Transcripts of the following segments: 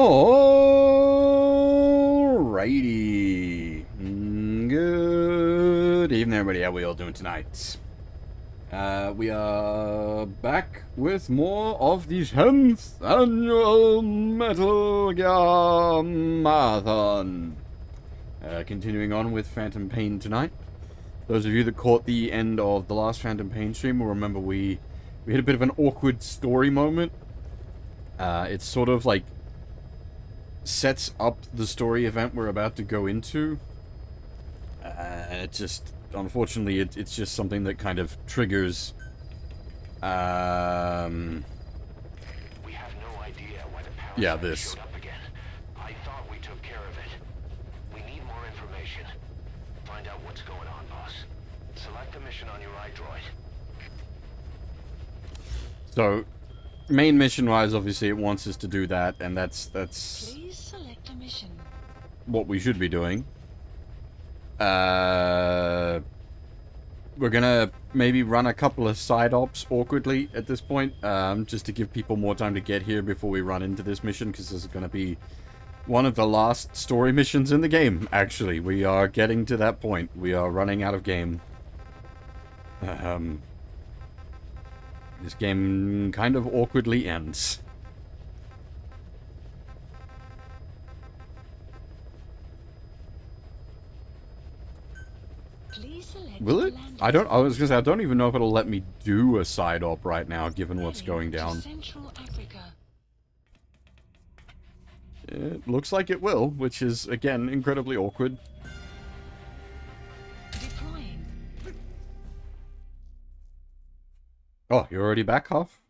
Alrighty. Good evening, everybody. How we all doing tonight? We are back with more of the 10th annual Metal Gear Marathon. Continuing on with Phantom Pain tonight. Those of you that caught the end of the last Phantom Pain stream will remember we had a bit of an awkward story moment. It's sort of like sets up the story event we're about to go into. It just, unfortunately, it's just something that kind of triggers. We have no idea why the parasite this. showed up again. I thought we took care of it. We need more information. Find out what's going on, boss. Select a mission on your iDroid. So, main mission-wise, obviously, it wants us to do that, and that's Please select a mission. what we should be doing. We're gonna maybe run a couple of side ops awkwardly at this point, just to give people more time to get here before we run into this mission, because this is gonna be one of the last story missions in the game, actually. We are getting to that point. We are running out of game. This game kind of awkwardly ends. Please select Will it? the land I was gonna say, I don't even know if it'll let me do a side op right now, given what's heading going to down. Central Africa. It looks like it will, which is, again, incredibly awkward. Deploying. Oh, you're already back, Huff?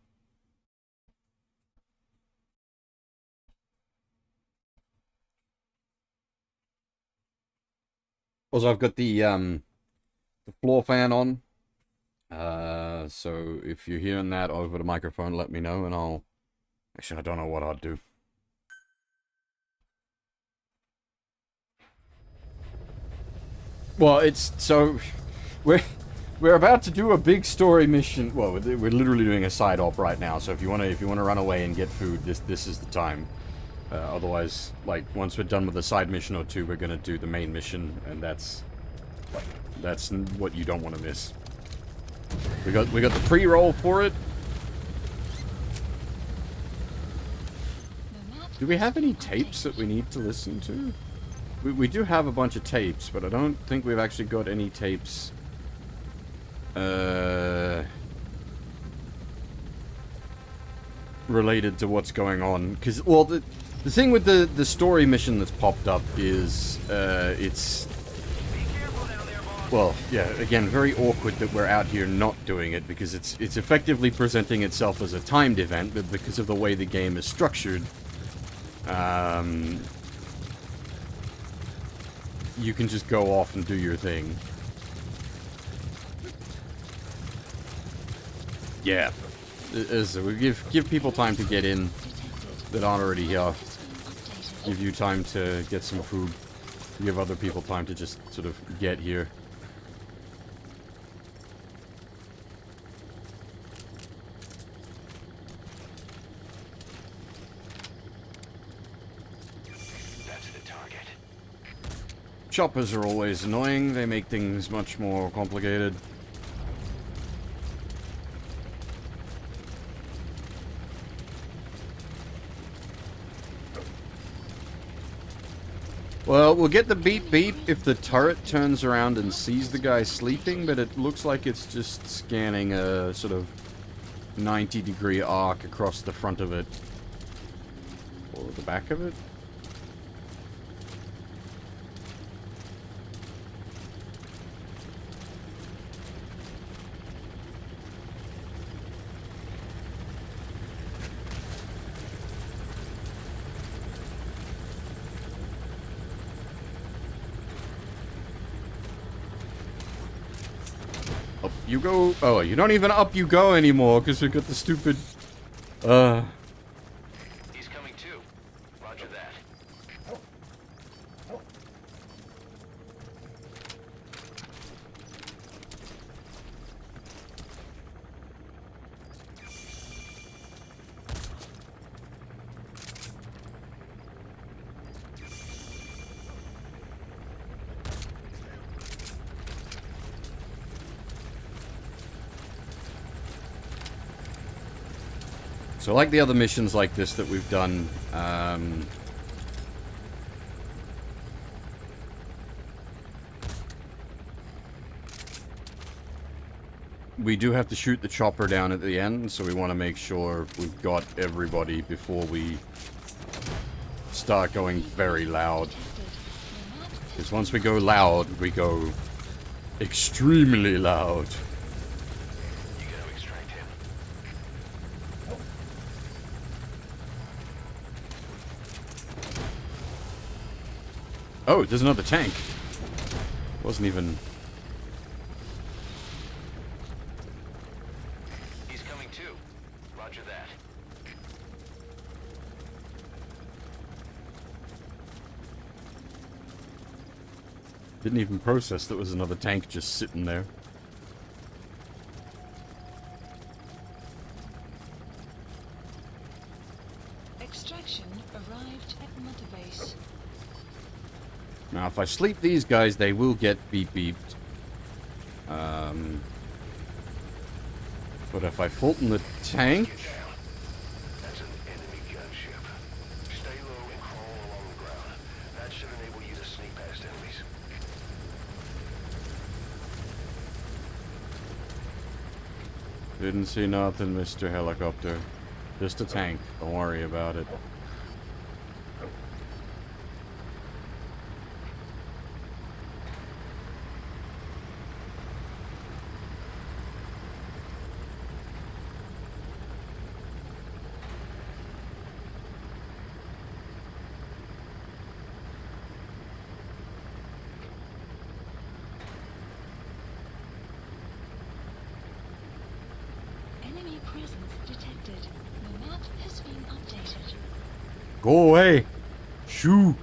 Also, I've got the floor fan on. So if you're hearing that over the microphone, let me know, and I'll... Actually, I don't know what I'd do. Well, it's... So... We're about to do a big story mission. Well, we're literally doing a side op right now. So if you wanna run away and get food, this is the time. Otherwise, like, once we're done with a side mission or two, we're gonna do the main mission, and that's what you don't want to miss. We got the pre-roll for it. The map Do we have has any been tapes that we updated. need to listen to? We do have a bunch of tapes, but I don't think we've actually got any tapes. Related to what's going on, because, well, the thing with the story mission that's popped up is it's, well, yeah, again, very awkward that we're out here not doing it, because it's effectively presenting itself as a timed event, but because of the way the game is structured, you can just go off and do your thing. Yeah. We give people time to get in that aren't already here. Give you time to get some food. Give other people time to just sort of get here. That's the target. Choppers are always annoying. They make things much more complicated. Well, we'll get the beep beep if the turret turns around and sees the guy sleeping, but it looks like it's just scanning a sort of 90-degree arc across the front of it. Or the back of it? Up you go. Oh, you don't even up you go anymore because we got the stupid. He's coming too. Roger that. So like the other missions like this that we've done, we do have to shoot the chopper down at the end, so we want to make sure we've got everybody before we start going very loud. Because once we go loud, we go extremely loud. You gotta extract him. Oh, there's another tank. Wasn't even... He's coming too. Roger that. Didn't even process that was another tank just sitting there. Extraction arrived at Mother Base. Now, if I sleep these guys, they will get beeped. But if I Fulton the tank... Get down. That's an enemy gunship. Stay low and crawl along the ground. That should enable you to sneak past enemies. Didn't see nothing, Mr. Helicopter. Just a tank. Don't worry about it. Enemy presence detected. The map has been updated. Go away! Shoo!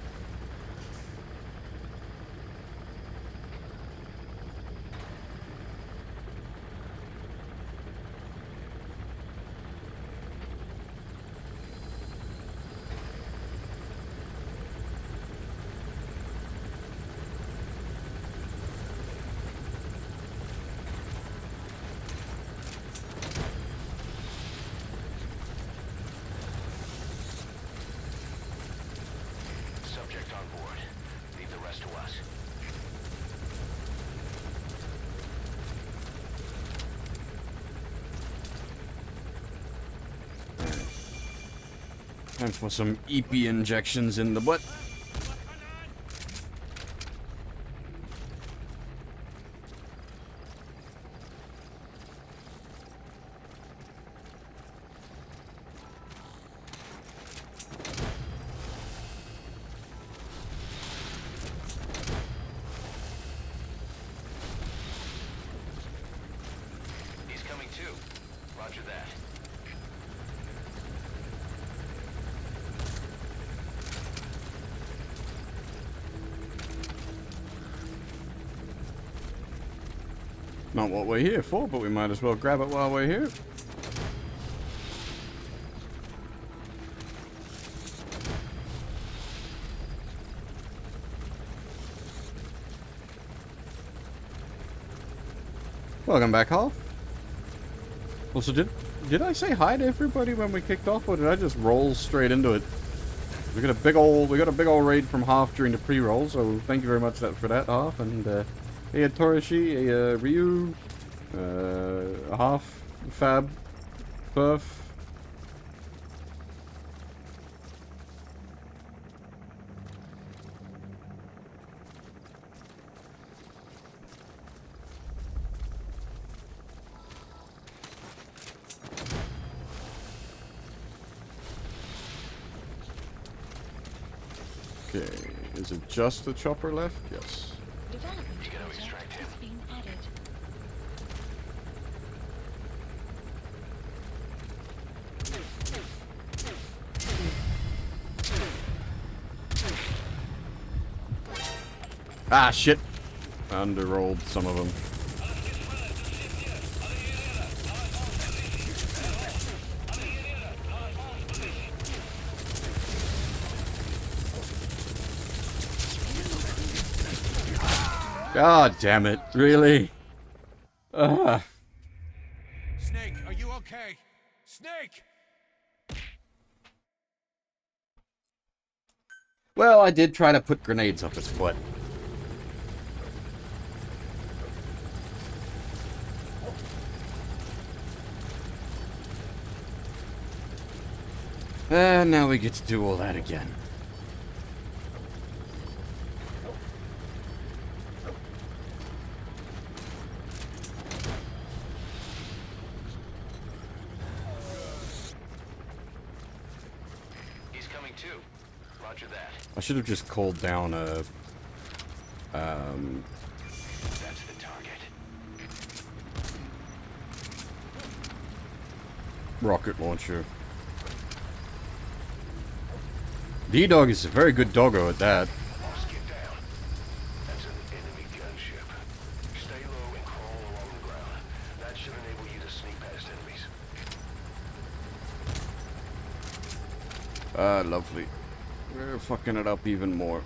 Subject on board. Leave the rest to us. Time for some EP injections in the butt. He's coming too. Roger that. Not what we're here for, but we might as well grab it while we're here. Welcome back, Hall. Also, did I say hi to everybody when we kicked off, or did I just roll straight into it? We got a big old raid from Half during the pre-roll, so thank you very much for that, Half. And hey, Torishi, hey, Ryu, Half, Fab, Perf. Okay, is it just the chopper left? Yes. Development You gotta project extract him. has been added. Ah, shit. Underrolled some of them. God damn it. Really? Snake, are you okay? Snake! Well, I did try to put grenades up its butt. And now we get to do all that again. He's coming too. Roger that. I should have just called down a... That's the target. rocket launcher. D-Dog is a very good doggo at that. Boss, get down. That's an enemy gunship. Stay low and crawl along the ground. That should enable you to sneak past enemies. Ah, lovely. We're fucking it up even more.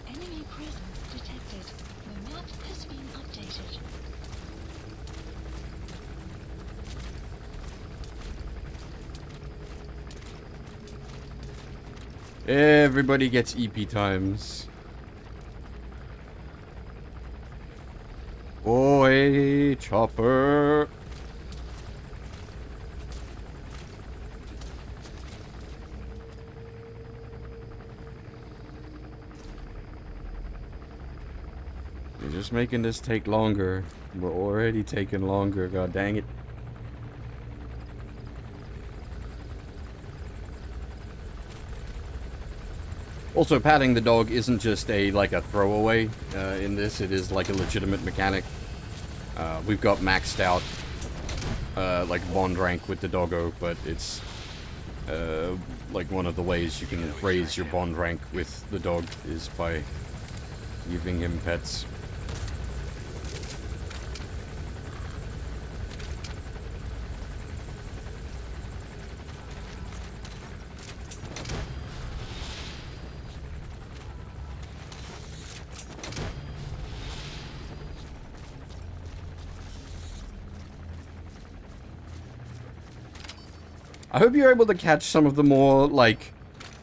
Enemy presence detected. The map has been updated. Everybody gets EP times. Boy, chopper. You're just making this take longer. We're already taking longer, god dang it. Also, patting the dog isn't just a like a throwaway in this. It is like a legitimate mechanic. We've got maxed out like bond rank with the doggo, but it's like one of the ways you can raise your bond rank with the dog is by giving him pets. I hope you're able to catch some of the more, like,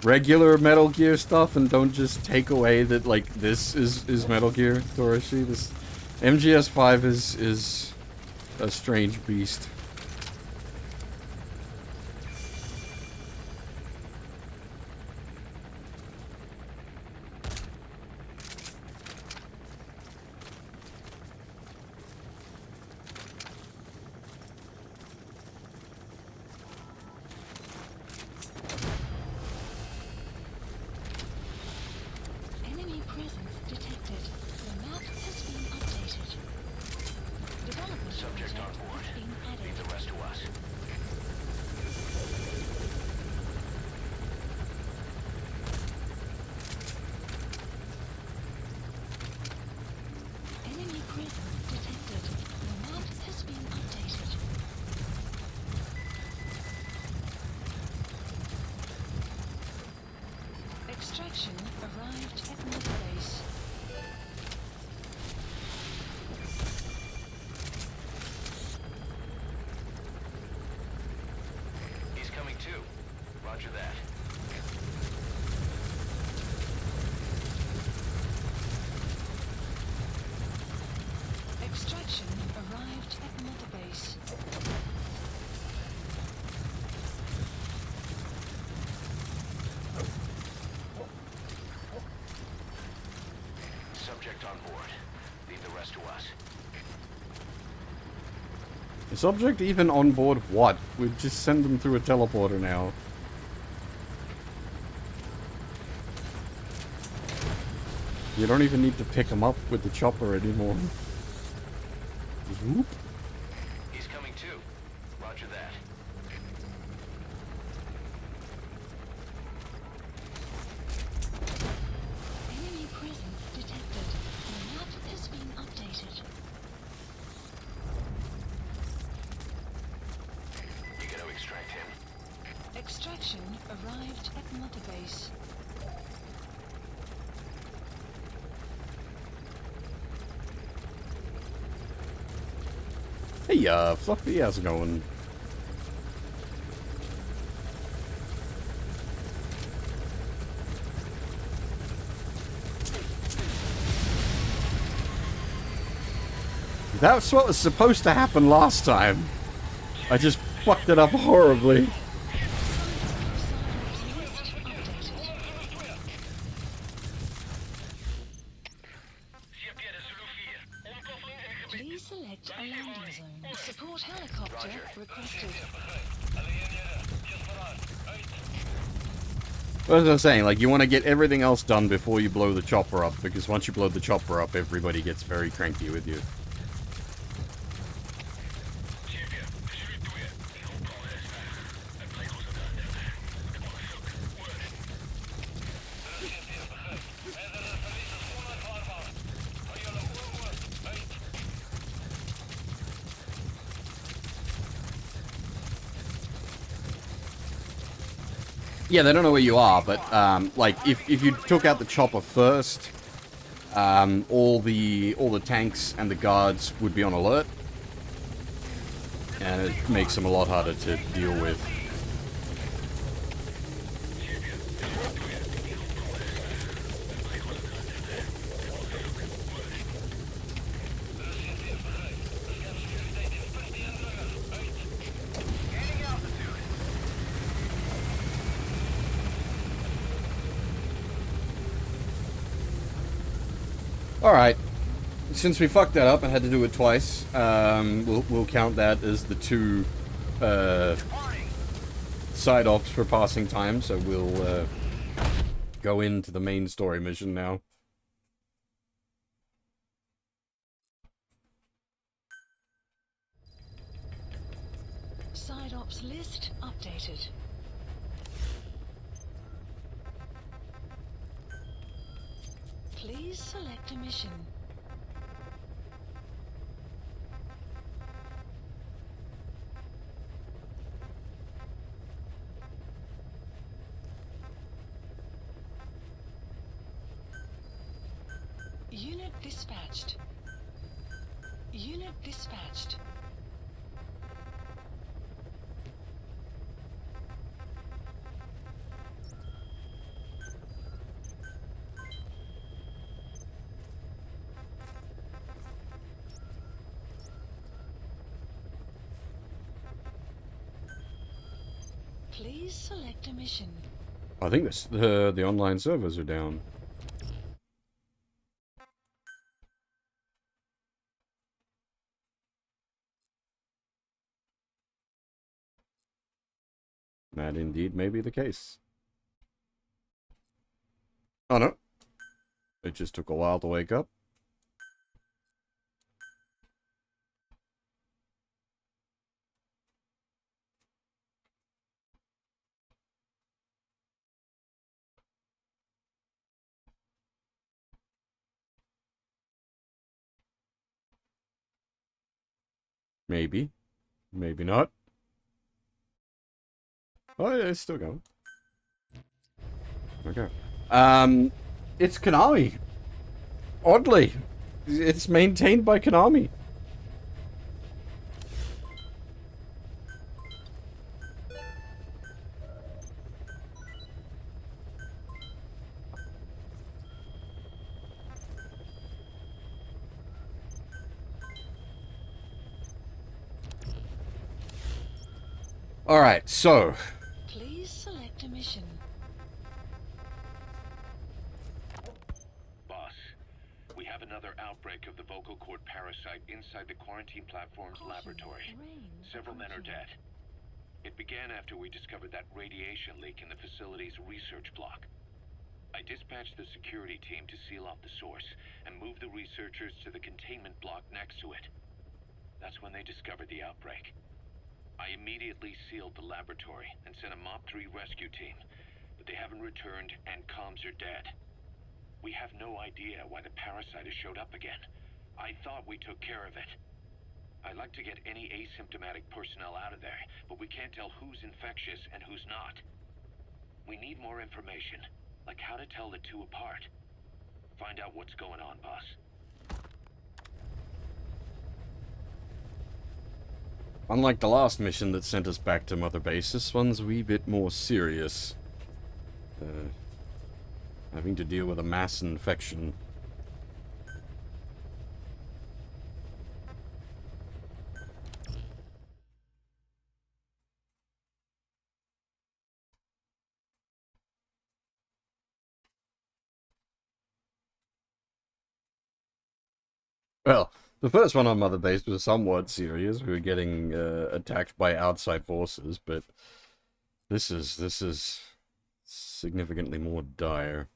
regular Metal Gear stuff and don't just take away that, like, this is Metal Gear, Toroshi. This MGS5 is a strange beast. Enemy presence detected. The map has been updated. Development Subject on project board. has been added. Leave the rest to us. Enemy presence detected. The map has been updated. Extraction arrived at mother base. He's coming too. Roger that. Extraction arrived at mother base. Subject on board. Leave the rest to us. Is Subject even on board what? We'd just send them through a teleporter now. You don't even need to pick him up with the chopper anymore. Whoop. He's coming too. Roger that. Enemy presence detected. The map has been updated. You gotta extract him. Extraction arrived at mother base. Hey, Fluffy, how's it going? That's what was supposed to happen last time. I just fucked it up horribly. Please select a landing zone. Support helicopter requested. As I was saying, like, you want to get everything else done before you blow the chopper up, because once you blow the chopper up, everybody gets very cranky with you. Yeah, they don't know where you are, but, like, if you took out the chopper first, all the tanks and the guards would be on alert. And it makes them a lot harder to deal with. Alright, since we fucked that up and had to do it twice, we'll count that as the 2 side ops for passing time, so we'll go into the main story mission now. Side ops list updated. Please select a mission. Unit dispatched. Unit dispatched. Please select a mission. I think the online servers are down. That indeed may be the case. Oh no. It just took a while to wake up. Maybe. Maybe not. Oh, yeah, it's still going. Okay. It's Konami. Oddly. It's maintained by Konami. Alright, so... Please select a mission. Boss, we have another outbreak of the vocal cord parasite inside the quarantine platform's laboratory. Several men are dead. It began after we discovered that radiation leak in the facility's research block. I dispatched the security team to seal off the source and move the researchers to the containment block next to it. That's when they discovered the outbreak. I immediately sealed the laboratory and sent a MOP-3 rescue team, but they haven't returned and comms are dead. We have no idea why the parasite has showed up again. I thought we took care of it. I'd like to get any asymptomatic personnel out of there, but we can't tell who's infectious and who's not. We need more information, like how to tell the two apart. Find out what's going on, boss. Unlike the last mission that sent us back to Mother Base, this one's a wee bit more serious. Having to deal with a mass infection. Well, the first one on Mother Base was somewhat serious. We were getting attacked by outside forces, but this is significantly more dire.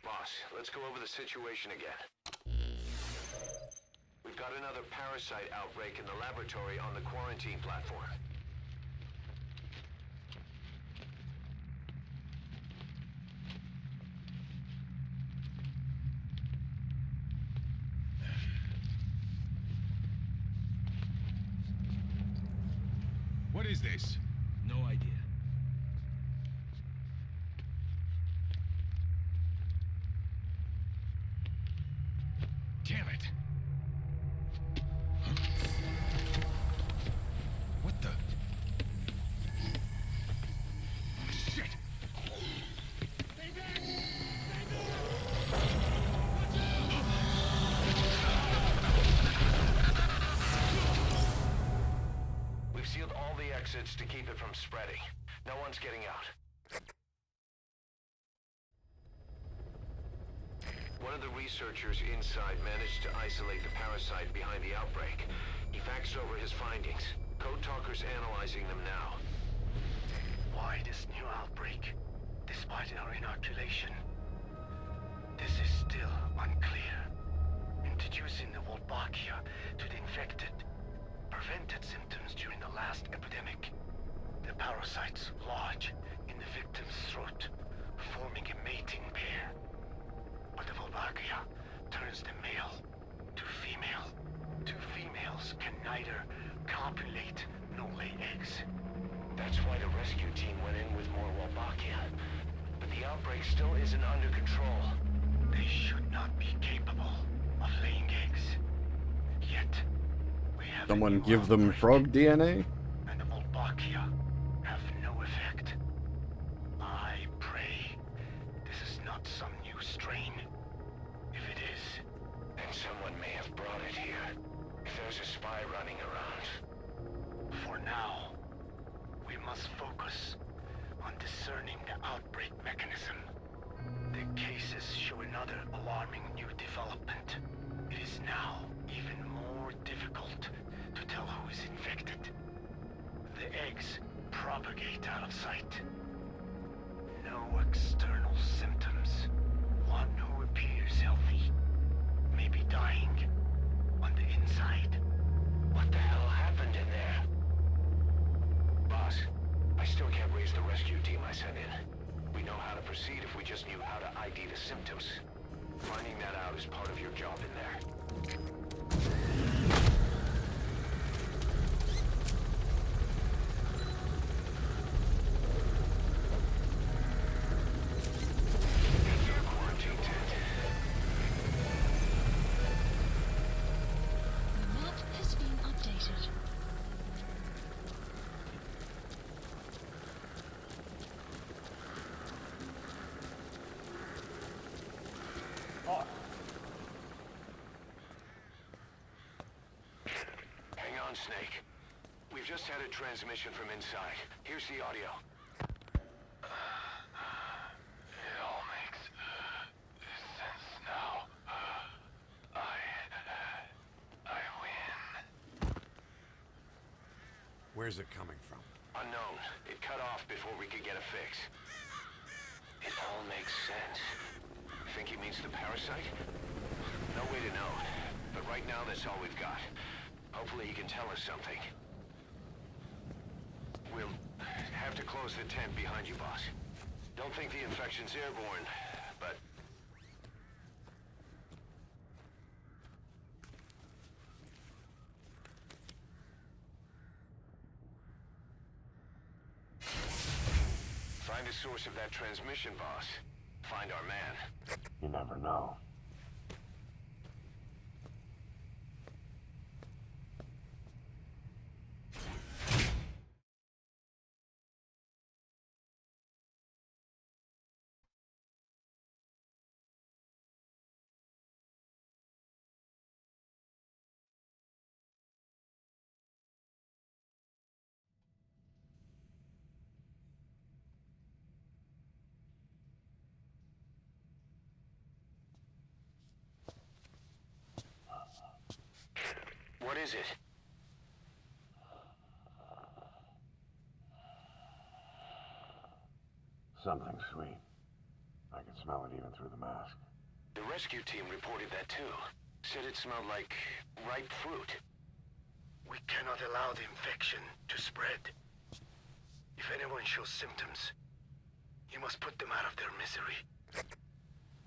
Boss, let's go over the situation again. We've got another parasite outbreak in the laboratory on the quarantine platform. What is this? No idea. Damn it! What the? Shit! We've sealed all the exits to keep it from spreading. No one's getting out. One of the researchers inside managed to isolate the parasite behind the outbreak. He faxed over his findings. Code Talker's analyzing them now. Why this new outbreak, despite our inoculation? This is still unclear. Introducing the Wolbachia to the infected prevented symptoms during the last epidemic. The parasites lodge in the victim's throat, forming a mating pair. But the Wolbachia turns the male to female. Two females can neither copulate nor lay eggs. That's why the rescue team went in with more Wolbachia. But the outbreak still isn't under control. They should not be capable of laying eggs. Yet, we have Someone give them frog DNA? and the Wolbachia have no effect. I pray this is not some new strain. If it is, And someone may have brought it here. If there's a spy running around. for now, we must focus on discerning the outbreak mechanism. The cases show another alarming new development. It is now even more difficult to tell who is infected. The eggs propagate out of sight. No external symptoms. One who appears healthy may be dying on the inside. What the hell happened in there? Boss, I still can't raise the rescue team I sent in. We know how to proceed if we just knew how to ID the symptoms. Finding that out is part of your job in there. Enter quarantine tent. The map has been updated. Hang on, Snake. We've just had a transmission from inside. Here's the audio. It all makes sense now. I win. Where's it coming from? Unknown. It cut off before we could get a fix. It all makes sense. Think he means the parasite? No way to know. But right now, that's all we've got. Hopefully he can tell us something. We'll have to close the tent behind you, boss. Don't think the infection's airborne, but... find the source of that transmission, boss. Find our man. You never know. What is it? Something sweet. I can smell it even through the mask. The rescue team reported that too. Said it smelled like ripe fruit. We cannot allow the infection to spread. If anyone shows symptoms, you must put them out of their misery.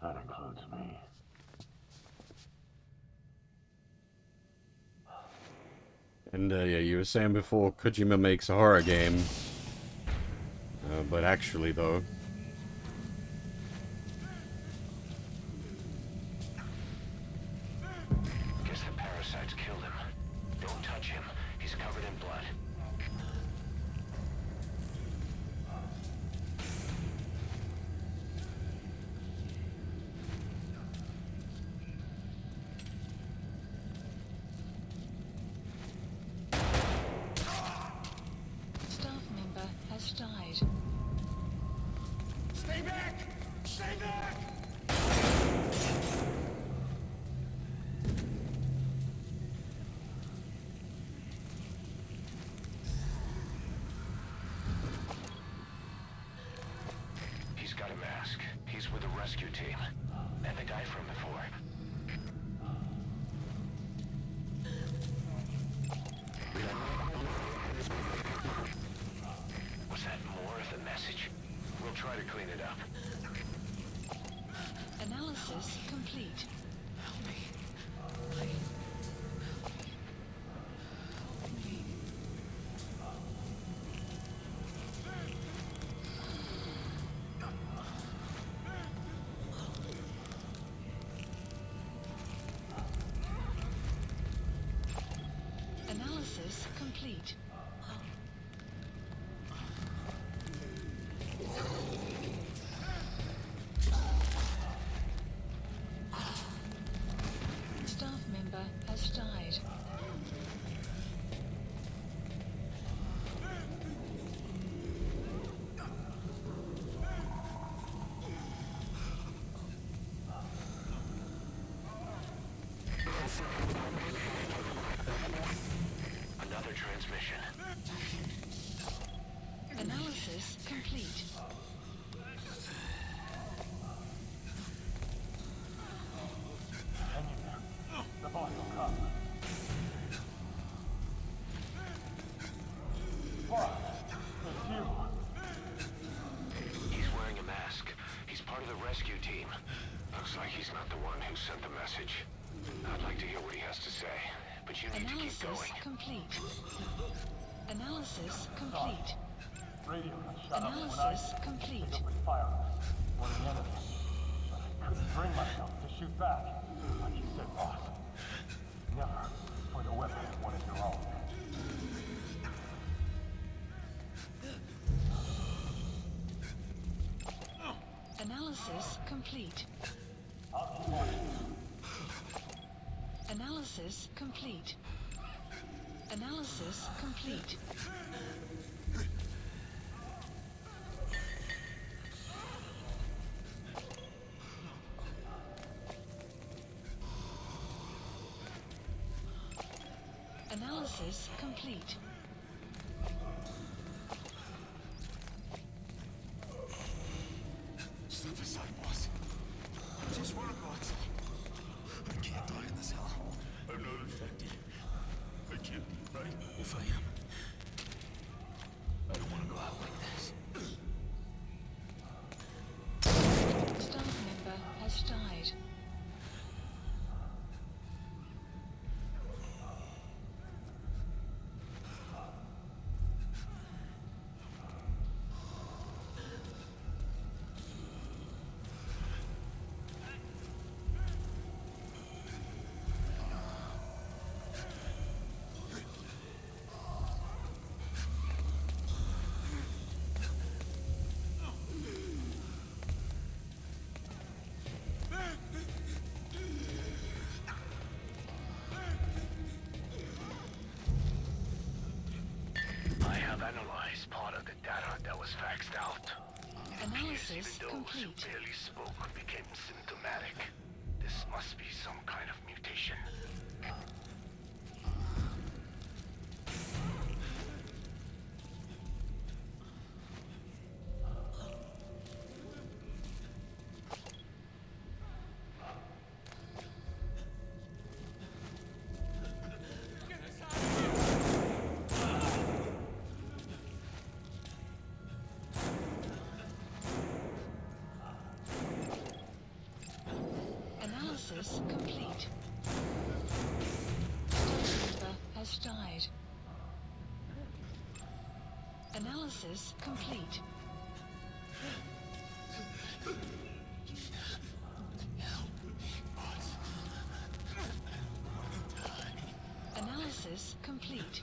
That includes me. And yeah, you were saying before Kojima makes a horror game. But actually though... Guess the parasites killed him. Don't touch him. He's covered in blood. Staff member has died. Stay back! Stay back! He's got a mask. He's with the rescue team. And the guy from before. Was that more of the message? We'll try to clean it up. Analysis complete. Analysis complete. Staff member has died. Another transmission. Analysis complete. The boss will come. What? It's you. He's wearing a mask. He's part of the rescue team. Looks like he's not the one who sent the message. I'd like to hear what he has to say, but you need to keep Analysis going. complete. Analysis complete. Radio got shut up when I Analysis complete. picked up with fire. One of the enemies. But I couldn't bring myself to shoot back. Like you said, boss. Never point a weapon at one of your own. Analysis complete. I'll keep watching. Analysis complete. Analysis complete. Analysis complete. Step aside, boss. I just want to go outside. I can't die in this hell. I'm not infected. I can't be, right? If I am, I don't want to go out like this. Staff member has died. have analyzed part of the data that was faxed out. It appears even Analysis those who complete. barely spoke became symptomatic. This must be some kind of mutation. Analysis complete. Staff member has died. Analysis complete. Analysis complete.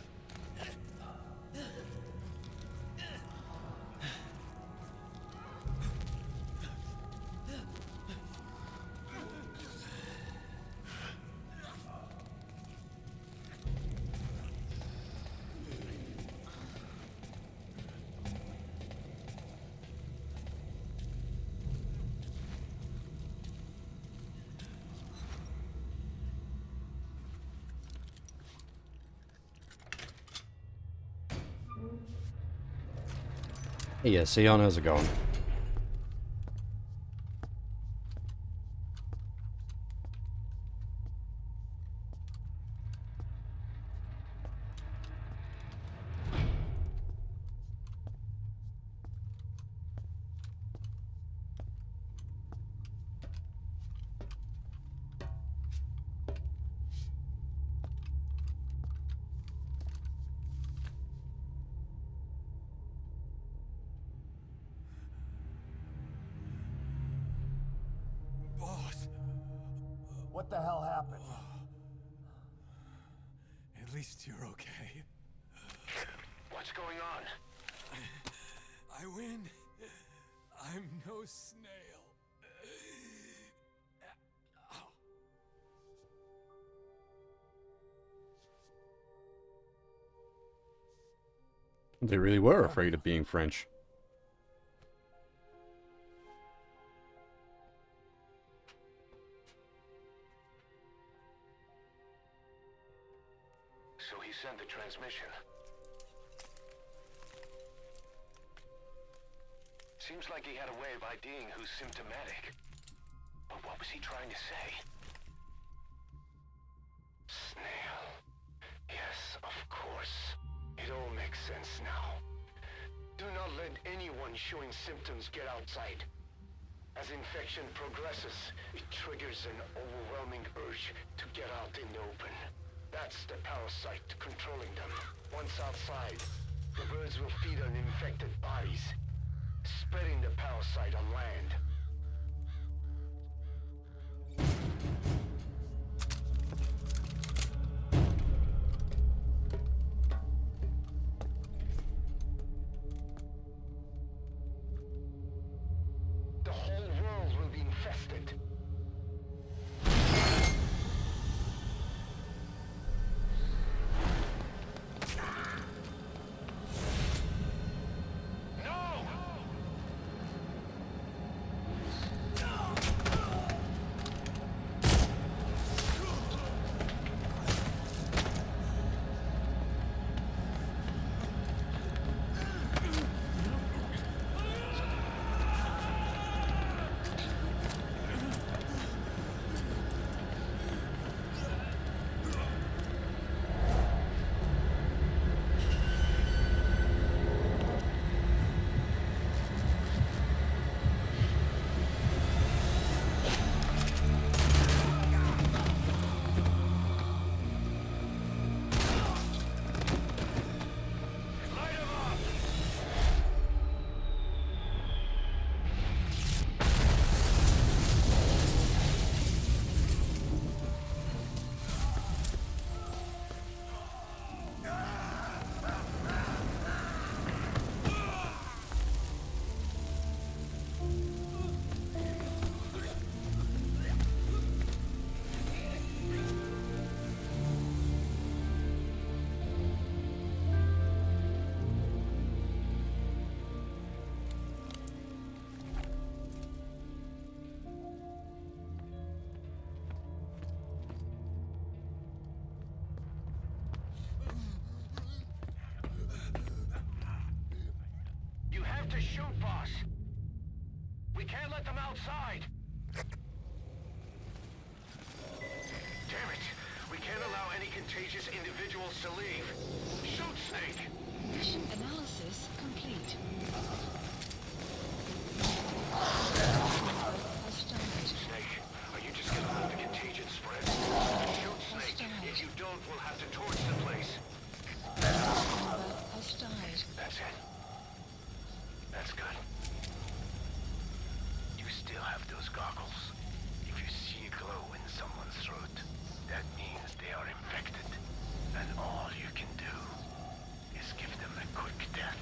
Hey, yeah, Sion, how's it going? Boss, What the hell happened? at least you're okay. What's going on? I win. I'm no snail. They really were afraid of being French. So he sent the transmission. Seems like he had a way of IDing who's symptomatic. But what was he trying to say? Snail. Yes, of course. It all makes sense now. Do not let anyone showing symptoms get outside. As infection progresses, it triggers an overwhelming urge to get out in the open. That's the parasite controlling them. Once outside, the birds will feed on infected bodies, spreading the parasite on land. The whole world will be infested. No! to shoot, boss. We can't let them outside. Damn it. We can't allow any contagious individuals to leave. Shoot, Snake. Mission analysis complete. Has started. Snake, are you just gonna let the contagion spread? Shoot, Snake. If you don't, we'll have to torch the place. Has died. That's it. That's good. You still have those goggles. If you see a glow in someone's throat, that means they are infected. And all you can do is give them a quick death.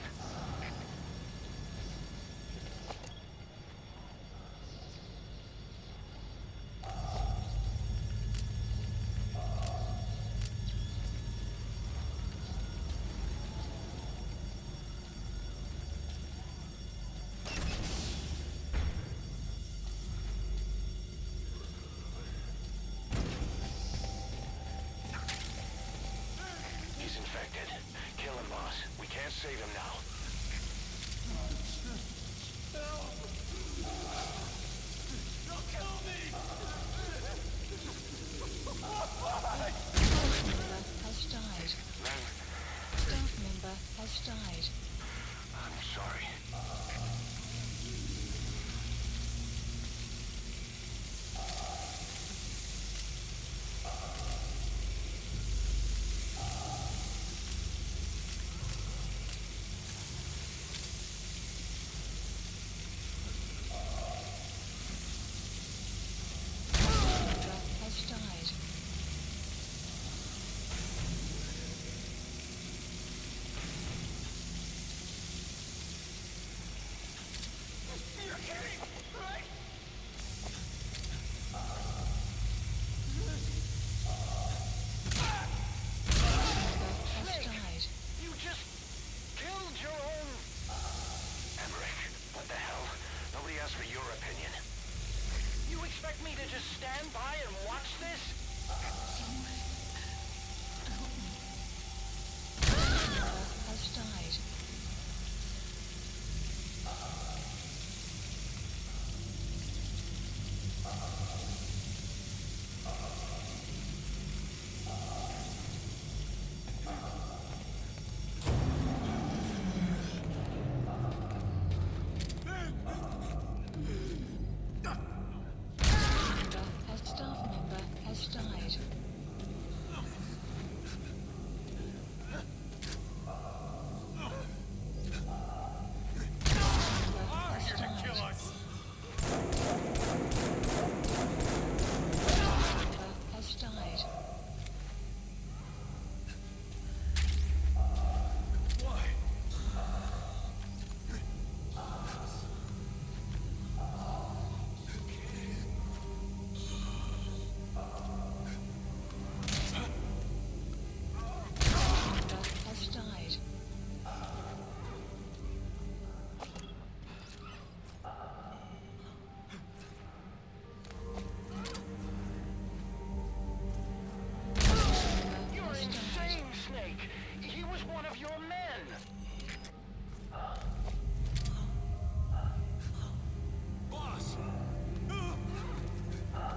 He's infected. Kill him, boss. We can't save him now. Don't kill me! Staff member has died. Len, Staff member has died. I'm sorry. Member has died. You're kidding, right? Member has died. You just killed your own... Emmerich, what the hell? Nobody asked for your opinion. You expect me to just stand by and watch this? Member has died. Staff member has died. Member has died. Kill us! Member has died. Why? Member has died. Member You're has died. insane, Snake! He was one of your men! Boss!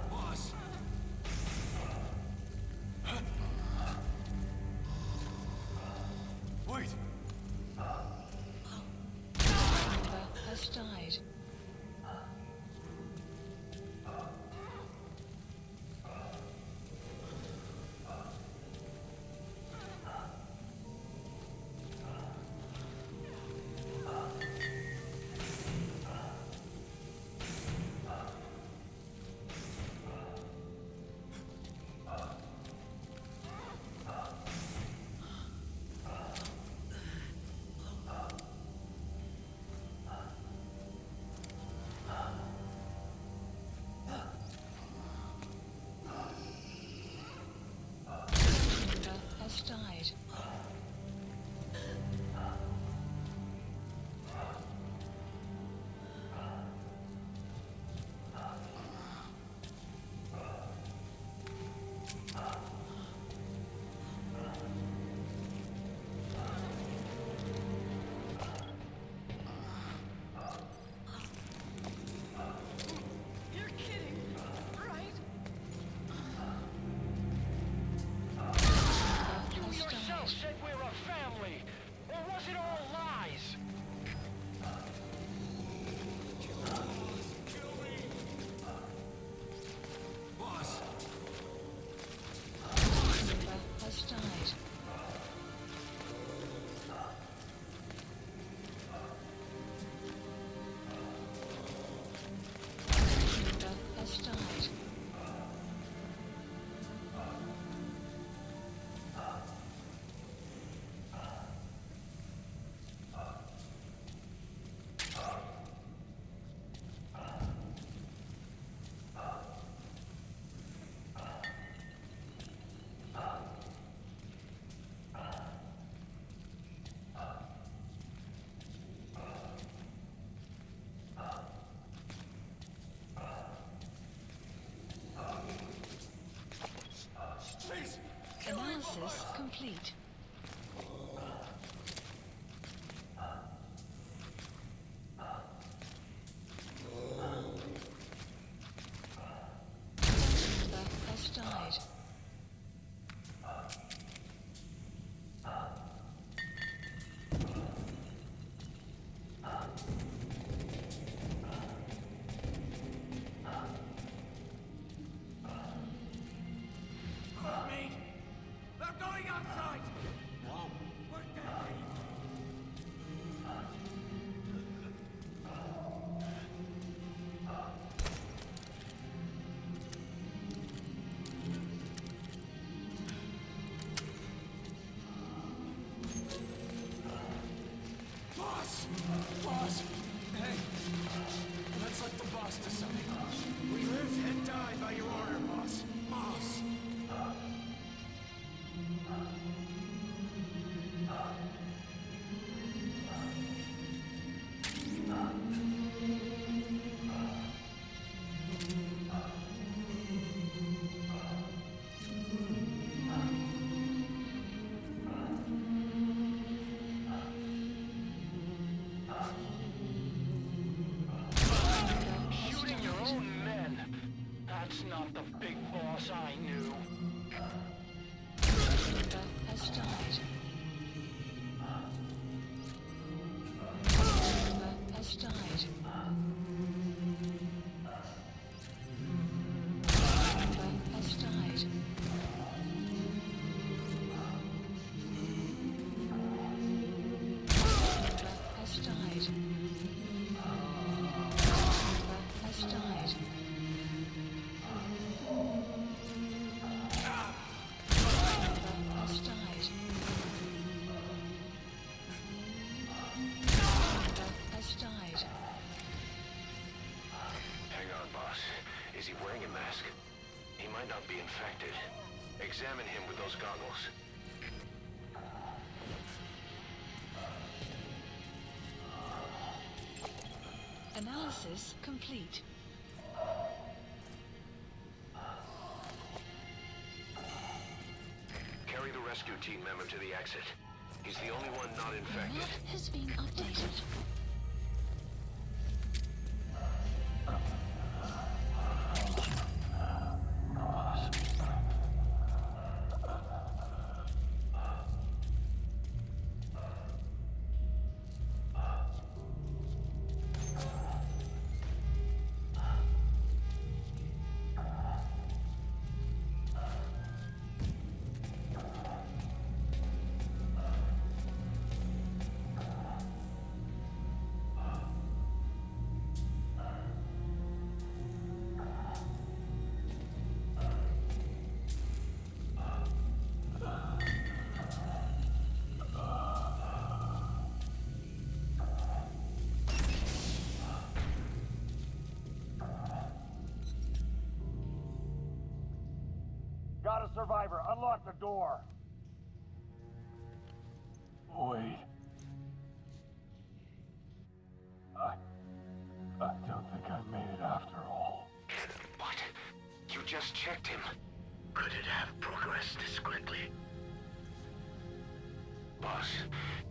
Boss! Wait! Member has died. Analysis complete. Member has died. Mate! They're going outside! No. We're dead. Boss! Boss! Hey! Let's let the boss decide. We live and die by your order, boss. Boss! Shooting your own men. That's not the big boss I knew. Member has died. Member has died. Member has died. Member has died. Member has died. Member has died. Member has died. Hang on, boss. Is he wearing a mask? He might not be infected. Examine him with those goggles. Analysis complete. Carry the rescue team member to the exit. He's the only one not The infected. map has been updated. Got a survivor. Unlock the door. Wait. I don't think I made it after all. What? You just checked him. Could it have progressed this quickly? Boss,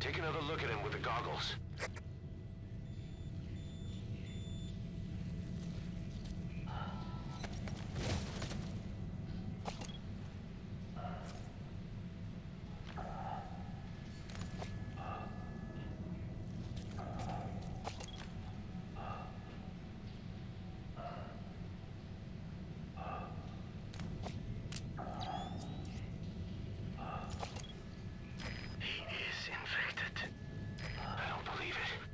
take another look at him with the goggles. He is infected. I don't believe it.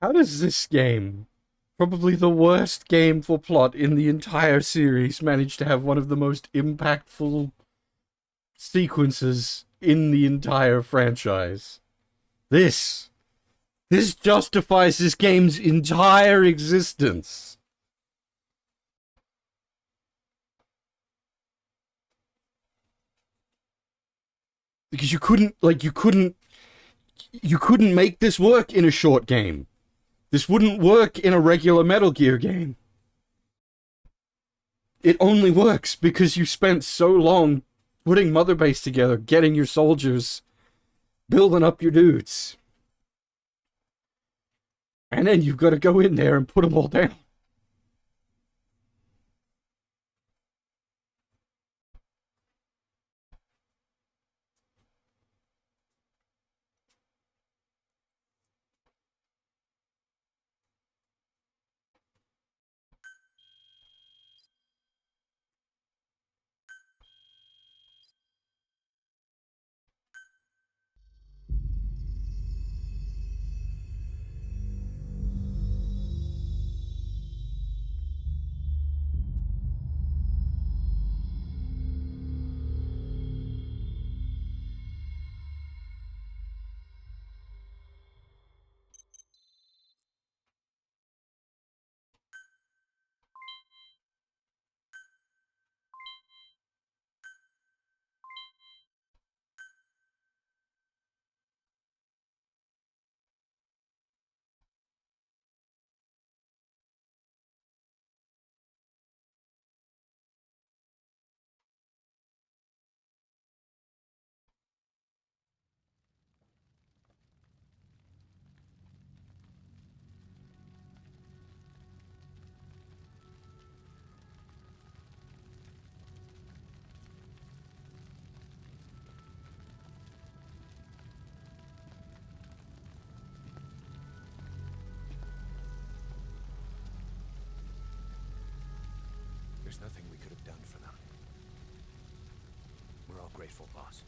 How does this game, probably the worst game for plot in the entire series, manage to have one of the most impactful sequences in the entire franchise? This justifies this game's entire existence. Because you couldn't make this work in a short game. This wouldn't work in a regular Metal Gear game. It only works because you spent so long putting Mother Base together, getting your soldiers, building up your dudes. And then you've got to go in there and put them all down. There's nothing we could have done for them. We're all grateful, boss.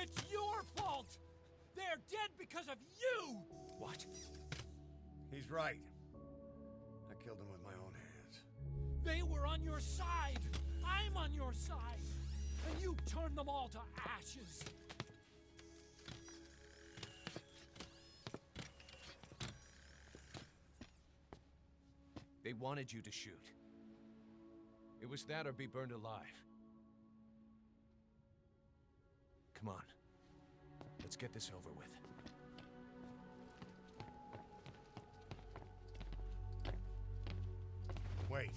It's your fault! They're dead because of you! What? He's right. I killed him with my own hands. They were on your side! I'm on your side! And you turned them all to ashes! They wanted you to shoot. It was that or be burned alive. Come on. Let's get this over with. Wait.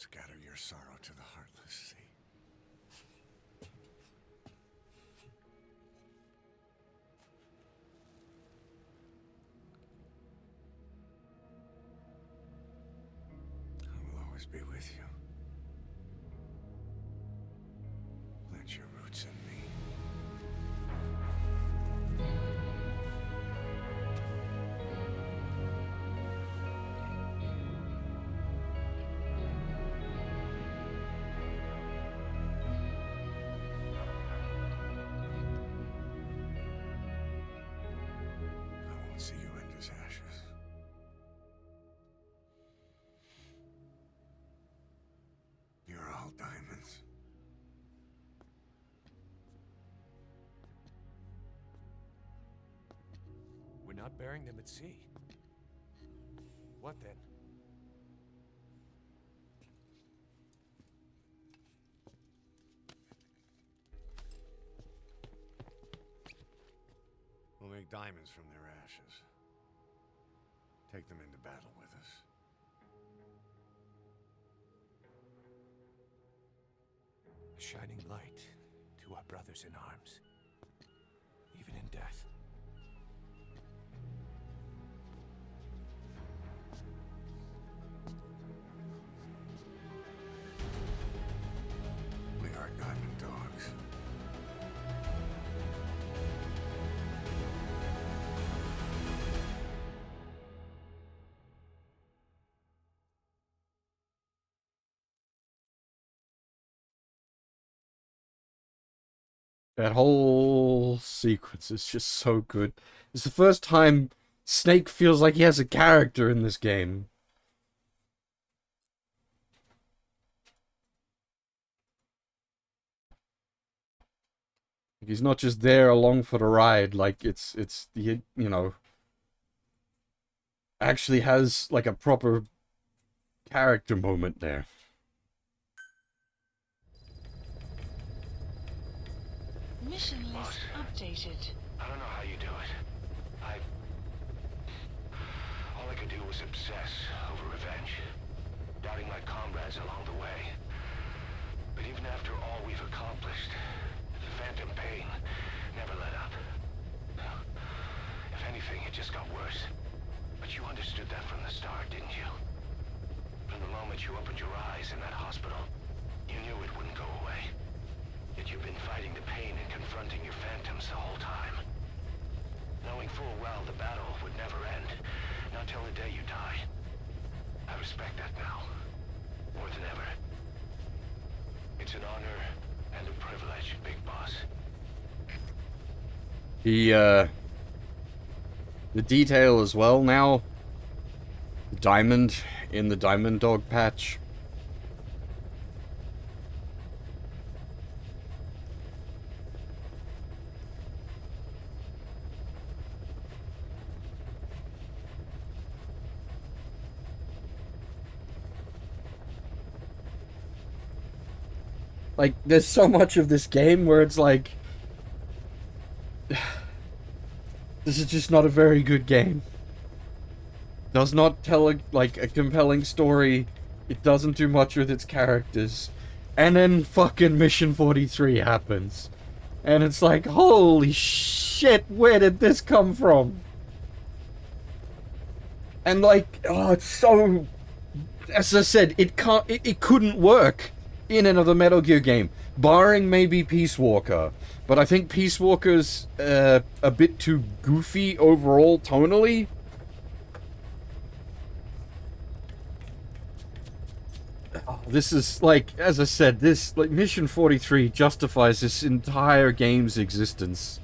Scatter your sorrow to the heartless sea. I will always be with you. Plant your roots in me. not burying them at sea. What then? We'll make diamonds from their ashes. Take them into battle with us. A shining light to our brothers in arms, even in death. We are diamond dogs. That whole sequence is just so good. It's the first time Snake feels like he has a character in this game. He's not just there along for the ride, like it's the, you know, actually has like a proper character moment there. Mission list updated. I don't know how you do it. All I could do was obsess over revenge, doubting my comrades along the way. But even after all we've accomplished, the phantom pain never let up. If anything, it just got worse. But you understood that from the start, didn't you? From the moment you opened your eyes in that hospital, you knew it wouldn't go away. Yet you've been fighting the pain and confronting your phantoms the whole time. Knowing full well the battle would never end, not till the day you die. I respect that now, more than ever. It's an honor and a privilege, Big Boss. The detail as well now. The diamond in the Diamond Dog patch. Like, there's so much of this game where it's like, this is just not a very good game. Does not tell a compelling story. It doesn't do much with its characters. And then fucking Mission 43 happens. And it's like, holy shit, where did this come from? And like, oh, it's so... As I said, it couldn't work in another Metal Gear game, barring maybe Peace Walker. But I think Peace Walker's a bit too goofy overall tonally. Oh, this is like, as I said, this like Mission 43 justifies this entire game's existence.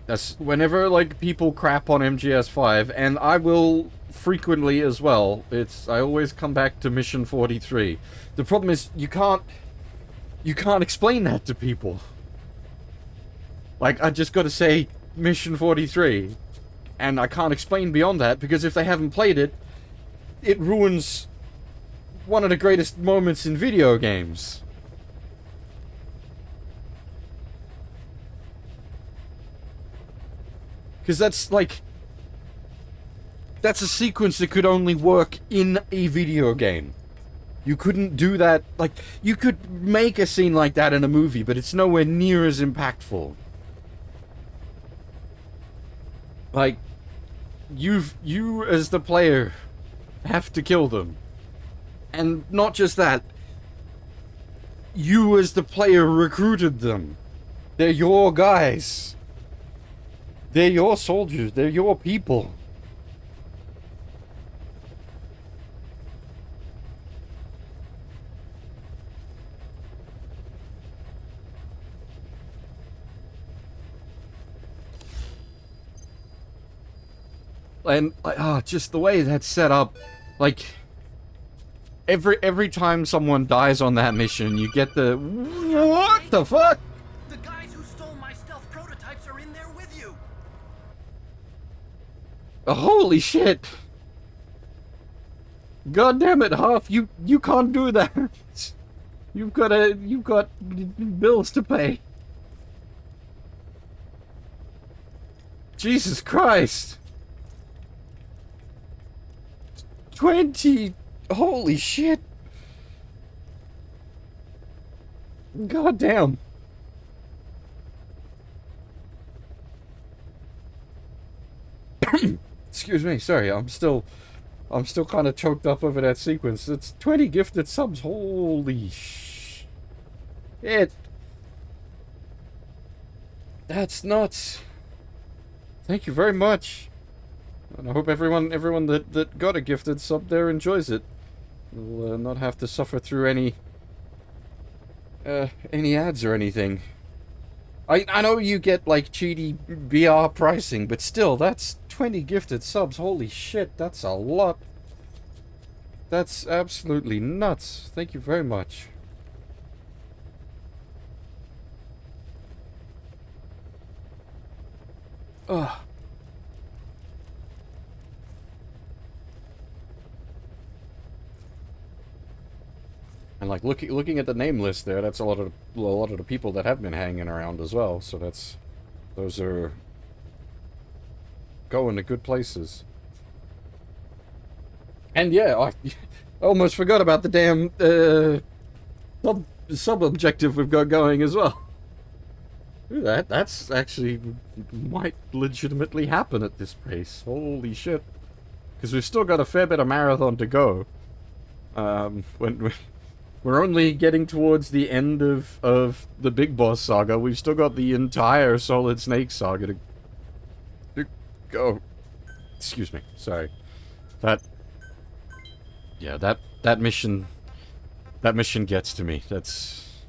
That's whenever like people crap on MGS5, and I will frequently as well. I always come back to Mission 43. The problem is you can't explain that to people. Like, I just gotta say Mission 43, and I can't explain beyond that, because if they haven't played it, it ruins one of the greatest moments in video games. Because that's like... That's a sequence that could only work in a video game. You couldn't do that, like, you could make a scene like that in a movie, but it's nowhere near as impactful. Like, you as the player have to kill them. And not just that, you as the player recruited them. They're your guys. They're your soldiers, they're your people. And just the way that's set up, like every time someone dies on that mission, you get the what the fuck? The guys who stole my stealth prototype Holy shit! God damn it, Huff! You can't do that. You've got bills to pay. Jesus Christ! 20. Holy shit! God damn. Excuse me, sorry, I'm still kind of choked up over that sequence. It's 20 gifted subs. Holy shit. That's nuts. Thank you very much. And I hope everyone that got a gifted sub there enjoys it. Will not have to suffer through any ads or anything. I know you get like cheaty VR pricing, but still, that's 20 gifted subs. Holy shit, that's a lot. That's absolutely nuts. Thank you very much. Ugh. And like looking at the name list there, that's a lot of the people that have been hanging around as well. So those are going to good places. And yeah, I almost forgot about the damn sub objective we've got going as well. That's actually might legitimately happen at this pace. Holy shit! Because we've still got a fair bit of marathon to go. When we're only getting towards the end of the Big Boss saga. We've still got the entire Solid Snake saga to go. Excuse me. Sorry. That mission gets to me. That's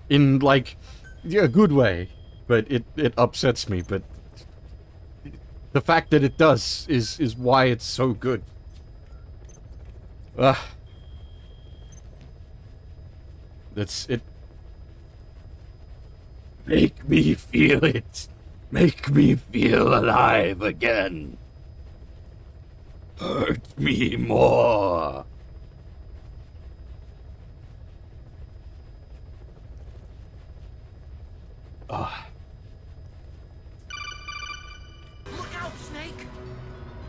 in like a good way, but it upsets me. But the fact that it does is why it's so good. That's it. Make me feel it. Make me feel alive again. Hurt me more. Look out, Snake!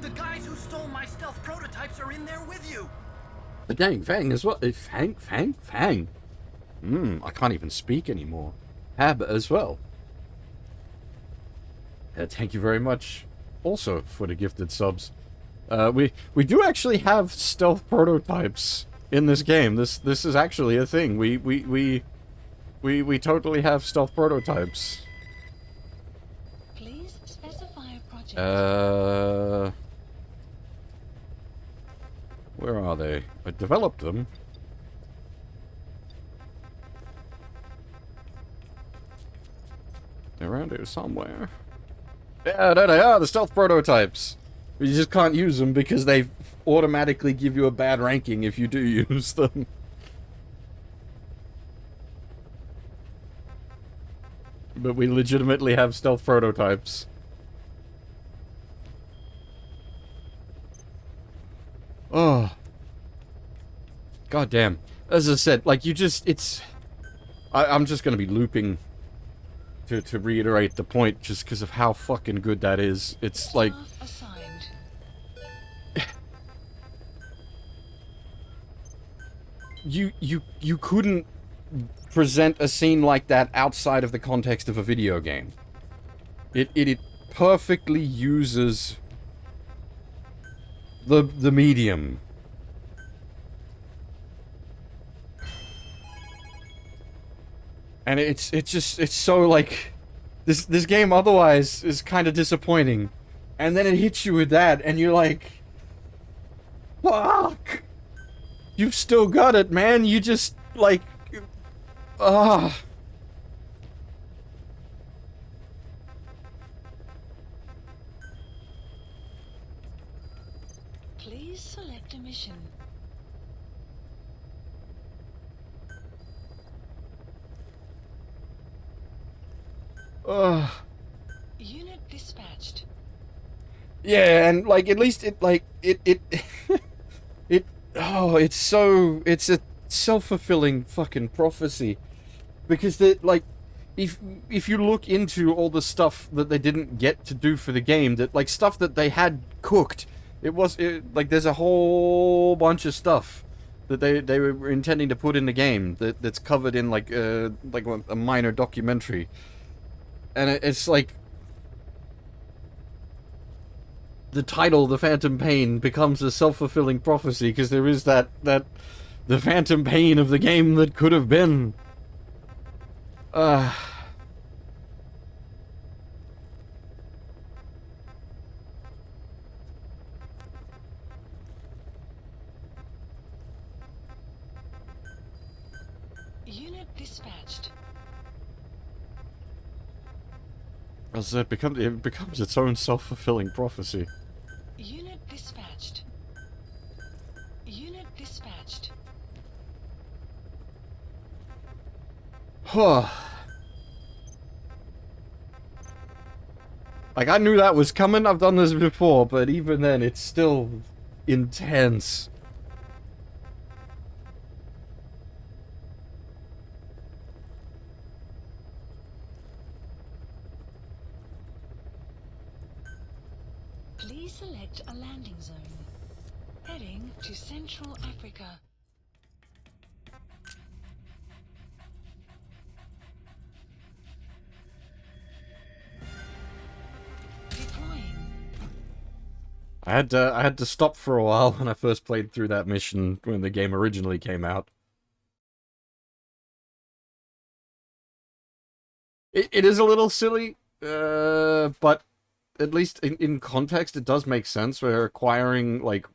The guys who stole my stealth prototypes are in there with you. But dang, Fang as well. Fang. I can't even speak anymore. Hab as well. Thank you very much also for the gifted subs. We do actually have stealth prototypes in this game. This is actually a thing. We totally have stealth prototypes. Please specify a project. Where are they? I developed them. They're around here somewhere. Yeah, there they are, the stealth prototypes. You just can't use them because they automatically give you a bad ranking if you do use them. But we legitimately have stealth prototypes. Oh. God damn. As I said, like, you just, it's... I'm just gonna be looping to reiterate the point just because of how fucking good that is. It's like... Assigned. You couldn't present a scene like that outside of the context of a video game. It perfectly uses the medium. And it's so like this game otherwise is kind of disappointing. And then it hits you with that and you're like, fuck. You've still got it, man. You just like Please select a mission. Unit dispatched. Yeah, and like at least it like it it oh it's a self-fulfilling fucking prophecy because like if you look into all the stuff that they didn't get to do for the game, that like stuff that they had cooked, like there's a whole bunch of stuff that they were intending to put in the game that's covered in like a minor documentary, and it's like the title, The Phantom Pain, becomes a self-fulfilling prophecy because there is that the phantom pain of the game that could have been. Unit dispatched. As it becomes its own self-fulfilling prophecy. Unit dispatched. Unit dispatched. Huh. Like, I knew that was coming, I've done this before, but even then, it's still intense. Please select a landing zone. Heading to Central Africa. Deploying. I had to stop for a while when I first played through that mission when the game originally came out. It is a little silly, but at least in context, it does make sense. We're acquiring, like,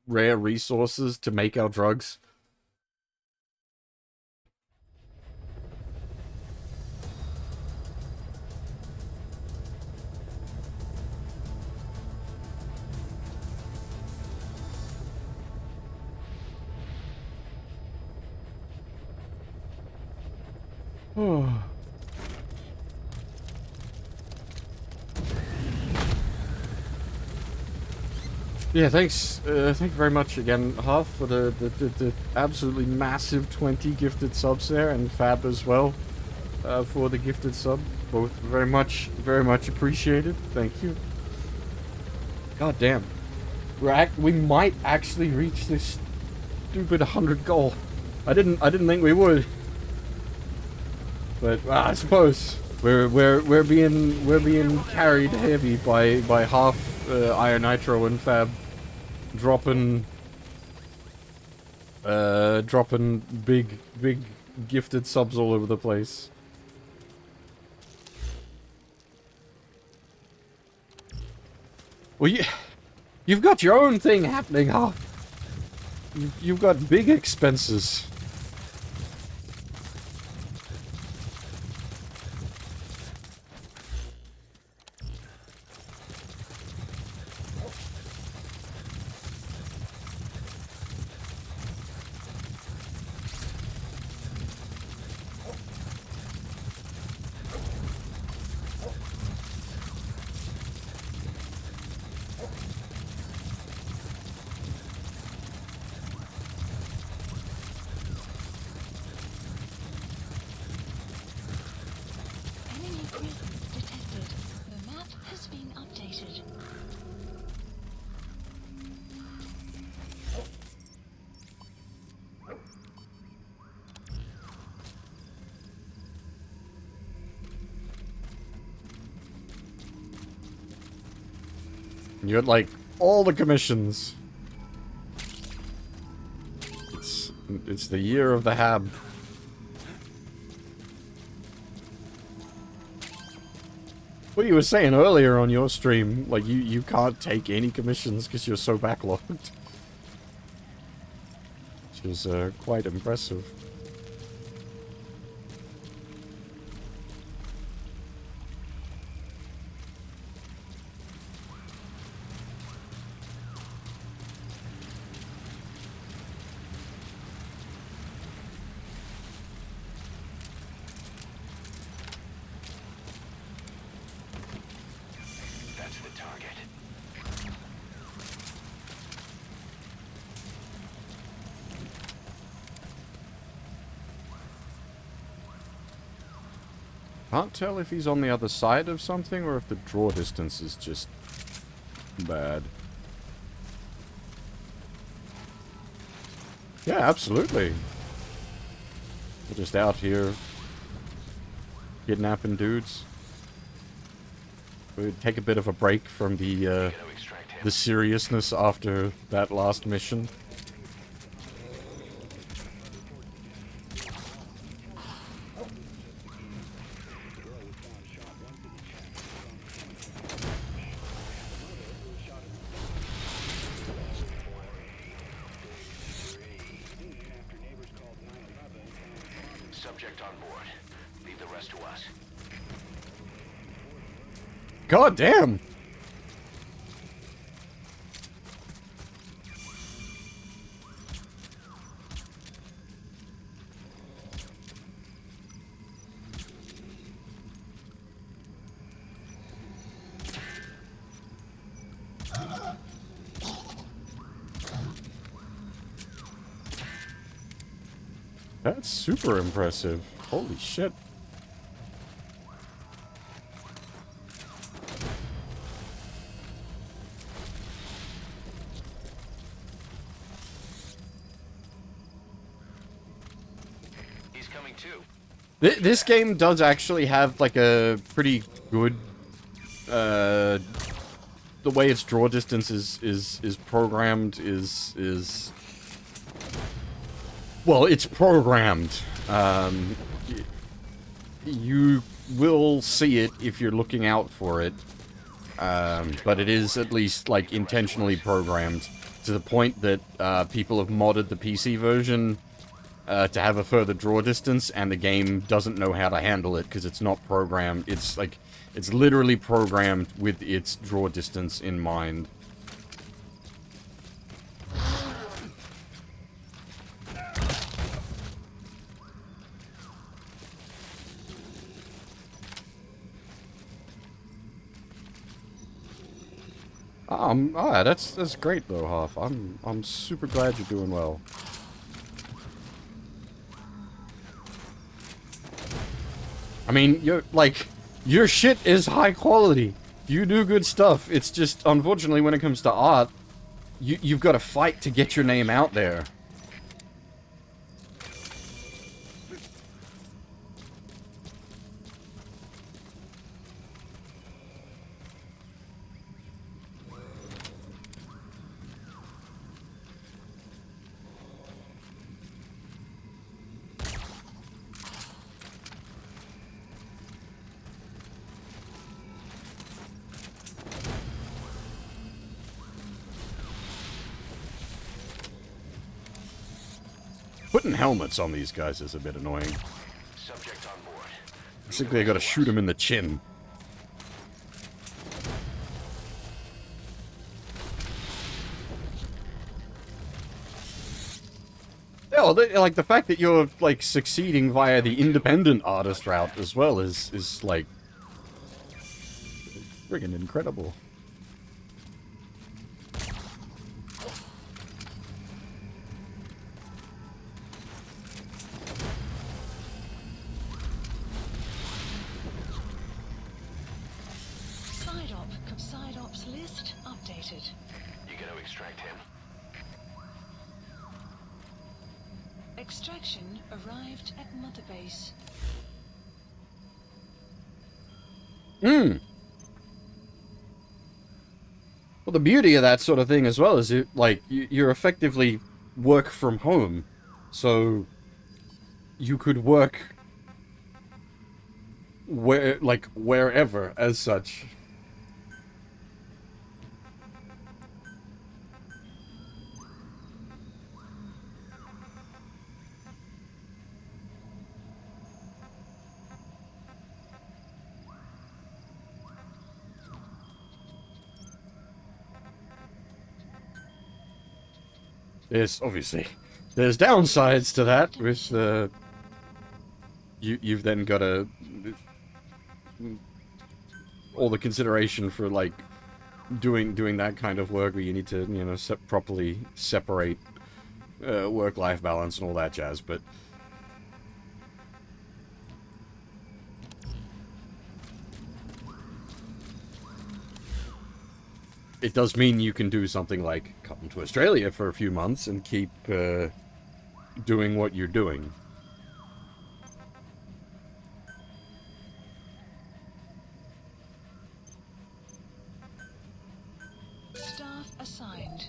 rare resources to make our drugs. Oh. Yeah, thanks. Thank you very much again, Huff, for the absolutely massive 20 gifted subs there, and Fab as well for the gifted sub. Both very much appreciated. Thank you. God damn, we might actually reach this stupid 100 goal. I didn't think we would, but I suppose we're being carried heavy by half Iron Nitro and Fab dropping big gifted subs all over the place. Well, you've got your own thing happening, huh? You've got big expenses. Enemy presence detected. The map has been updated. You had, like, all the commissions. It's the year of the Hab. What you were saying earlier on your stream, like, you can't take any commissions because you're so backlogged. Which is, quite impressive. That's the target. Can't tell if he's on the other side of something or if the draw distance is just bad. Yeah, absolutely. We're just out here kidnapping dudes. We'd take a bit of a break from the seriousness after that last mission. Subject on board. Leave the rest to us. God damn! That's super impressive. Holy shit. He's coming too. This game does actually have like a pretty good the way its draw distance is programmed is well, it's programmed. You will see it if you're looking out for it. But it is at least like intentionally programmed to the point that people have modded the PC version to have a further draw distance, and the game doesn't know how to handle it because it's not programmed. It's like, it's literally programmed with its draw distance in mind. That's great though, Hoff. I'm super glad you're doing well. I mean, your shit is high quality. You do good stuff. It's just, unfortunately, when it comes to art, you've got to fight to get your name out there. Putting helmets on these guys is a bit annoying. Subject on board. Basically, I gotta shoot him in the chin. Yeah, well, like, the fact that you're, like, succeeding via the independent artist route as well is like, friggin' incredible. Side ops list updated. You gonna extract him? Extraction arrived at Mother Base. Well, the beauty of that sort of thing as well is you're effectively work from home. So you could work wherever as such. There's downsides to that with you've then got to all the consideration for like doing that kind of work where you need to, you know, properly separate work-life balance and all that jazz, but it does mean you can do something like come to Australia for a few months and keep doing what you're doing. Staff assigned.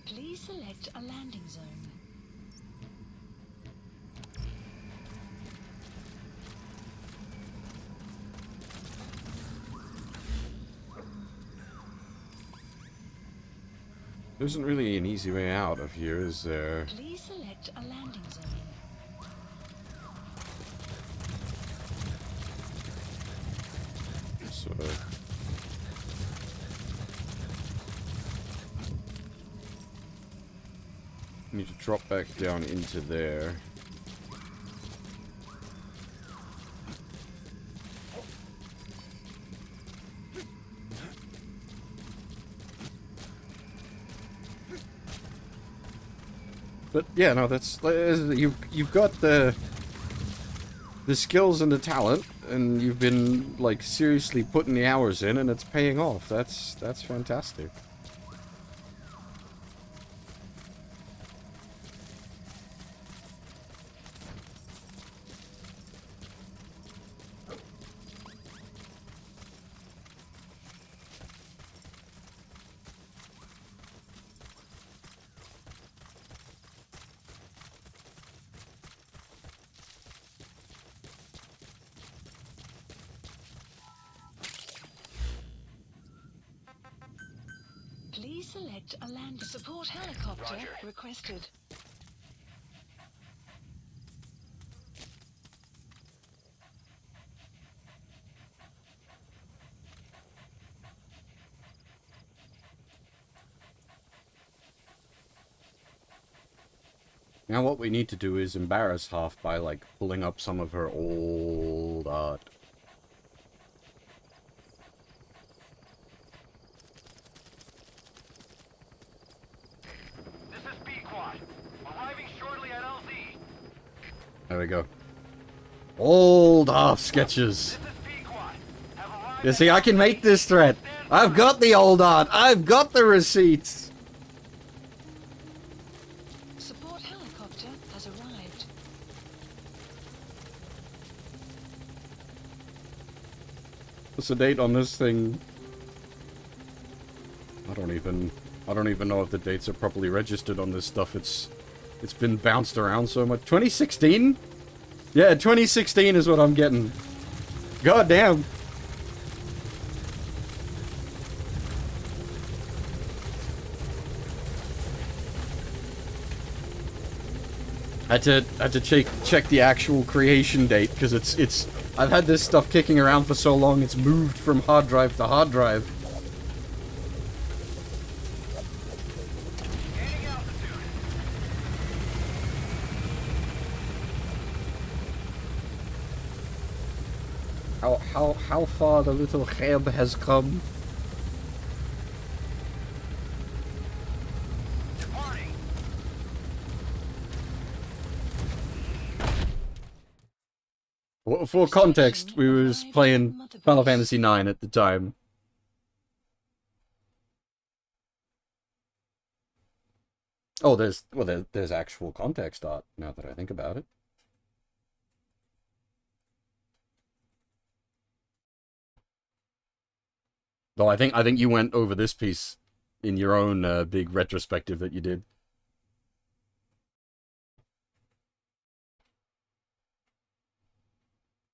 Please select a landing zone. There isn't really an easy way out of here, is there? Please select a landing zone. So, need to drop back down into there. But yeah, no, that's you've got the skills and the talent, and you've been like seriously putting the hours in, and it's paying off. That's fantastic. Please select a land support helicopter Roger. requested. Now what we need to do is embarrass Half by like pulling up some of her old art. This is B-Quad. Arriving shortly at LZ. There we go. Old Half sketches. This is B-Quad. Have arrived You see, I can make this threat. I've got the old art. I've got the receipts. Support helicopter has arrived. What's the date on this thing? I don't even know if the dates are properly registered on this stuff. It's been bounced around so much. 2016? Yeah, 2016 is what I'm getting. God damn. I had to check the actual creation date because it's I've had this stuff kicking around for so long it's moved from hard drive to hard drive. Gaining altitude. How far the little Geb has come. Departing. For context, we was playing Final Fantasy IX at the time. Oh, there's actual context art now that I think about it. Though I think you went over this piece in your own big retrospective that you did.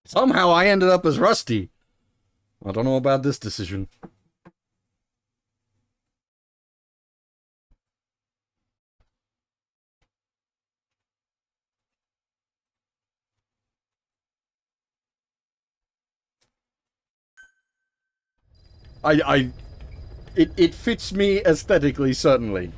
Somehow I ended up as Rusty. I don't know about this decision. It fits me aesthetically, certainly.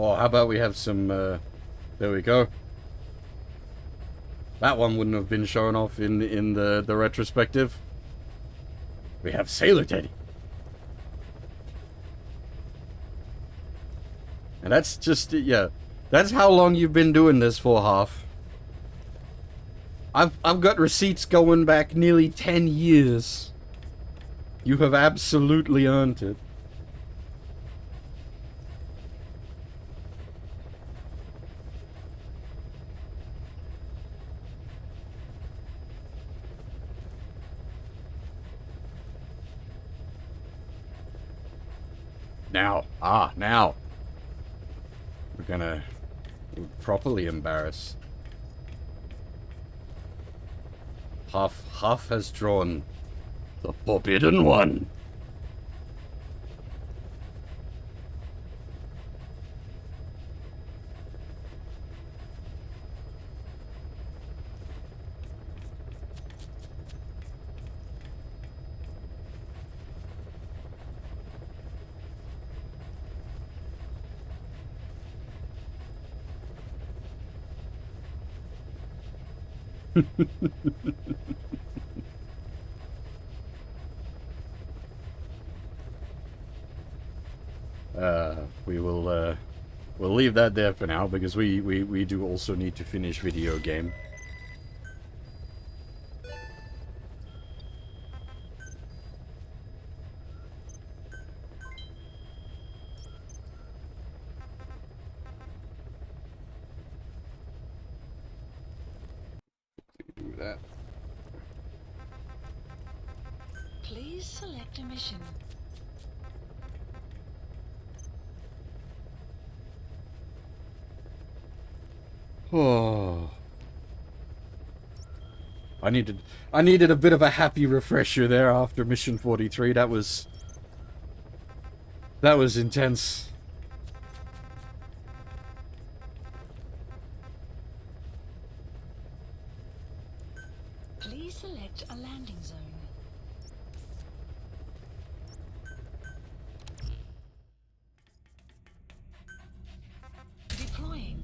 Oh, how about we have some, there we go. That one wouldn't have been shown off in the retrospective. We have Sailor Teddy. And that's just, yeah, that's how long you've been doing this for, Half. I've got receipts going back nearly 10 years. You have absolutely earned it. Now. We're gonna properly embarrass. Huff has drawn the Forbidden One. We'll leave that there for now because we do also need to finish video game. Do that. Please select a mission. Oh. I needed a bit of a happy refresher there after mission 43. That was intense. Please select a landing zone. Deploying.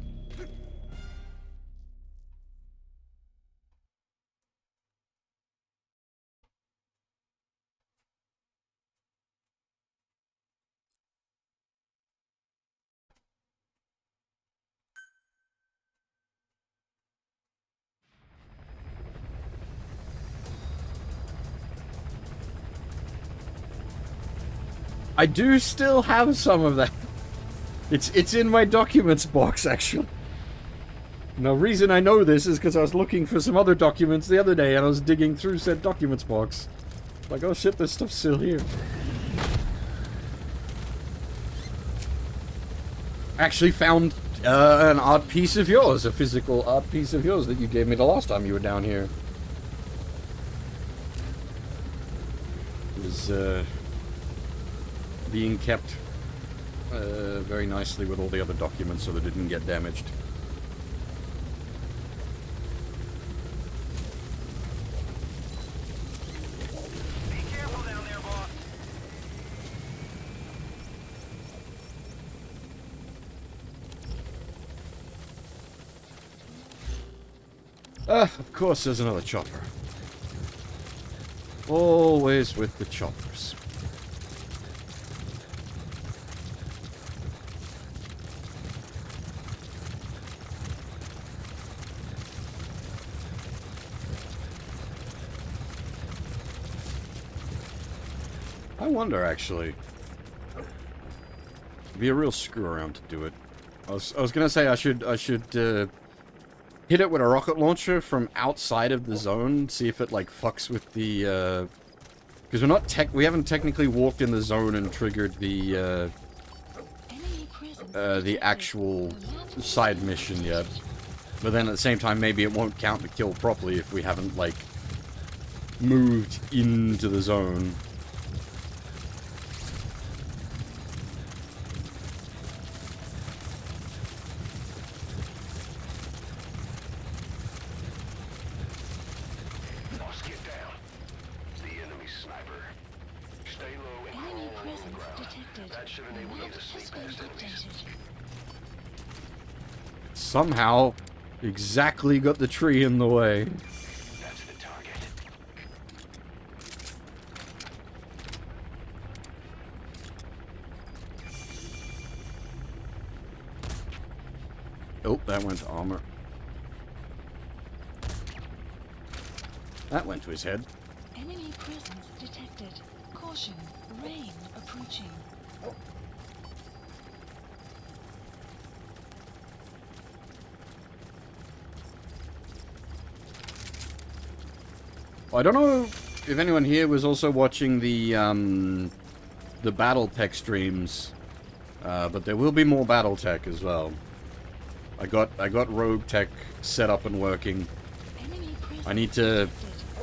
I do still have some of that. It's in my documents box, actually. And the reason I know this is because I was looking for some other documents the other day and I was digging through said documents box. Like, oh shit, this stuff's still here. Actually found an art piece of yours, a physical art piece of yours that you gave me the last time you were down here. It was, being kept very nicely with all the other documents so that it didn't get damaged. Be careful down there, boss. Of course there's another chopper. Always with the choppers. I wonder, actually. It'd be a real screw around to do it. I was gonna say I should hit it with a rocket launcher from outside of the zone, see if it like fucks with the because we haven't technically walked in the zone and triggered the actual side mission yet. But then at the same time, maybe it won't count the kill properly if we haven't like moved into the zone. somehow exactly got the tree in the way. That's the target. Oh, that went to armor. That went to his head. Enemy presence detected. Caution. Rain approaching. I don't know if anyone here was also watching the BattleTech streams, but there will be more BattleTech as well. I got Rogue Tech set up and working. Enemy presence I need to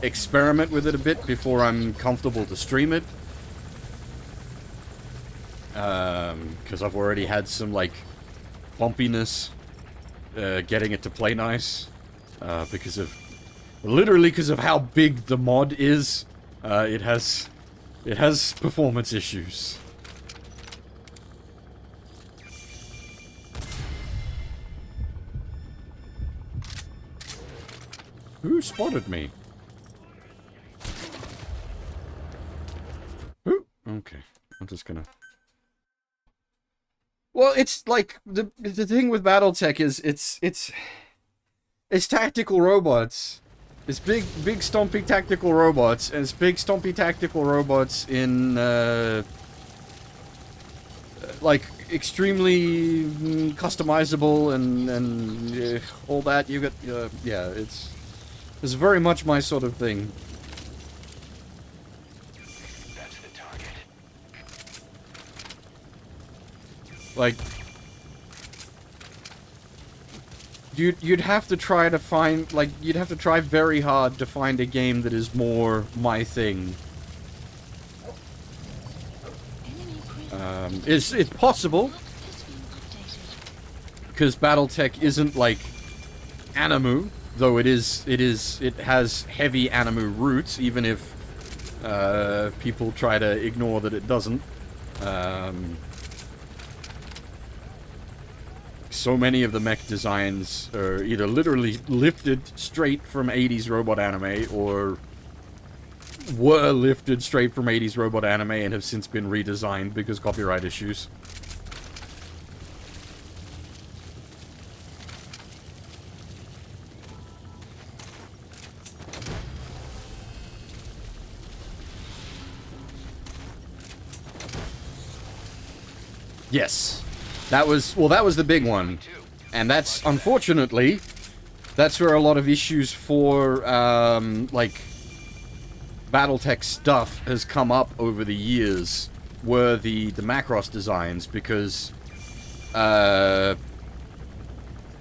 experiment with it a bit before I'm comfortable to stream it. Because I've already had some, like, bumpiness getting it to play nice. Literally because of how big the mod is. It has performance issues. Who spotted me? Who? Okay. I'm just gonna... Well, it's like, the thing with BattleTech is, it's tactical robots. It's big stompy tactical robots, and it's big stompy tactical robots in, like, extremely customizable and all that. You got, yeah, it's very much my sort of thing. That's the target. Like, you'd have to try to find, like, you'd have to try very hard to find a game that is more my thing. It's possible, because BattleTech isn't like Animu, though it has heavy Animu roots, even if people try to ignore that it doesn't. So many of the mech designs are either literally lifted straight from 80s robot anime, or were lifted straight from 80s robot anime and have since been redesigned because copyright issues. Yes. That was the big one. And that's, unfortunately, that's where a lot of issues for, like, BattleTech stuff has come up over the years, were the Macross designs, because,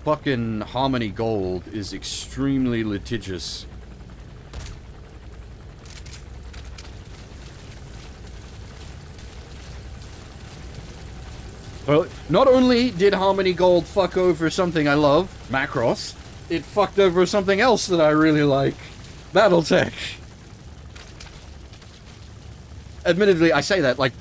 fucking Harmony Gold is extremely litigious. Well, not only did Harmony Gold fuck over something I love, Macross, it fucked over something else that I really like, BattleTech. Admittedly, I say that, like,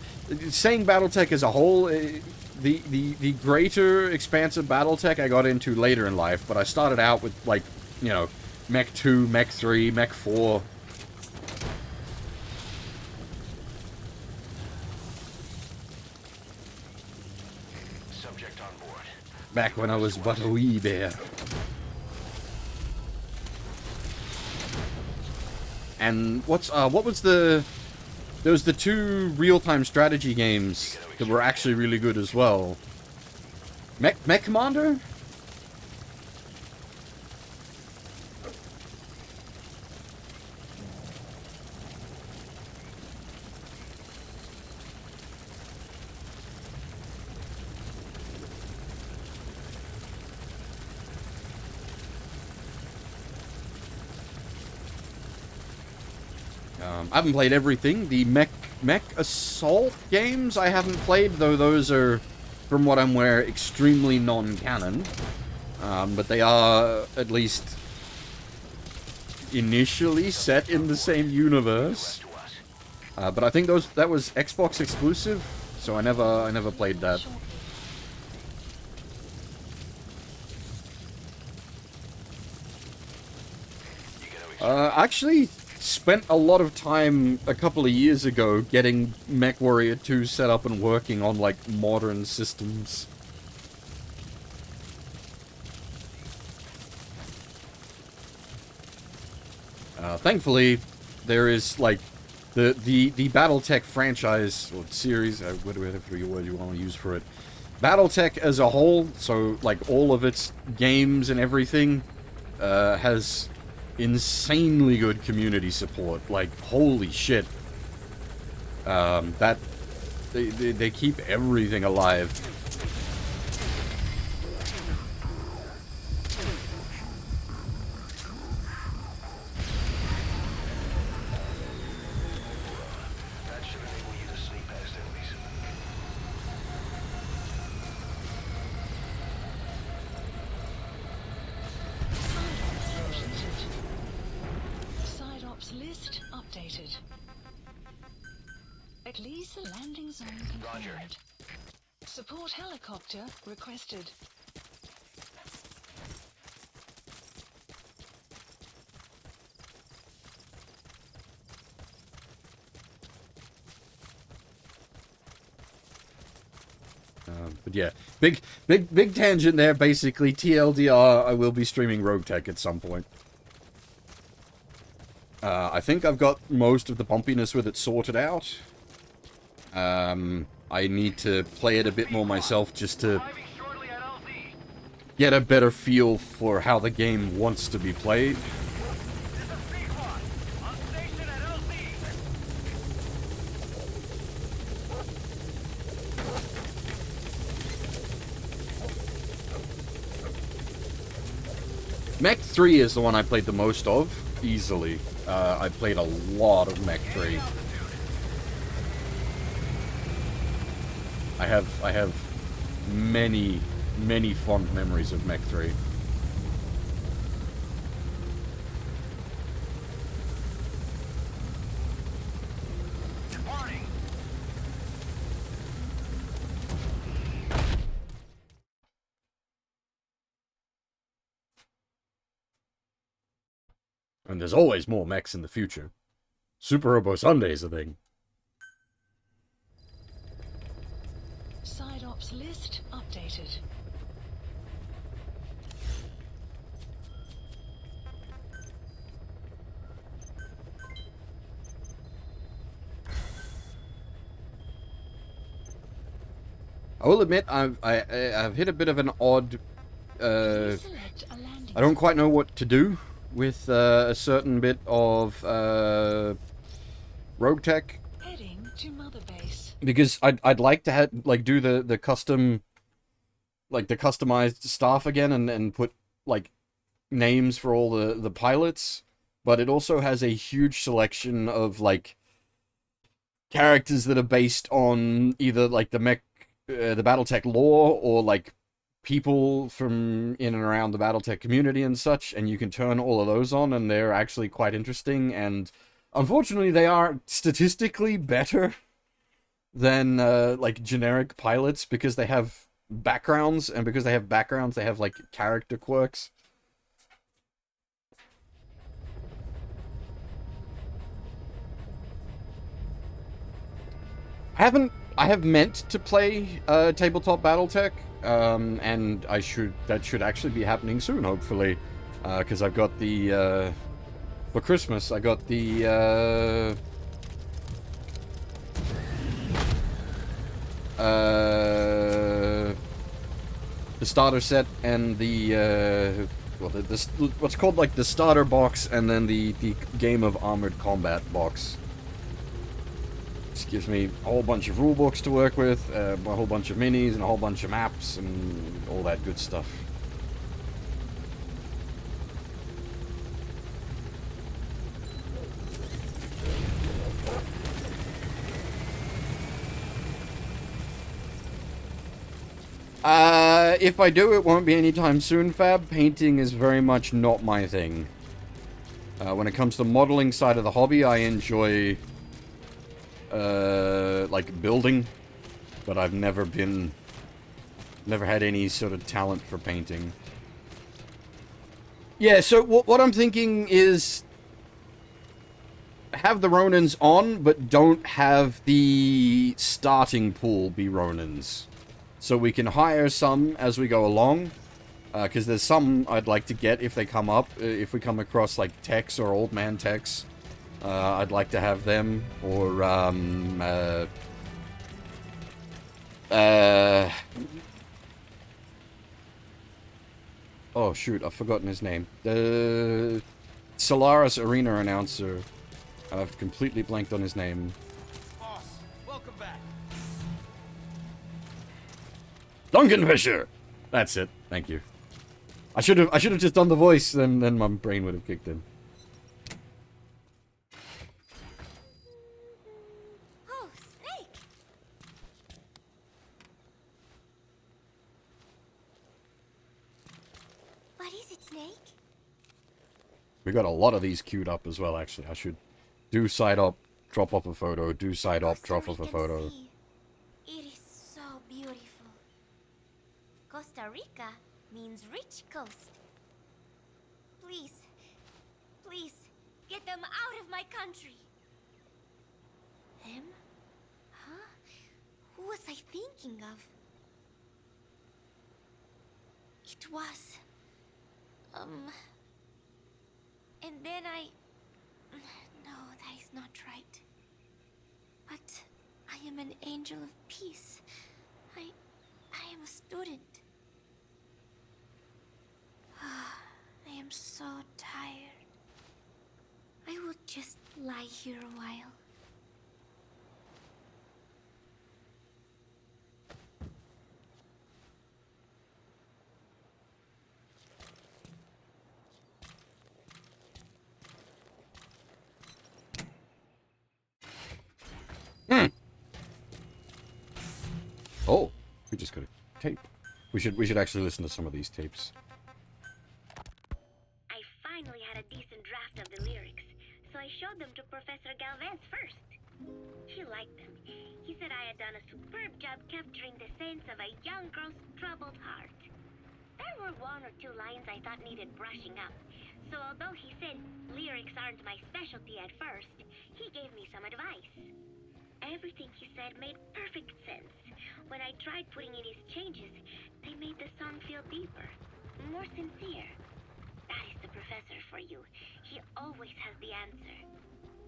saying BattleTech as a whole, the greater expanse of BattleTech I got into later in life, but I started out with, like, you know, Mech 2, Mech 3, Mech 4... back when I was but a wee bear. And what was the... There was the 2 real-time strategy games that were actually really good as well. Mech Commander? I haven't played everything. The Mech Assault games I haven't played, though those are, from what I'm aware, extremely non-canon. But they are, at least initially, set in the same universe. But I think that was Xbox exclusive, so I never played that. Actually spent a lot of time a couple of years ago getting MechWarrior 2 set up and working on, like, modern systems. Thankfully, there is, like, the BattleTech franchise, or series, whatever you want to use for it. BattleTech as a whole, so, like, all of its games and everything, has insanely good community support. Like, holy shit. They keep everything alive. That should enable you to sneak past enemies. Side ops list updated. At least the landing zone confirmed. Roger. Support helicopter requested. But yeah, big tangent there, basically. TLDR, I will be streaming Rogue Tech at some point. I think I've got most of the bumpiness with it sorted out. I need to play it a bit more myself just to get a better feel for how the game wants to be played. Mech 3 is the one I played the most of, easily. I played a lot of Mech 3. I have many fond memories of Mech 3. Departing. And there's always more mechs in the future. Super Robo Sunday's a thing. Side ops list updated. I will admit, I've hit a bit of an odd. Select a landing I don't quite know what to do with a certain bit of Rogue Tech, heading to Mother Base. because I'd like to do the custom, like the customized staff again, and put like names for all the pilots, but it also has a huge selection of like characters that are based on either like the BattleTech lore, or like people from in and around the BattleTech community and such, and you can turn all of those on, and they're actually quite interesting, and unfortunately they are statistically better than like generic pilots, because they have backgrounds, and because they have backgrounds they have like character quirks. I have meant to play tabletop BattleTech, and that should actually be happening soon, hopefully, because I've got the for Christmas I got the starter set and the what's called like the starter box, and then the Game of Armored Combat box. This gives me a whole bunch of rule books to work with, a whole bunch of minis, and a whole bunch of maps, and all that good stuff. If I do, it won't be anytime soon, Fab. Painting is very much not my thing. When it comes to modeling side of the hobby, I enjoy like building, but I've never had any sort of talent for painting. Yeah, so what I'm thinking is have the Ronins on, but don't have the starting pool be Ronins. So we can hire some as we go along. Because there's some I'd like to get if they come up. If we come across, like, techs or old man techs. I'd like to have them. Or, oh, shoot. I've forgotten his name. The Solaris Arena announcer. I've completely blanked on his name. Boss, welcome back. Duncan Fisher! That's it. Thank you. I should have just done the voice, then my brain would have kicked in. Oh, Snake! What is it, Snake? We got a lot of these queued up as well, actually. I should do side up, drop off a photo, do side up, drop off a photo. Sea. It is so beautiful. Costa Rica means rich coast. Please, please, get them out of my country. Him? Huh? Who was I thinking of? It was... And then No, that is not right. But I am an angel of peace. I am a student. I am so tired. I will just lie here a while. Oh, we just got a tape. We should actually listen to some of these tapes. I finally had a decent draft of the lyrics, so I showed them to Professor Galvez first. He liked them. He said I had done a superb job capturing the sense of a young girl's troubled heart. There were one or two lines I thought needed brushing up, so although he said lyrics aren't my specialty at first, he gave me some advice. Everything he said made perfect sense. When I tried putting in his changes, they made the song feel deeper, more sincere. That is the professor for you. He always has the answer.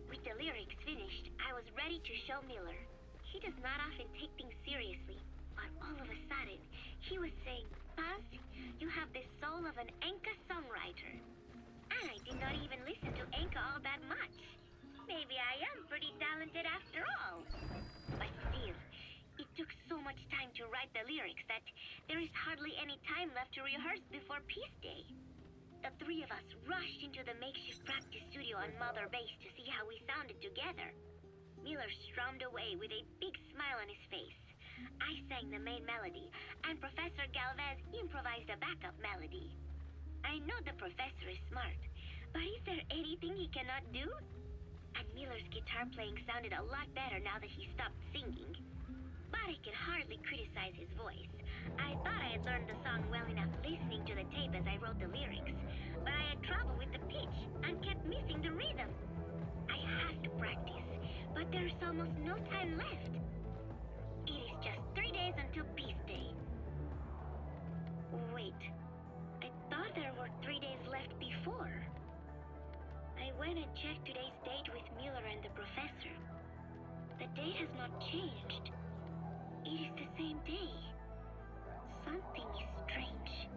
With the lyrics finished, I was ready to show Miller. He does not often take things seriously, but all of a sudden, he was saying, "Buzz, you have the soul of an Enka songwriter." And I did not even listen to Enka all that much. Maybe I am pretty talented after all. But still, it took so much time to write the lyrics that there is hardly any time left to rehearse before Peace Day. The three of us rushed into the makeshift practice studio on Mother Base to see how we sounded together. Miller strummed away with a big smile on his face. I sang the main melody, and Professor Galvez improvised a backup melody. I know the professor is smart, but is there anything he cannot do? And Miller's guitar playing sounded a lot better now that he stopped singing. But I can hardly criticize his voice. I thought I had learned the song well enough listening to the tape as I wrote the lyrics, but I had trouble with the pitch and kept missing the rhythm. I have to practice, but there's almost no time left. It is just 3 days until Peace Day. Wait, I thought there were 3 days left before. I went and checked today's date with Miller and the professor. The date has not changed. It is the same day. Something is strange.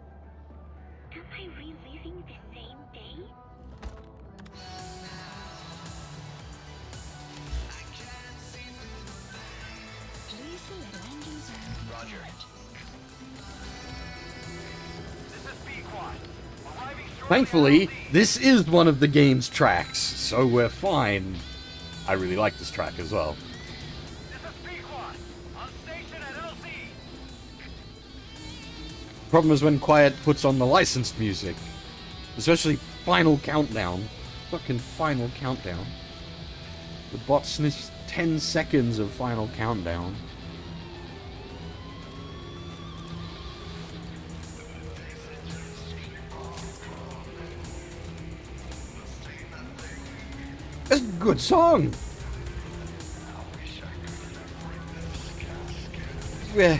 Am I reliving the same day? Please select landing zone. Roger. This is B-Quad. Arriving shortly. Thankfully, this is one of the game's tracks, so we're fine. I really like this track as well. This is B-Quad. On station at LZ. Problem is when Quiet puts on the licensed music. Especially Final Countdown. Fucking Final Countdown. The bot sniffs 10 seconds of Final Countdown. That's a good song. Yeah.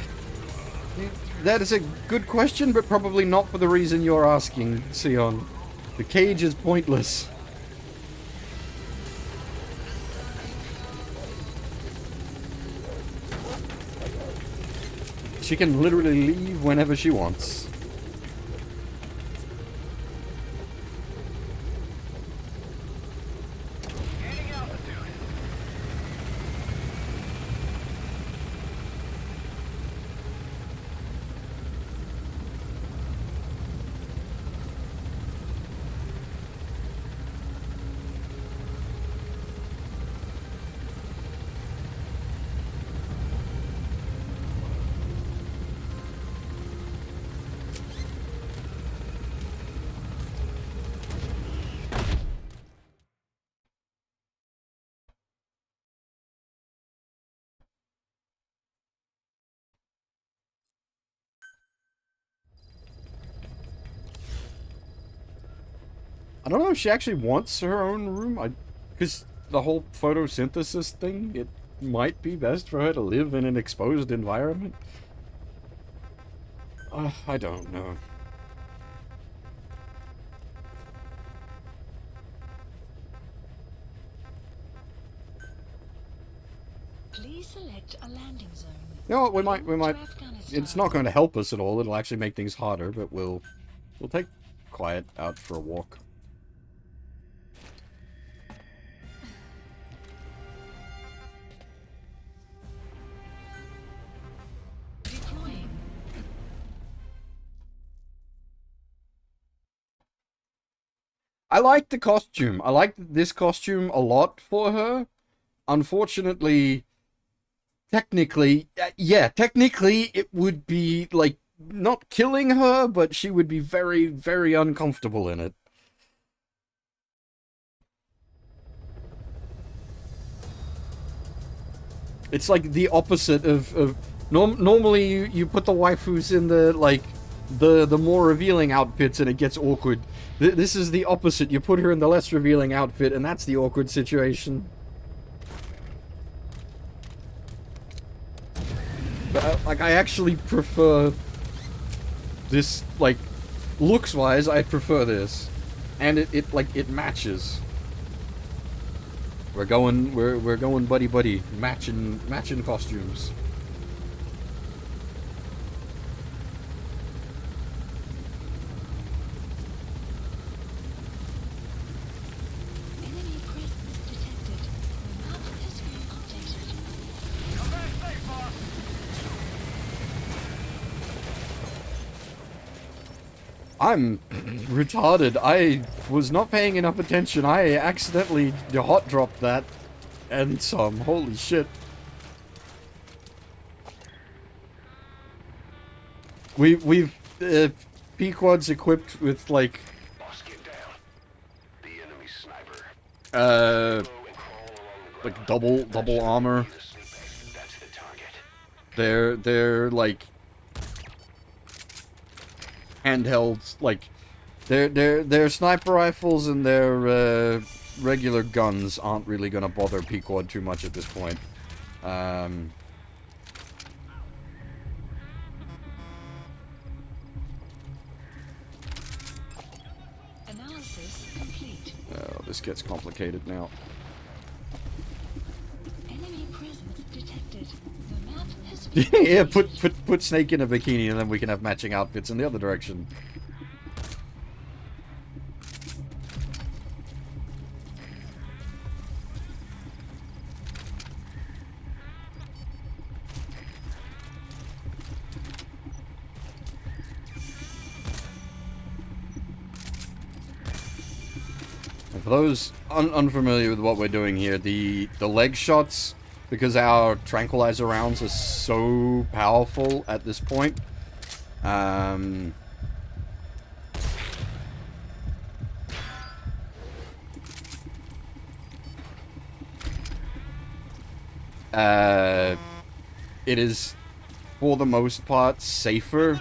That is a good question, but probably not for the reason you're asking, Sion. The cage is pointless. She can literally leave whenever she wants. I don't know if she actually wants her own room. Because the whole photosynthesis thing, it might be best for her to live in an exposed environment. I don't know. Please select a landing zone. You know what, we might, To it's not going to help us at all, it'll actually make things harder, but we'll take Quiet out for a walk. Deploying. I like the costume. I like this costume a lot for her. Unfortunately, technically, technically it would be, like, not killing her, but she would be very, very uncomfortable in it. It's like the opposite of normally you put the waifus in the, like, the more revealing outfits and it gets awkward. This is the opposite. You put her in the less revealing outfit and that's the awkward situation. But, like, I actually prefer this, like, looks-wise, I prefer this. And it matches. We're going buddy-buddy, matching costumes. Enemy presence detected. The map has been updated. Come back safe, boss. I'm retarded. I was not paying enough attention. I accidentally hot dropped that and some. Holy shit. We've Pequod's equipped with, like, Boss, get down. The enemy sniper. like double armor. That's the target. They're like handhelds, like their sniper rifles and their regular guns aren't really gonna bother Pequod too much at this point. Analysis complete. Oh, this gets complicated now. Enemy presence detected. The map has been Yeah, updated. put Snake in a bikini and then we can have matching outfits in the other direction. And for those unfamiliar with what we're doing here, the leg shots, because our tranquilizer rounds are so powerful at this point, it is, for the most part, safer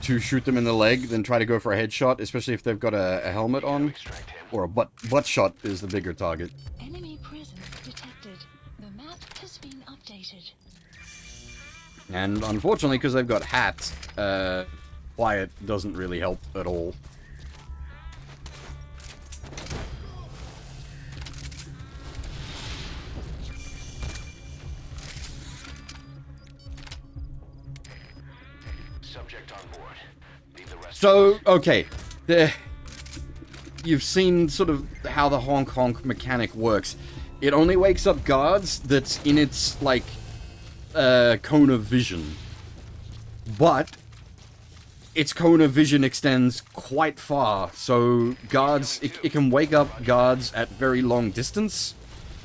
to shoot them in the leg than try to go for a headshot, especially if they've got a helmet on. Or a butt shot is the bigger target. Enemy presence detected. The map has been updated. And unfortunately, because they've got hats, quiet doesn't really help at all. Subject on board. Leave the rest. So, okay. You've seen sort of how the honk honk mechanic works. It only wakes up guards that's in its, like, cone of vision. But its cone of vision extends quite far, so guards, it can wake up guards at very long distance,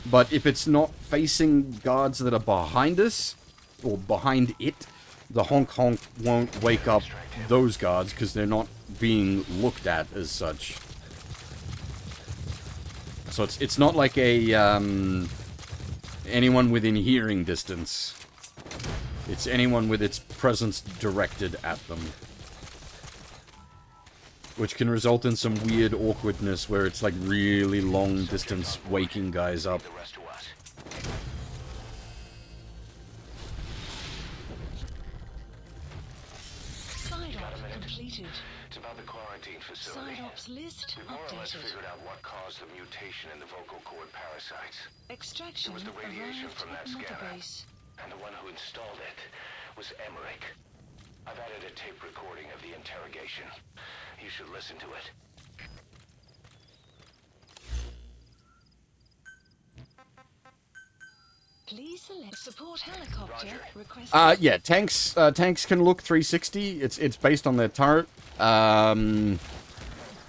but if it's not facing guards that are behind us, or behind it, the honk honk won't wake up those guards because they're not being looked at as such. So it's not like a anyone within hearing distance. It's anyone with its presence directed at them. Which can result in some weird awkwardness where it's like really long distance waking guys up. It's about the quarantine facility. List We've more or less updated. figured out what caused the mutation in the vocal cord parasites. Extraction It was the radiation arrived from that at scanner. Motherbase. And the one who installed it was Emmerich. I've added a tape recording of the interrogation. You should listen to it. Please select support helicopter. Roger. Request. Yeah, tanks can look 360. It's based on their turret.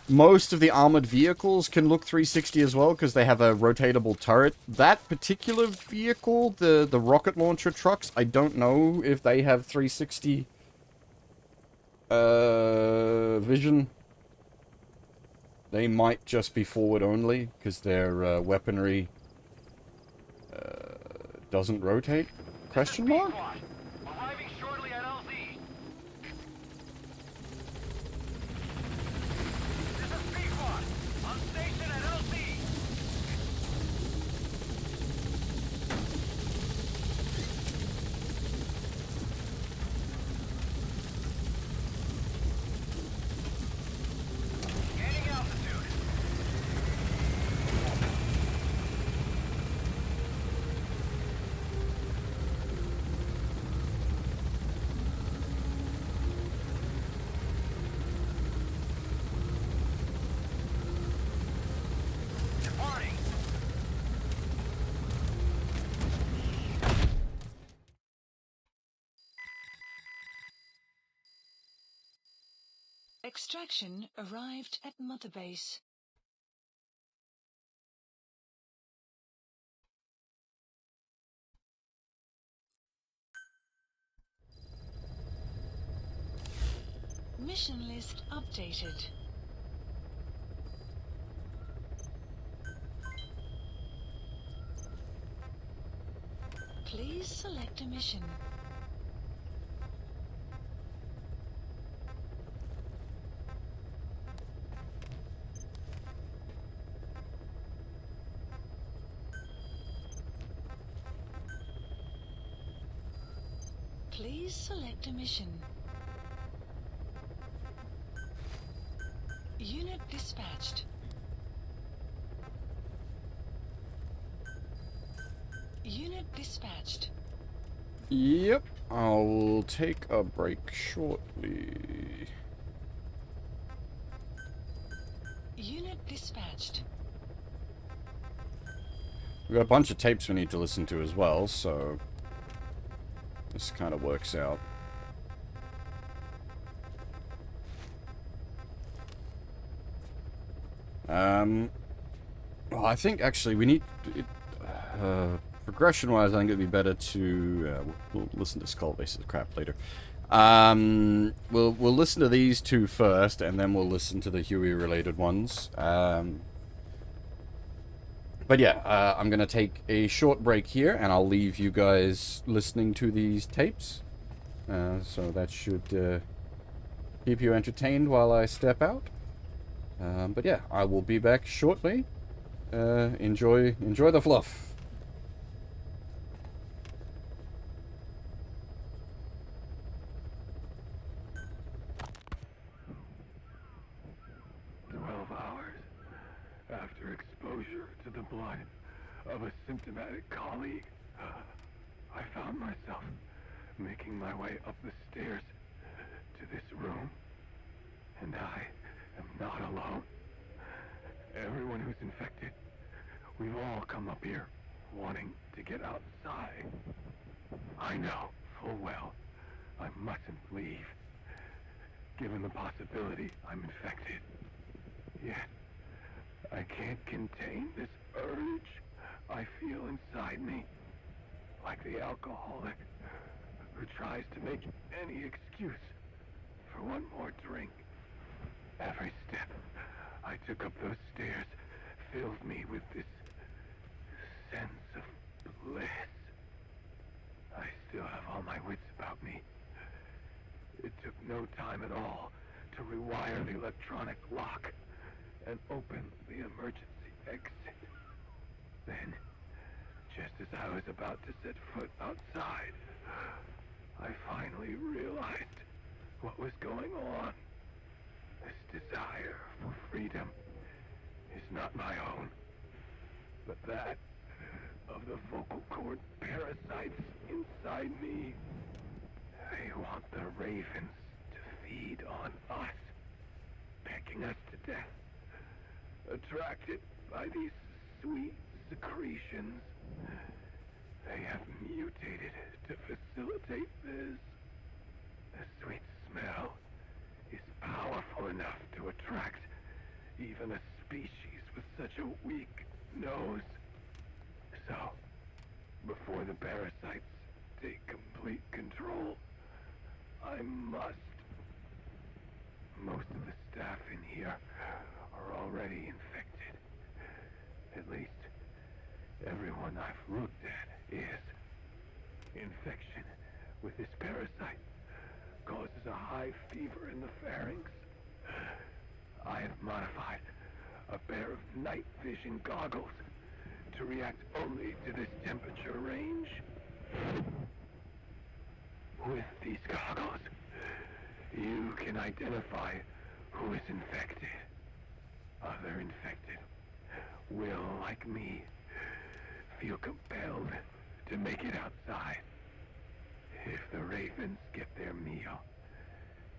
Most of the armored vehicles can look 360 as well because they have a rotatable turret. That particular vehicle, the rocket launcher trucks, I don't know if they have 360 vision. They might just be forward only because their weaponry doesn't rotate? Question mark? Arriving shortly at LZ. This is P-Quad. On station at LZ. Gaining altitude. Departing. Extraction arrived at Motherbase. Mission list updated. Please select a mission. Please select a mission. Unit dispatched. Unit dispatched. Yep, I'll take a break shortly. Unit dispatched. We've got a bunch of tapes we need to listen to as well, so this kind of works out. Well, I think actually we need progression-wise. I think it'd be better to we'll listen to Skullface's crap later. We'll listen to these two first, and then we'll listen to the Huey-related ones. But yeah, I'm gonna take a short break here, and I'll leave you guys listening to these tapes. So that should keep you entertained while I step out. But yeah, I will be back shortly. Enjoy the fluff. 12 hours after exposure to the blood of a symptomatic colleague, I found myself making my way up the stairs to this room. And I am not alone. Everyone who's infected, we've all come up here wanting to get outside. I know full well I mustn't leave, given the possibility I'm infected. Yet, I can't contain this urge I feel inside me, like the alcoholic who tries to make any excuse for one more drink. Every step I took up those stairs filled me with this sense of bliss. I still have all my wits about me. It took no time at all to rewire the electronic lock and open the emergency exit. Then, just as I was about to set foot outside, I finally realized what was going on. This desire for freedom is not my own, but that of the vocal cord parasites inside me. They want the ravens to feed on us, pecking us to death. Attracted by these sweet secretions, they have mutated to facilitate this. The sweet smell is powerful enough to attract even a species with such a weak nose. So, before the parasites take complete control, I must. Most of the staff in here are already infected. At least, everyone I've looked at is. Infection with this parasite causes a high fever in the pharynx. I have modified a pair of night vision goggles to react only to this temperature range. With these goggles, you can identify who is infected. Other infected will, like me, feel compelled to make it outside. If the ravens get their meal,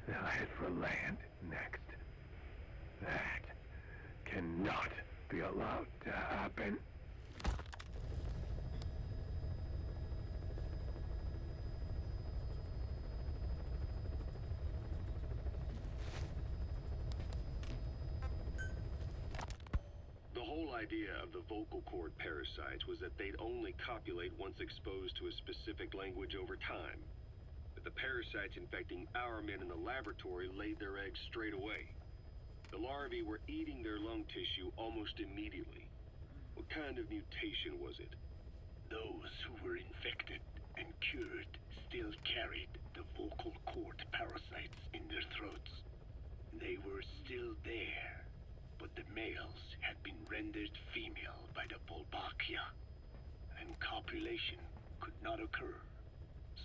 they'll head for land next. That cannot be allowed to happen. The whole idea of the vocal cord parasites was that they'd only copulate once exposed to a specific language over time. But the parasites infecting our men in the laboratory laid their eggs straight away. The larvae were eating their lung tissue almost immediately. What kind of mutation was it? Those who were infected and cured still carried the vocal cord parasites in their throats. They were still there, but the males had been rendered female by the Volbachia, and copulation could not occur.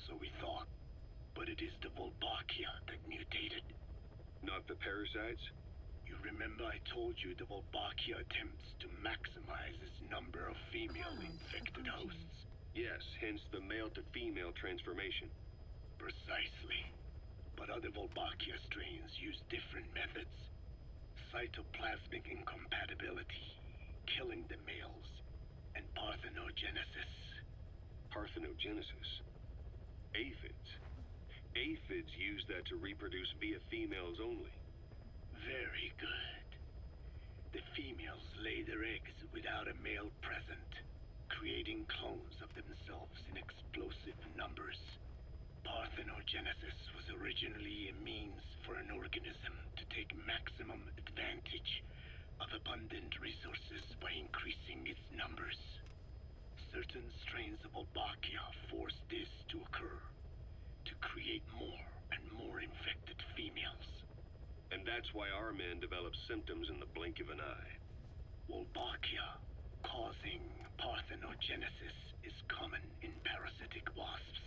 So we thought, but it is the Volbachia that mutated. Not the parasites? You remember I told you the Volbachia attempts to maximize its number of female infected hosts? Yes, hence the male-to-female transformation. Precisely. But other Volbachia strains use different methods. Cytoplasmic incompatibility, killing the males, and parthenogenesis. Parthenogenesis? Aphids? Aphids use that to reproduce via females only. Very good. The females lay their eggs without a male present, creating clones of themselves in explosive numbers. Parthenogenesis was originally a means for an organism to take maximum advantage of abundant resources by increasing its numbers. Certain strains of Volbachia forced this to occur, to create more and more infected females. That's why our men develop symptoms in the blink of an eye. Wolbachia causing parthenogenesis is common in parasitic wasps.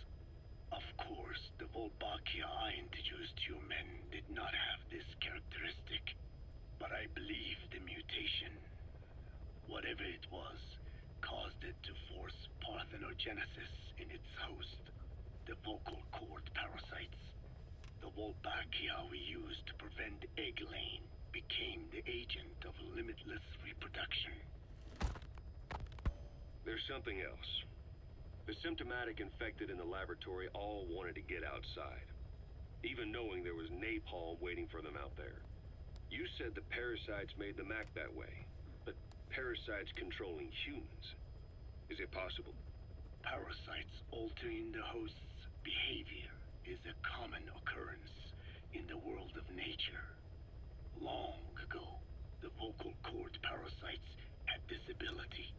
Of course, the Wolbachia I introduced to your men did not have this characteristic, but I believe the mutation, whatever it was, caused it to force parthenogenesis in its host, the vocal cord parasites. The Wolbachia we used to prevent egg laying became the agent of limitless reproduction. There's something else. The symptomatic infected in the laboratory all wanted to get outside, even knowing there was napalm waiting for them out there. You said the parasites made them act that way, but parasites controlling humans. Is it possible? Parasites altering the host's behavior is a common occurrence in the world of nature. Long ago, the vocal cord parasites had this ability,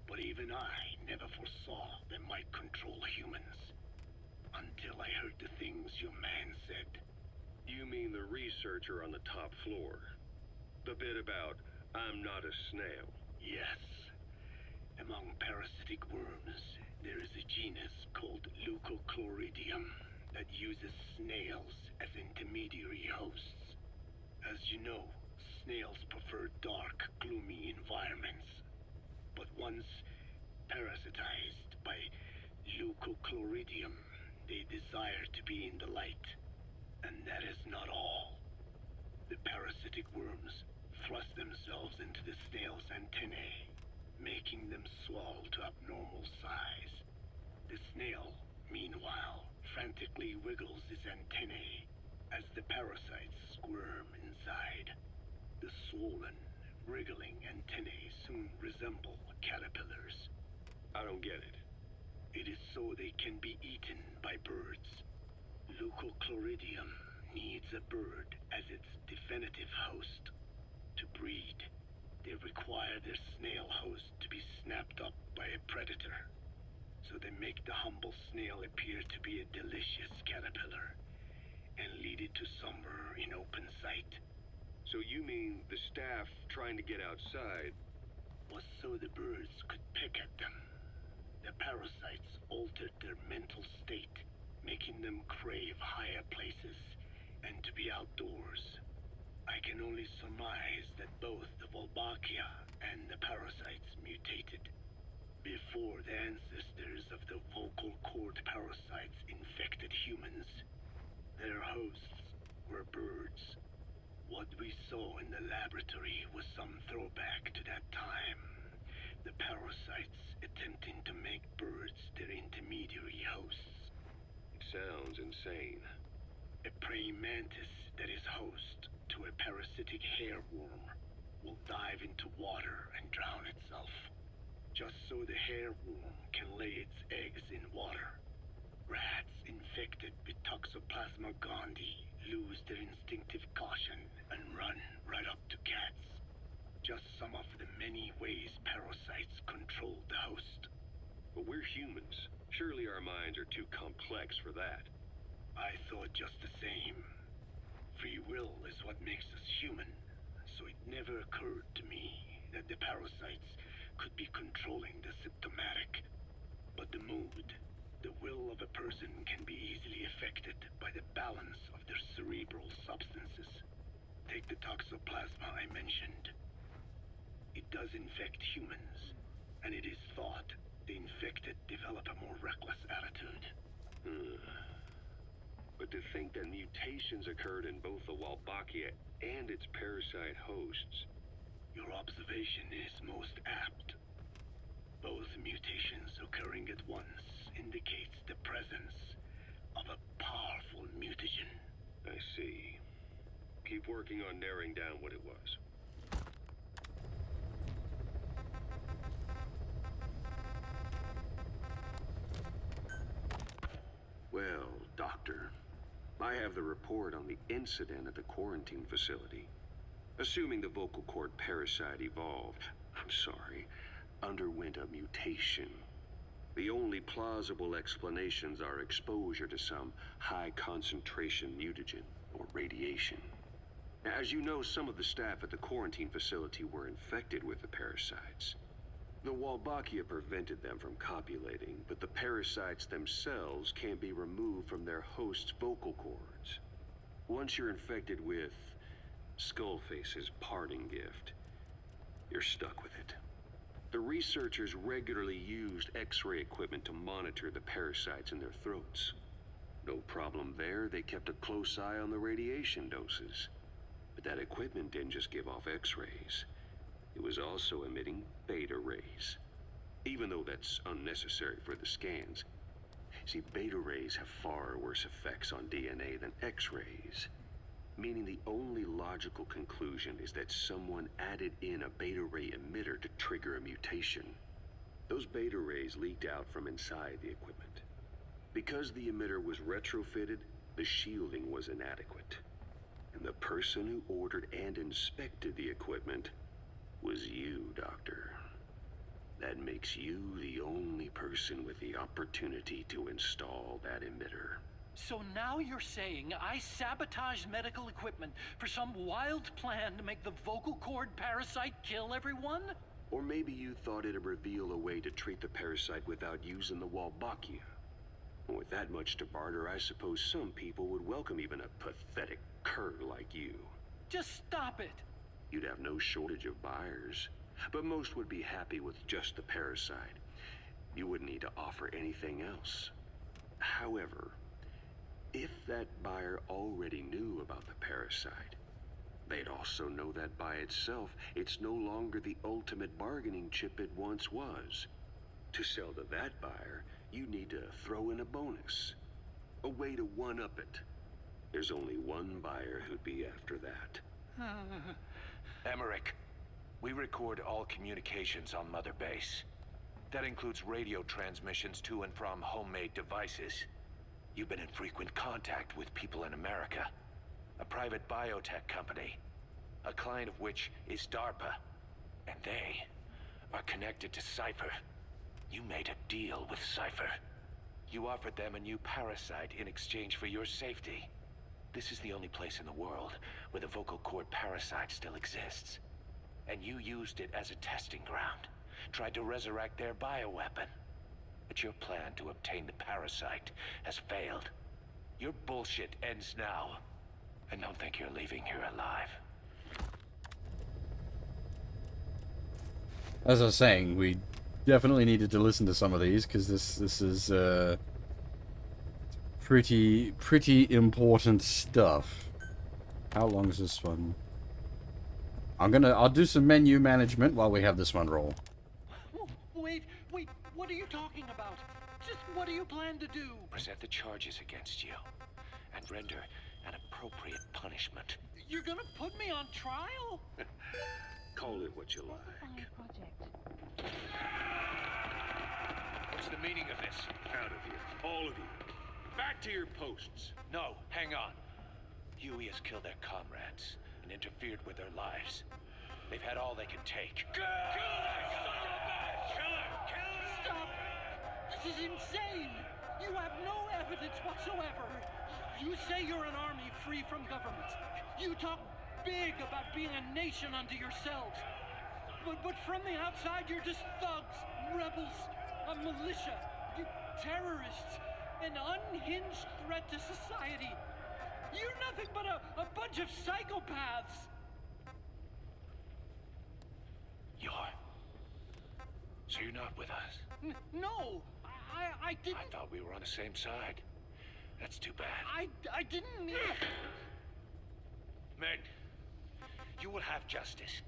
but even I never foresaw they might control humans. Until I heard the things your man said. You mean the researcher on the top floor? The bit about, I'm not a snail. Yes. Among parasitic worms, there is a genus called Leucochloridium that uses snails as intermediary hosts. As you know, snails prefer dark, gloomy environments. But once parasitized by Leucochloridium, they desire to be in the light. And that is not all. The parasitic worms thrust themselves into the snail's antennae, making them swell to abnormal size. The snail, meanwhile, frantically wiggles its antennae as the parasites squirm inside. The swollen, wriggling antennae soon resemble caterpillars. I don't get it. It is so they can be eaten by birds. Leucochloridium needs a bird as its definitive host. To breed, they require their snail host to be snapped up by a predator. So they make the humble snail appear to be a delicious caterpillar and lead it to somewhere in open sight. So you mean the staff trying to get outside was so the birds could pick at them. The parasites altered their mental state, making them crave higher places and to be outdoors. I can only surmise that both the Wolbachia and the parasites mutated before the ancestors of the vocal cord parasites infected humans. Their hosts were birds. What we saw in the laboratory was some throwback to that time. The parasites attempting to make birds their intermediary hosts. It sounds insane. A praying mantis that is host to a parasitic hairworm will dive into water and drown itself, just so the hairworm can lay its eggs in water. Rats infected with Toxoplasma gondii lose their instinctive caution and run right up to cats. Just some of the many ways parasites control the host. But we're humans. Surely our minds are too complex for that. I thought just the same. Free will is what makes us human, so it never occurred to me that the parasites could be controlling the symptomatic. But the mood, the will of a person can be easily affected by the balance of their cerebral substances. Take the toxoplasma I mentioned. It does infect humans, and it is thought the infected develop a more reckless attitude. But to think that mutations occurred in both the Wolbachia and its parasite hosts. Your observation is most apt. Both mutations occurring at once indicates the presence of a powerful mutagen. I see. Keep working on narrowing down what it was. Well, Doctor, I have the report on the incident at the quarantine facility. Assuming the vocal cord parasite evolved, underwent a mutation. The only plausible explanations are exposure to some high concentration mutagen or radiation. As you know, some of the staff at the quarantine facility were infected with the parasites. The Wolbachia prevented them from copulating, but the parasites themselves can't be removed from their host's vocal cords. Once you're infected with Skullface's parting gift, you're stuck with it. The researchers regularly used X-ray equipment to monitor the parasites in their throats. No problem there, they kept a close eye on the radiation doses. But that equipment didn't just give off X-rays. It was also emitting beta rays. Even though that's unnecessary for the scans. See, beta rays have far worse effects on DNA than X-rays. Meaning the only logical conclusion is that someone added in a beta ray emitter to trigger a mutation. Those beta rays leaked out from inside the equipment. Because the emitter was retrofitted, the shielding was inadequate. And the person who ordered and inspected the equipment was you, Doctor. That makes you the only person with the opportunity to install that emitter. So now you're saying I sabotaged medical equipment for some wild plan to make the vocal cord parasite kill everyone? Or maybe you thought it'd reveal a way to treat the parasite without using the Wolbachia. And with that much to barter, I suppose some people would welcome even a pathetic cur like you. Just stop it. You'd have no shortage of buyers, but most would be happy with just the parasite. You wouldn't need to offer anything else. However, if that buyer already knew about the parasite, they'd also know that by itself, it's no longer the ultimate bargaining chip it once was. To sell to that buyer, you need to throw in a bonus. A way to one-up it. There's only one buyer who'd be after that. Emmerich, we record all communications on Mother Base. That includes radio transmissions to and from homemade devices. You've been in frequent contact with people in America. A private biotech company. A client of which is DARPA. And they are connected to Cypher. You made a deal with Cypher. You offered them a new parasite in exchange for your safety. This is the only place in the world where the vocal cord parasite still exists. And you used it as a testing ground. Tried to resurrect their bioweapon. But your plan to obtain the parasite has failed. Your bullshit ends now. And don't think you're leaving here alive. As I was saying, we definitely needed to listen to some of these, because this is pretty important stuff. How long is this one? I'll do some menu management while we have this one roll. Wait, what are you talking about? Just what do you plan to do? Present the charges against you. And render an appropriate punishment. You're gonna put me on trial? Call it what you like. What's the meaning of this? Out of here, all of you. Back to your posts. No, hang on. Huey has killed their comrades and interfered with their lives. They've had all they can take. Kill her! Stop! This is insane! You have no evidence whatsoever. You say you're an army free from government. You talk big about being a nation unto yourselves. But from the outside, you're just thugs, rebels, a militia, terrorists, an unhinged threat to society. You're nothing but a bunch of psychopaths. So you're not with us? No, I didn't. I thought we were on the same side. That's too bad. I didn't mean... Men, you will have justice.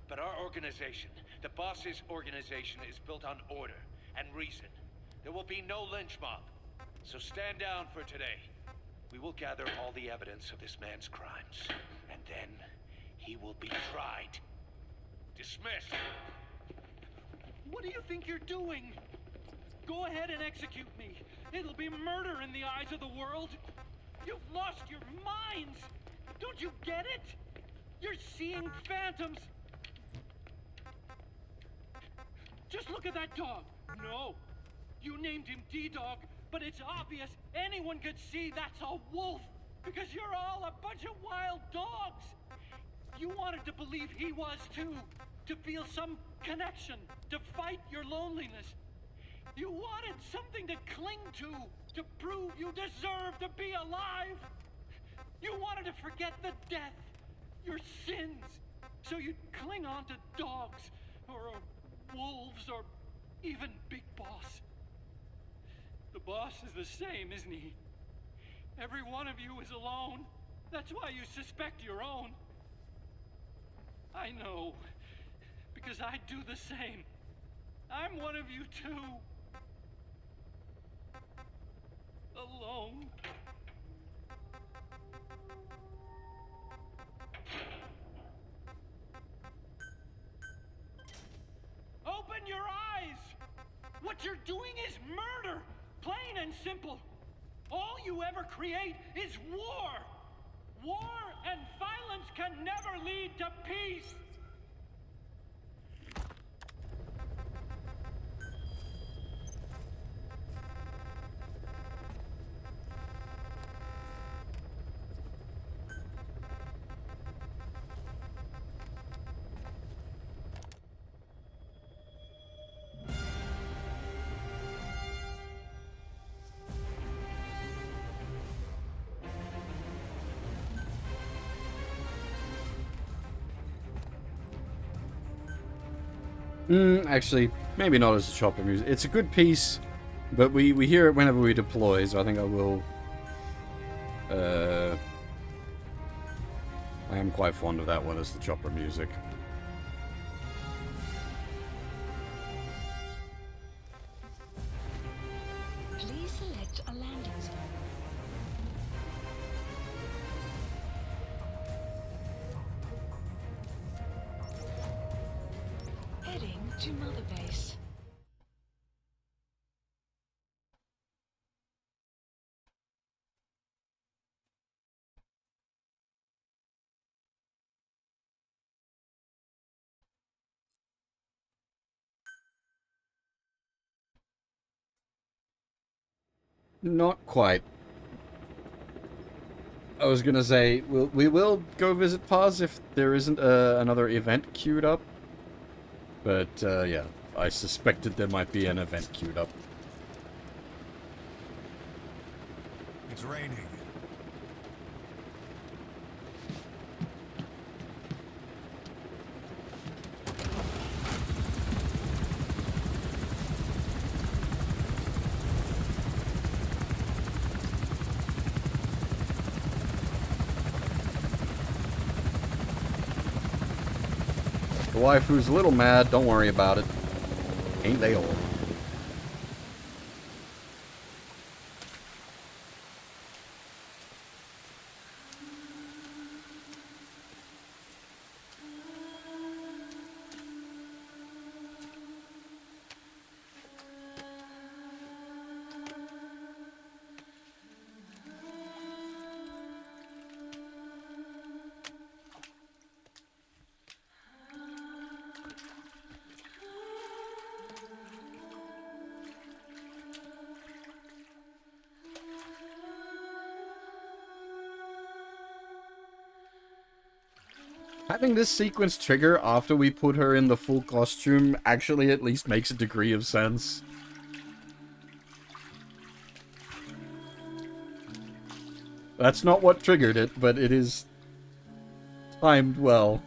But our organization, the boss's organization, is built on order and reason. There will be no lynch mob. So stand down for today. We will gather all the evidence of this man's crimes. And then he will be tried. Dismissed. What do you think you're doing? Go ahead and execute me. It'll be murder in the eyes of the world. You've lost your minds. Don't you get it? You're seeing phantoms. Just look at that dog. No. You named him D-Dog, but it's obvious anyone could see that's a wolf. Because you're all a bunch of wild dogs. You wanted to believe he was too, to feel some connection, to fight your loneliness. You wanted something to cling to prove you deserve to be alive. You wanted to forget the death, your sins, so you'd cling on to dogs, or wolves, or even Big Boss. The boss is the same, isn't he? Every one of you is alone. That's why you suspect your own. I know, because I do the same. I'm one of you too. Alone. Open your eyes! What you're doing is murder! Plain and simple. All you ever create is war! War and violence can never lead to peace! Actually, maybe not as a chopper music. It's a good piece, but we hear it whenever we deploy, so I think I will... I am quite fond of that one as the chopper music. Please select a landing zone. Heading to Mother Base. Not quite. I was gonna say, we will go visit Paz if there isn't another event queued up. But, yeah, I suspected there might be an event queued up. It's raining. The waifu's a little mad, don't worry about it. Ain't they all? Having this sequence trigger after we put her in the full costume actually at least makes a degree of sense. That's not what triggered it, but it is timed well.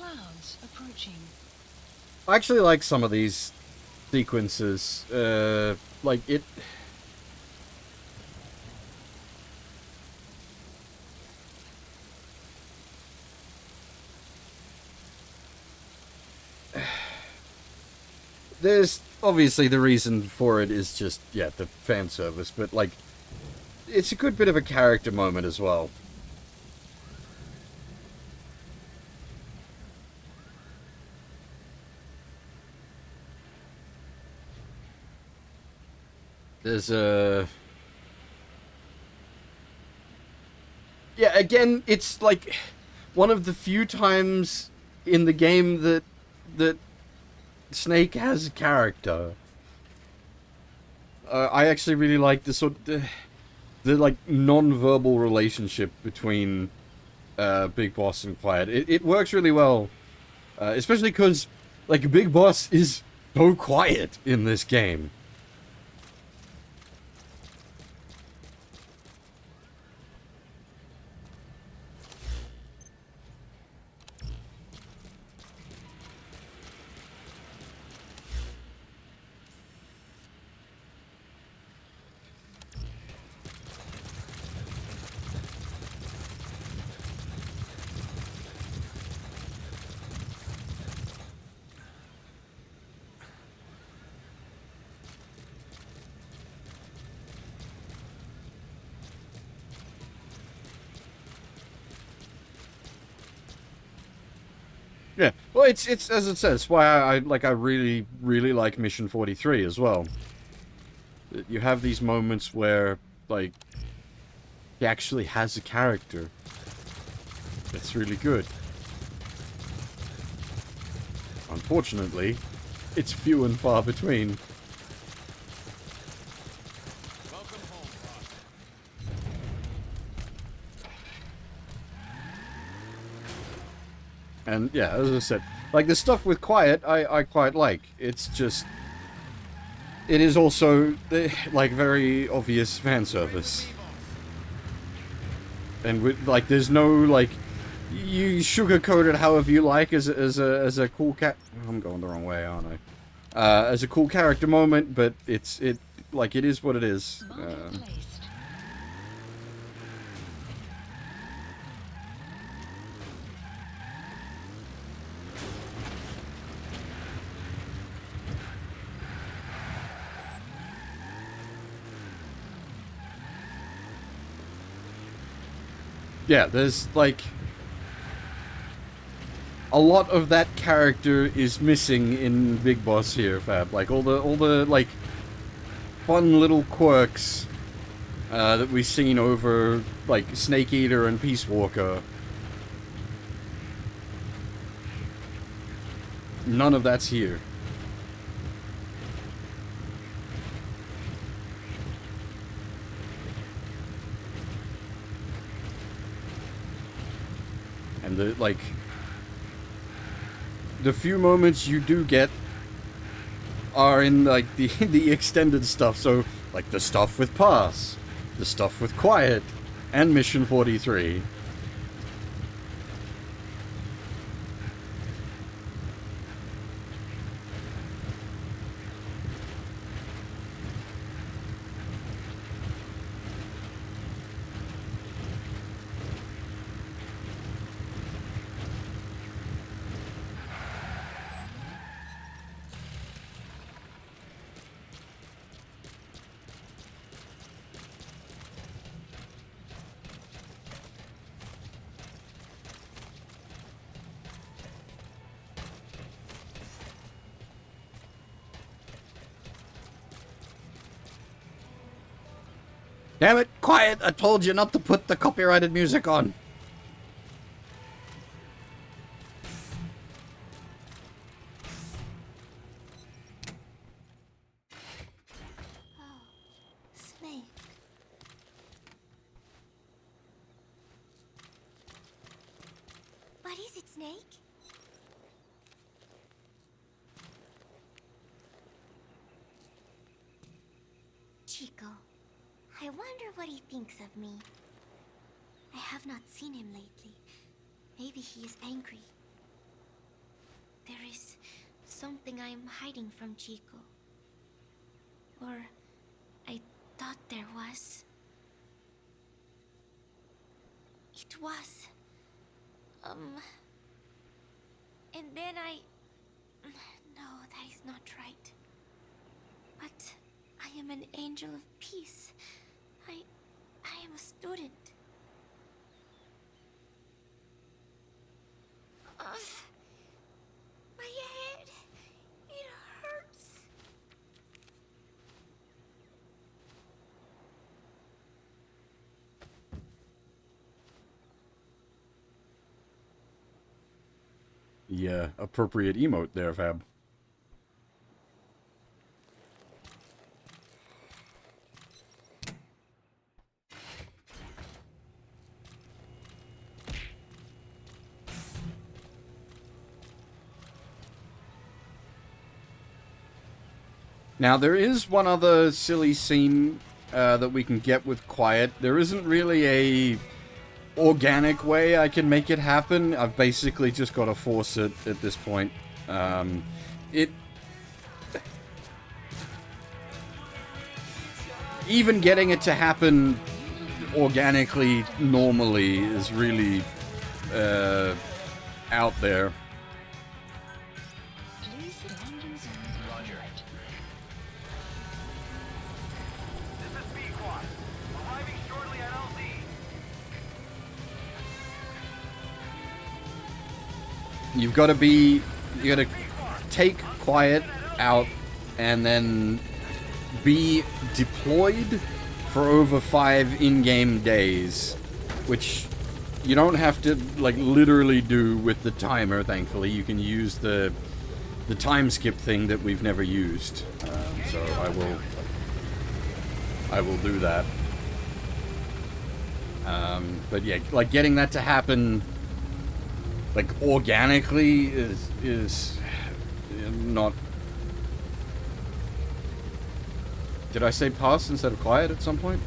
clouds approaching. I actually like some of these sequences. Like it. There's obviously the reason for it is just, yeah, the fan service, but like, it's a good bit of a character moment as well. There's a... Yeah, again, it's like one of the few times in the game that Snake has a character. I actually really like the sort of the like non-verbal relationship between Big Boss and Quiet. It works really well, especially because like Big Boss is so quiet in this game. Yeah, well, it's as it says, why I really like Mission 43 as well. You have these moments where like he actually has a character. It's really good. Unfortunately, it's few and far between. And yeah, as I said, like the stuff with Quiet, I quite like. It's just, it is also like very obvious fan service, and with like, there's no like, you sugarcoat it however you like as a cool cat. I'm going the wrong way, aren't I? As a cool character moment, but it like it is what it is. Yeah, there's like a lot of that character is missing in Big Boss here, Fab. Like all the like fun little quirks that we've seen over like Snake Eater and Peace Walker. None of that's here. And the few moments you do get are in like the extended stuff. So like the stuff with Pass, the stuff with Quiet, and Mission 43. Damn it, Quiet! I told you not to put the copyrighted music on. Oh, Snake. What is it, Snake? Chico. I wonder what he thinks of me. I have not seen him lately. Maybe he is angry. something I am hiding from Chico. Or I thought there was. It was. And then No, that is not right. But I am an angel of peace. I am a student. My head. It hurts. Yeah, appropriate emote there, Fab. Now, there is one other silly scene that we can get with Quiet. There isn't really a organic way I can make it happen. I've basically just got to force it at this point. Even getting it to happen organically, normally, is really out there. You gotta take Quiet out and then be deployed for over 5 in-game days, which you don't have to, like, literally do with the timer, thankfully. You can use the time skip thing that we've never used. So I will do that. But yeah, like, getting that to happen, like, organically is not... Did I say pause instead of quiet at some point?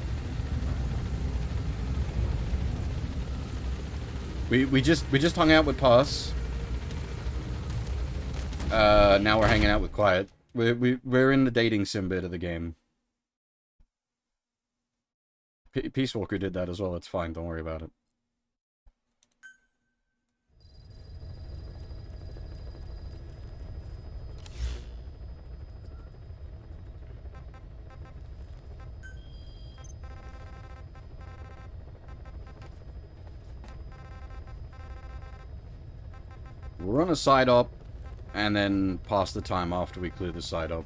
We just hung out with pause. Now we're hanging out with quiet. We're in the dating sim bit of the game. Peace Walker did that as well. It's fine. Don't worry about it. We'll run a side up, and then pass the time after we clear the side up.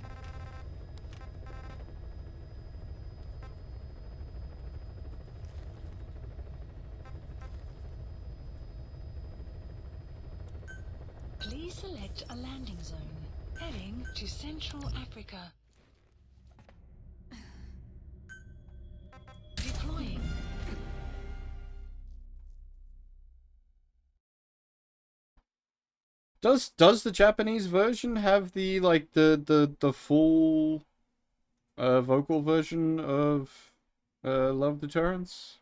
Please select a landing zone. Heading to Central Africa. Deploying. Does the Japanese version have the, like, the full vocal version of Love Deterrence?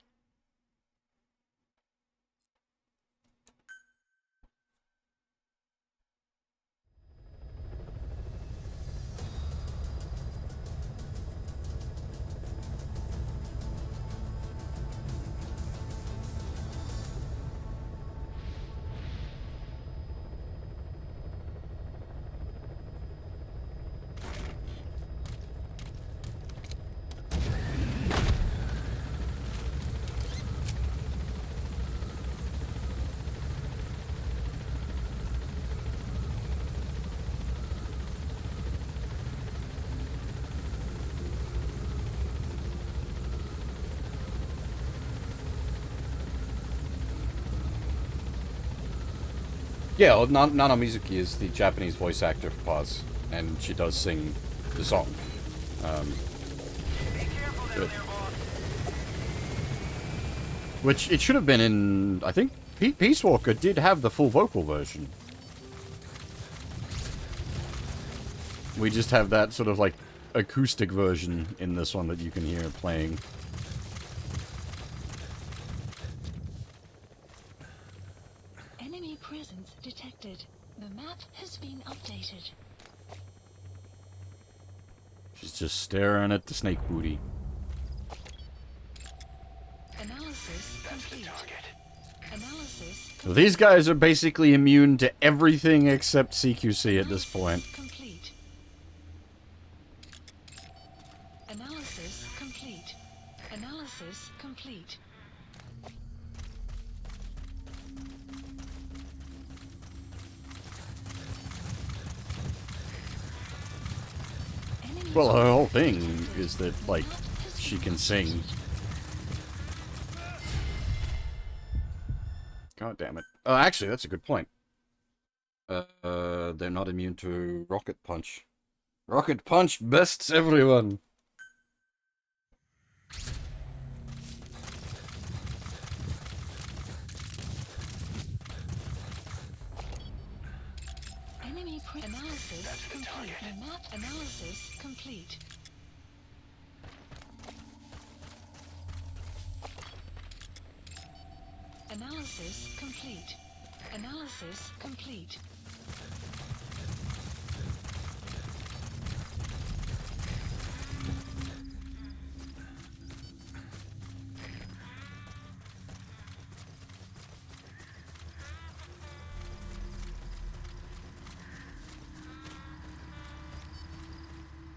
Yeah, well, Nana Mizuki is the Japanese voice actor for Paz, and she does sing the song. Good. Which it should have been in, I think, Peace Walker did have the full vocal version. We just have that sort of, like, acoustic version in this one that you can hear playing. Enemy presence detected. The map has been updated. She's just staring at the snake booty. Analysis complete. Analysis So these guys are basically immune to everything except CQC at this point. complete. Analysis complete. Analysis complete. Enemy Well, her whole thing is that, like, she can sing. God damn it. Oh, actually, that's a good point. They're not immune to Rocket Punch. Rocket Punch bests everyone! Enemy analysis complete. Map analysis complete. Analysis complete. Analysis complete.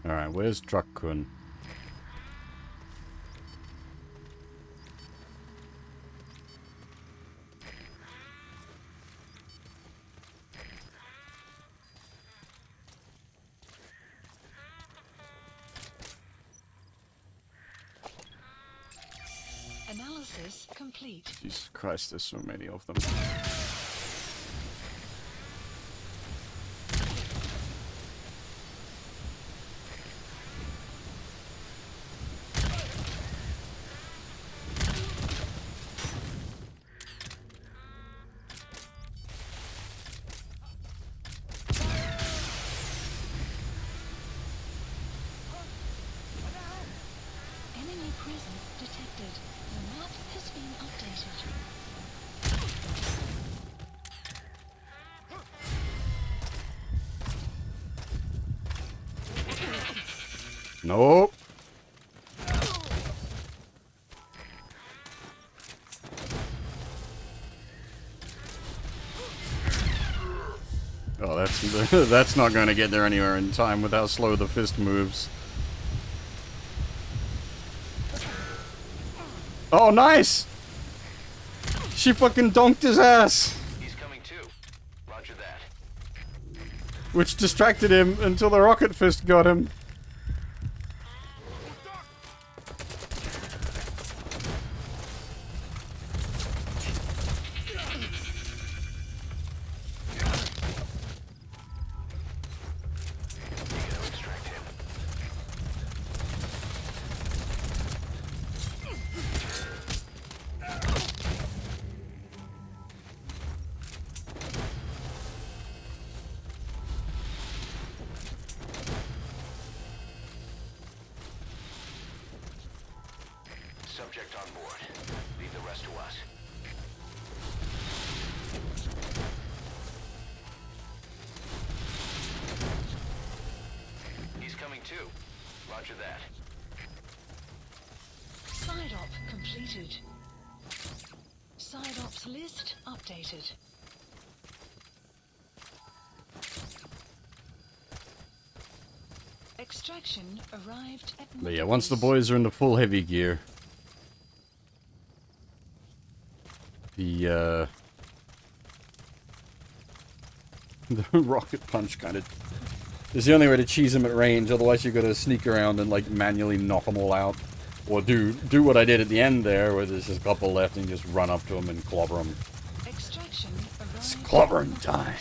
Alright, where's Truck-kun? Analysis complete. Jesus Christ, there's so many of them. Enemy presence detected. The map has been updated. Nope. Oh, that's not going to get there anywhere in time with how slow the fist moves. Oh, nice! She fucking donked his ass! He's coming too. Roger that. Which distracted him until the rocket fist got him. Subject on board. Leave the rest to us. He's coming too. Roger that. Side op completed. Side ops list updated. Extraction arrived at. But yeah, once the boys are in the full heavy gear, the rocket punch kind of is the only way to cheese them at range. Otherwise, you got to sneak around and like manually knock them all out, or do what I did at the end there, where there's just a couple left and you just run up to them and clobber them. Extraction It's arrived. clobbering time.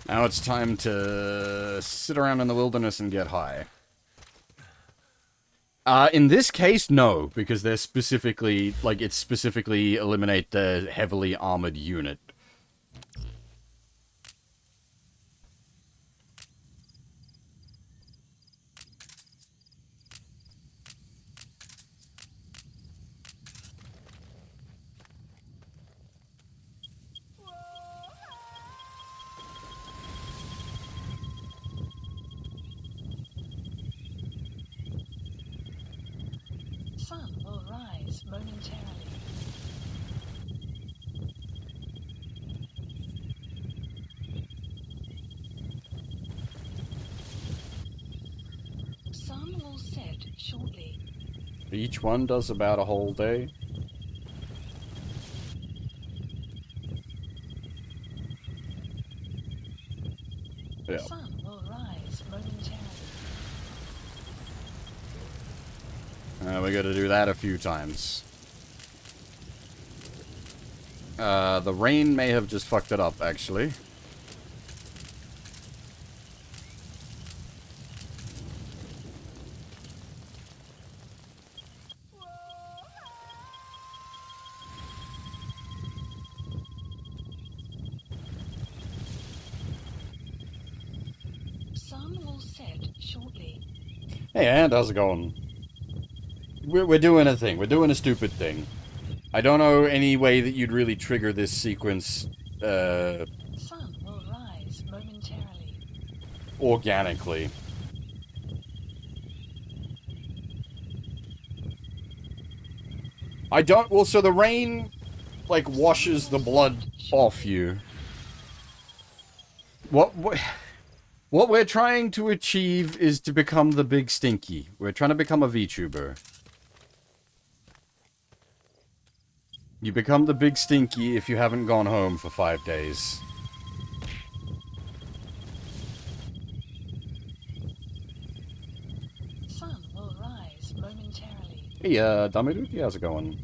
Now it's time to sit around in the wilderness and get high. In this case, no, because they're specifically, like, it's specifically eliminate the heavily armored unit. Sun will rise momentarily. Sun will set shortly. Each one does about a whole day. Yeah. Sun will rise momentarily. We gotta do that a few times. The rain may have just fucked it up, actually. Sun will set shortly. Hey, and how's it going? We're doing a thing. We're doing a stupid thing. I don't know any way that you'd really trigger this sequence, Sun will rise momentarily. organically. I don't... Well, so the rain, like, washes the blood off you. What we're trying to achieve is to become the big stinky. We're trying to become a VTuber. You become the big stinky if you haven't gone home for 5 days. Sun will rise momentarily. Hey, Damiruki, how's it going?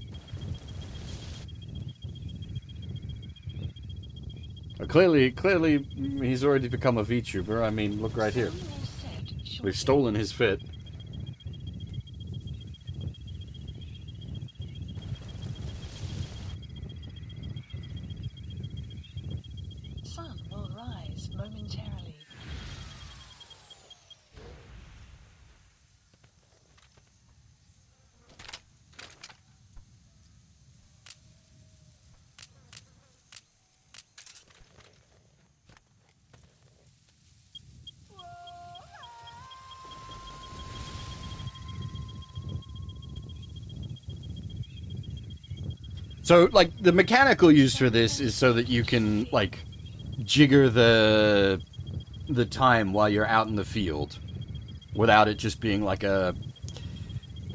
Clearly, he's already become a VTuber. I mean, look right here. Sun will set shortly. We've stolen his fit. Sun will rise momentarily. So, like, the mechanical use for this is so that you can, like, jigger the time while you're out in the field, without it just being like a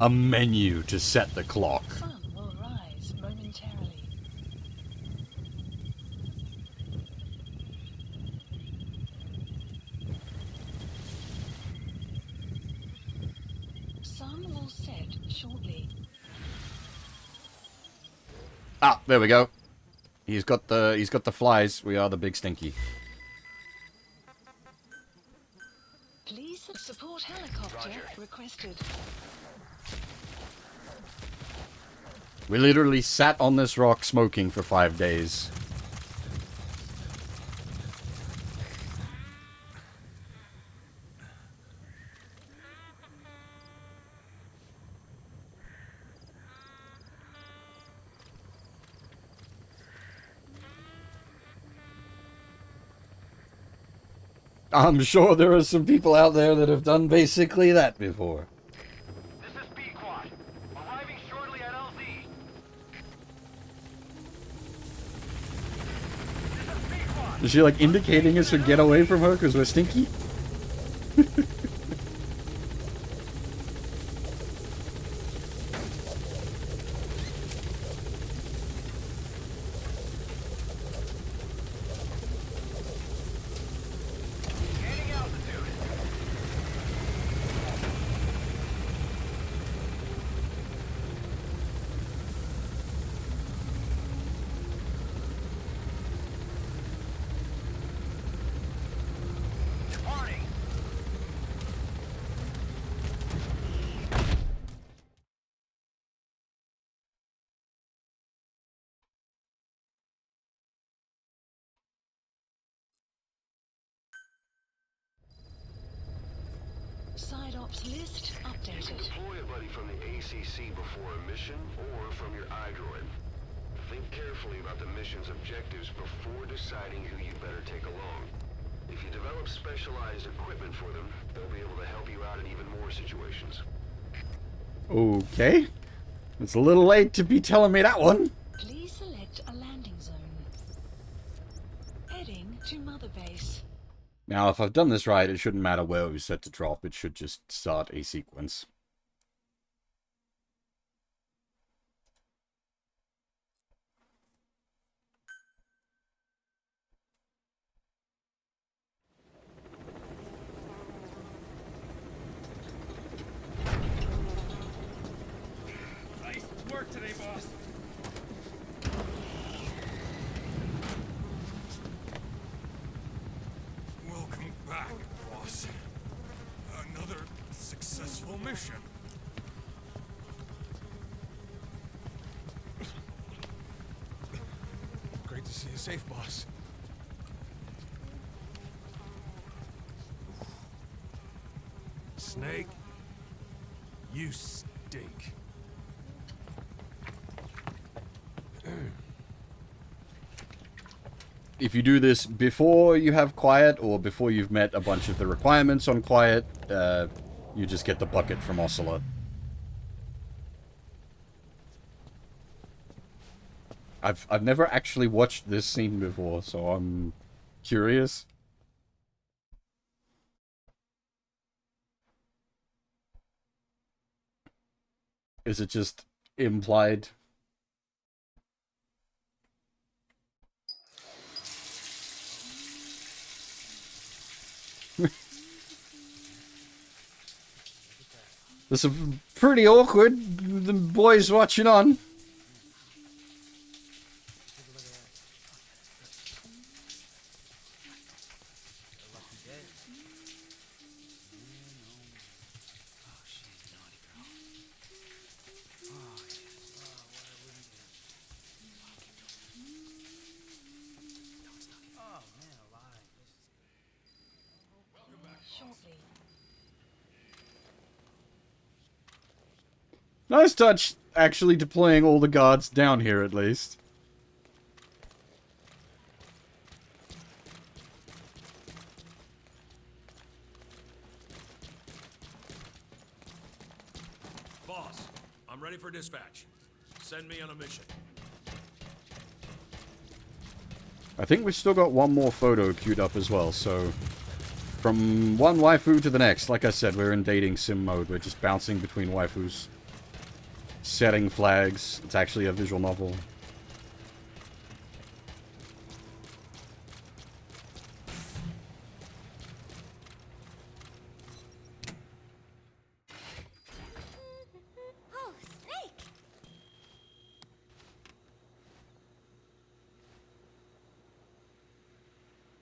menu to set the clock. Sun will rise momentarily. Sun will set shortly. Ah, there we go. He's got the flies. We are the big stinky. Please support helicopter requested. We literally sat on this rock smoking for 5 days. I'm sure there are some people out there that have done basically that before. This is B-Quad. Arriving shortly at LZ. This is B-Quad. Is she like indicating us to get away from her because we're stinky? Gaining altitude. Warning. Side ops list You can updated. deploy a buddy from the ACC before a mission, or from your iDroid. Think carefully about the mission's objectives before deciding who you better take along. If you develop specialized equipment for them, they'll be able to help you out in even more situations. Okay. It's a little late to be telling me that one. Please select a landing zone. Heading to Mother Base. Now, if I've done this right, it shouldn't matter where it was set to drop. It should just start a sequence. Nice work today, boss. Welcome back, boss. Another successful mission. Great to see you safe, boss. Snake, you stink. If you do this before you have quiet, or before you've met a bunch of the requirements on quiet, you just get the bucket from Ocelot. I've never actually watched this scene before, so I'm curious. Is it just implied? This is pretty awkward. The boys watching on. Shortly. Nice touch, actually deploying all the guards down here at least. Boss, I'm ready for dispatch. Send me on a mission. I think we've still got one more photo queued up as well, so... From one waifu to the next, like I said, we're in dating sim mode. We're just bouncing between waifus. Setting flags. It's actually a visual novel. Oh, Snake!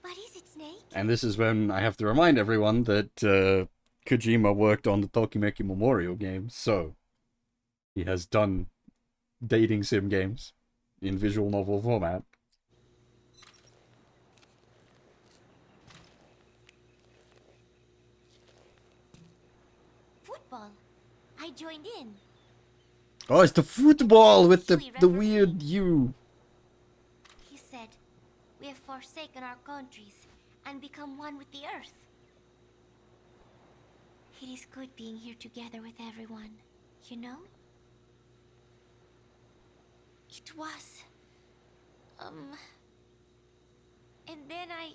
What is it, Snake? And this is when I have to remind everyone that Kojima worked on the Tokimeki Memorial game, so he has done dating sim games in visual novel format. Football. I joined in. Oh, it's the football with the weird U. He said, we have forsaken our countries and become one with the earth. It is good being here together with everyone, you know? It was... And then I...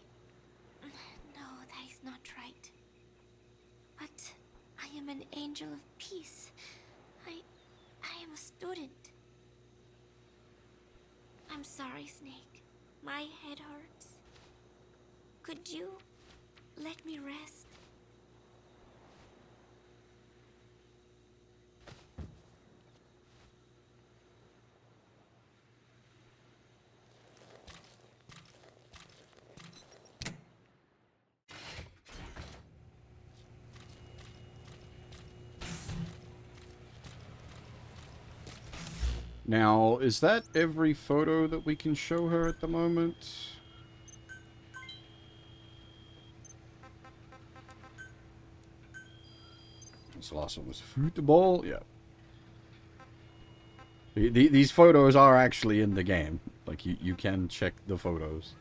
No, that is not right. But I am an angel of peace. I am a student. I'm sorry, Snake. My head hurts. Could you let me rest? Now, is that every photo that we can show her at the moment? This last one was football? Yeah. These photos are actually in the game. Like, you can check the photos.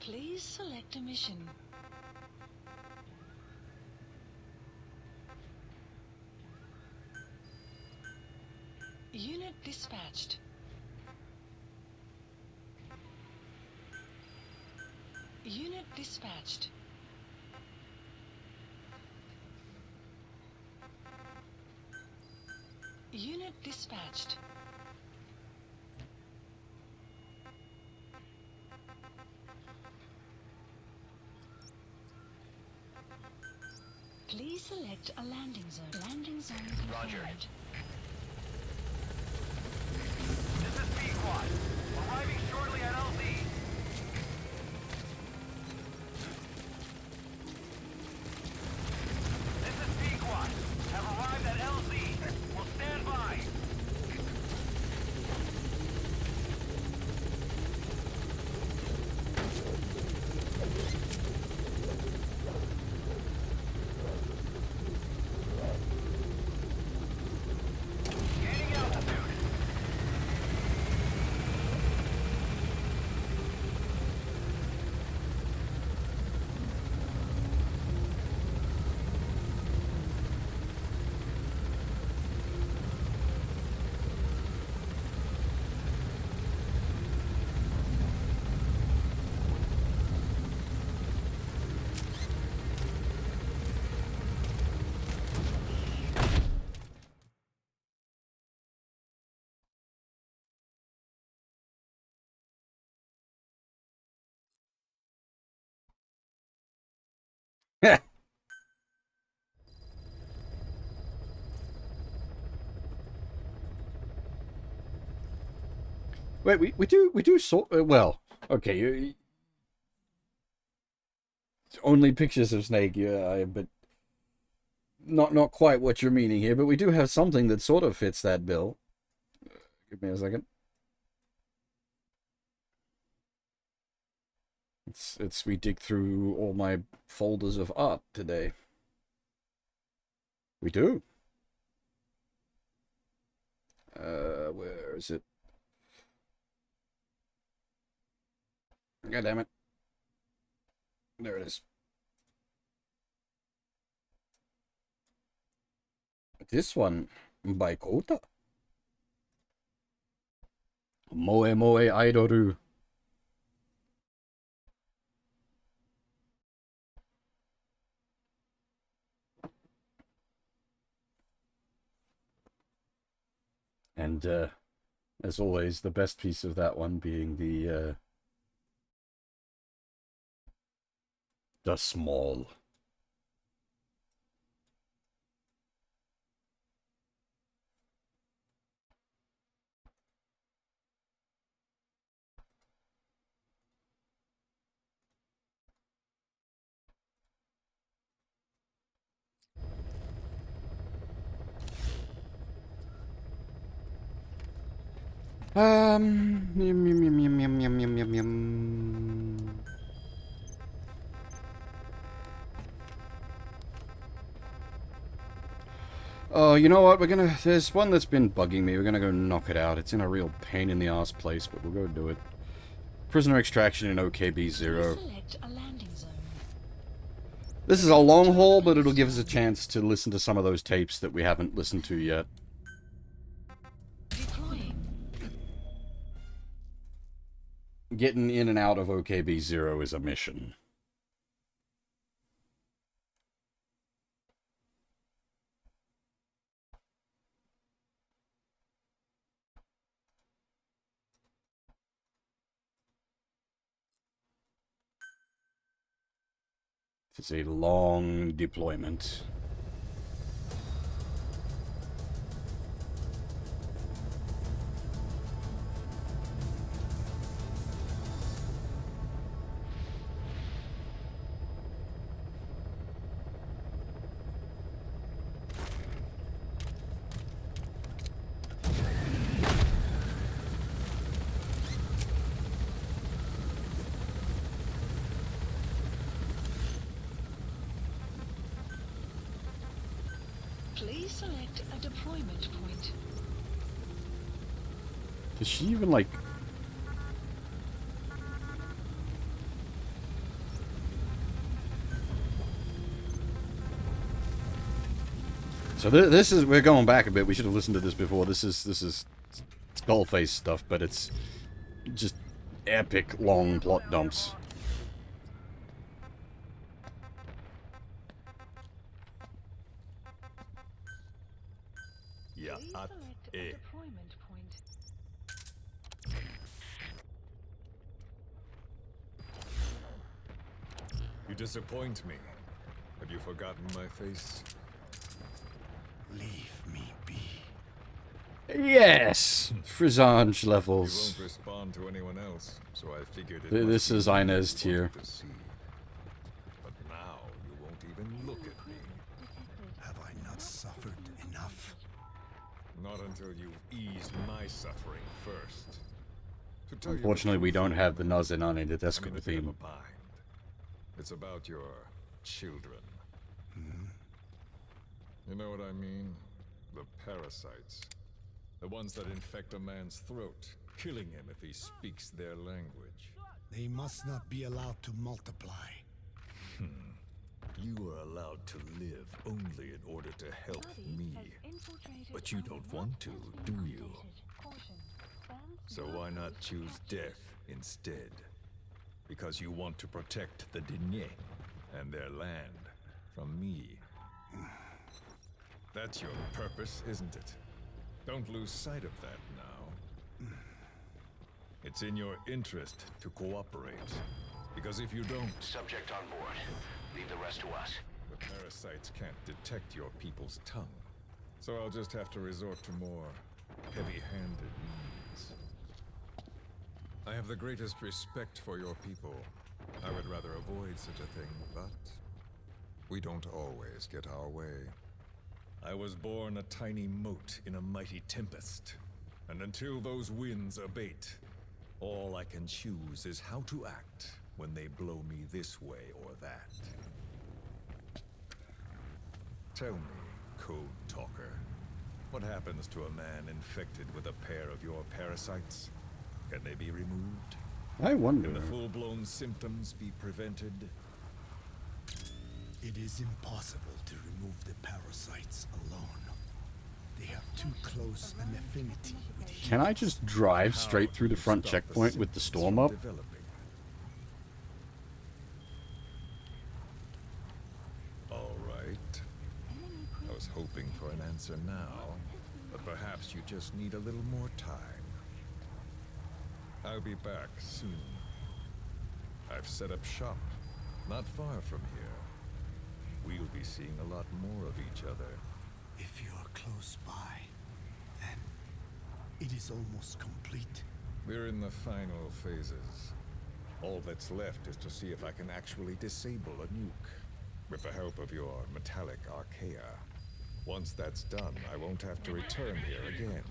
Please select a mission. Unit dispatched. Unit dispatched. Unit dispatched. Please select a landing zone. Landing zone confirmed. Roger. This is P-Quad. Arriving shortly at LZ. This is P-Quad. Have arrived at LZ. Will stand by. Gaining altitude. Wait, we do sort. Well, okay. Only pictures of Snake, yeah, but not quite what you're meaning here. But we do have something that sort of fits that bill. Give me a second. It's we dig through all my folders of art today. We do. Where is it? God damn it. There it is. This one by Kota. Moe Moe Aidoru. And as always, the best piece of that one being the small. Yum, yum, yum, yum, yum, yum, yum, yum, yum. Oh, you know what? There's one that's been bugging me. We're gonna go knock it out. It's in a real pain in the ass place, but we'll go do it. Prisoner extraction in OKB-0. Select a landing zone. This is a long haul, but it'll give us a chance to listen to some of those tapes that we haven't listened to yet. Deploying. Getting in and out of OKB-0 is a mission. It's a long deployment. Please select a deployment point. Does she even, like... So this is, we're going back a bit. We should have listened to this before. This is Skullface stuff, but it's just epic long plot dumps. Yeah, Please select a deployment point. You disappoint me. Have you forgotten my face? Leave me be. Yes! Frizzange You levels. won't respond to anyone else, so I figured it This must is be you Inez you tier. wanted to see. But now you won't even look at me. Have I not suffered enough? Not until you've eased my suffering first. To tell you the Unfortunately, we truth, don't have the Nazin on it. I'm That's in a the bit of a theme. bind. It's about your children. You know what I mean? The parasites. The ones that infect a man's throat, killing him if he speaks their language. They must not be allowed to multiply. You are allowed to live only in order to help me. But you don't want to, do you? So why not choose death instead? Because you want to protect the Diné and their land from me. That's your purpose, isn't it? Don't lose sight of that now. It's in your interest to cooperate. Because if you don't... Subject on board. Leave the rest to us. The parasites can't detect your people's tongue. So I'll just have to resort to more heavy-handed means. I have the greatest respect for your people. I would rather avoid such a thing, but we don't always get our way. I was born a tiny mote in a mighty tempest, and until those winds abate, all I can choose is how to act when they blow me this way or that. Tell me, Code Talker, what happens to a man infected with a pair of your parasites? Can they be removed? I wonder. Can the full-blown symptoms be prevented? It is impossible to remove the parasites alone. They have too close an affinity with humans. Can I just drive How straight through do the you front stop checkpoint with the symptoms storm from up? developing? All right. I was hoping for an answer now, but perhaps you just need a little more time. I'll be back soon. I've set up shop, not far from here. We'll be seeing a lot more of each other. If you are close by, then it is almost complete. We're in the final phases. All that's left is to see if I can actually disable a nuke, with the help of your metallic archaea. Once that's done, I won't have to return here again,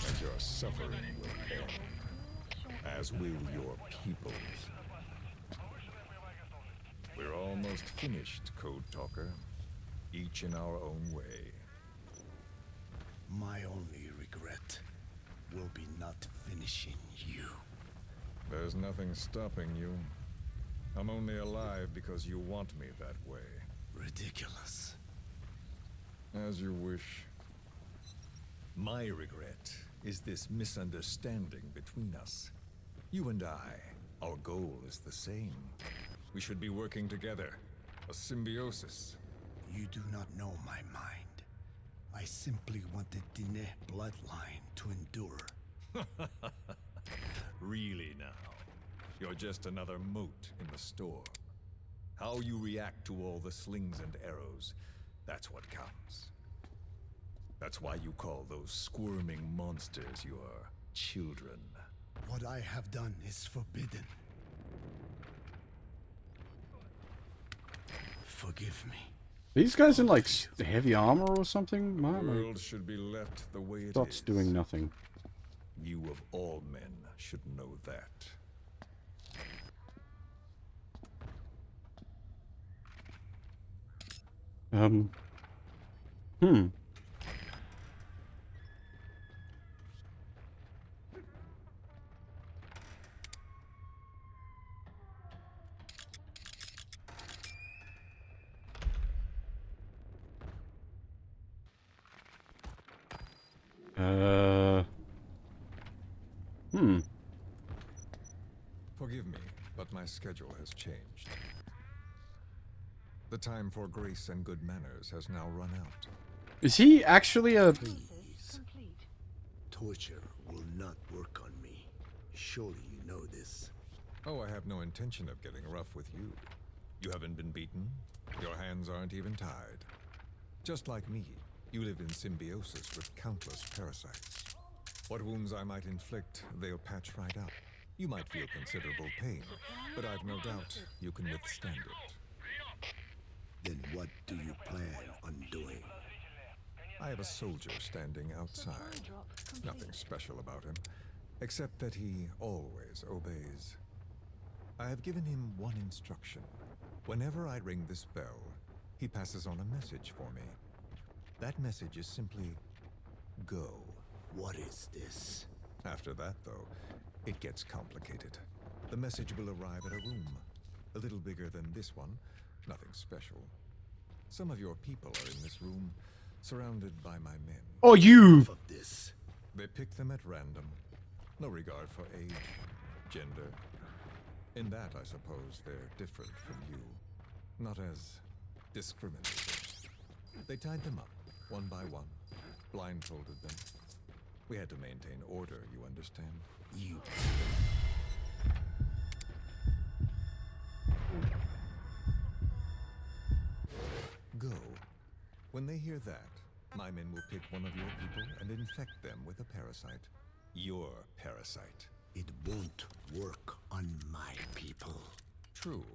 and your suffering will end, as will your people's. We're almost finished, Code Talker, each in our own way. My only regret will be not finishing you. There's nothing stopping you. I'm only alive because you want me that way. Ridiculous. As you wish. My regret is this misunderstanding between us. You and I, our goal is the same. We should be working together. A symbiosis. You do not know my mind. I simply want the Diné bloodline to endure. Really now? You're just another mote in the store. How you react to all the slings and arrows, that's what counts. That's why you call those squirming monsters your children. What I have done is forbidden. Forgive me. These guys in like heavy armor or something? The My world should be left the way it dot's is. doing nothing. You of all men should know that. Hmm. my schedule has changed. The time for grace and good manners has now run out. Is he actually a... Please. Torture will not work on me. Surely you know this. Oh, I have no intention of getting rough with you. You haven't been beaten. Your hands aren't even tied. Just like me, you live in symbiosis with countless parasites. What wounds I might inflict, they'll patch right up. You might feel considerable pain, but I've no doubt you can withstand it. Then what do you plan on doing? I have a soldier standing outside. Nothing special about him, except that he always obeys. I have given him one instruction. Whenever I ring this bell, he passes on a message for me. That message is simply, go. What is this? After that, though, it gets complicated. The message will arrive at a room, a little bigger than this one, nothing special. Some of your people are in this room, surrounded by my men. Oh, you! Of this. They pick them at random. No regard for age, gender. In that, I suppose, they're different from you. Not as discriminating. They tied them up, one by one, blindfolded them. We had to maintain order, you understand? You. Go. When they hear that, my men will pick one of your people and infect them with a parasite. Your parasite. It won't work on my people. True.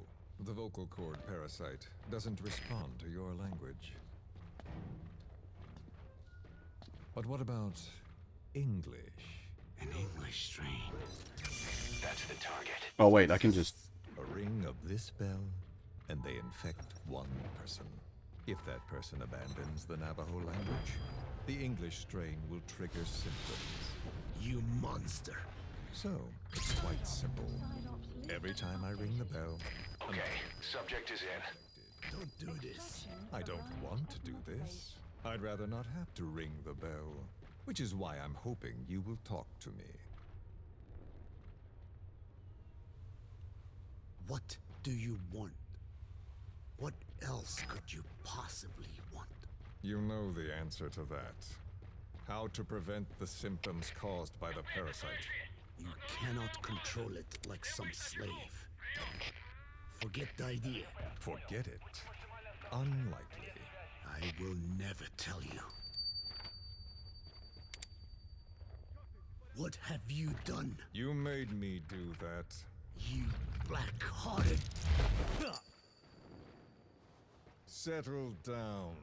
The vocal cord parasite doesn't respond to your language. But what about English? An English strain. That's the target. Oh, wait, I can just... A ring of this bell, and they infect one person. If that person abandons the Navajo language, the English strain will trigger symptoms. You monster. So, it's quite simple. Every time I ring the bell... Okay, subject is in. Don't do this. I don't want to do this. I'd rather not have to ring the bell, which is why I'm hoping you will talk to me. What do you want? What else could you possibly want? You know the answer to that. How to prevent the symptoms caused by the parasite. You cannot control it like some slave. Forget the idea. Forget it. Unlikely. I will never tell you. What have you done? You made me do that. You black-hearted... Settle down.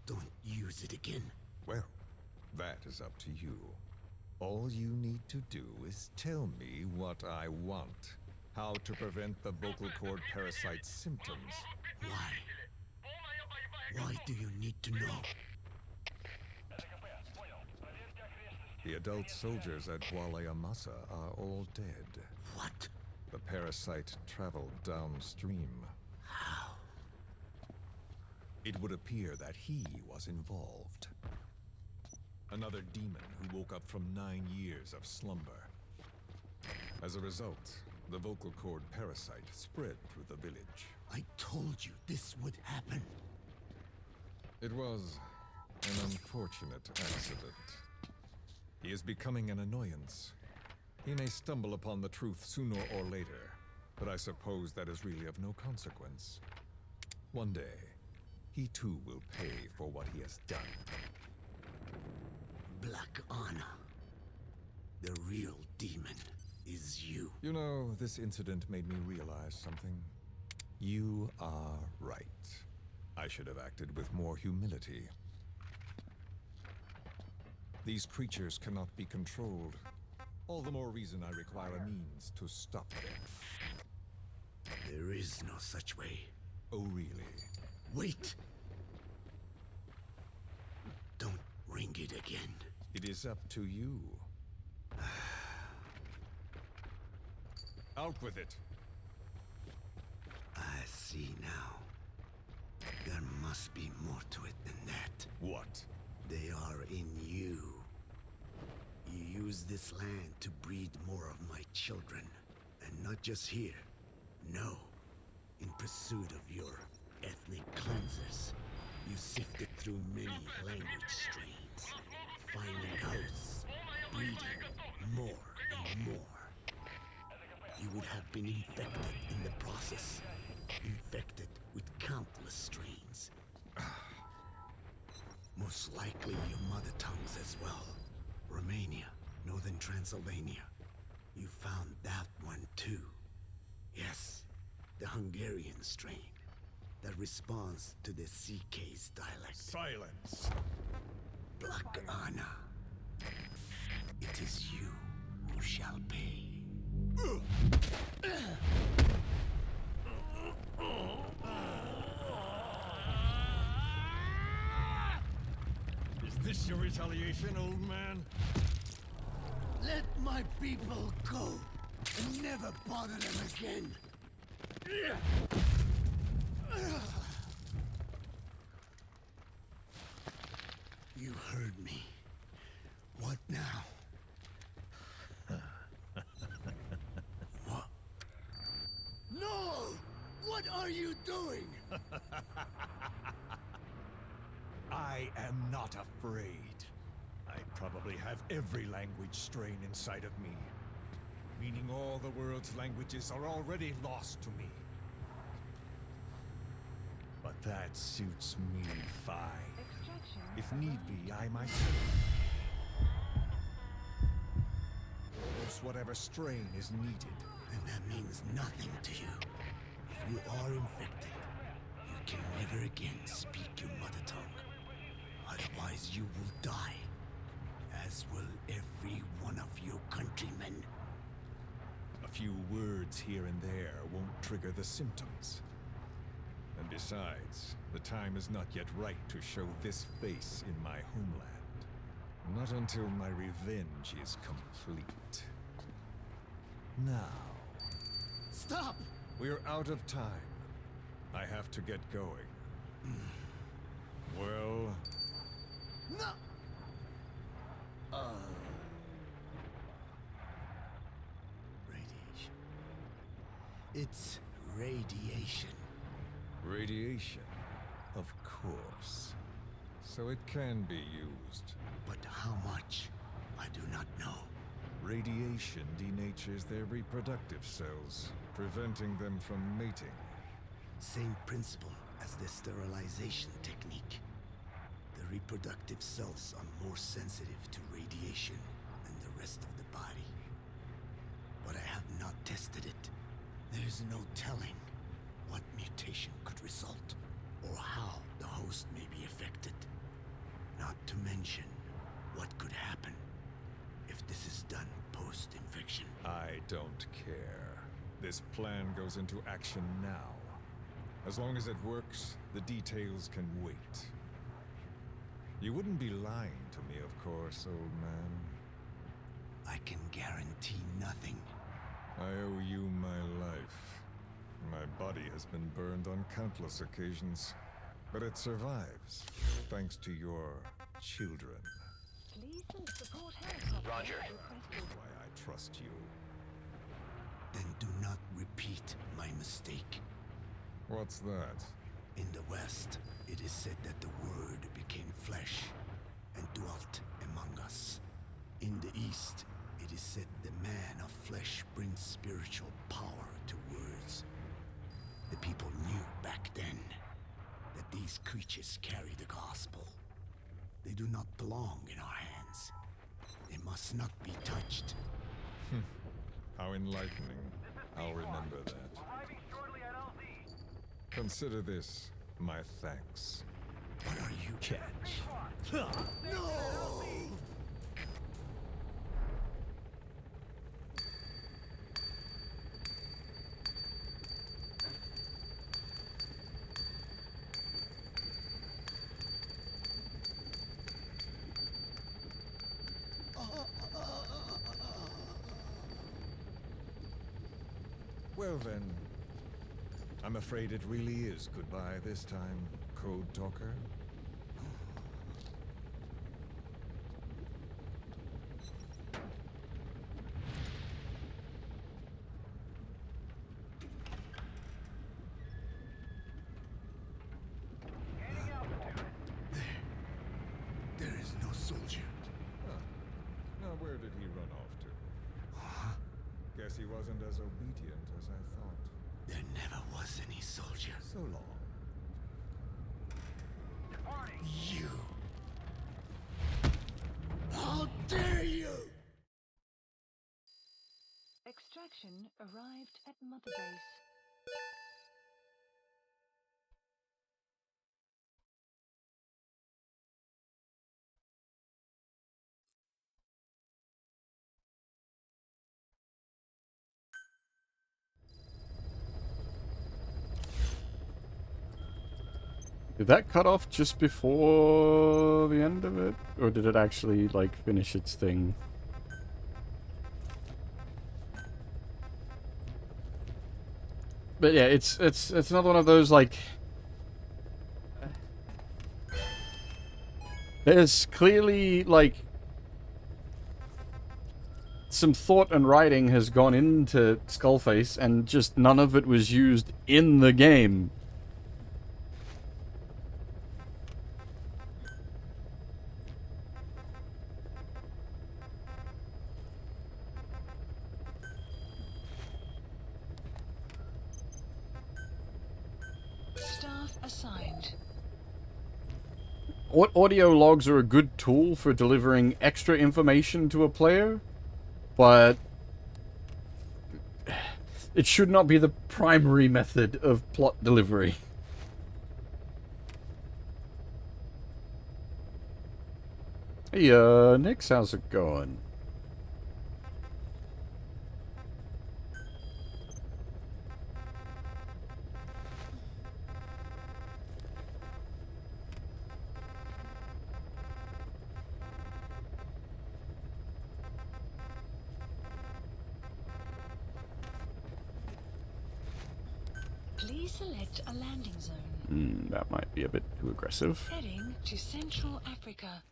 Don't use it again. Well, that is up to you. All you need to do is tell me what I want. How to prevent the vocal cord parasite's symptoms. Why? Why do you need to know? The adult soldiers at Walayamasa are all dead. What? The parasite traveled downstream. How? It would appear that he was involved. Another demon who woke up from 9 years of slumber. As a result, the vocal cord parasite spread through the village. I told you this would happen. It was an unfortunate accident. He is becoming an annoyance. He may stumble upon the truth sooner or later, but I suppose that is really of no consequence. One day, he too will pay for what he has done. Black Anna. The real demon is you. You know, this incident made me realize something. You are right. I should have acted with more humility. These creatures cannot be controlled. All the more reason I require a means to stop them. There is no such way. Oh, really? Wait! Don't ring it again. It is up to you. Out with it. I see now. There must be more to it than that. What? They are in you. You use this land to breed more of my children. And not just here. No. In pursuit of your ethnic cleansers, you sifted through many language strains, finding hosts, breeding more and more. You would have been infected in the process, infected with countless strains. Most likely your mother tongues as well. Romania, northern Transylvania. You found that one too. Yes, the Hungarian strain that responds to the CK's dialect. Silence! Black Anna. It is you who shall pay. Is this your retaliation, old man? Let my people go and never bother them again. You heard me. What now? What? No! What are you doing? I am not afraid. I probably have every language strain inside of me, meaning all the world's languages are already lost to me. But that suits me fine. If need be, I myself use whatever strain is needed. And that means nothing to you. If you are infected, you can never again speak your mother tongue. Otherwise, you will die, as will every one of your countrymen. A few words here and there won't trigger the symptoms. And besides, the time is not yet right to show this face in my homeland. Not until my revenge is complete. Now, Stop! we're out of time. I have to get going. Well, No! Radiation. It's radiation. radiation, of course. So it can be used. But how much? I do not know. Radiation denatures their reproductive cells, preventing them from mating. Same principle as the sterilization technique. The reproductive cells are more sensitive to radiation than the rest of the body. But I have not tested it. There is no telling what mutation could result, or how the host may be affected. Not to mention what could happen if this is done post-infection. I don't care. This plan goes into action now. As long as it works, the details can wait. You wouldn't be lying to me, of course, old man. I can guarantee nothing. I owe you my life. My body has been burned on countless occasions, but it survives, thanks to your children. Roger. That's why I trust you. Then do not repeat my mistake. What's that? In the West, it is said that the Word became flesh and dwelt among us. In the East, it is said the man of flesh brings spiritual power to words. The people knew back then that these creatures carry the gospel. They do not belong in our hands. They must not be touched. How enlightening. I'll remember that. Consider this my thanks. What are you? Catch. No! Well then, I'm afraid it really is goodbye this time, Code Talker. wasn't as obedient as I thought. There never was any soldier. So long. You! How dare you! Extraction arrived at Mother Base. Did that cut off just before the end of it? Or did it actually, like, finish its thing? But yeah, it's another one of those, like... There's clearly, like... some thought and writing has gone into Skullface, and just none of it was used in the game. Staff assigned. Audio logs are a good tool for delivering extra information to a player, but it should not be the primary method of plot delivery. Hey, Nix, how's it going? Please select a landing zone. That might be a bit too aggressive. Heading to Central Africa.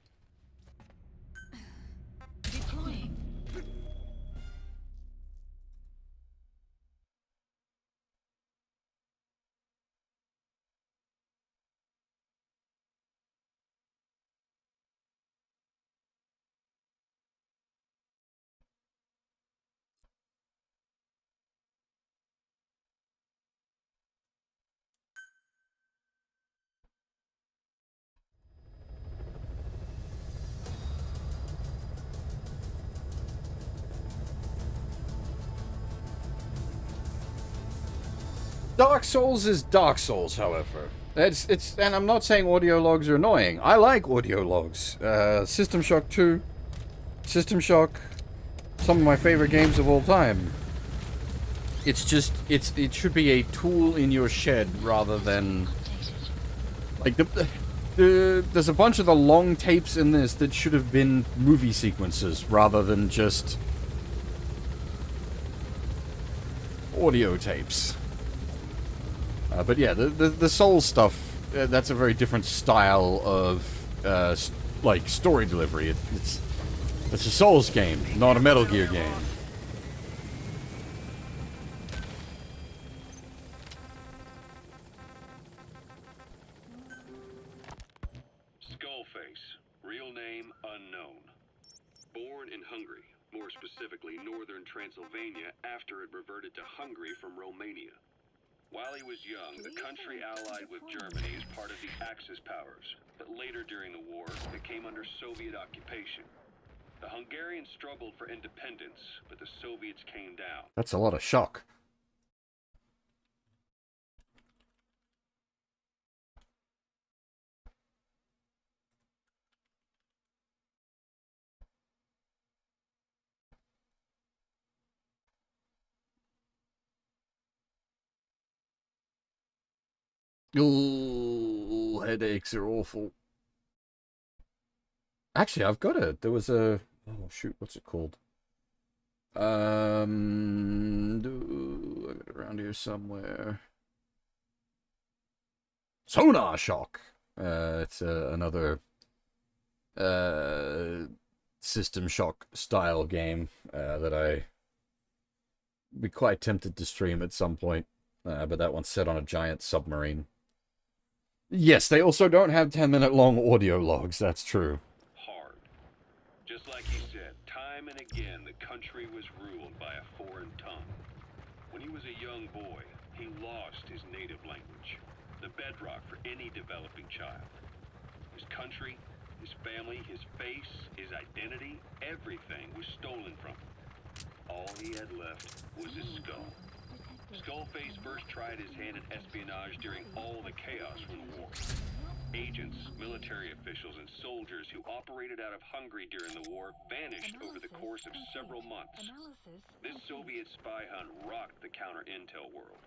Deploying. Dark Souls is Dark Souls, however. And I'm not saying audio logs are annoying. I like audio logs. System Shock 2, System Shock, some of my favorite games of all time. It's just, it should be a tool in your shed rather than, like, there's a bunch of the long tapes in this that should have been movie sequences rather than just audio tapes. But yeah, the Souls stuff, that's a very different style of, like, story delivery. It's a Souls game, not a Metal Gear game. Skullface, real name unknown. Born in Hungary, more specifically northern Transylvania, after it reverted to Hungary from Romania. While he was young, the country allied with Germany as part of the Axis powers, but later during the war, it came under Soviet occupation. The Hungarians struggled for independence, but the Soviets came down. That's a lot of shock. Ooh, headaches are awful. Actually, I've got it. There was a... Oh, shoot, what's it called? I got it around here somewhere. Sonar Shock! It's another System Shock style game that I'd be quite tempted to stream at some point. But that one's set on a giant submarine. Yes, they also don't have 10-minute long audio logs, that's true. Hard. Just like he said, time and again the country was ruled by a foreign tongue. he was a young boy, he lost his native language, the bedrock for any developing child. His country, his family, his face, his identity, everything was stolen from him. All he had left was his skull. Skullface first tried his hand at espionage during all the chaos from the war. Agents, military officials, and soldiers who operated out of Hungary during the war vanished over the course of several months. This Soviet spy hunt rocked the counter-intel world.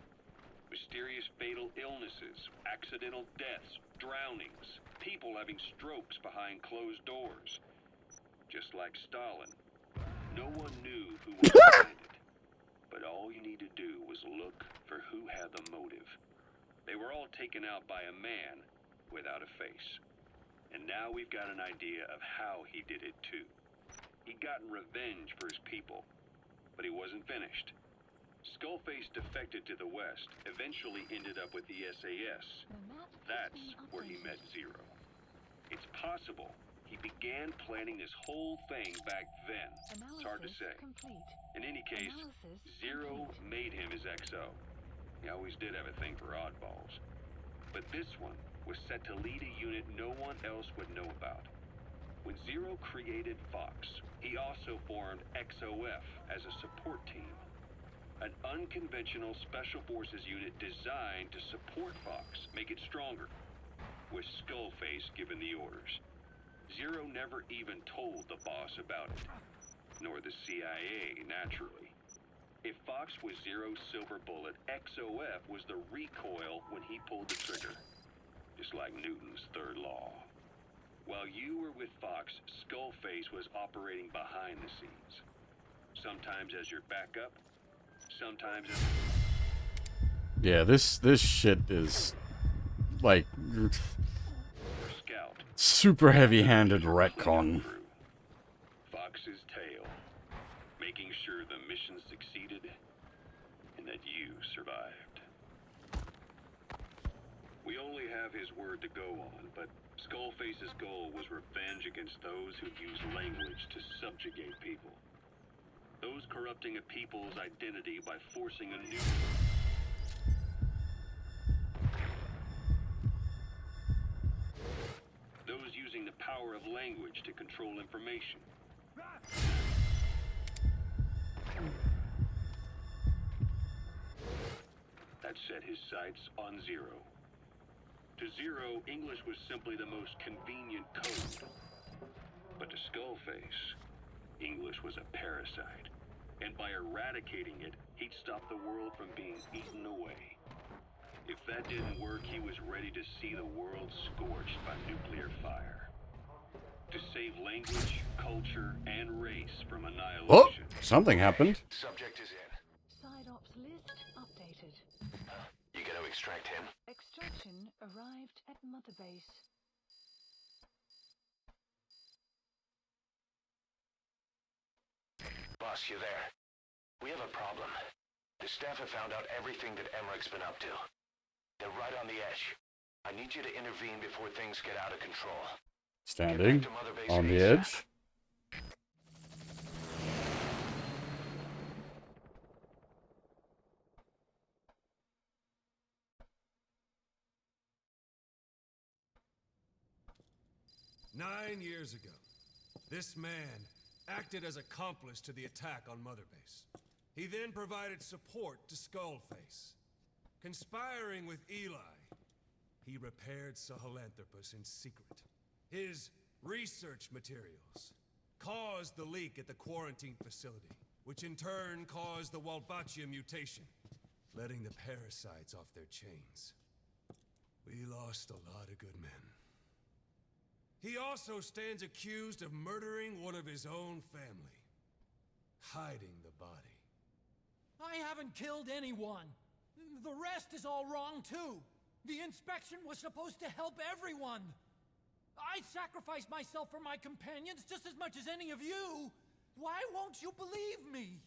Mysterious fatal illnesses, accidental deaths, drownings, people having strokes behind closed doors. Just like Stalin, no one knew who was behind it. But all you need to do was look for who had the motive. They were all taken out by a man without a face. And now we've got an idea of how he did it too. He'd gotten revenge for his people, but he wasn't finished. Skullface defected to the West, eventually ended up with the SAS. That's where he met Zero. It's possible he began planning this whole thing back then. It's hard to say. In any case, Zero made him his XO. He always did have a thing for oddballs. But this one was set to lead a unit no one else would know about. When Zero created Fox, he also formed XOF as a support team. An unconventional special forces unit designed to support Fox, make it stronger, with Skullface giving the orders. Zero never even told the boss about it, nor the CIA, naturally. If Fox was Zero's silver bullet, XOF was the recoil when he pulled the trigger, just like Newton's third law. While you were with Fox, Skullface was operating behind the scenes. Sometimes as your backup, sometimes as... Yeah, this shit is like Scout. super heavy-handed retcon. Fox's tale, making sure the mission succeeded and that you survived. We only have his word to go on, but Skullface's goal was revenge against those who use language to subjugate people. Those corrupting a people's identity by forcing a new... Those using the power of language to control information. That set his sights on Zero. To Zero, English was simply the most convenient code. But to Skullface, English was a parasite. And by eradicating it, he'd stop the world from being eaten away. If that didn't work, he was ready to see the world scorched by nuclear fire. To save language, culture, and race from annihilation. Oh, something happened. Subject is in. Side ops list updated. You gonna extract him? Extraction arrived at Mother Base. Boss, you there? We have a problem. The staff have found out everything that Emmerich's been up to. They're right on the edge. I need you to intervene before things get out of control. Standing on the edge. Nine years ago, this man acted as accomplice to the attack on Mother Base. He then provided support to Skullface. Conspiring with Eli, he repaired Sahelanthropus in secret. His research materials caused the leak at the quarantine facility, which in turn caused the Walbachia mutation, letting the parasites off their chains. We lost a lot of good men. He also stands accused of murdering one of his own family, hiding the body. I haven't killed anyone. The rest is all wrong, too. The inspection was supposed to help everyone. I sacrificed myself for my companions just as much as any of you. Why won't you believe me?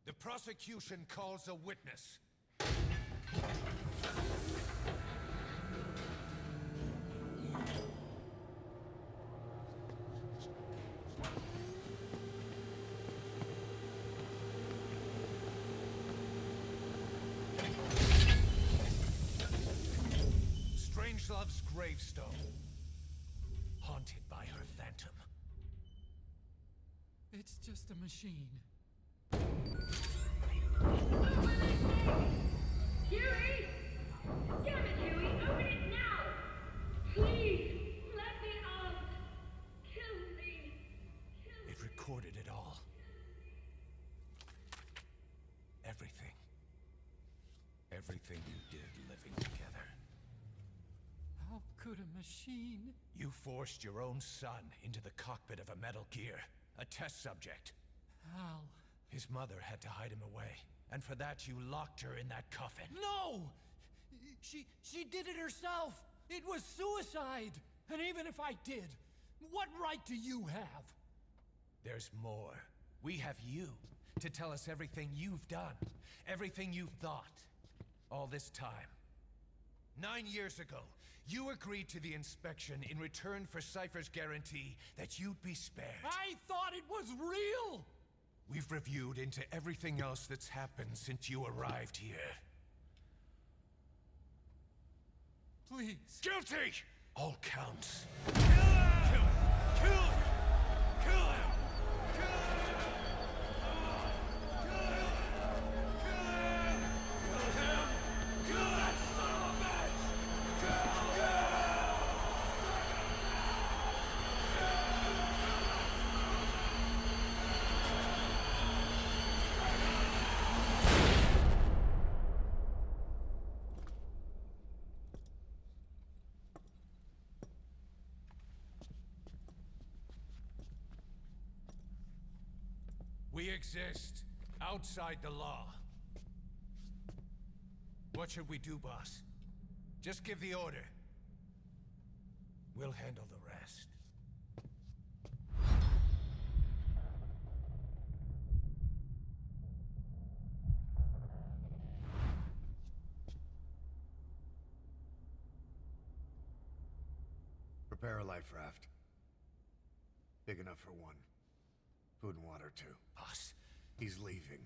The prosecution calls a witness. Love's gravestone, haunted by her phantom. It's just a machine. Huey! Damn it, Huey! Open it now! Please! Let me out! Kill me! It recorded it all. Everything. Everything you did living together. How could a machine? You forced your own son into the cockpit of a Metal Gear, a test subject. How? His mother had to hide him away, and for that you locked her in that coffin. No! She did it herself! It was suicide! And even if I did, what right do you have? There's more. We have you to tell us everything you've done, everything you've thought, all this time. 9 years ago, you agreed to the inspection in return for Cypher's guarantee that you'd be spared. I thought it was real! We've reviewed into everything else that's happened since you arrived here. Please. Guilty! All counts. Kill him! Kill him! Kill him! Kill him! Kill him! Kill him! Kill him! Kill that son of a bitch! Kill him! We exist outside the law. What should we do, boss? Just give the order. We'll handle the rest. Prepare a life raft. Big enough for one. Food and water, too. Boss, He's leaving.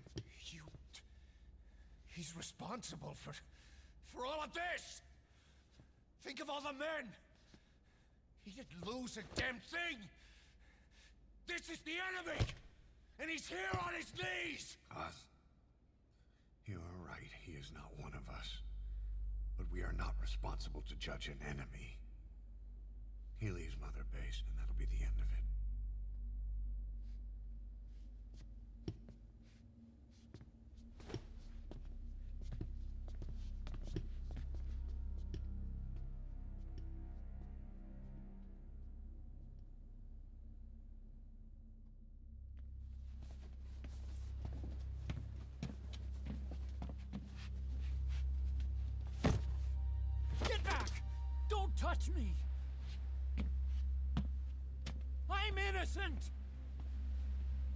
he's responsible for all of this! Think of all the men! He didn't lose a damn thing! This is the enemy! And he's here on his knees! Us? You are right, he is not one of us. But we are not responsible to judge an enemy. He leaves Mother Base, and that'll be the end of it. Get back! Don't touch me! I'm innocent!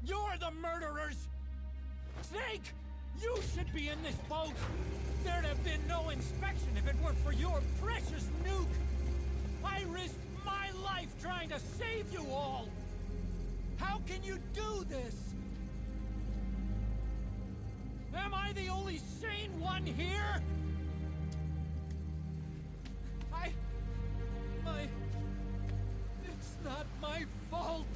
You're the murderers! Snake! You should be in this boat! There'd have been no inspection if it weren't for your precious nuke! I risked my life trying to save you all! How can you do this? Am I the only sane one here? It's not my fault!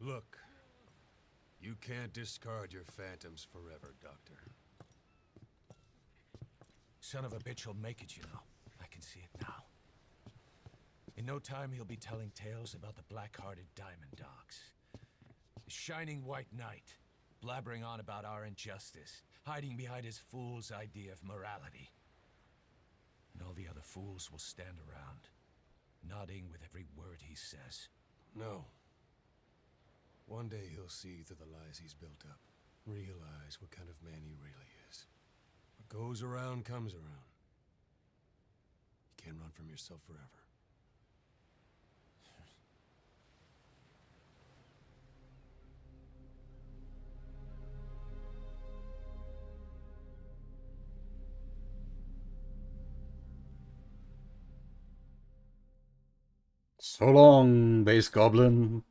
Look, you can't discard your phantoms forever, Doctor. Son of a bitch will make it, you know. I can see it now. In no time, he'll be telling tales about the black-hearted Diamond Dogs. The Shining White Knight, blabbering on about our injustice, hiding behind his fool's idea of morality. And all the other fools will stand around, nodding with every word he says. No. One day he'll see through the lies he's built up. Realize what kind of man he really is. What goes around comes around. You can't run from yourself forever. So long, base goblin.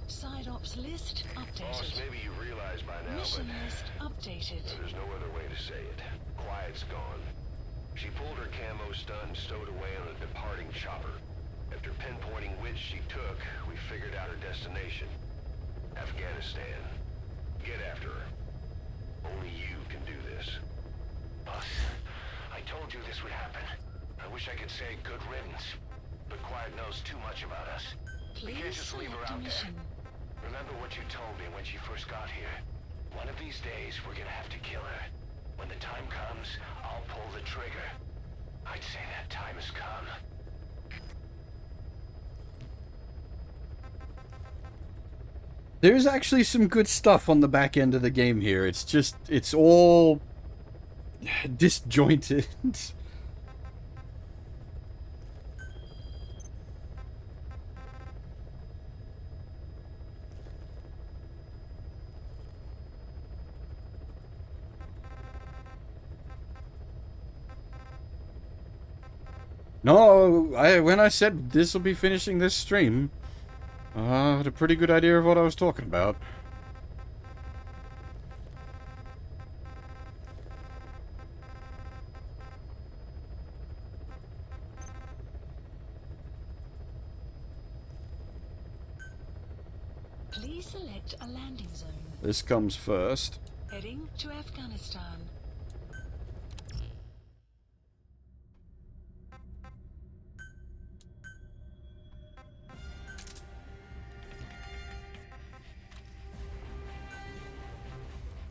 Side ops list updated. Boss, maybe you realize by now, Mission but list updated. there's no other way to say it. Quiet's gone. She pulled her camo stunt and stowed away on a departing chopper. After pinpointing which she took, we figured out her destination. Afghanistan. Get after her. Only you can do this. Boss, I told you this would happen. I wish I could say good riddance, but Quiet knows too much about us. We can't just leave her out there. Remember what you told me when she first got here. One of these days, we're gonna have to kill her. When the time comes, I'll pull the trigger. I'd say that time has come. There's actually some good stuff on the back end of the game here. It's just, it's all disjointed. No, when I said this will be finishing this stream, I had a pretty good idea of what I was talking about. Please select a landing zone. This comes first. Heading to Afghanistan.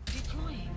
Deploying.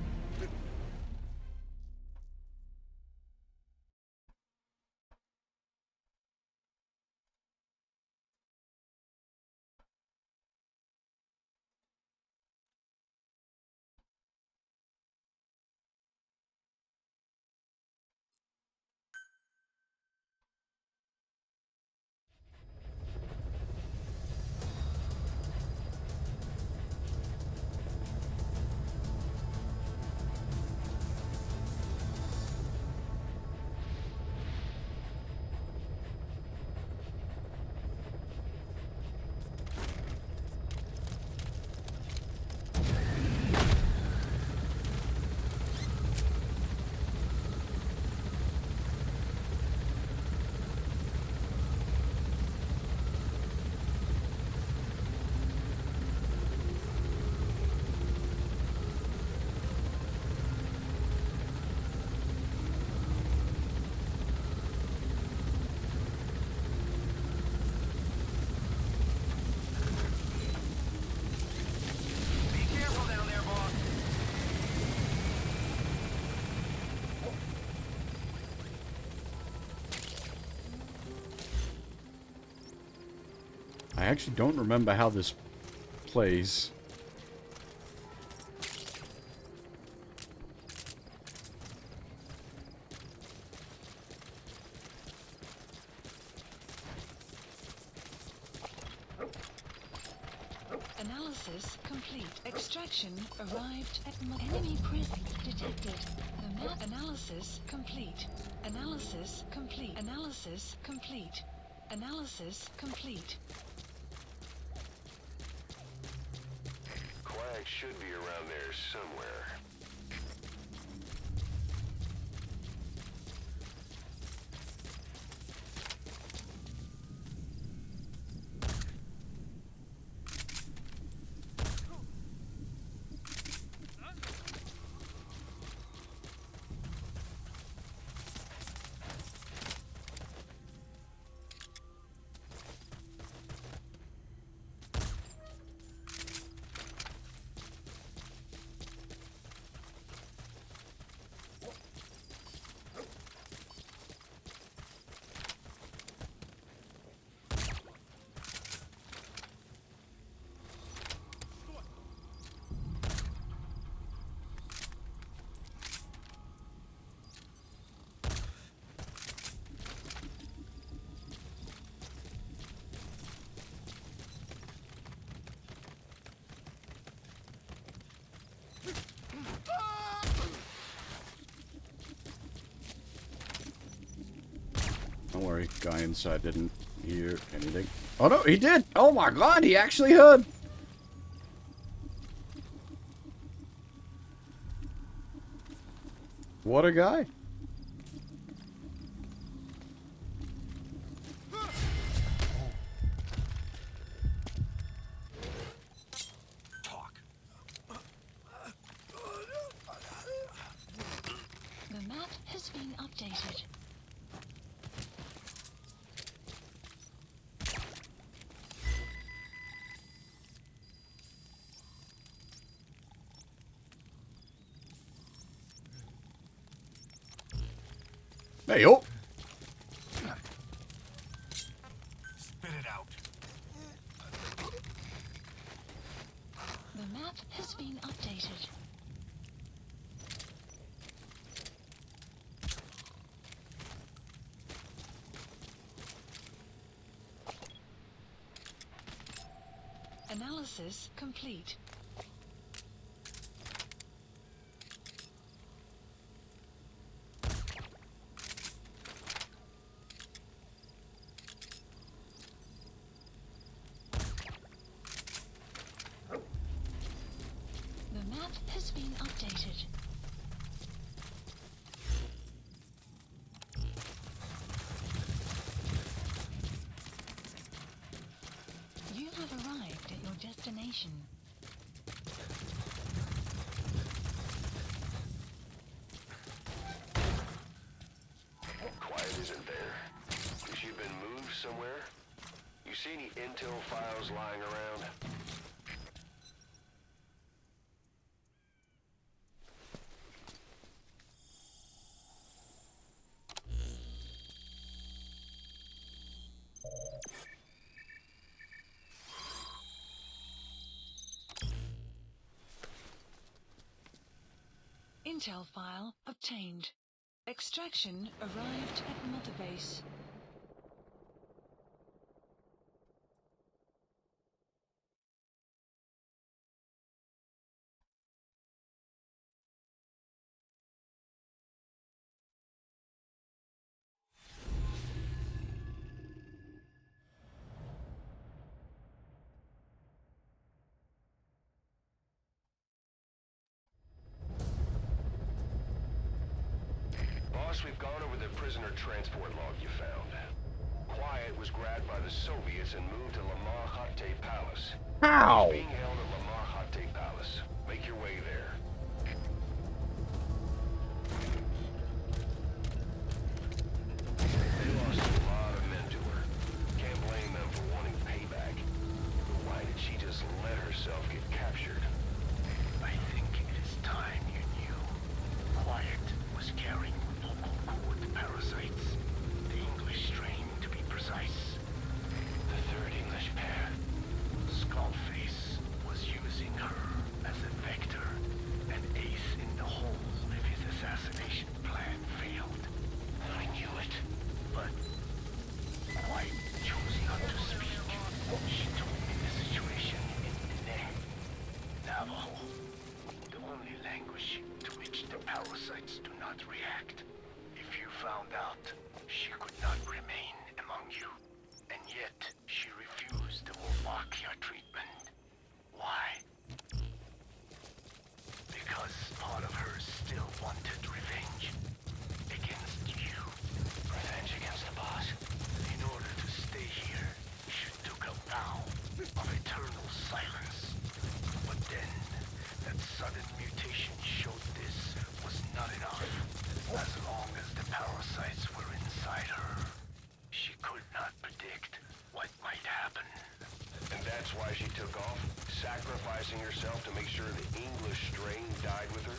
I actually don't remember how this plays. Analysis complete. Extraction arrived at enemy presence detected. The map analysis complete. Analysis complete. Analysis complete. Analysis complete. Quag should be around there somewhere. Don't worry, guy inside didn't hear anything. Oh no, he did! Oh my god, he actually heard! What a guy. The map has been updated. Hey, yo! Spit it out. The map has been updated. Analysis complete. The map has been updated. You have arrived at your destination. Quiet isn't there. Has she been moved somewhere? You see any intel files lying around? Intel file obtained. Extraction arrived at Mother Base. Boss, we've gone over the prisoner transport log you found. Quiet was grabbed by the Soviets and moved to Lamar Khatte Palace. How? He's being held at Lamar Khatte Palace. Make your way there. They lost a lot of men to her. Can't blame them for wanting payback. But why did she just let herself get captured? I think it is time you knew. Quiet was carrying vocal cord parasites. The English strain, to be precise. The third English pair. Skullface was using her as a vector, an ace in the hole if his assassination plan failed. I knew it. But Quiet chose not to speak. She told me the situation in Nene, Navajo. The only language to which the parasites do not react. If you found out, she could not remain among you. And yet, she refused the Wolbachia treatment. Why? Because part of her still wanted revenge. Against you. Revenge against the boss. In order to stay here, she took a vow of eternal silence. But then, that sudden mutation showed this was not enough. As long as the parasites were inside her, she could not predict what might happen. And that's why she took off? Sacrificing herself to make sure the English strain died with her?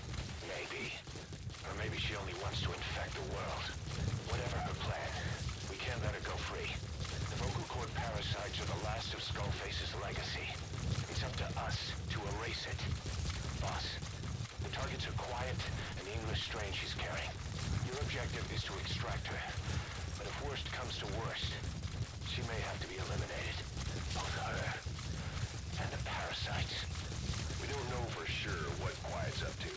Maybe. Or maybe she only wants to infect the world. Whatever her plan, we can't let her go free. The vocal cord parasites are the last of Skullface's legacy. It's up to us to erase it. Boss, the targets are Quiet and the English strain she's carrying. Your objective is to extract her. But if worst comes to worst, she may have to be eliminated. Both her and the parasites. We don't know for sure what Quiet's up to.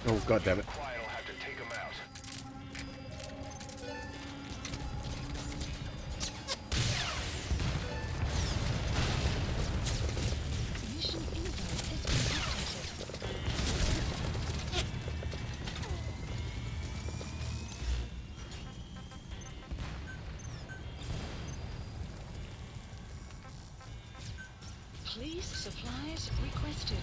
Oh, god damn it. Quiet will have to take him out. Mission info has been updated. Please supplies requested.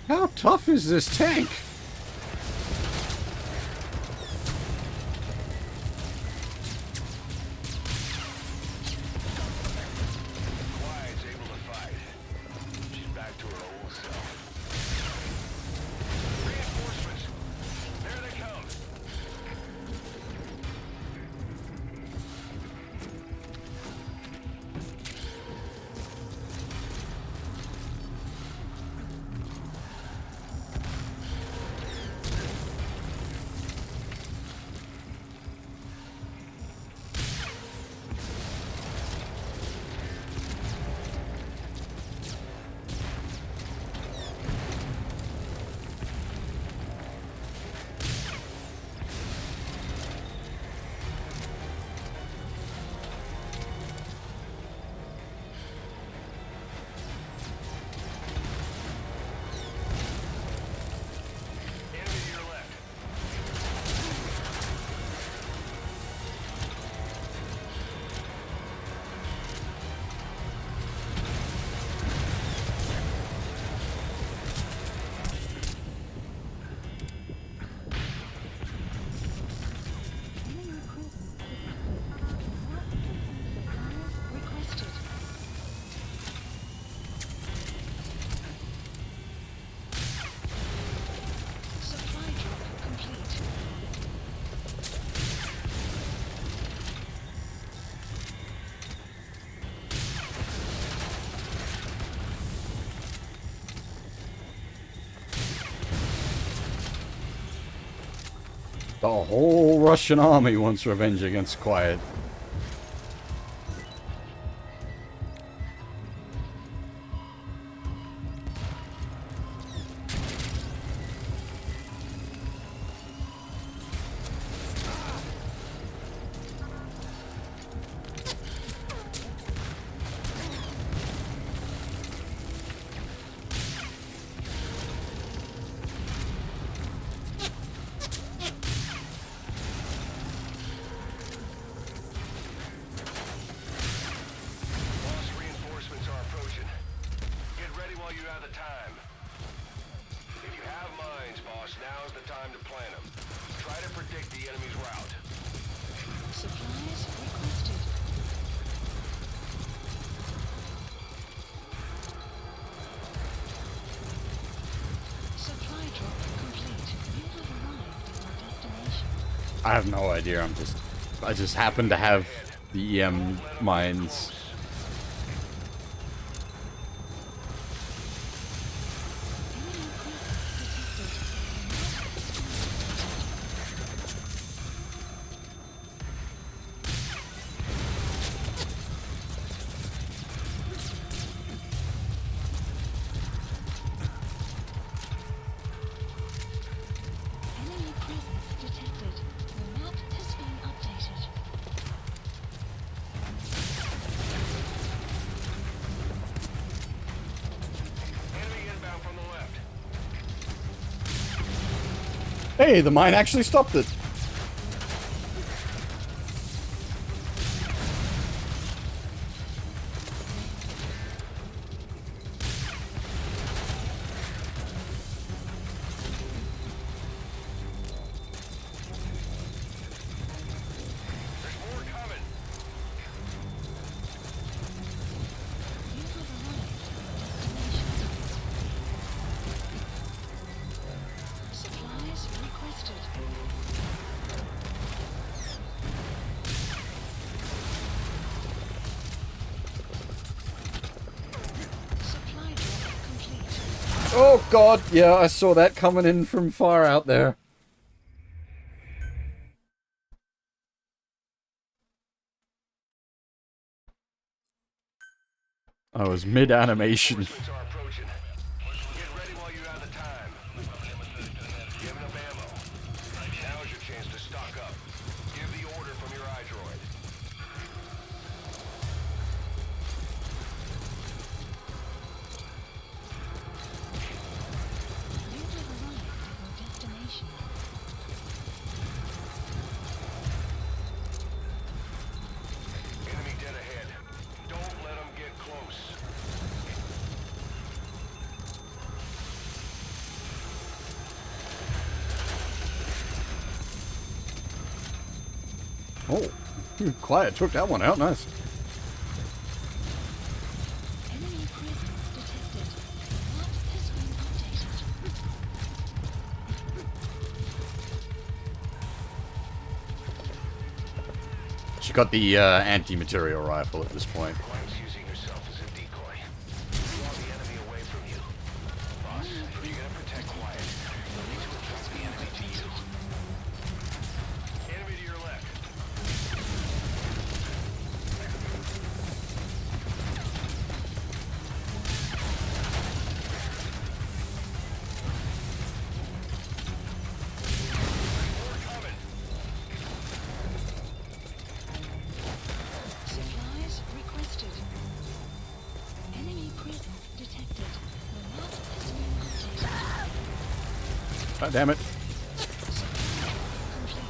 How tough is this tank? Quiet's able to fight. She's back to her old self. Reinforcements. There they come. Enemy to your left. Requested. Supply drop complete. The whole Russian army wants revenge against Quiet. Boss reinforcements are approaching. Get ready while you have the time. If you have mines, boss, now's the time to plant them. Try to predict the enemy's route. Supplies requested. Supply drop complete. You have arrived at your destination. I have no idea. I just happen to have the EM mines. Enemy equipment detected. Enemy presence detected. The map has been updated. Enemy inbound from the left. Hey, the mine actually stopped it. There's more coming. You have arrived at your destination. Supplies requested. Supply drop complete. Oh god, yeah, I saw that coming in from far out there. I was mid-animation. Reinforcements are approaching. Get ready while you have the time. You have enough ammo. Now's your chance to stock up. Give the order from your iDroid. You have arrived at your destination. Enemy dead ahead. Don't let them get close. Oh, quiet. Took that one out. Nice. Enemy presence detected. Map has been updated. She got the anti-material rifle at this point. Quiet's using herself as a decoy. Draw the enemy away from you. Boss, if you're gonna protect Quiet, you'll need to attract the enemy to you. Enemy to your left. More coming. Supplies requested. Enemy presence detected. The map has been updated. God damn it. Complete.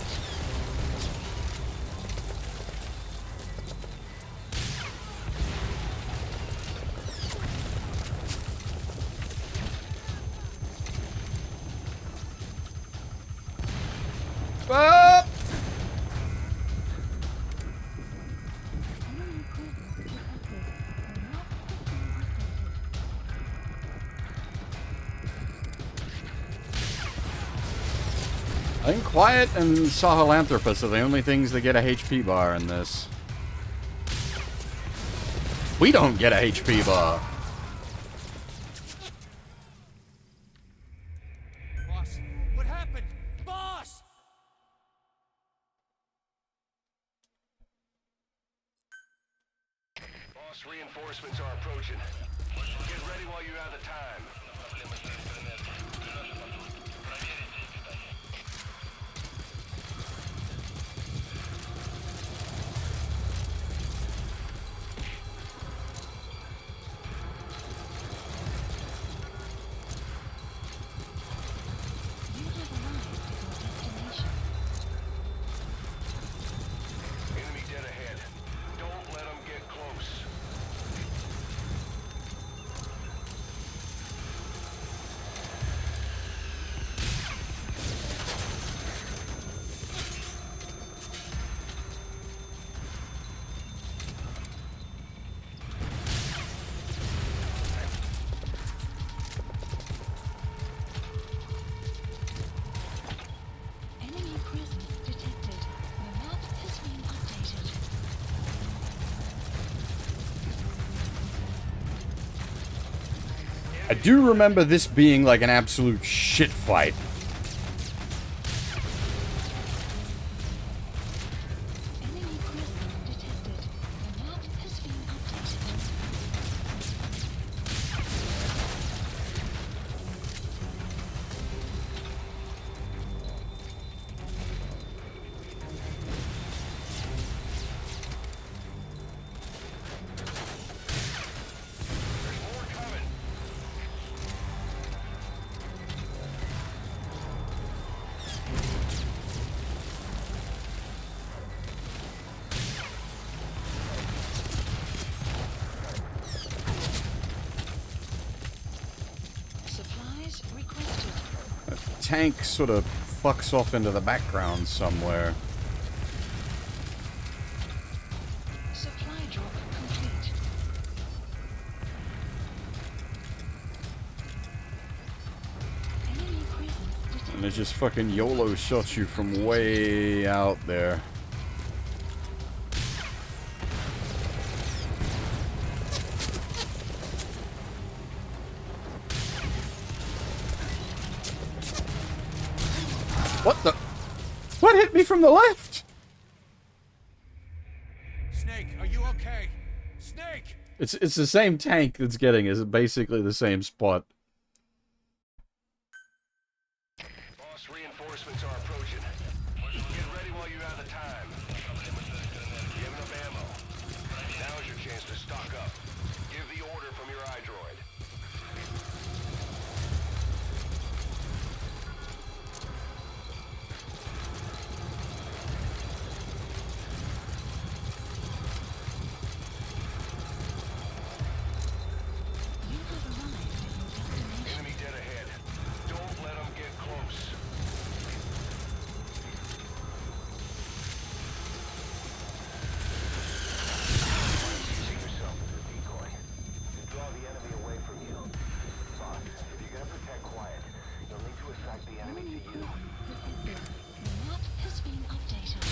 Ah! Enemy presence detected. The map has been updated. I think Quiet and Sahelanthropus are the only things that get a HP bar in this. We don't get a HP bar. Boss, what happened? Boss! Boss, reinforcements are approaching. Get ready while you have the time. You have arrived at your destination. Enemy dead ahead. Don't let them get close. Enemy presence detected. The map has been updated. I do remember this being like an absolute shit fight. Enemy presence detected. The map has been updated. There's more coming. Supplies requested. Tank sort of fucks off into the background somewhere. Supply drop complete. Enemy presence detected. And it just fucking YOLO shots you from way out there. What the? What hit me from the left? Snake, are you okay? Snake! It's the same tank that's getting is basically the same spot. Boss, reinforcements are approaching. Get ready while you have the time. You have enough ammo. Now's your chance to stock up. Give the order from your iDroid. Enemy dead ahead. Don't let them get close. Use yourself as a decoy to draw the enemy away from you. Boss, if you're gonna protect quiet, you'll need to attract the enemy to you. The map has been updated.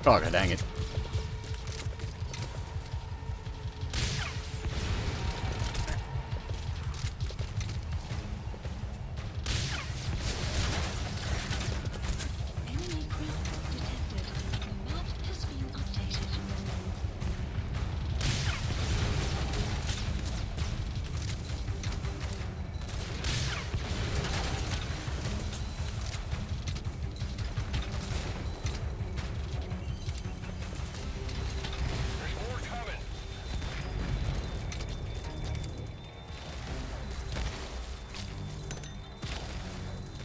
Oh, god dang it. Enemy presence detected. The map has been updated. There's more coming.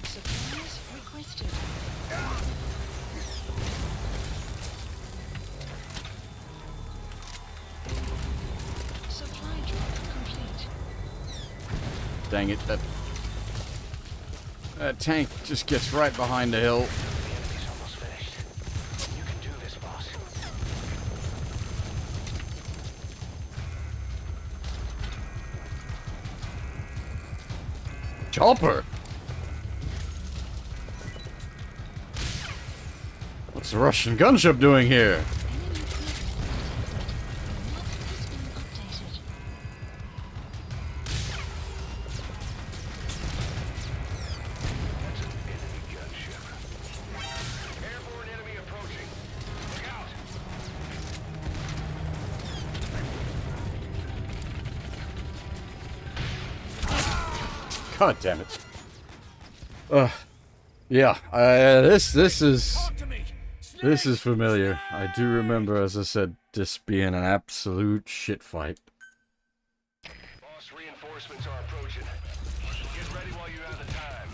Supplies requested. Supply drop complete. Dang it, that tank just gets right behind the hill. The enemy's almost finished. You can do this, boss. Chopper! What's the Russian gunship doing here? Enemy presence detected. The map has been updated. That's an enemy gunship. Airborne enemy approaching. Look out! God damn it. Yeah, this is familiar. I do remember, as I said, this being an absolute shit fight. Boss, reinforcements are approaching. Get ready while you have the time.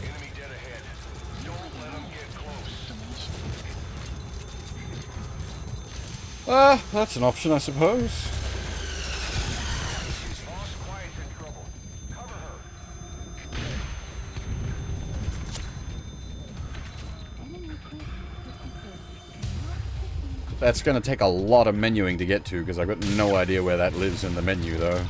Enemy dead ahead. Don't let them get close. That's an option, I suppose. Boss, quiet's in trouble. Cover her. Enemy presence detected. The map has been That's gonna take a lot of menuing to get to, because I've got no idea where that lives in the menu, though.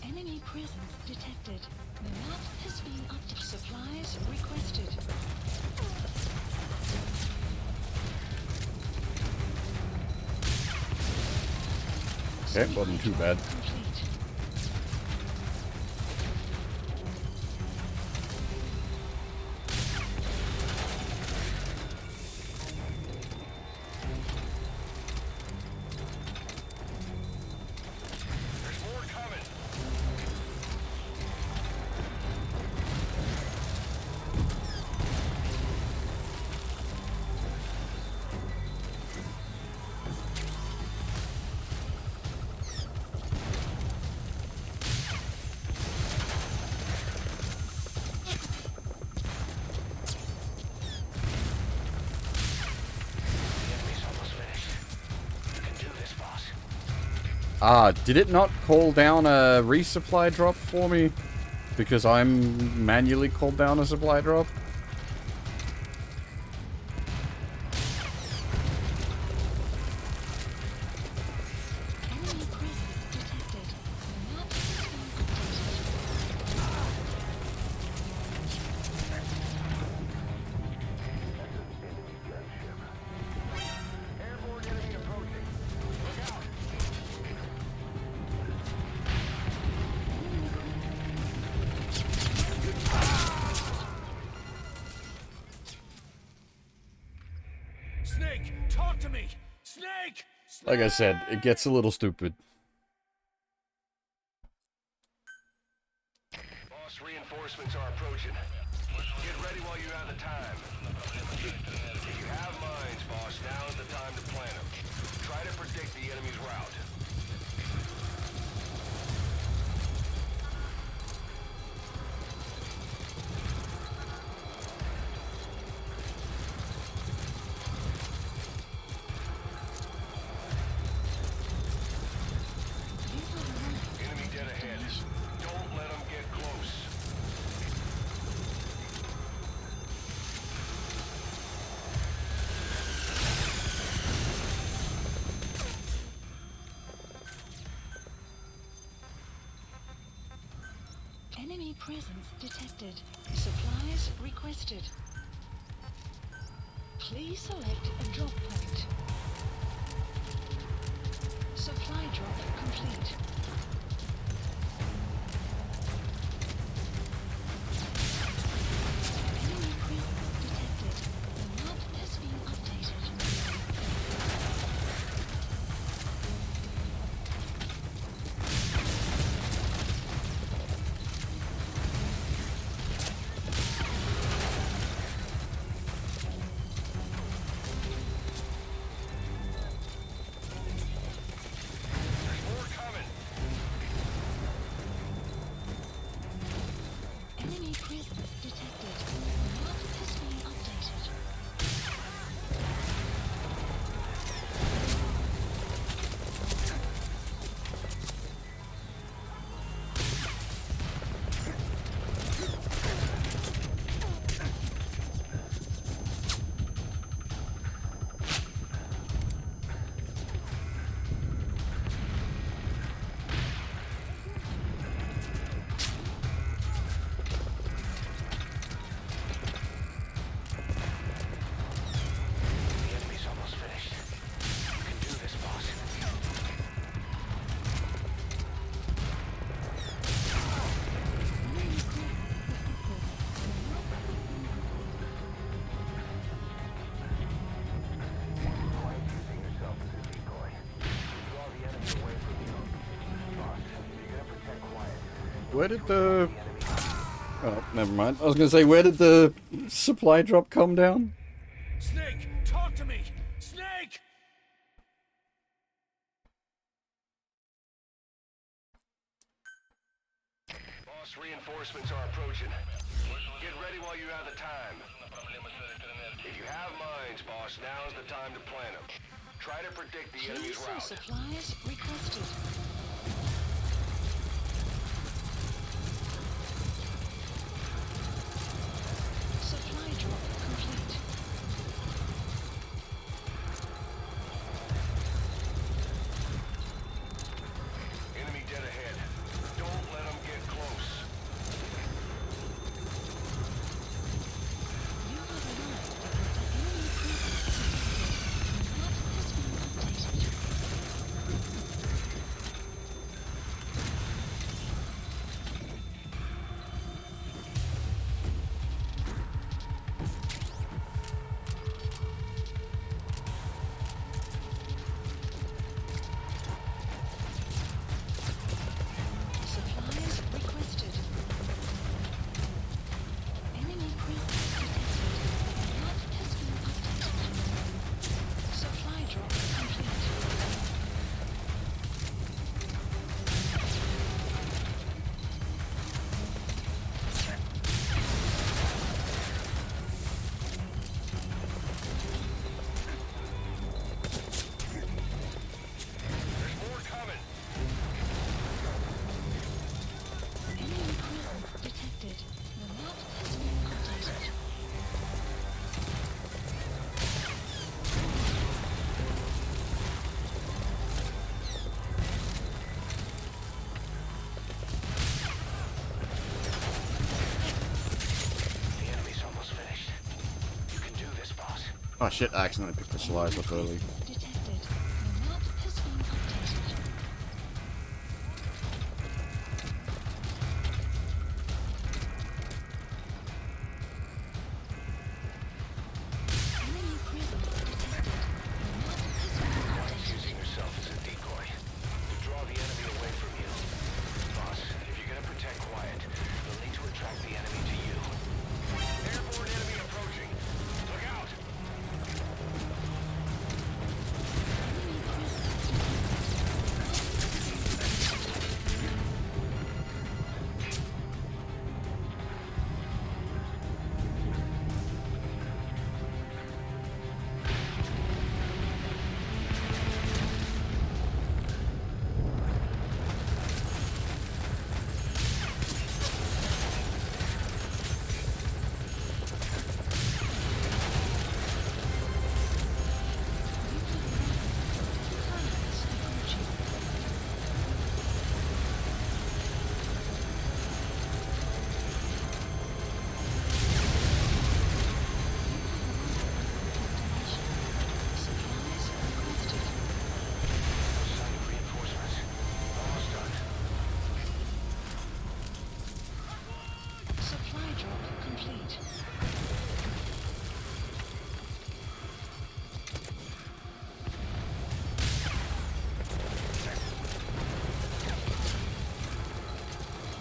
Enemy presence detected. The map has been updated. Supplies requested. Okay, wasn't too bad. Complete. There's more coming. The enemy's almost finished. You can do this, boss. Did it not call down a resupply drop for me? Because I'm manually called down a supply drop? Like I said, it gets a little stupid. Boss, reinforcements are approaching. Get ready while you have the time. If you have mines, boss, now's the time to plant them. Try to predict the enemy's route. Enemy dead ahead. Don't let them get close. Enemy presence detected. Supplies requested. Please select a drop point. Supply drop complete. Enemy presence detected. The map has been updated. There's more coming. Enemy presence detected. The map has been updated. The enemy's almost finished. You can do this, boss. Using yourself as a decoy. Draw the enemy away from you. Boss, you're gonna protect quiet. Where did the... Oh, never mind. I was gonna say, where did the supply drop come down? Snake, talk to me! Snake! Boss, reinforcements are approaching. Get ready while you have the time. If you have mines, boss, now's the time to plant them. Try to predict the enemy's Please route. supplies requested. Supply drop complete. Enemy dead ahead. Don't let them get close. You have arrived at the enemy presence detected. The map has been updated. Supplies requested. Enemy presence detected. The map has been updated. Supply drop complete. There's more coming. Enemy presence detected. The map has been updated. The enemy's almost finished. You can do this, boss. Oh shit, I accidentally picked the supplies up early. Detected. The map has been updated. Enemy presence detected. The map has been updated. Using yourself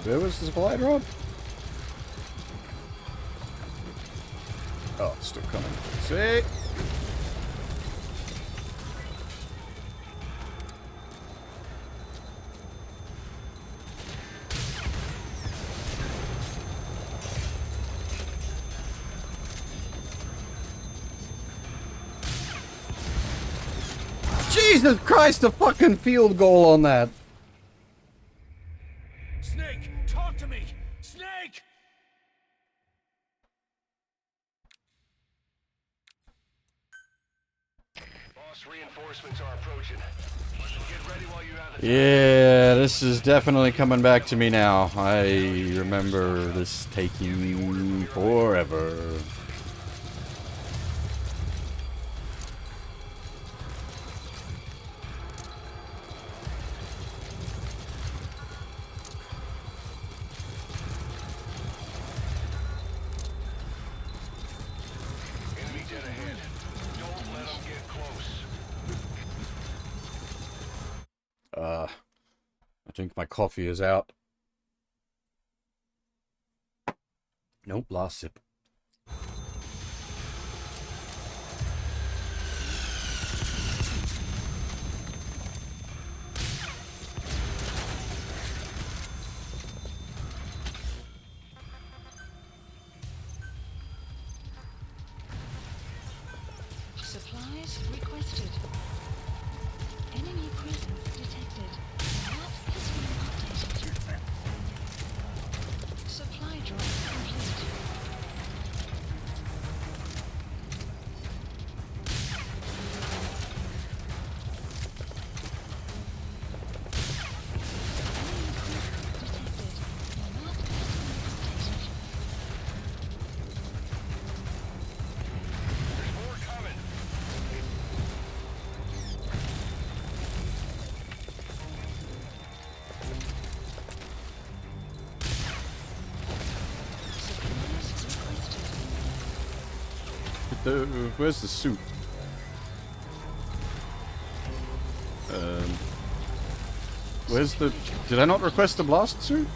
Where was the supply drop? Oh, it's still coming. See? Jesus Christ, a fucking field goal on that. Snake, talk to me! Snake! Boss, reinforcements are approaching. Get ready while you have the Yeah, this is definitely coming back to me now. I remember this taking forever. enemy dead ahead. Don't let them get close. I think my coffee is out. Nope, last sip. Supplies requested. Enemy presence detected. Map has been updated. Supply drop complete. Where's the suit? Where's the... Did I not request the blast suit?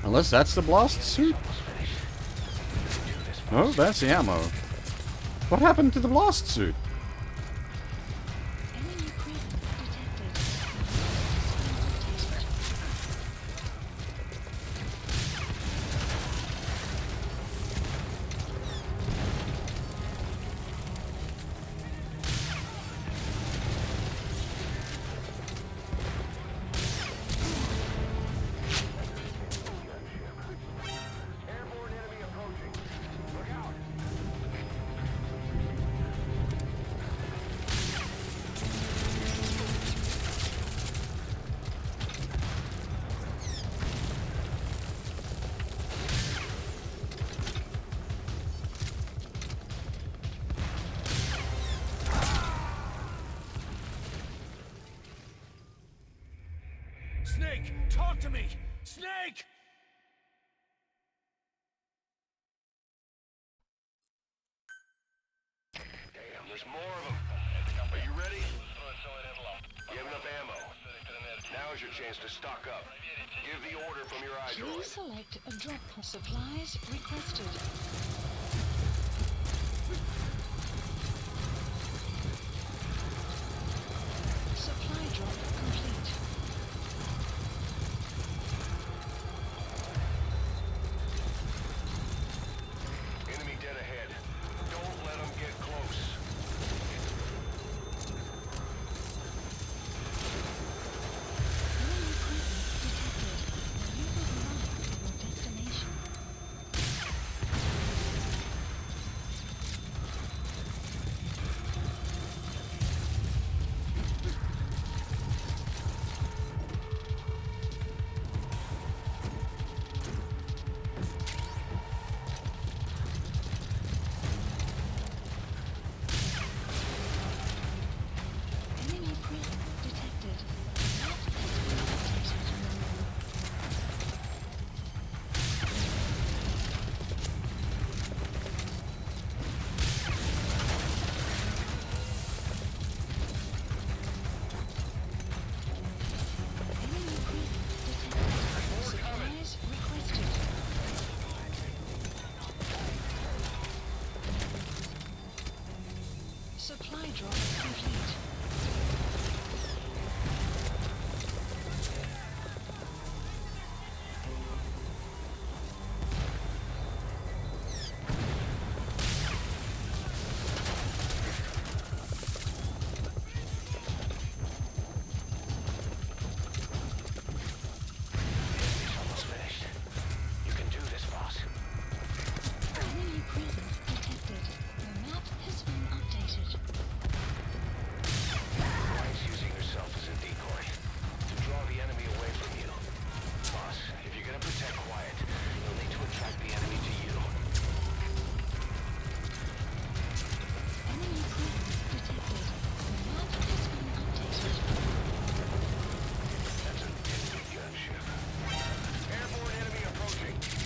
Unless that's the blast suit? Oh, that's the ammo. What happened to the blast suit? Snake, talk to me! Snake! Damn, there's more of them. Are you ready? You have enough ammo. Now's your chance to stock up. Give the order from your Please iDroid. select a drop for supplies requested. Supply drop complete. Enemy dead ahead. Don't let them get close. Enemy presence detected. You have arrived at your destination.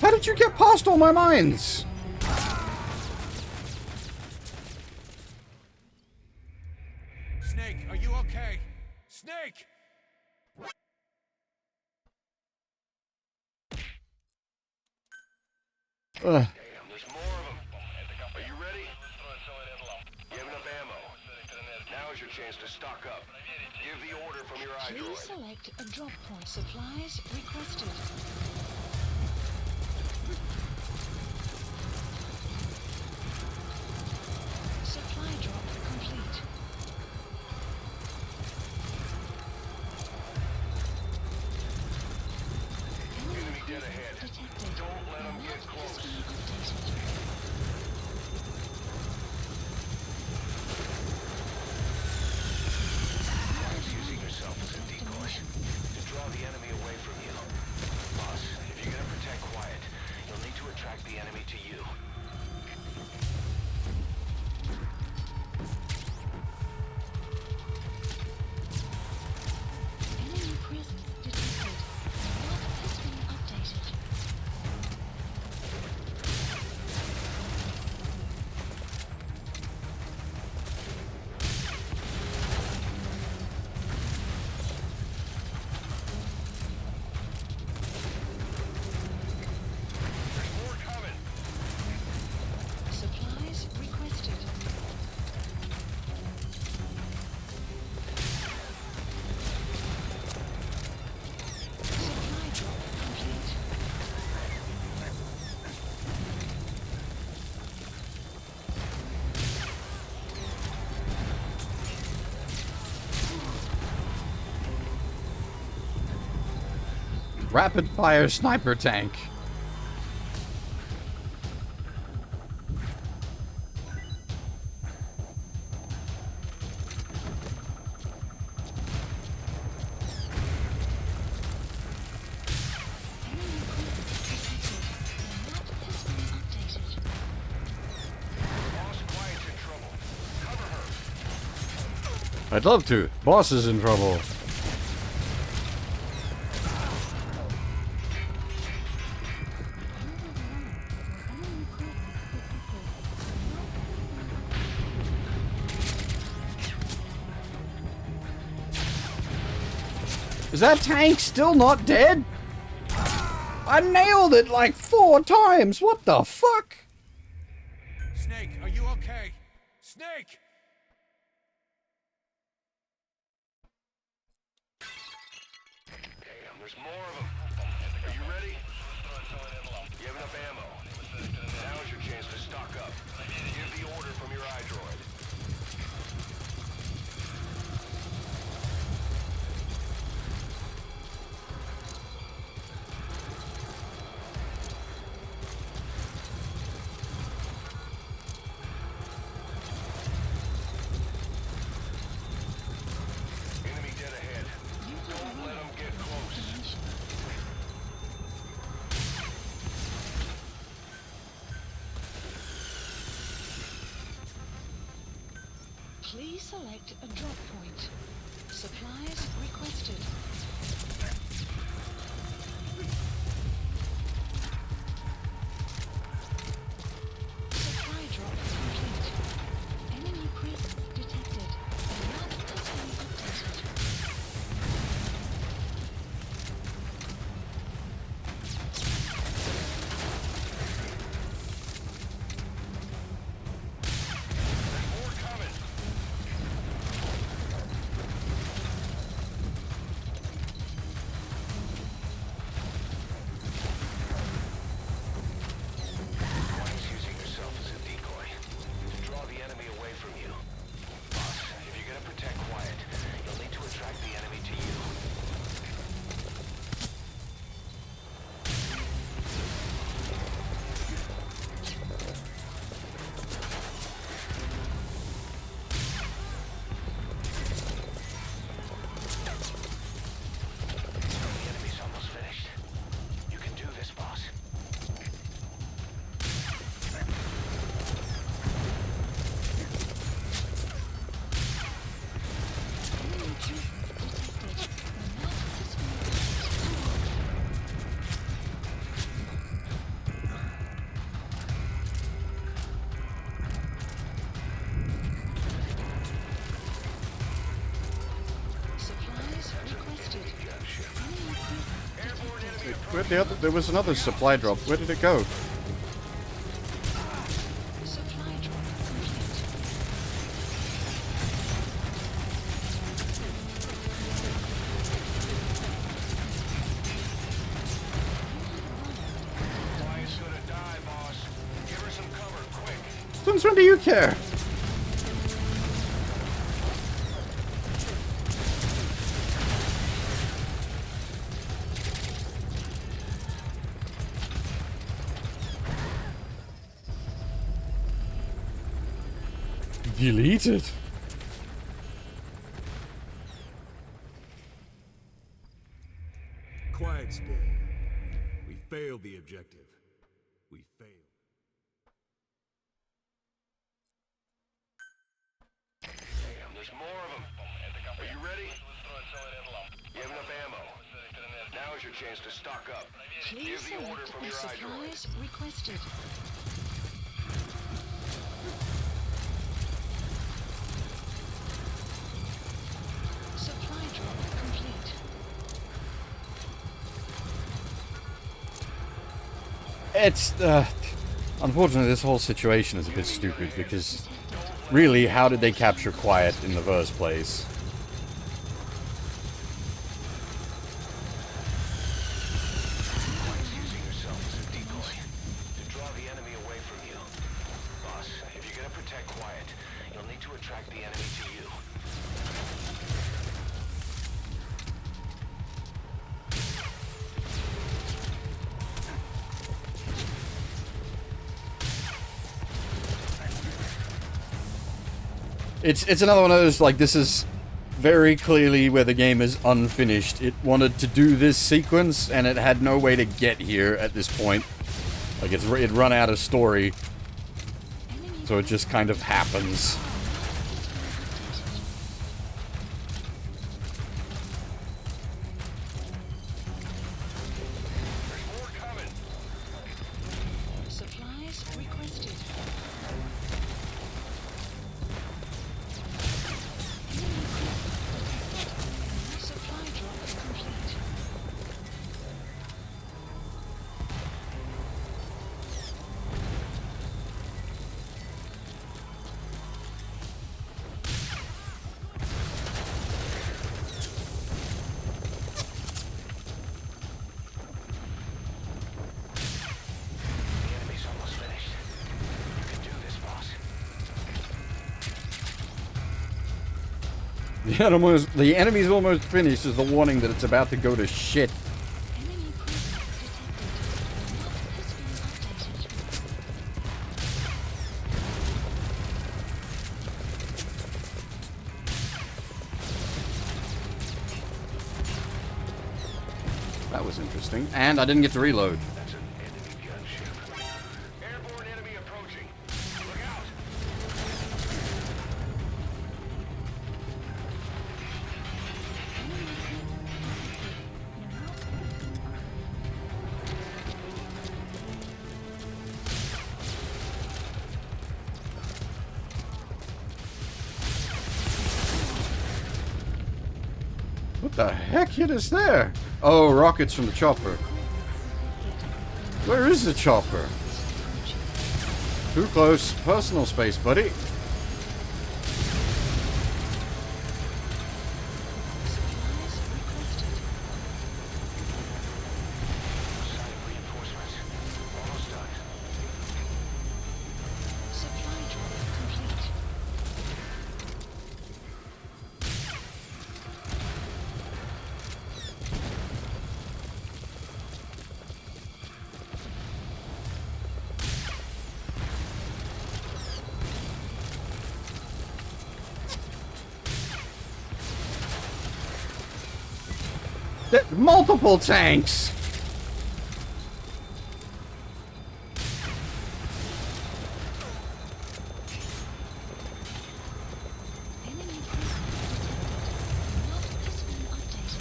How did you get past all my mines? Snake, are you okay? Snake! Ugh. Damn, there's more of them. Are you ready? You have enough ammo. Now is your chance to stock up. Give the order from your Please iDroid. select a drop point. Supplies requested. Supply drop complete. Enemy dead ahead. Detected. Don't let them get close. Try using yourself as a decoy to draw the enemy away from you. Boss, if you're gonna protect Quiet, you'll need to attract the enemy to you. Enemy presence detected. Map has been updated. There's more coming. Supplies requested. Supply drop complete. Rapid fire sniper tank. Enemy presence detected. Map has been updated. Boss Quiet's in trouble. Cover her. I'd love to. Boss is in trouble. Is that tank still not dead? I nailed it like 4 times. What the fuck? Snake, are you okay? Snake! Damn, there's more of them. Are you ready? You have enough ammo. Now is your chance to stock up. Give the order from your iDroid. Enemy dead ahead. Don't let them get close. Please select a drop point. Supplies requested. Supply drop complete. Enemy presence detected. Map has been updated. There's more coming. Where'd the other... There was another supply drop. Where did it go? Supply drop complete. Quiet's gonna die, boss. Give her some cover, quick. Since when do you care? Deleted. Quiet's dead. We failed the objective. We failed. There's more of them. Are you ready? You have enough ammo. Now is your chance to stock up. Please Give the order select from the your iDroid. supplies requested. Supply drop complete. It's, unfortunately, this whole situation is a bit stupid because, really, how did they capture Quiet in the first place? Quiet's using herself as a decoy to draw the enemy away from you. Boss, if you're gonna protect Quiet, you'll need to attract the enemy to you. It's another one of those, like, this is very clearly where the game is unfinished. It wanted to do this sequence, and it had no way to get here at this point. Like, it run out of story. So it just kind of happens. There's more coming. Supplies requested. Supply drop complete. The enemy's almost finished. You can do this, boss. The enemy's almost finished is the warning that it's about to go to shit. Enemy presence detected. Map has been updated. That was interesting. And I didn't get to reload. That's an enemy gunship. Airborne enemy approaching. Look out! What the heck hit us there? Oh, rockets from the chopper. Where is the chopper? Too close. Personal space, buddy. Supplies requested. Sign of reinforcements. Almost done. Supply drop complete. Multiple tanks! Enemy presence detected. Map has been updated.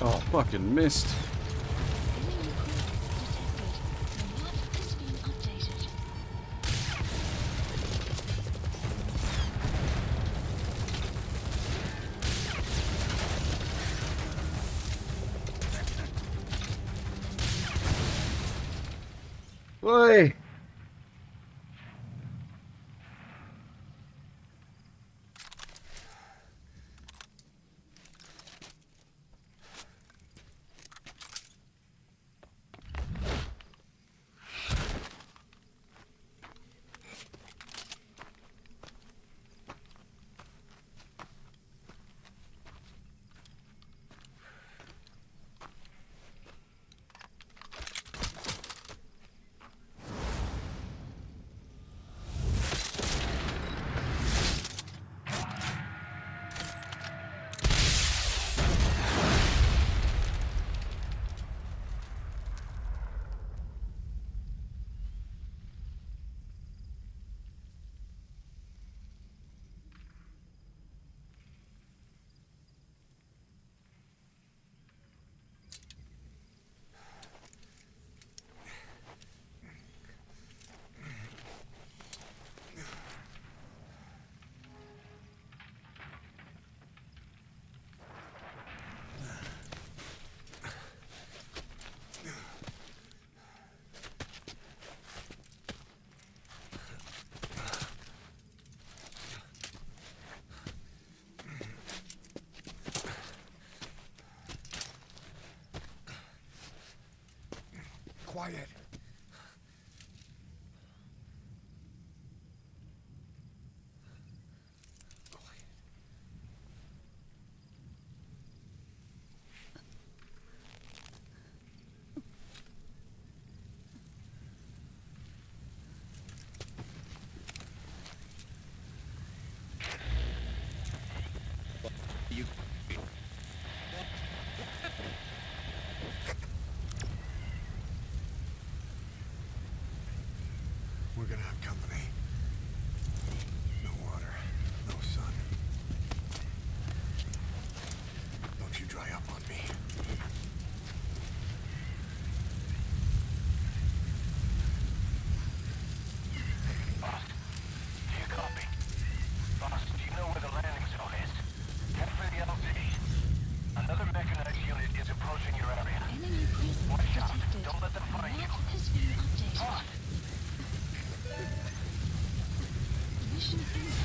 Oh, fucking missed. Enemy presence detected. Map has been updated. Oi! Quiet. We're gonna have company. No water, no sun. Don't you dry up on me. Boss, do you copy? Boss, do you know where the landing zone is? Head for the LZ. Another mechanized unit is approaching your area. Enemy presence Watch out. detected. Don't let them find you. Map has been updated. Boss! Mission finished.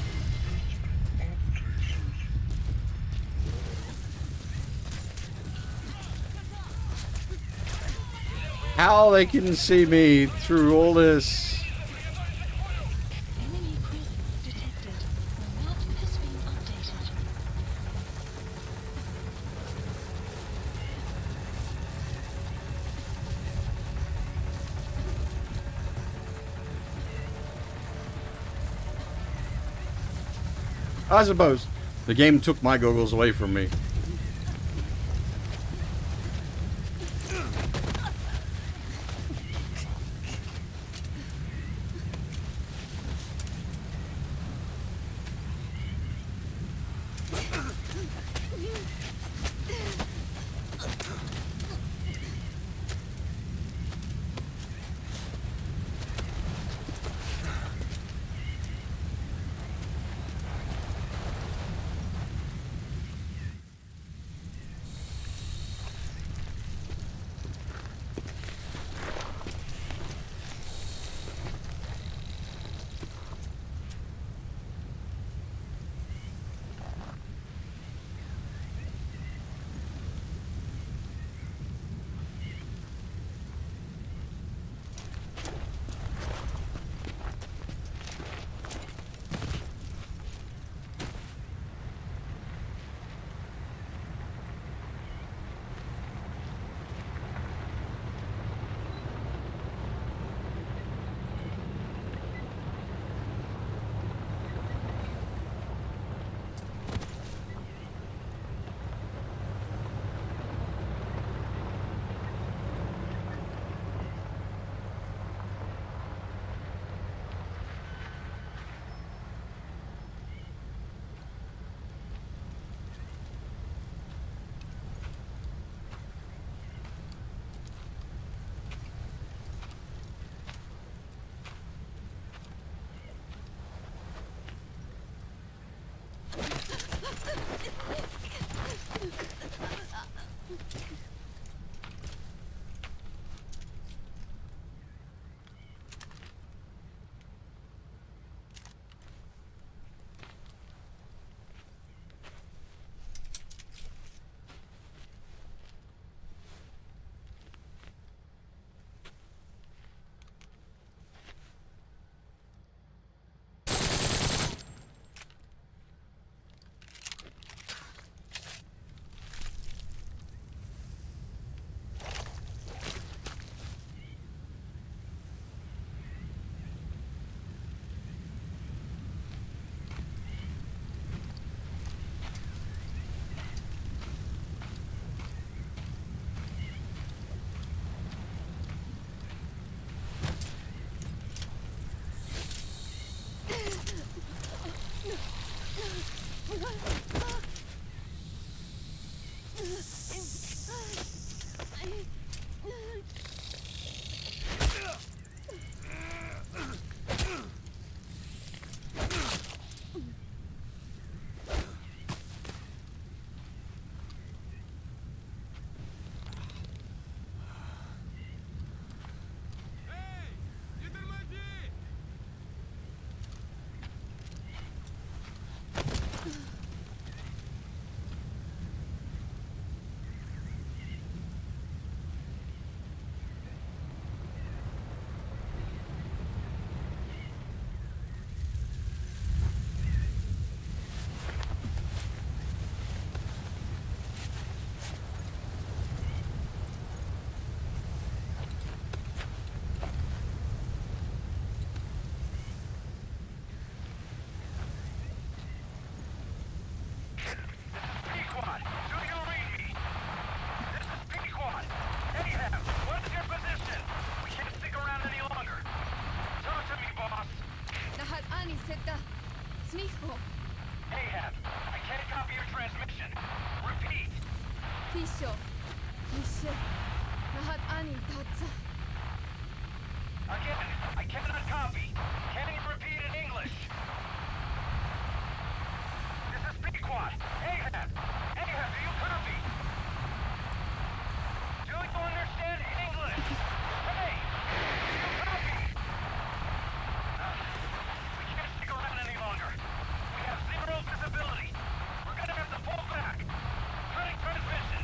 How they can see me through all this? Enemy presence detected. Map has been updated. I suppose the game took my goggles away from me. Mauricio. Mishe. Nahat ani tatsa. Again, I cannot copy. Can you repeat in English? This is Pequot. Ahab! Ahab, do you copy? Do you understand English? Hey! Do you copy? We can't stick around any longer. We have zero visibility. We're gonna have to pull back. Cutting transmission.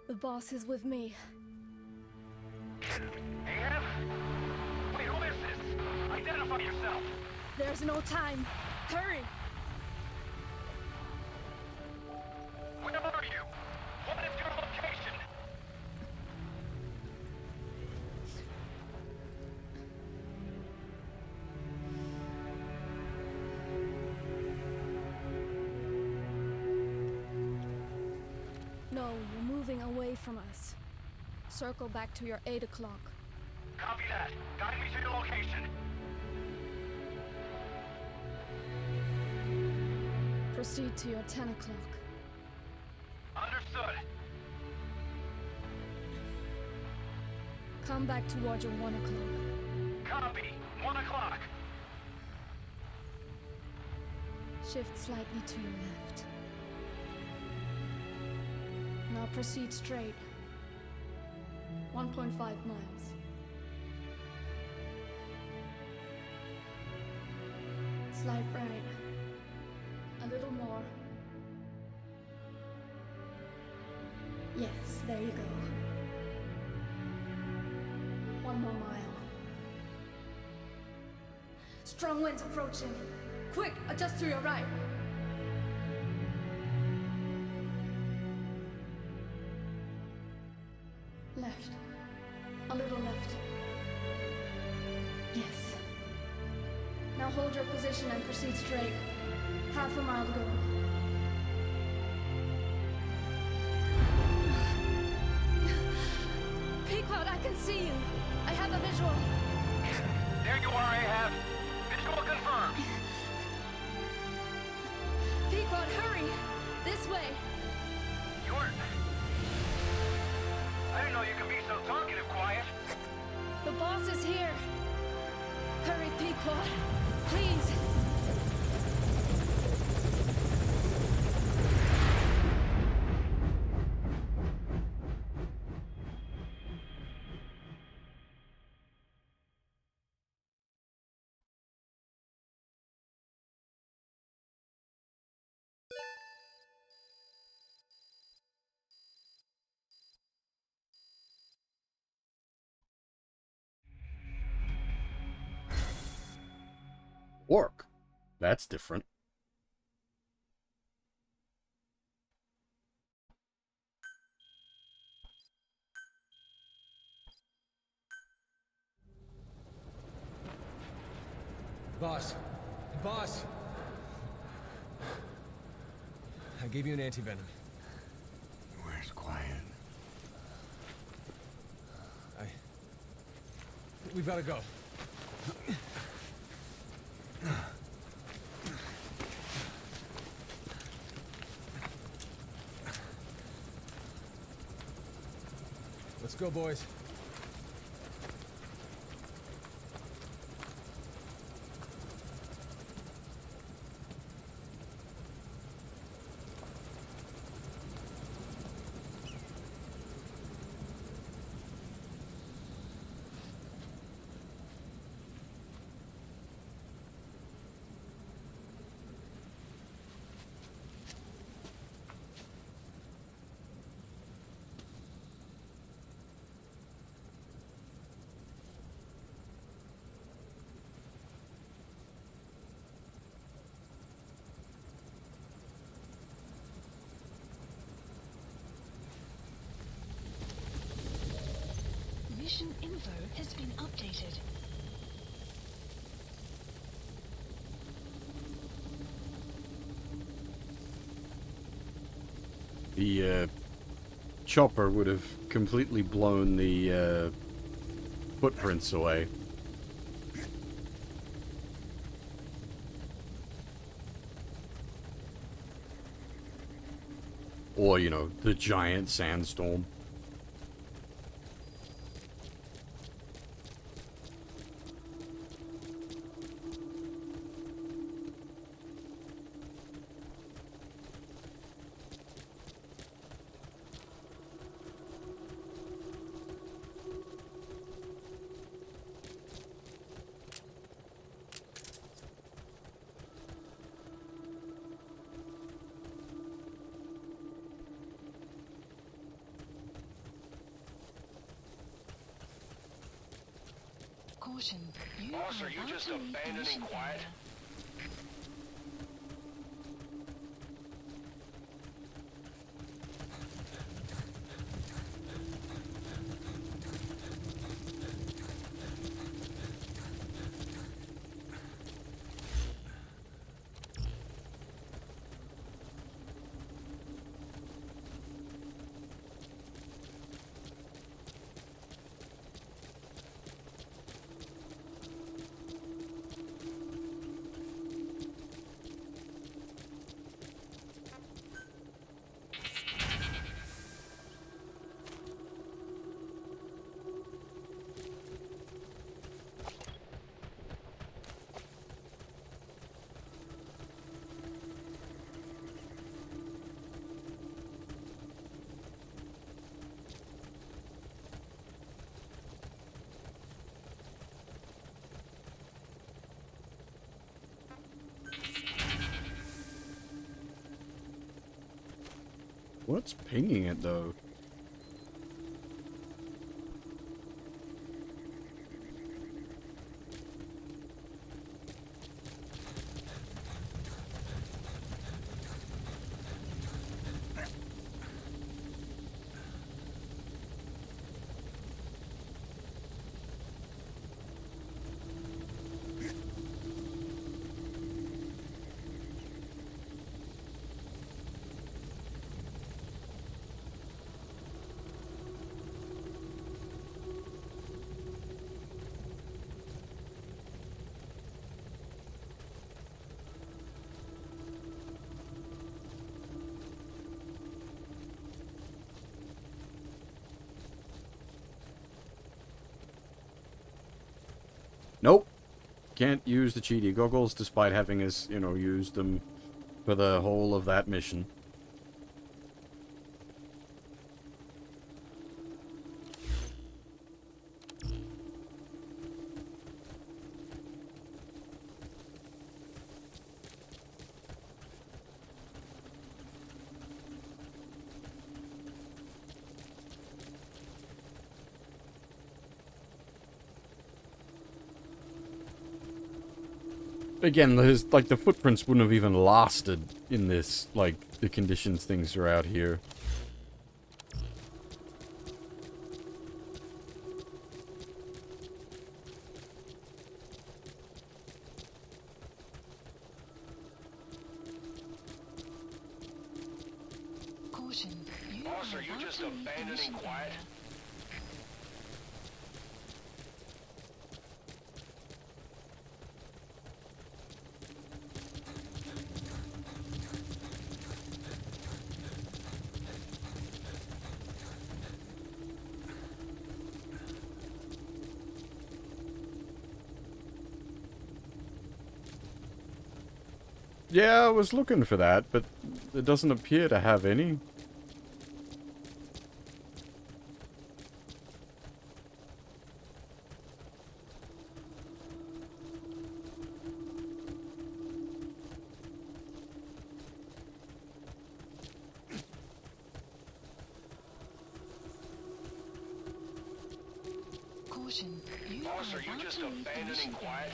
The boss is with me. Ahab? Wait, who is this? Identify yourself. There's no time. Hurry! Where are you? What is your location? No, you're moving away from us. Circle back to your 8 o'clock. Copy that. Guide me to your location. Proceed to your 10 o'clock. Understood. Come back toward your 1 o'clock. Copy. 1 o'clock. Shift slightly to your left. Now proceed straight. 1.5 miles. Slide right. A little more. Yes, there you go. 1 more mile. Strong winds approaching. Quick, adjust to your right. Left. A little left. Yes. Now hold your position and proceed straight. Half a mile to go. Pequot, I can see you. I have a visual. There you are, Ahab. Visual confirmed. Pequot, hurry! This way. I didn't know you could be so talkative, Quiet. The boss is here. Hurry, Pequot. Please. Orc. That's different. Boss. Boss! I gave you an antivenom. Where's Quiet? We've gotta go. Let's go, boys. Mission info has been updated. The chopper would have completely blown the footprints away. Or, you know, the giant sandstorm. Caution. Boss, are you just abandoning quiet? What's pinging it, though? Nope. Can't use the cheaty goggles despite having us, you know, used them for the whole of that mission. Again, there's, like, the footprints wouldn't have even lasted in this, like, the conditions things are out here. Caution. Boss, are you just abandoning quiet? Yeah, I was looking for that, but it doesn't appear to have any. Caution. Boss, are you just abandoning quiet?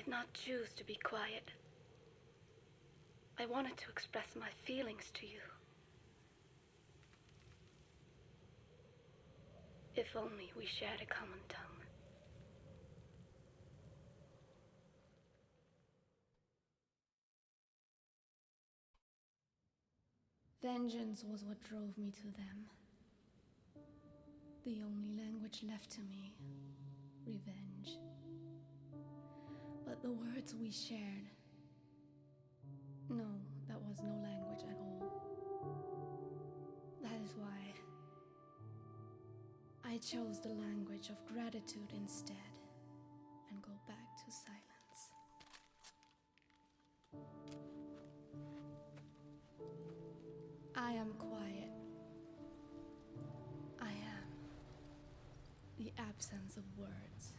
did not choose to be quiet. I wanted to express my feelings to you. If only we shared a common tongue. Vengeance was what drove me to them. The only language left to me, revenge. But the words we shared, no, that was no language at all. That is why I chose the language of gratitude instead and go back to silence. I am quiet. I am the absence of words.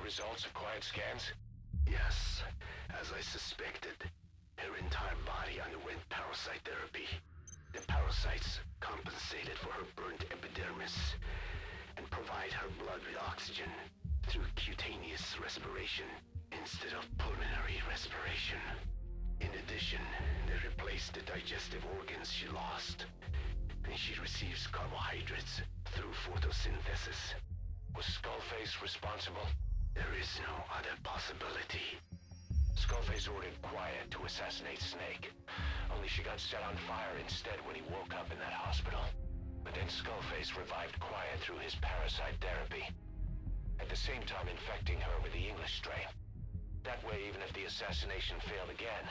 Results of quiet scans? Yes, as I suspected. Her entire body underwent parasite therapy. The parasites compensated for her burnt epidermis and provide her blood with oxygen through cutaneous respiration instead of pulmonary respiration. In addition, they replaced the digestive organs she lost, and she receives carbohydrates through photosynthesis. Was Skullface responsible? There is no other possibility. Skullface ordered Quiet to assassinate Snake. Only she got set on fire instead when he woke up in that hospital. But then Skullface revived Quiet through his parasite therapy, at the same time infecting her with the English strain. That way, even if the assassination failed again,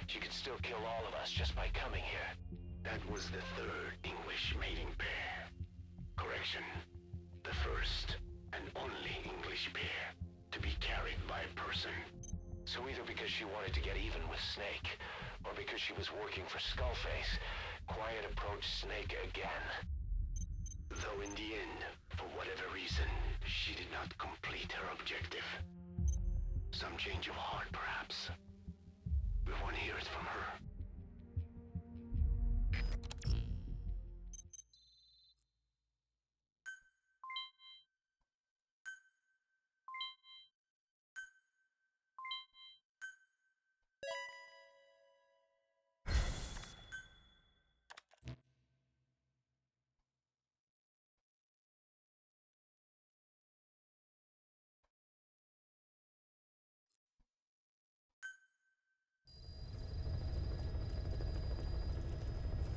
she could still kill all of us just by coming here. That was the third English mating pair. Correction. The first and only English pair to be carried by a person. So either because she wanted to get even with Snake, or because she was working for Skullface, Quiet approached Snake again. Though in the end, for whatever reason, she did not complete her objective. Some change of heart, perhaps. We want to hear it from her.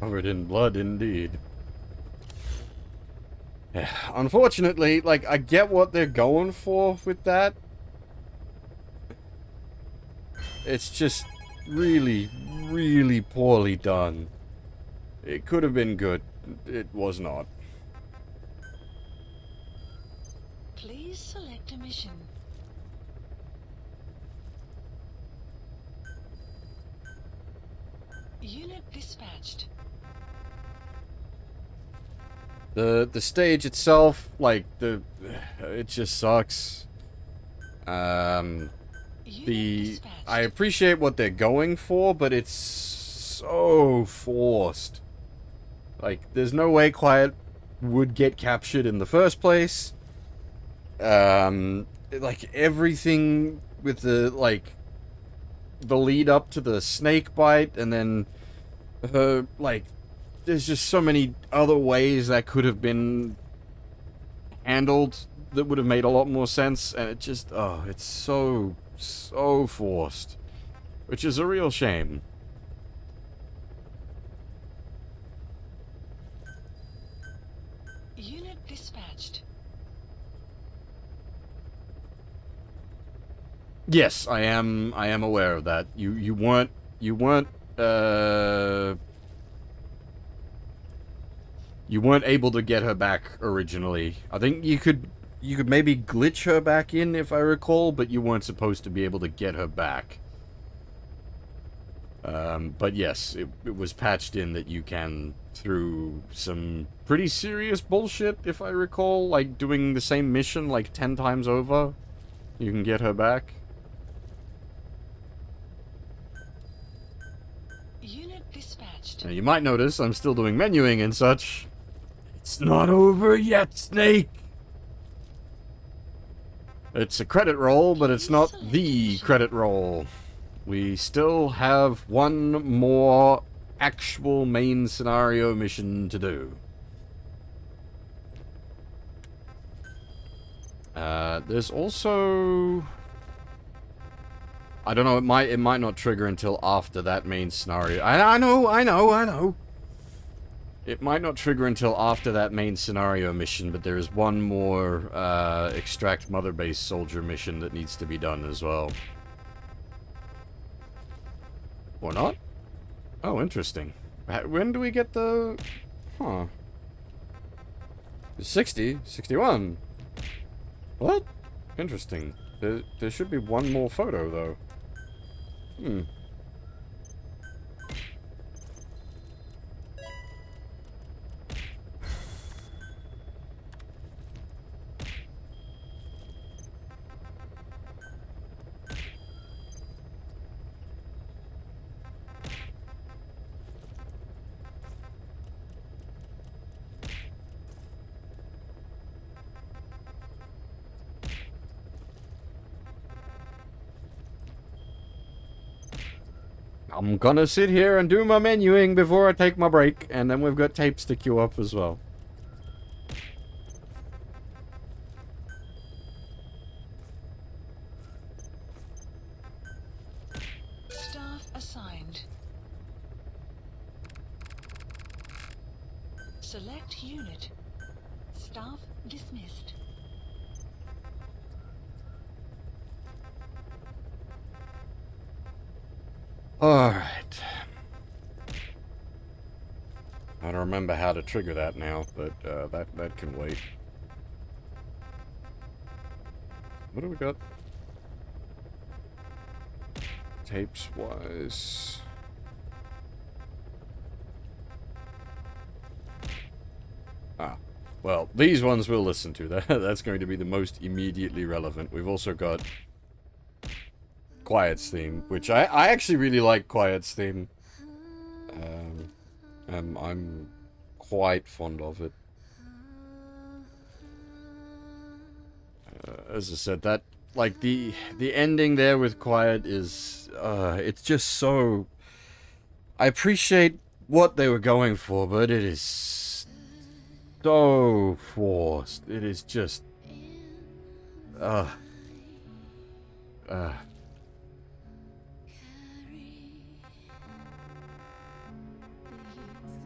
Covered in blood, indeed. Yeah, unfortunately, like, I get what they're going for with that. It's just really, really poorly done. It could have been good. It was not. Please select a mission. Unit dispatched. The stage itself, like, it just sucks. I appreciate what they're going for, but it's so forced. Like, there's no way Quiet would get captured in the first place. Like, everything with the, like, the lead up to the snake bite, and then her, like, there's just so many other ways that could have been handled that would have made a lot more sense, and it just, oh, it's so forced. Which is a real shame. Unit dispatched. Yes, I am aware of that. You weren't able to get her back originally. I think you could maybe glitch her back in, if I recall, but you weren't supposed to be able to get her back. But yes, it was patched in that you can, through some pretty serious bullshit, if I recall, like doing the same mission like 10 times over, you can get her back. Unit dispatched. Now, you might notice I'm still doing menuing and such. It's not over yet, Snake! It's a credit roll, but it's not the credit roll. We still have one more actual main scenario mission to do. There's also... I don't know, it might not trigger until after that main scenario. I know! It might not trigger until after that main scenario mission, but there is one more, extract Mother Base soldier mission that needs to be done as well. Or not? Oh, interesting. When do we get the... Huh. 60? 61? What? Interesting. There should be one more photo, though. Hmm. I'm gonna sit here and do my menuing before I take my break, and then we've got tapes to queue up as well. Staff assigned. Select unit. Staff dismissed. Alright. I don't remember how to trigger that now, but that can wait. What do we got? Tapes-wise... Ah. Well, these ones we'll listen to. That's going to be the most immediately relevant. We've also got Quiet's theme, which I actually really like Quiet's theme. I'm quite fond of it. As I said, that, like, the ending there with Quiet is, it's just so... I appreciate what they were going for, but it is so forced. It is just...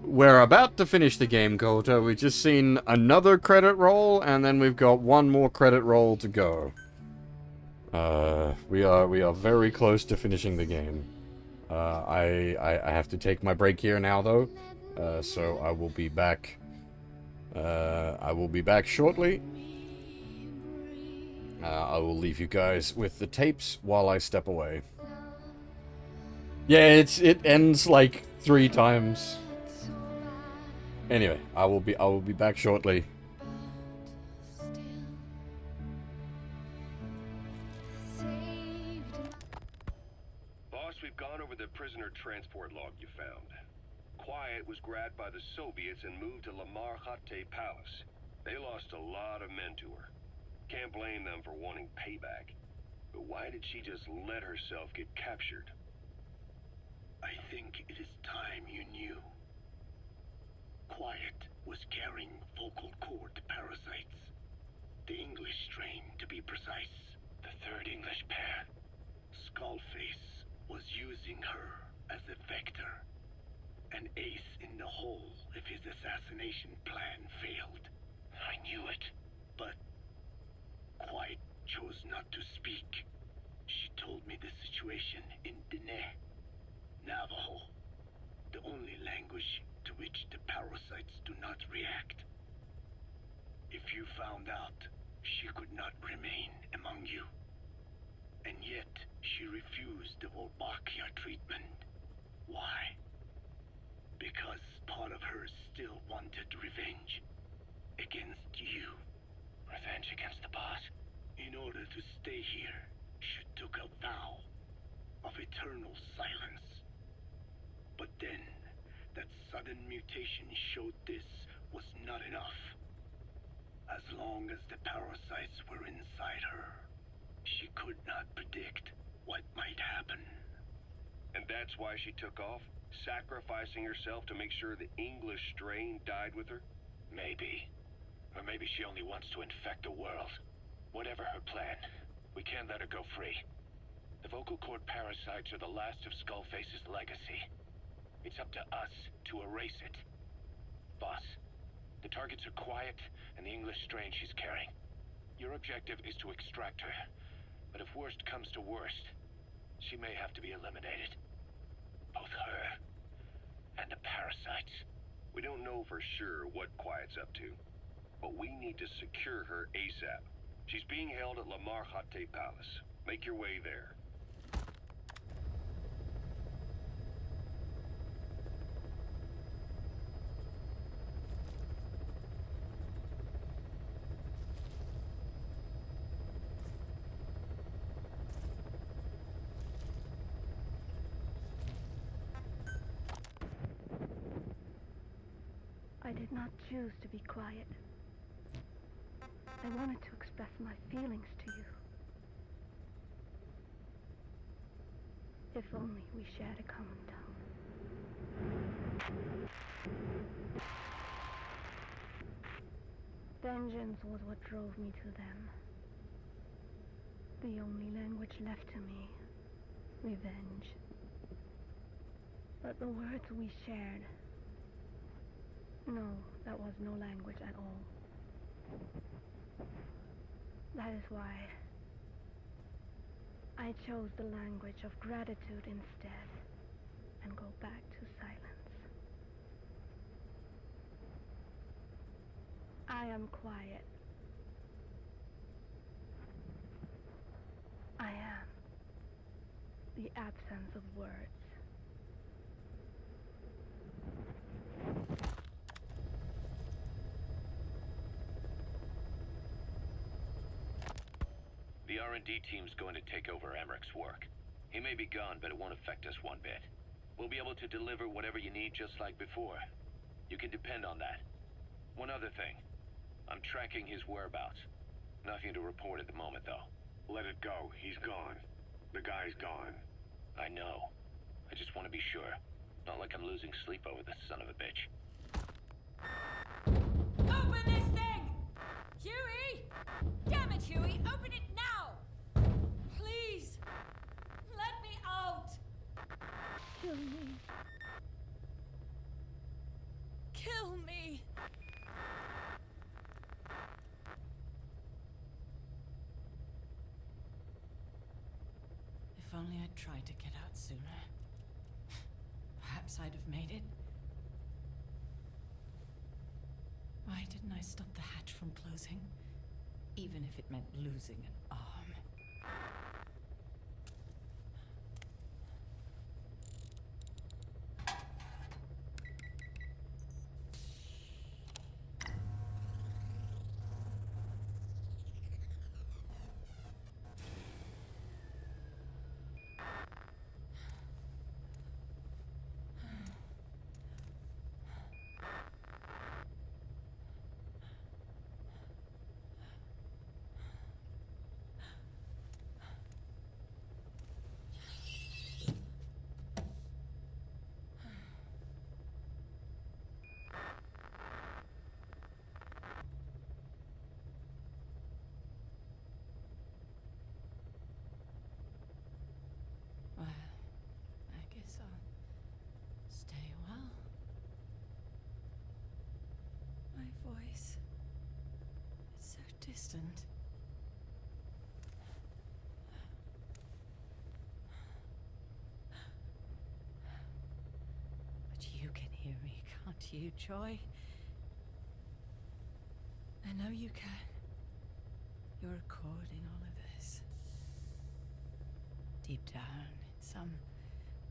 We're about to finish the game, Coulter. We've just seen another credit roll, and then we've got one more credit roll to go. We are very close to finishing the game. I have to take my break here now, though. So I will be back. I will be back shortly. I will leave you guys with the tapes while I step away. Yeah, it ends like 3 times. Anyway, I will be back shortly. Boss, we've gone over the prisoner transport log you found. Quiet was grabbed by the Soviets and moved to Lamar Khatte Palace. They lost a lot of men to her. Can't blame them for wanting payback. But why did she just let herself get captured? I think it is time you knew. Quiet was carrying vocal cord parasites. The English strain, to be precise. The third English pair. Skullface was using her as a vector. An ace in the hole if his assassination plan failed. I knew it. But Quiet chose not to speak. She told me the situation in Diné, Navajo, the only language to which the parasites do not react. If you found out, she could not remain among you. And yet, she refused the Wolbachia treatment. Why? Because part of her still wanted revenge. Against you. Revenge against the boss? In order to stay here, she took a vow of eternal silence. But then, that sudden mutation showed this was not enough. As long as the parasites were inside her, she could not predict what might happen. And that's why she took off? Sacrificing herself to make sure the English strain died with her? Maybe. Or maybe she only wants to infect the world. Whatever her plan, we can't let her go free. The vocal cord parasites are the last of Skullface's legacy. It's up to us to erase it. Boss, the targets are Quiet and the English strain she's carrying. Your objective is to extract her. But if worst comes to worst, she may have to be eliminated. Both her and the parasites. We don't know for sure what Quiet's up to, but we need to secure her ASAP. She's being held at Lamar Khatte Palace. Make your way there. I did not choose to be quiet. I wanted to express my feelings to you. If only we shared a common tongue. Vengeance was what drove me to them. The only language left to me. Revenge. But the words we shared... No, that was no language at all. That is why I chose the language of gratitude instead. and go back to silence. I am quiet. I am the absence of words. The R&D team's going to take over Emmerich's work. He may be gone, but it won't affect us one bit. We'll be able to deliver whatever you need just like before. You can depend on that. One other thing. I'm tracking his whereabouts. Nothing to report at the moment, though. Let it go. He's gone. The guy's gone. I know. I just want to be sure. Not like I'm losing sleep over this son of a bitch. Open this thing! Huey! Damn it, Huey! Open it now! Please! Let me out! Kill me. Kill me! If only I'd tried to get out sooner. Perhaps I'd have made it. Why didn't I stop the hatch from closing? Even if it meant losing an arm. Well, I guess I'll stay a while. My voice, it's so distant. But you can hear me, can't you, Joy? I know you can. You're recording all of this. Deep down in some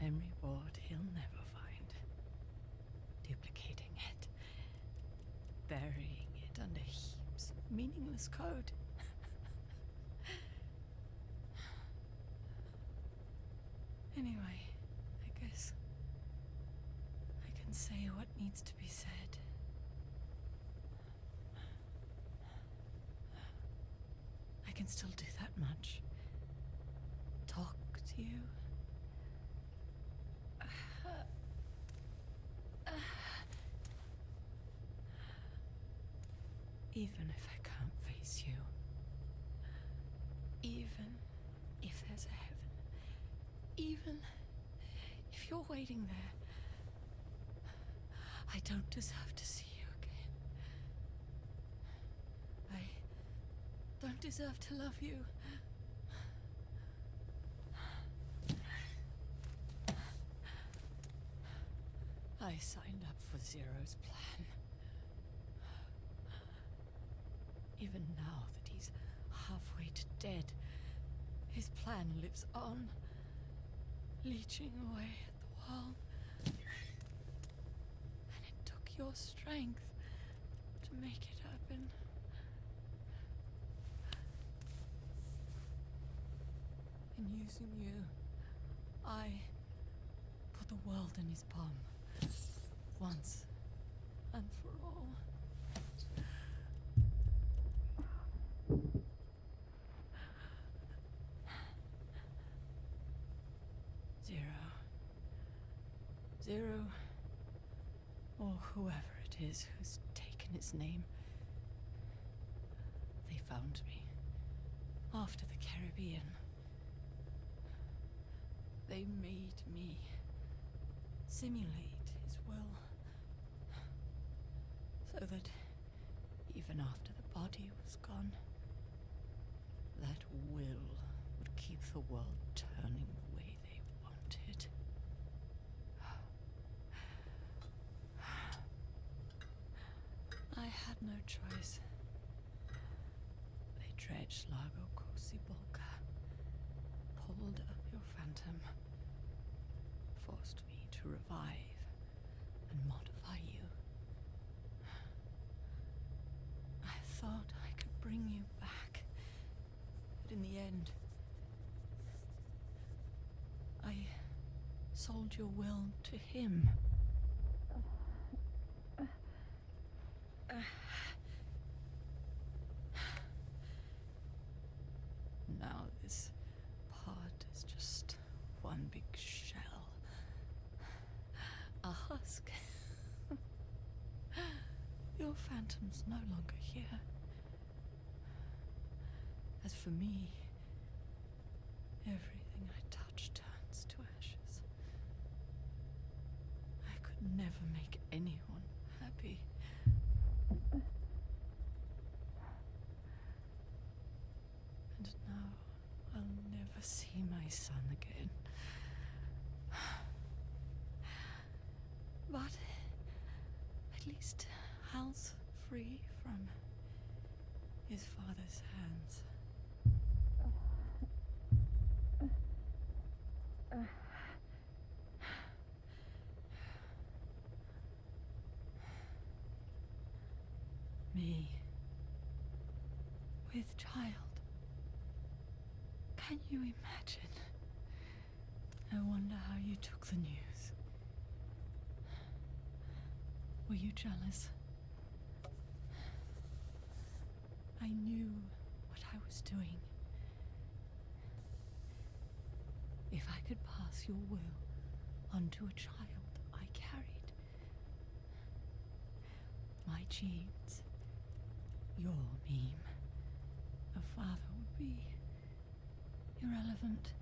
memory ward he'll never find. Duplicating it. Burying it under heaps of meaningless code. Anyway, I guess I can say what needs to be said. I can still do that much. Talk to you. Even if I can't face you. Even if there's a heaven. Even if you're waiting there. I don't deserve to see you again. I don't deserve to love you. I signed up for Zero's plan. Even now that he's halfway to dead, his plan lives on, leeching away at the world. And it took your strength to make it happen. In using you, I put the world in his palm. Once and for all. Zero, or whoever it is who's taken its name. They found me after the Caribbean. They made me simulate his will, so that even after the body was gone, that will would keep the world turning the way they wanted. choice. They dredged Lago Kosibolka, pulled up your phantom, forced me to revive and modify you. I thought I could bring you back, but in the end, I sold your will to him. Now this pod is just one big shell. A husk. Your phantom's no longer here. As for me, everything I touch turns to ashes. I could never make anyone happy. And now I'll never see my son again. But at least Hal's free from his father's hands. Me, with child. Can you imagine? I wonder how you took the news. Were you jealous? I knew what I was doing. If I could pass your will onto a child I carried, my genes, your meme, a father would be irrelevant.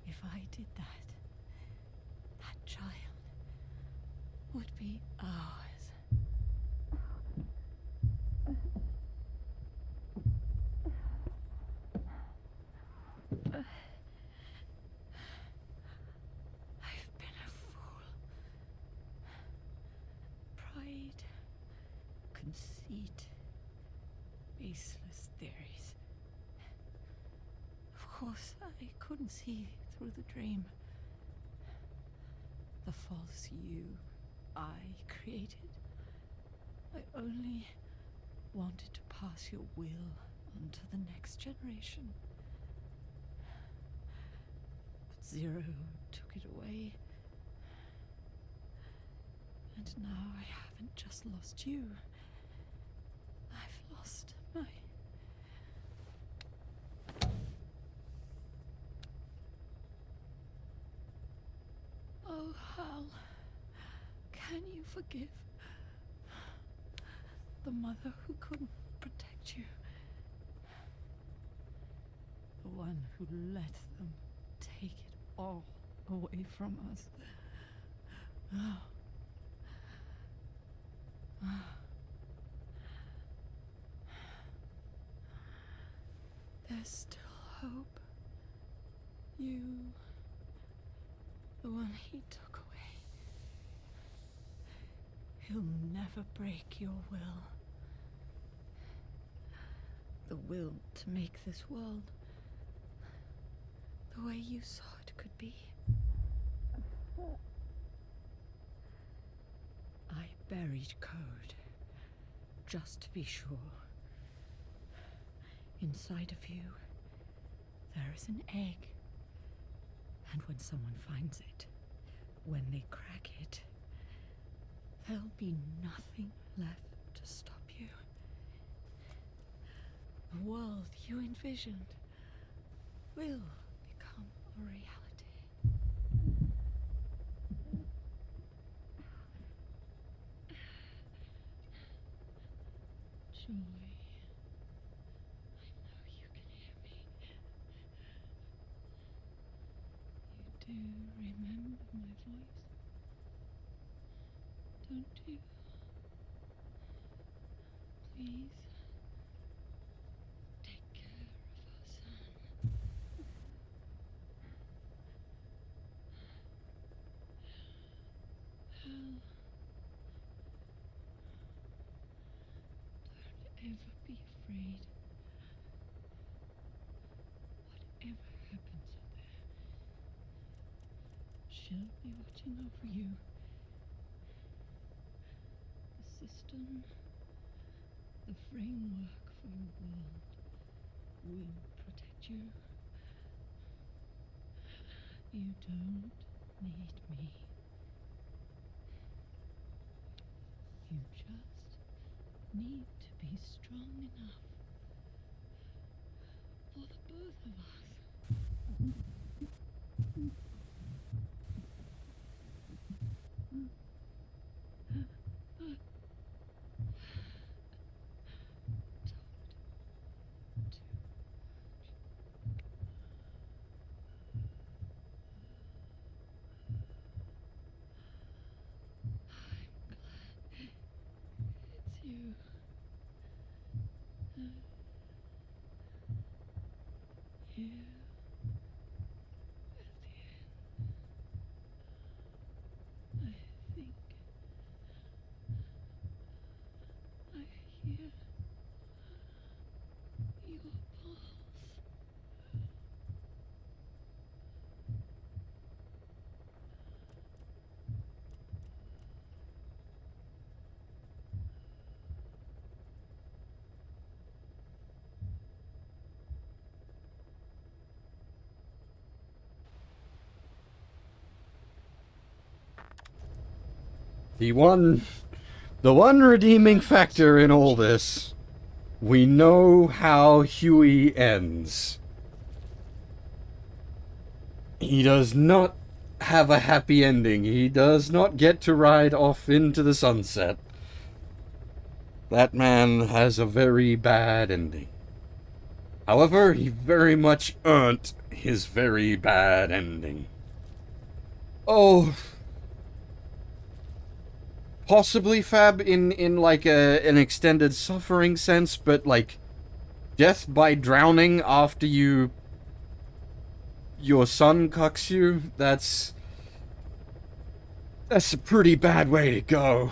If I did that, that child would be ours. I've been a fool. Pride, conceit, baseless theories. Of course, I couldn't see through the dream. The false you I created. I only wanted to pass your will on to the next generation. But Zero took it away. And now I haven't just lost you. I've lost my... Oh, Hal, can you forgive the mother who couldn't protect you? The one who let them take it all away from us. Oh. There's still hope. You, the one he took away. He'll never break your will. The will to make this world the way you saw it could be. I buried code, just to be sure. Inside of you, there is an egg. And when someone finds it, when they crack it, there'll be nothing left to stop you. The world you envisioned will become a reality. Joy, I know you can hear me. You do remember my voice, don't you? Please, take care of our son. Hal, ever be afraid. Whatever happens out there, she'll be watching over you. The system, the framework for your world will protect you. You don't need me. You just need to be strong enough for the both of us. It's you. Here at the end, I think I hear your pulse. The one redeeming factor in all this, we know how Huey ends. He does not have a happy ending. He does not get to ride off into the sunset. That man has a very bad ending. However, he very much earned his very bad ending. Oh, possibly, Fab, in like an extended suffering sense, but like death by drowning after your son cucks you, that's a pretty bad way to go.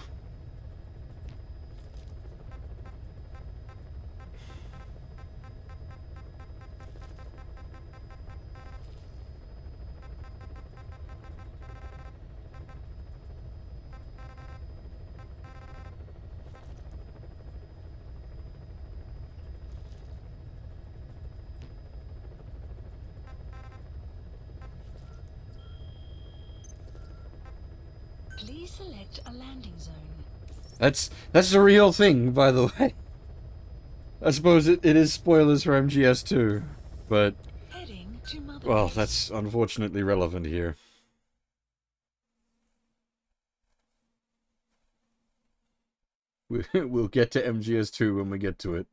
Please select a landing zone. That's a real thing, by the way. I suppose it is spoilers for MGS2, but Heading to Mother well, Base. that's unfortunately relevant here. We'll get to MGS2 when we get to it.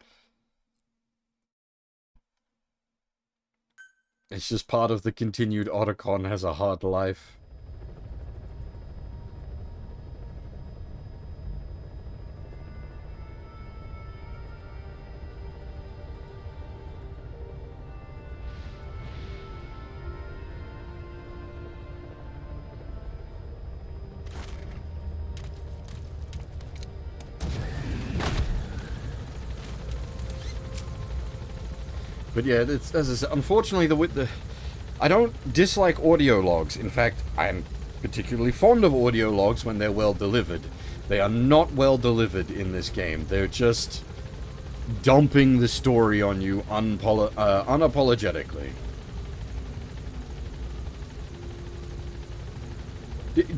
It's just part of the continued Otacon has a hard life. But yeah, it's, as I said, unfortunately, I don't dislike audio logs. In fact, I'm particularly fond of audio logs when they're well delivered. They are not well delivered in this game. They're just dumping the story on you unapologetically.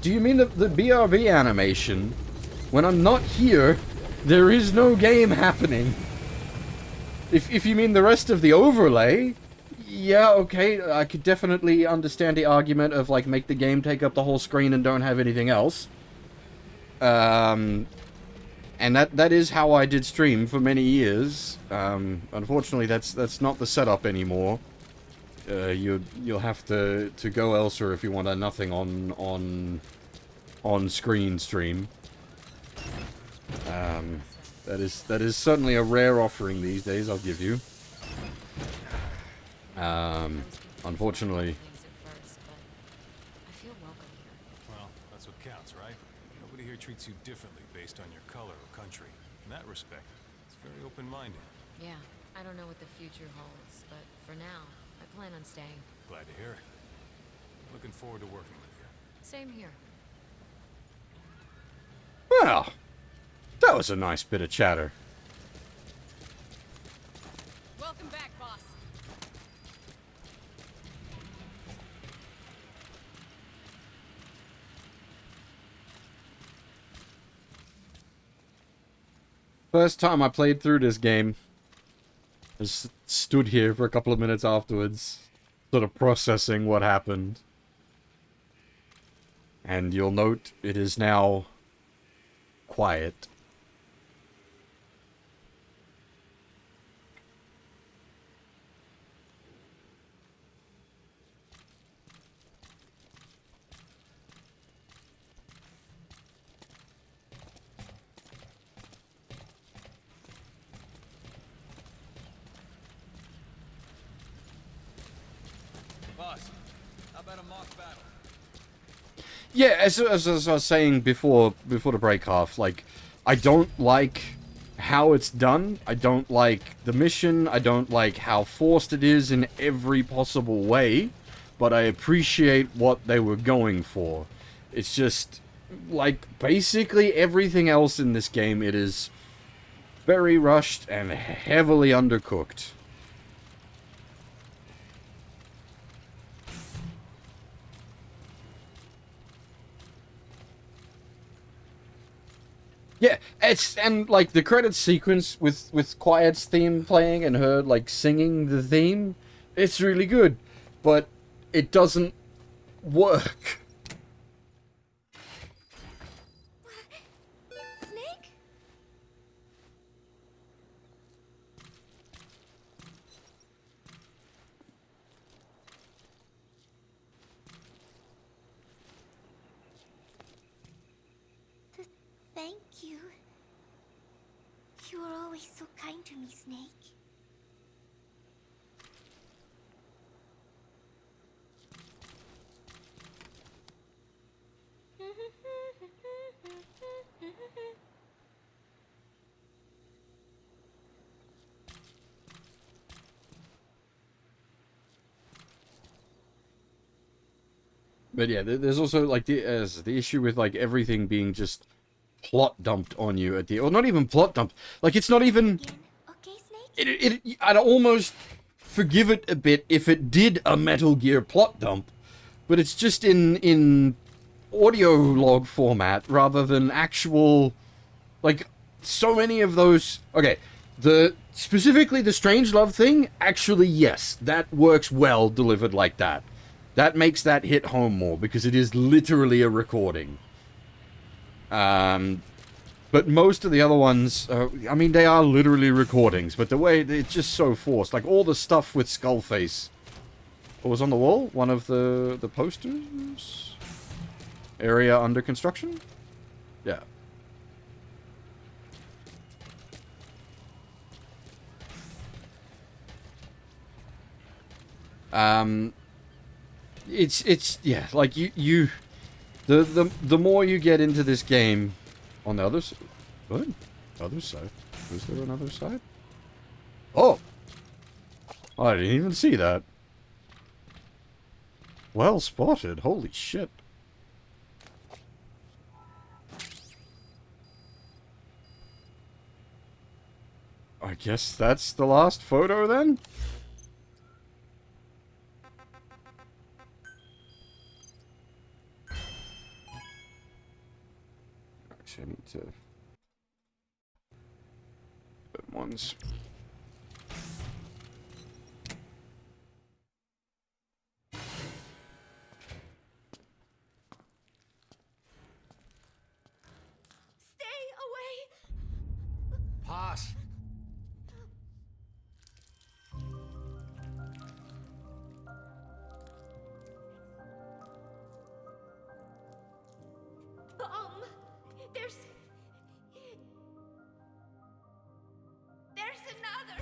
Do you mean the BRB animation? When I'm not here, there is no game happening. If you mean the rest of the overlay, yeah, okay, I could definitely understand the argument of, like, make the game take up the whole screen and don't have anything else. And that is how I did stream for many years. Unfortunately, that's not the setup anymore. You'll have to go elsewhere if you want a nothing on screen stream. That is certainly a rare offering these days, I'll give you. Unfortunately. Well, that's what counts, right? Nobody here treats you differently based on your color or country. In that respect, it's very open-minded. Yeah, I don't know what the future holds, but for now, I plan on staying. Glad to hear it. Looking forward to working with you. Same here. Well, that was a nice bit of chatter. Welcome back, boss. First time I played through this game, I just stood here for a couple of minutes afterwards, sort of processing what happened. And you'll note it is now quiet. Boss, how about a mock battle? Yeah, as I was saying before the break off, like, I don't like how it's done. I don't like the mission. I don't like how forced it is in every possible way. But I appreciate what they were going for. It's just, like, basically everything else in this game, it is very rushed and heavily undercooked. Yeah, and like the credits sequence with Quiet's theme playing and her like singing the theme, it's really good, but it doesn't work. Snake? Thank you. You were always so kind to me, Snake. But yeah, there's also like the issue with like everything being just plot dumped on you at the, or not even plot dumped. Like it's not even. I'd almost forgive it a bit if it did a Metal Gear plot dump, but it's just in audio log format rather than actual, like so many of those. Okay, specifically the Strangelove thing. Actually, yes, that works well delivered like that. That makes that hit home more, because it is literally a recording. But most of the other ones, I mean, they are literally recordings, but the way, it's just so forced. Like, all the stuff with Skullface. What was on the wall? One of the posters? Area under construction? Yeah. It's yeah, like the more you get into this game, on the other side, what? Other side? Was there another side? Oh! I didn't even see that. Well spotted, holy shit. I guess that's the last photo then? I need to put ones. Stay away! Pass. There's another!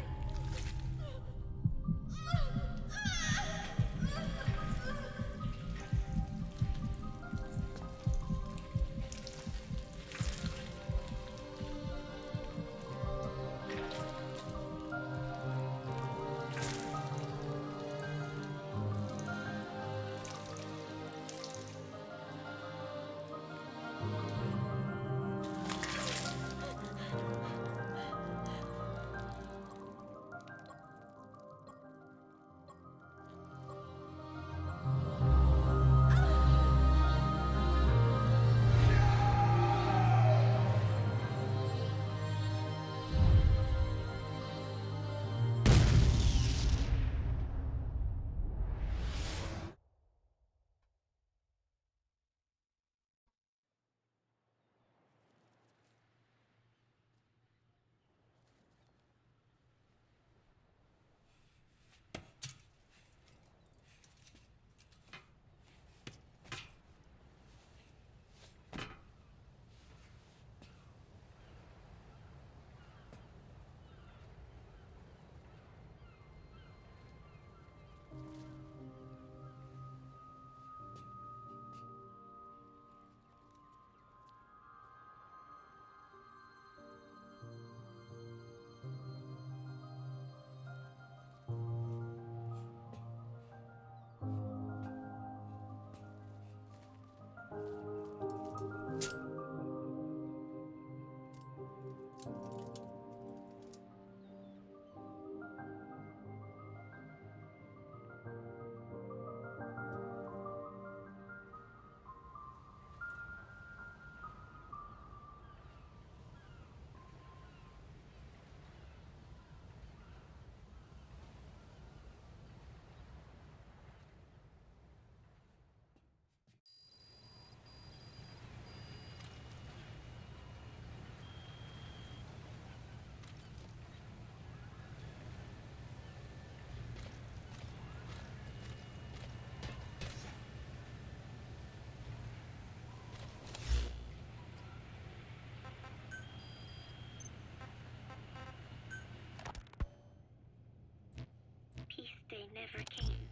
never came.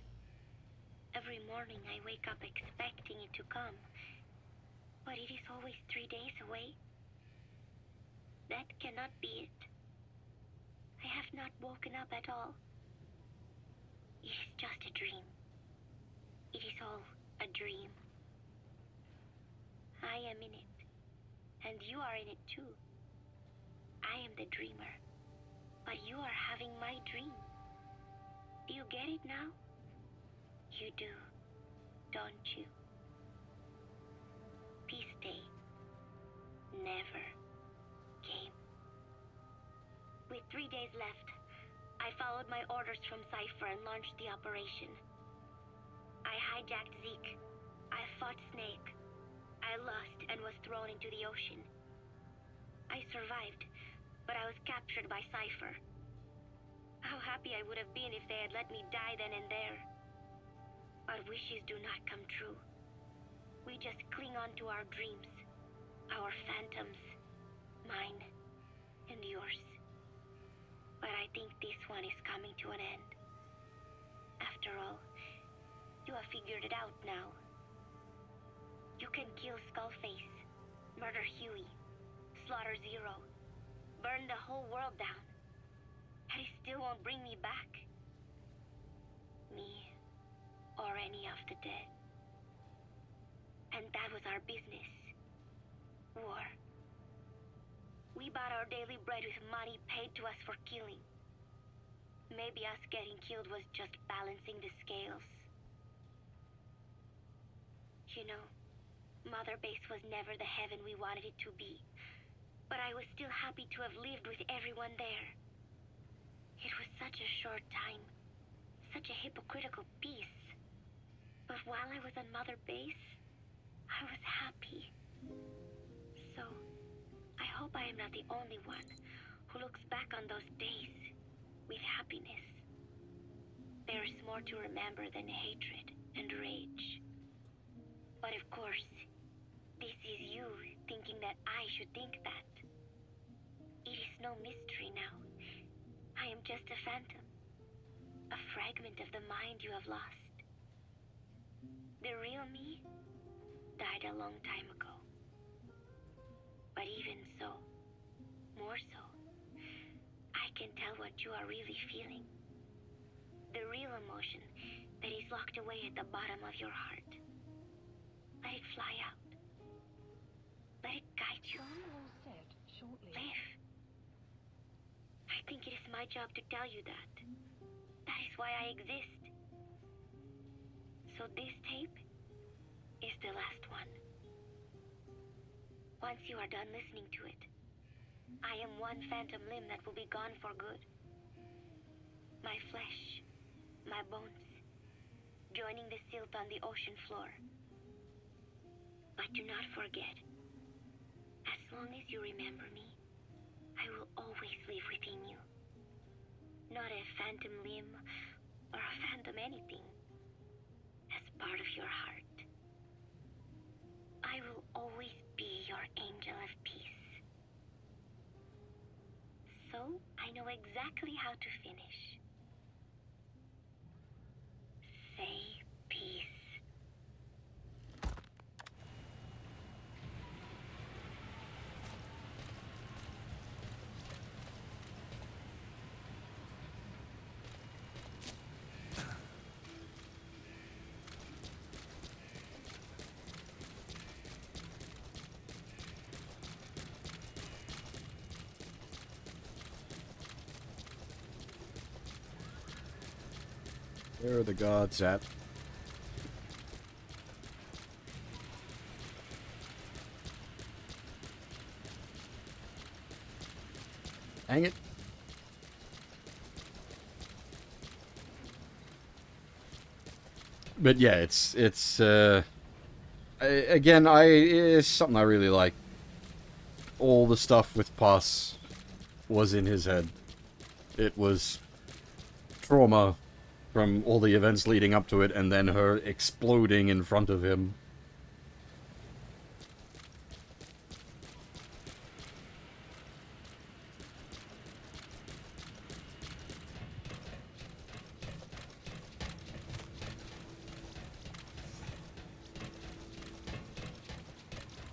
Every morning I wake up expecting it to come, but it is always 3 days away. That cannot be it. I have not woken up at all. It is just a dream. It is all a dream. I am in it, and you are in it too. I am the dreamer, but you are having my dream. Do you get it now? You do, don't you? Peace Day never came. With 3 days left, I followed my orders from Cypher and launched the operation. I hijacked Zeke. I fought Snake. I lost and was thrown into the ocean. I survived, but I was captured by Cypher. How happy I would have been if they had let me die then and there. But wishes do not come true. We just cling on to our dreams, our phantoms, mine and yours. But I think this one is coming to an end. After all, you have figured it out now. You can kill Skullface, murder Huey, slaughter Zero, burn the whole world down, and it still won't bring me back. Me, or any of the dead. And that was our business. War. We bought our daily bread with money paid to us for killing. Maybe us getting killed was just balancing the scales. You know, Mother Base was never the heaven we wanted it to be, but I was still happy to have lived with everyone there. It was such a short time, such a hypocritical peace. But while I was on Mother Base, I was happy. So, I hope I am not the only one who looks back on those days with happiness. There is more to remember than hatred and rage. But of course, this is you thinking that I should think that. It is no mystery now. I am just a phantom. A fragment of the mind you have lost. The real me died a long time ago. But even so, more so, I can tell what you are really feeling. The real emotion that is locked away at the bottom of your heart. Let it fly out. Let it guide you. Live. I think it is my job to tell you that. That is why I exist. So this tape is the last one. Once you are done listening to it, I am one phantom limb that will be gone for good. My flesh, my bones, joining the silt on the ocean floor. But do not forget, as long as you remember me, I will always live within you. Not a phantom limb or a phantom anything, as part of your heart. I will always be your angel of peace. So I know exactly how to finish. Say peace. Where are the gods at? Hang it. But yeah, it's again, it's something I really like. All the stuff with Puss was in his head. It was trauma from all the events leading up to it, and then her exploding in front of him.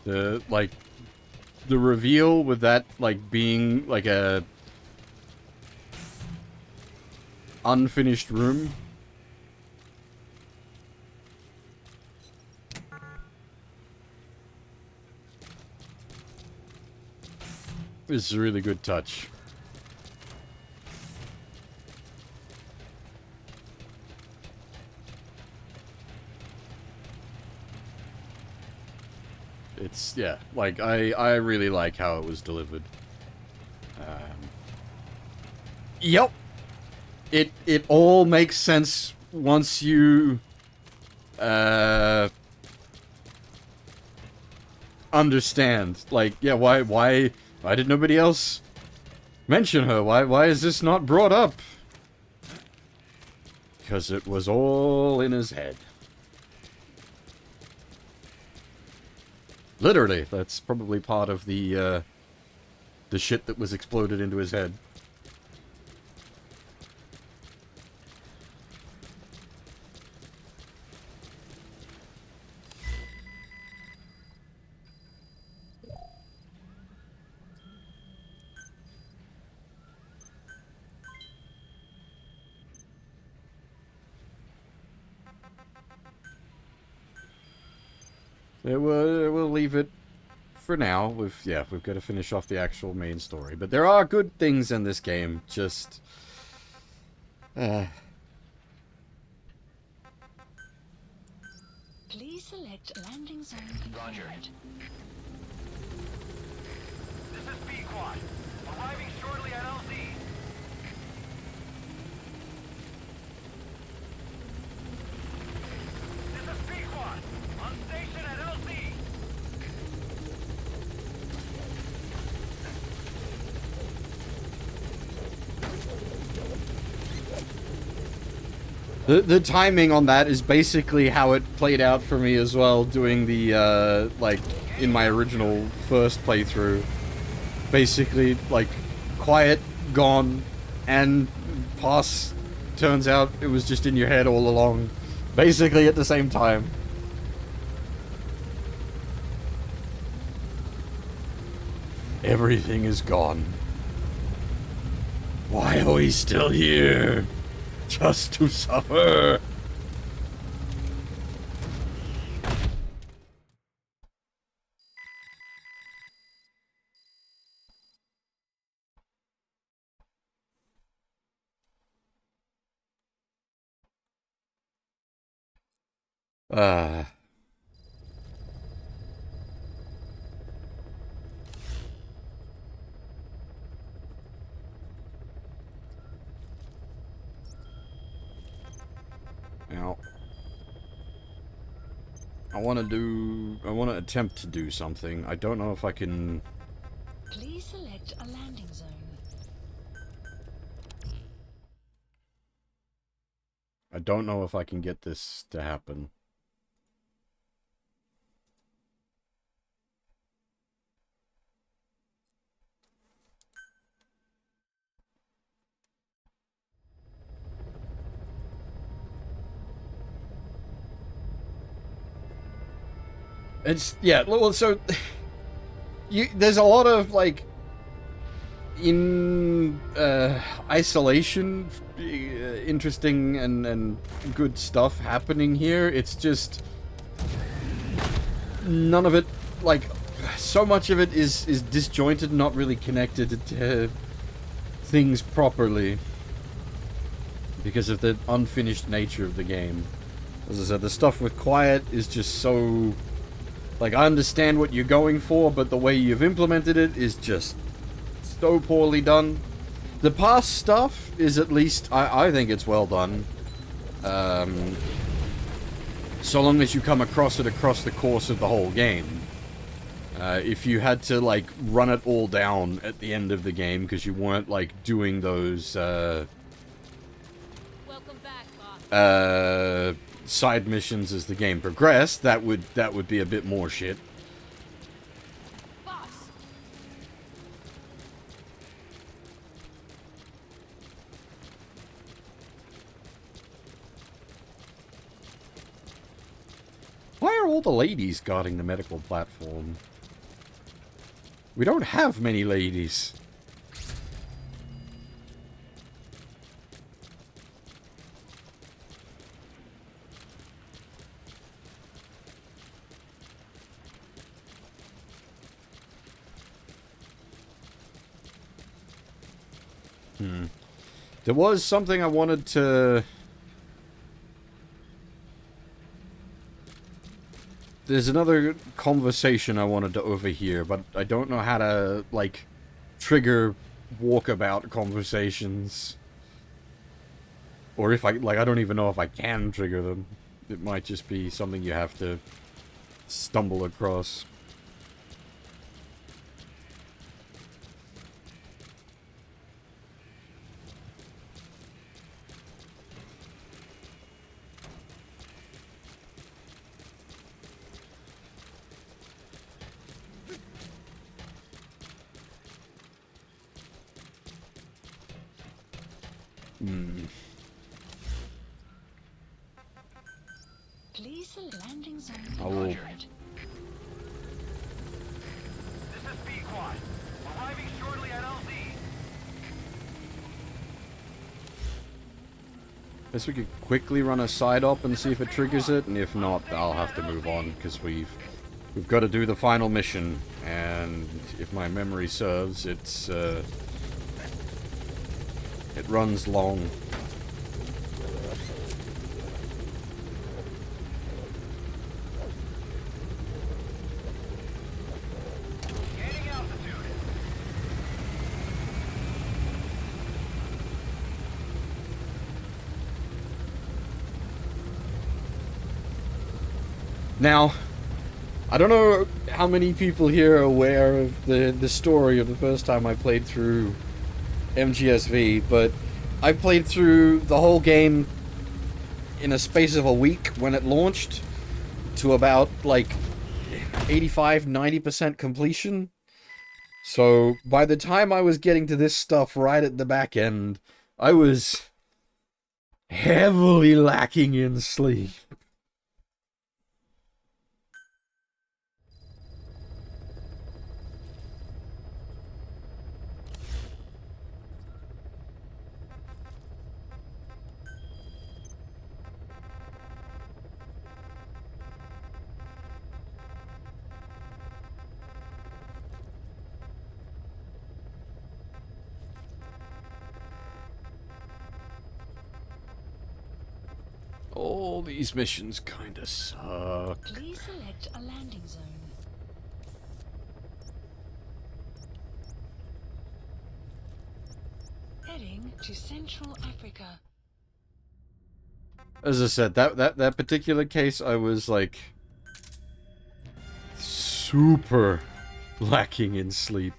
The, like, the reveal with that, like, being, like, a unfinished room. This is a really good touch. It's, yeah, like, I really like how it was delivered. Yep. It all makes sense once you, understand. Like, yeah, why did nobody else mention her? Why is this not brought up? Because it was all in his head. Literally, that's probably part of the shit that was exploded into his head. We'll leave it for now. We've got to finish off the actual main story. But there are good things in this game, just... Please select landing zone confirmed. Roger. This is B-Quad. Arriving shortly at LZ. This is B-Quad. On station at LZ. The timing on that is basically how it played out for me as well, doing the, like, in my original first playthrough. Basically, like, quiet, gone, and pass, turns out it was just in your head all along. Basically at the same time. Everything is gone. Why are we still here? Just to suffer. Now, I want to attempt to do something. I don't know if I can... Please select a landing zone. I don't know if I can get this to happen. It's, yeah, well, so, there's a lot of, like, in, isolation, interesting and good stuff happening here. It's just, none of it, like, so much of it is disjointed, not really connected to things properly. Because of the unfinished nature of the game. As I said, the stuff with Quiet is just so... Like, I understand what you're going for, but the way you've implemented it is just so poorly done. The past stuff is at least, I think it's well done. So long as you come across it across the course of the whole game. If you had to, like, run it all down at the end of the game because you weren't, like, doing those, Welcome back, boss. Side missions as the game progressed, that would be a bit more shit. Boss. Why are all the ladies guarding the medical platform? We don't have many ladies. There was something I wanted to... There's another conversation I wanted to overhear, but I don't know how to, like, trigger walkabout conversations. Or if I, like, I don't even know if I can trigger them. It might just be something you have to stumble across. Please the landing zone. I will... This is B-Quad. Arriving shortly at LZ. Guess we could quickly run a side op and see if it triggers it, and if not, I'll have to move on, because we've got to do the final mission, and if my memory serves, it's, it runs long. Now, I don't know how many people here are aware of the story of the first time I played through MGSV, but I played through the whole game in a space of a week when it launched to about, like, 85–90% completion. So, by the time I was getting to this stuff right at the back end, I was heavily lacking in sleep. All these missions kinda suck. Please select a landing zone. Heading to Central Africa. As I said, that particular case, I was like super lacking in sleep.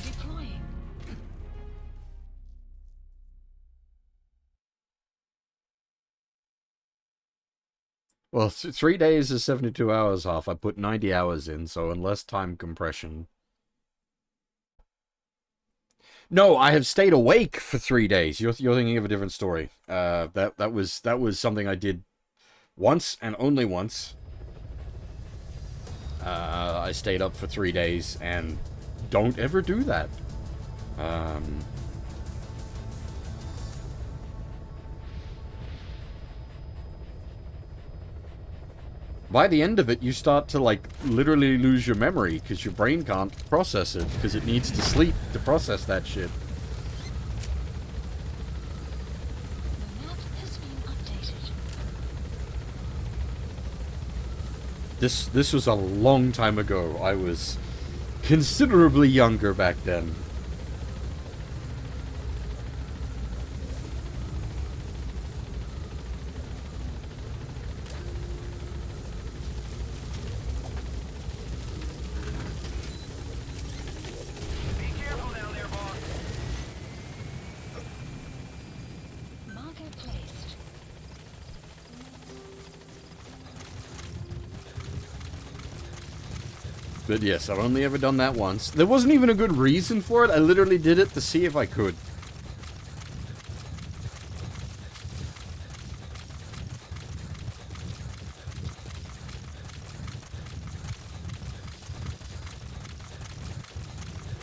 Deploying. Well, 3 days is 72 hours half. I put 90 hours in, so unless time compression. No, I have stayed awake for 3 days. You're thinking of a different story. That was something I did once and only once. I stayed up for 3 days and don't ever do that. By the end of it, you start to, like, literally lose your memory, because your brain can't process it, because it needs to sleep to process that shit. The map has been updated. This was a long time ago. I was considerably younger back then. Marker placed. But yes, I've only ever done that once. There wasn't even a good reason for it. I literally did it to see if I could.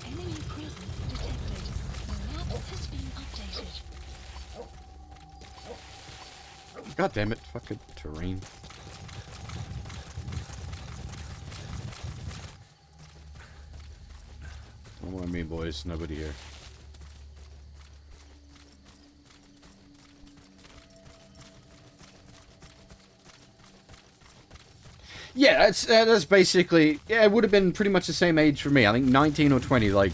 Enemy presence detected. The map has been updated. God damn it, fucking terrain. Don't mind me, boys. Nobody here. Yeah, that's basically... Yeah, it would have been pretty much the same age for me. I think 19 or 20, like,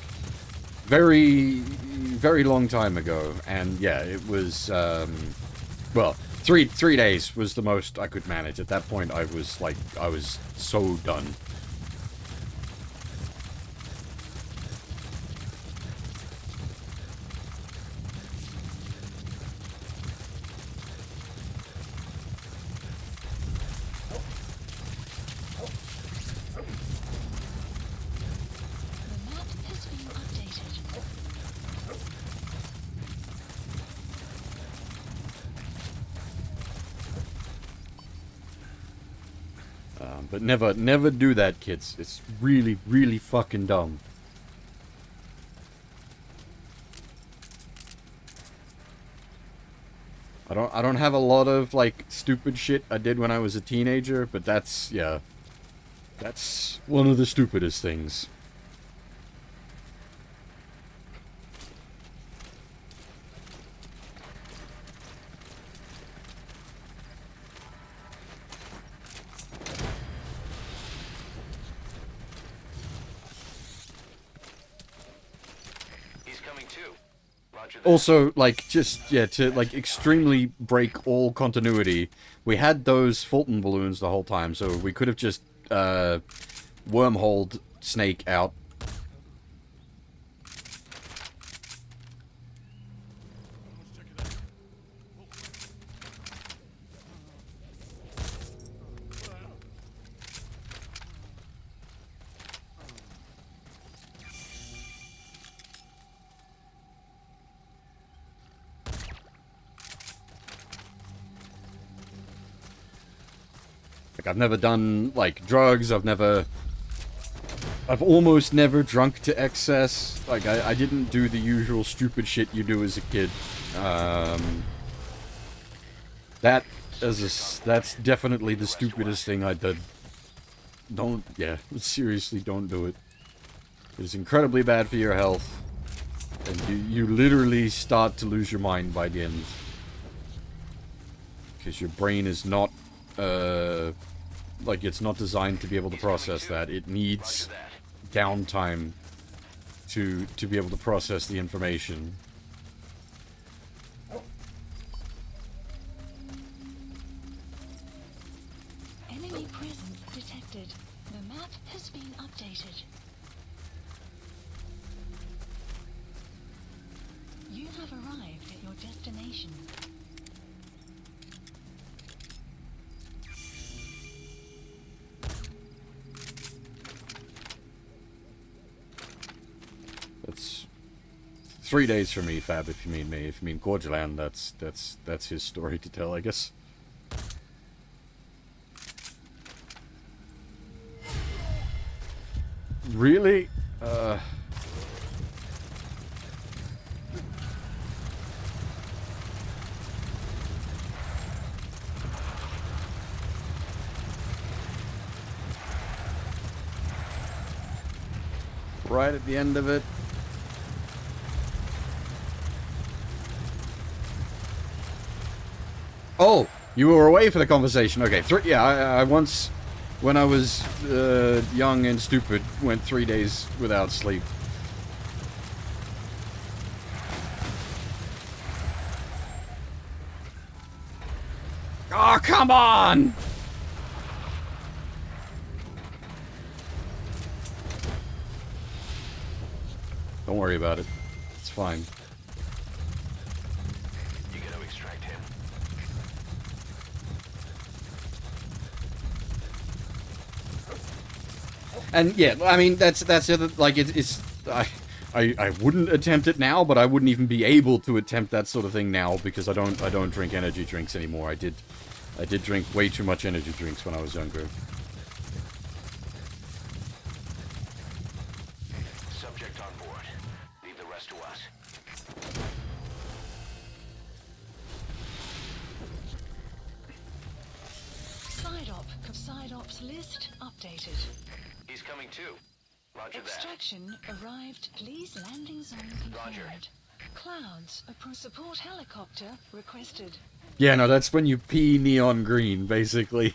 very, very long time ago. And, yeah, it was, well, three days was the most I could manage. At that point, I was, like, I was so done. The map has been updated. But never do that, kids. It's really, really fucking dumb. I don't have a lot of, like, stupid shit I did when I was a teenager, but that's, yeah. That's one of the stupidest things. He's coming too. Roger that. Also, like, just, yeah, to, like, extremely break all continuity, we had those Fulton balloons the whole time, so we could have just, wormholed Snake out. Like, I've never done, like, drugs, I've almost never drunk to excess. Like, I didn't do the usual stupid shit you do as a kid. That's definitely the stupidest thing I did. Seriously, don't do it. It is incredibly bad for your health. And you literally start to lose your mind by the end. Because your brain is not, like, it's not designed to be able to process that. It needs downtime to be able to process the information. Enemy presence detected. The map has been updated. You have arrived at your destination. That's 3 days for me, Fab, if you mean me. If you mean Gorgeland, that's his story to tell, I guess. Really? Right at the end of it. Oh, you were away for the conversation. Okay, yeah, I once, when I was young and stupid, went 3 days without sleep. Oh, come on! Don't worry about it. It's fine. You gotta extract him. And yeah, I mean that's the other, like it's I wouldn't attempt it now, but I wouldn't even be able to attempt that sort of thing now because I don't drink energy drinks anymore. I did drink way too much energy drinks when I was younger. Subject on board. Leave the rest to us. Side ops list updated. He's coming too. Roger that. Extraction arrived. Please landing zone confirmed. Roger. Clouds, a support helicopter requested. Yeah, no, that's when you pee neon green, basically.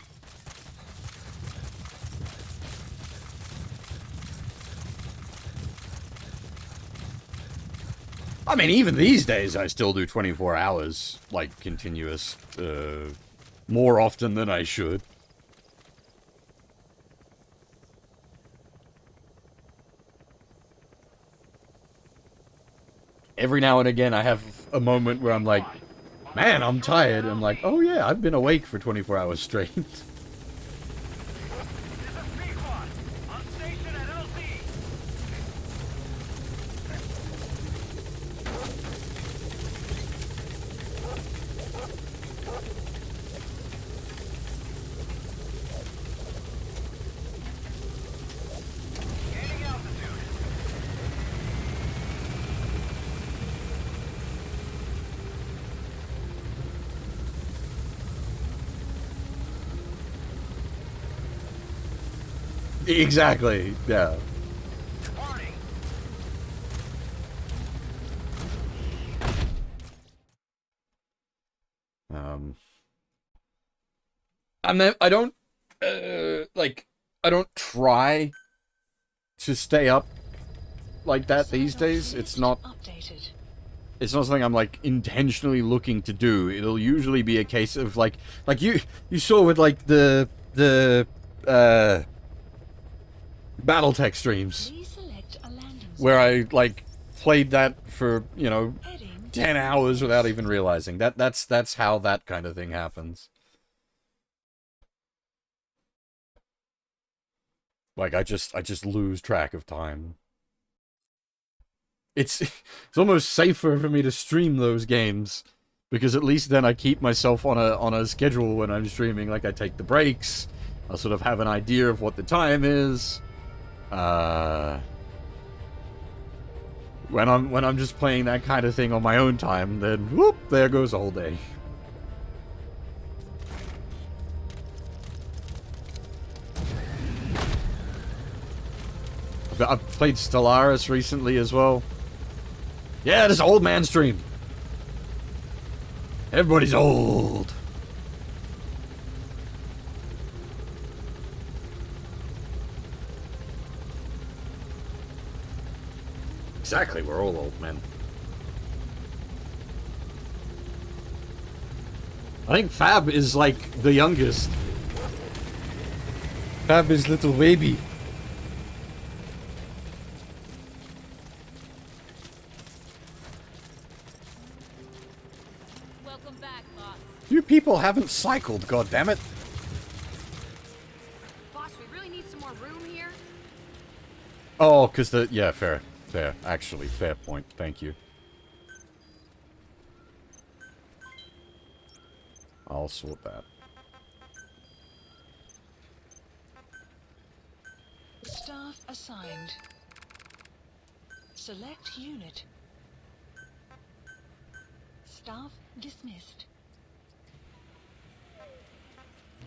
I mean, even these days, I still do 24 hours, like, continuous, more often than I should. Every now and again, I have a moment where I'm like, man, I'm tired. I'm like, oh yeah, I've been awake for 24 hours straight. Exactly, yeah. I don't, like, I don't try to stay up like that these days. It's not something I'm, like, intentionally looking to do. It'll usually be a case of, like you saw with, like, the Battletech streams, where I, like, played that for, you know, 10 hours without even realizing. That's how that kind of thing happens. Like, I just lose track of time. It's almost safer for me to stream those games, because at least then I keep myself on a schedule when I'm streaming. Like, I take the breaks, I'll sort of have an idea of what the time is. When I'm just playing that kind of thing on my own time, then whoop, there goes a whole day. I've played Stellaris recently as well. Yeah, this old man stream. Everybody's old. Exactly, we're all old men. I think Fab is like the youngest. Fab is little baby. Welcome back, boss. You people haven't cycled, goddammit. Boss, we really need some more room here. Oh, because the... Yeah, fair. Fair. Actually, fair point. Thank you. I'll sort that. Staff assigned. Select unit. Staff dismissed.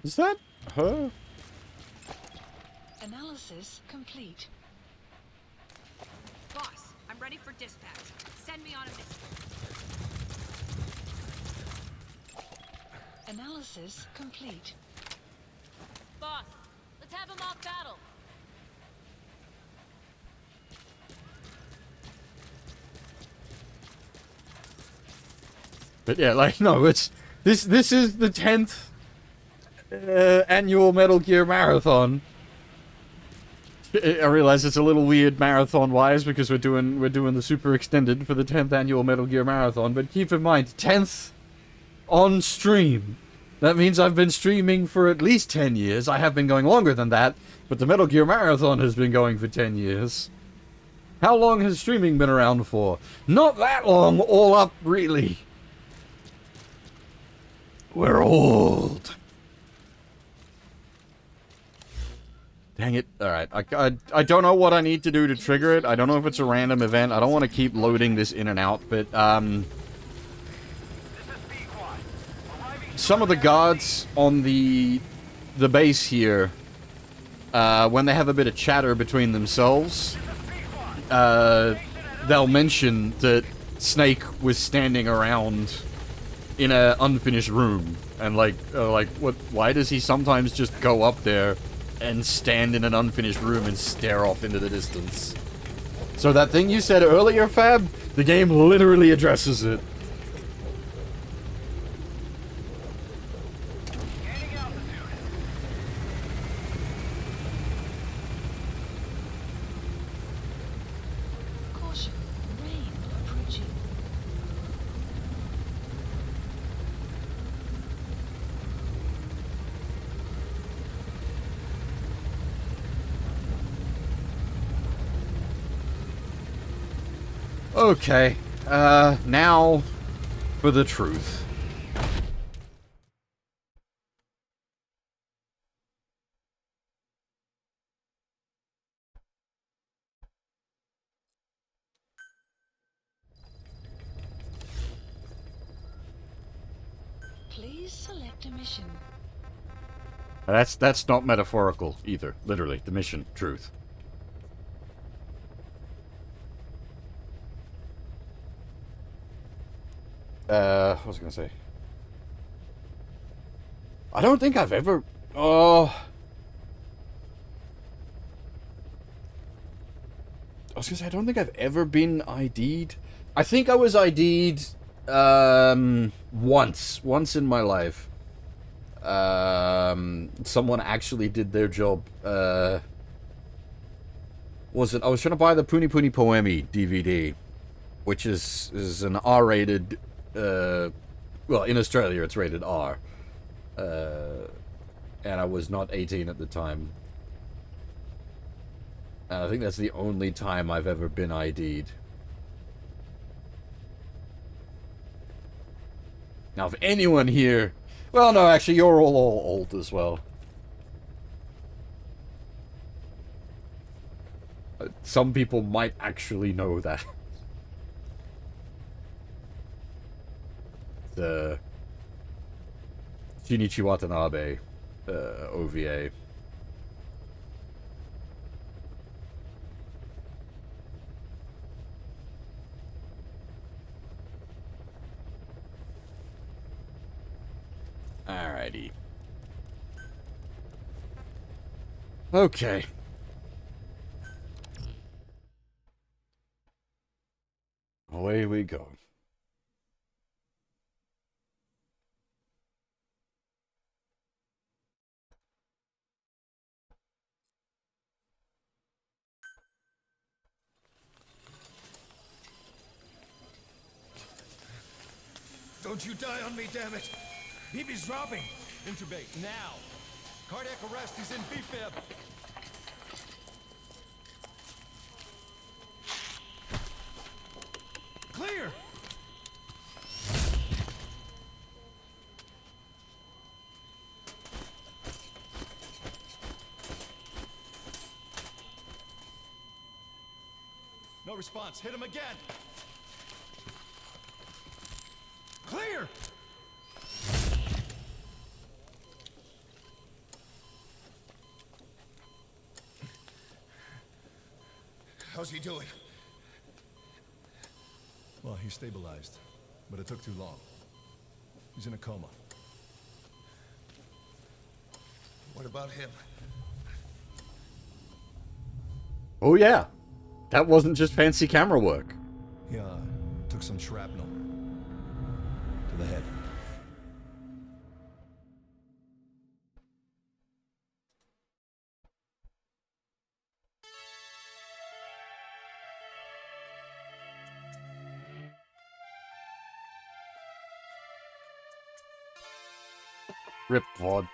Is that her? Analysis complete. Boss, I'm ready for dispatch. Send me on a mission. Analysis complete. Boss, let's have a mock battle. But yeah, like, no, it's... This is the 10th annual Metal Gear Marathon. I realize it's a little weird marathon-wise because we're doing the super extended for the 10th annual Metal Gear Marathon, but keep in mind, 10th on stream. That means I've been streaming for at least 10 years. I have been going longer than that, but the Metal Gear Marathon has been going for 10 years. How long has streaming been around for? Not that long, all up, really. We're old. Dang it. Alright, I don't know what I need to do to trigger it. I don't know if it's a random event. I don't want to keep loading this in and out, but, some of the guards on the base here, when they have a bit of chatter between themselves, they'll mention that Snake was standing around in an unfinished room, and like, what? Why does he sometimes just go up there and stand in an unfinished room and stare off into the distance? So that thing you said earlier, Fab, the game literally addresses it. Caution, rain approaching. Okay, now for the truth. Please select a mission. That's not metaphorical either. Literally, the mission, truth. What was I gonna say? I don't think I've ever... Oh... I was gonna say, I don't think I've ever been ID'd. I think I was ID'd, once in my life. Someone actually did their job. Was it? I was trying to buy the Puni Puni Poemi DVD, which is an R-rated, well, in Australia it's rated R. And I was not 18 at the time. And I think that's the only time I've ever been ID'd. Now, if anyone here... Well, no, actually, you're all old as well. Some people might actually know that. The Shinichi Watanabe OVA. Alrighty. Okay. Away we go. Don't you die on me, damn it! BB's dropping! Intubate, now! Cardiac arrest, he's in BFib! Clear! No response, hit him again! Clear! How's he doing? Well, he stabilized, but it took too long. He's in a coma. What about him? Oh yeah, that wasn't just fancy camera work. Yeah, took some shrapnel to the head. Rip Vod.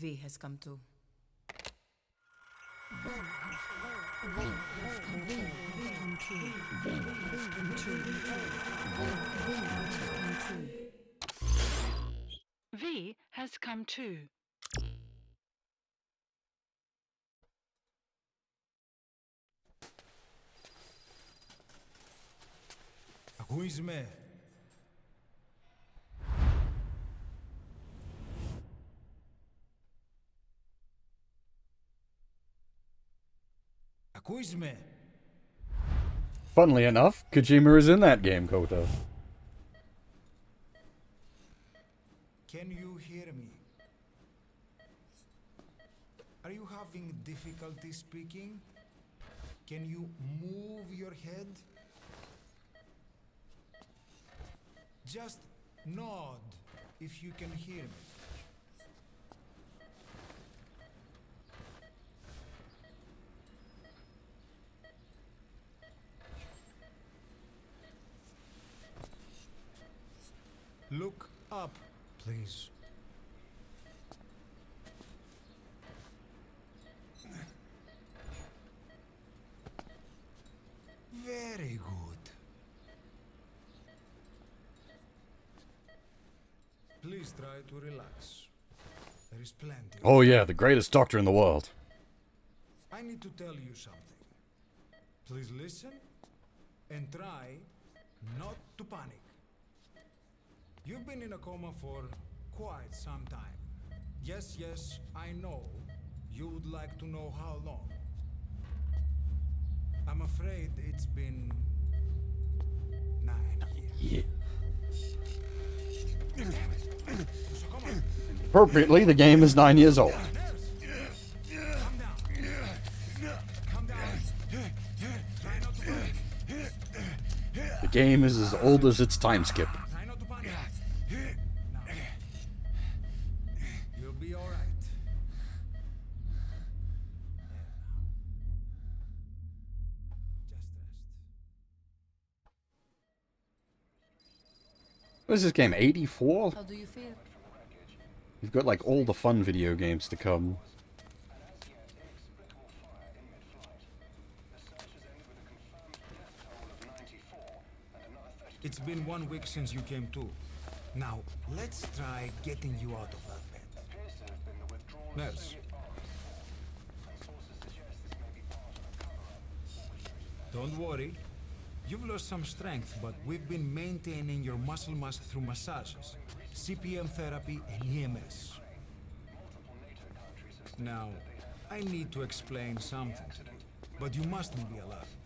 V has come to. V has come too. Who is me? Who is me? Funnily enough, Kojima is in that game, Koto. Can you hear me? Are you having difficulty speaking? Can you move your head? Just nod if you can hear me. Look up, please. Very good. Please try to relax. There is plenty. Oh yeah, the greatest doctor in the world. I need to tell you something. Please listen and try not to panic. You've been in a coma for quite some time. Yes, I know. You would like to know how long. I'm afraid it's been 9 Yeah. years. Damn it! Appropriately, the game is 9 years old. Calm down. Calm down. Try not to panic. The game is as old as its time skip. Try not to panic. Now. You'll be all right. What is this game, 84? How do you feel? You've got like all the fun video games to come. It's been 1 week since you came to. Now, let's try getting you out of that bed. Nurse. Don't worry. You've lost some strength, but we've been maintaining your muscle mass through massages, CPM therapy, and EMS. Now, I need to explain something to you, but you mustn't be alarmed.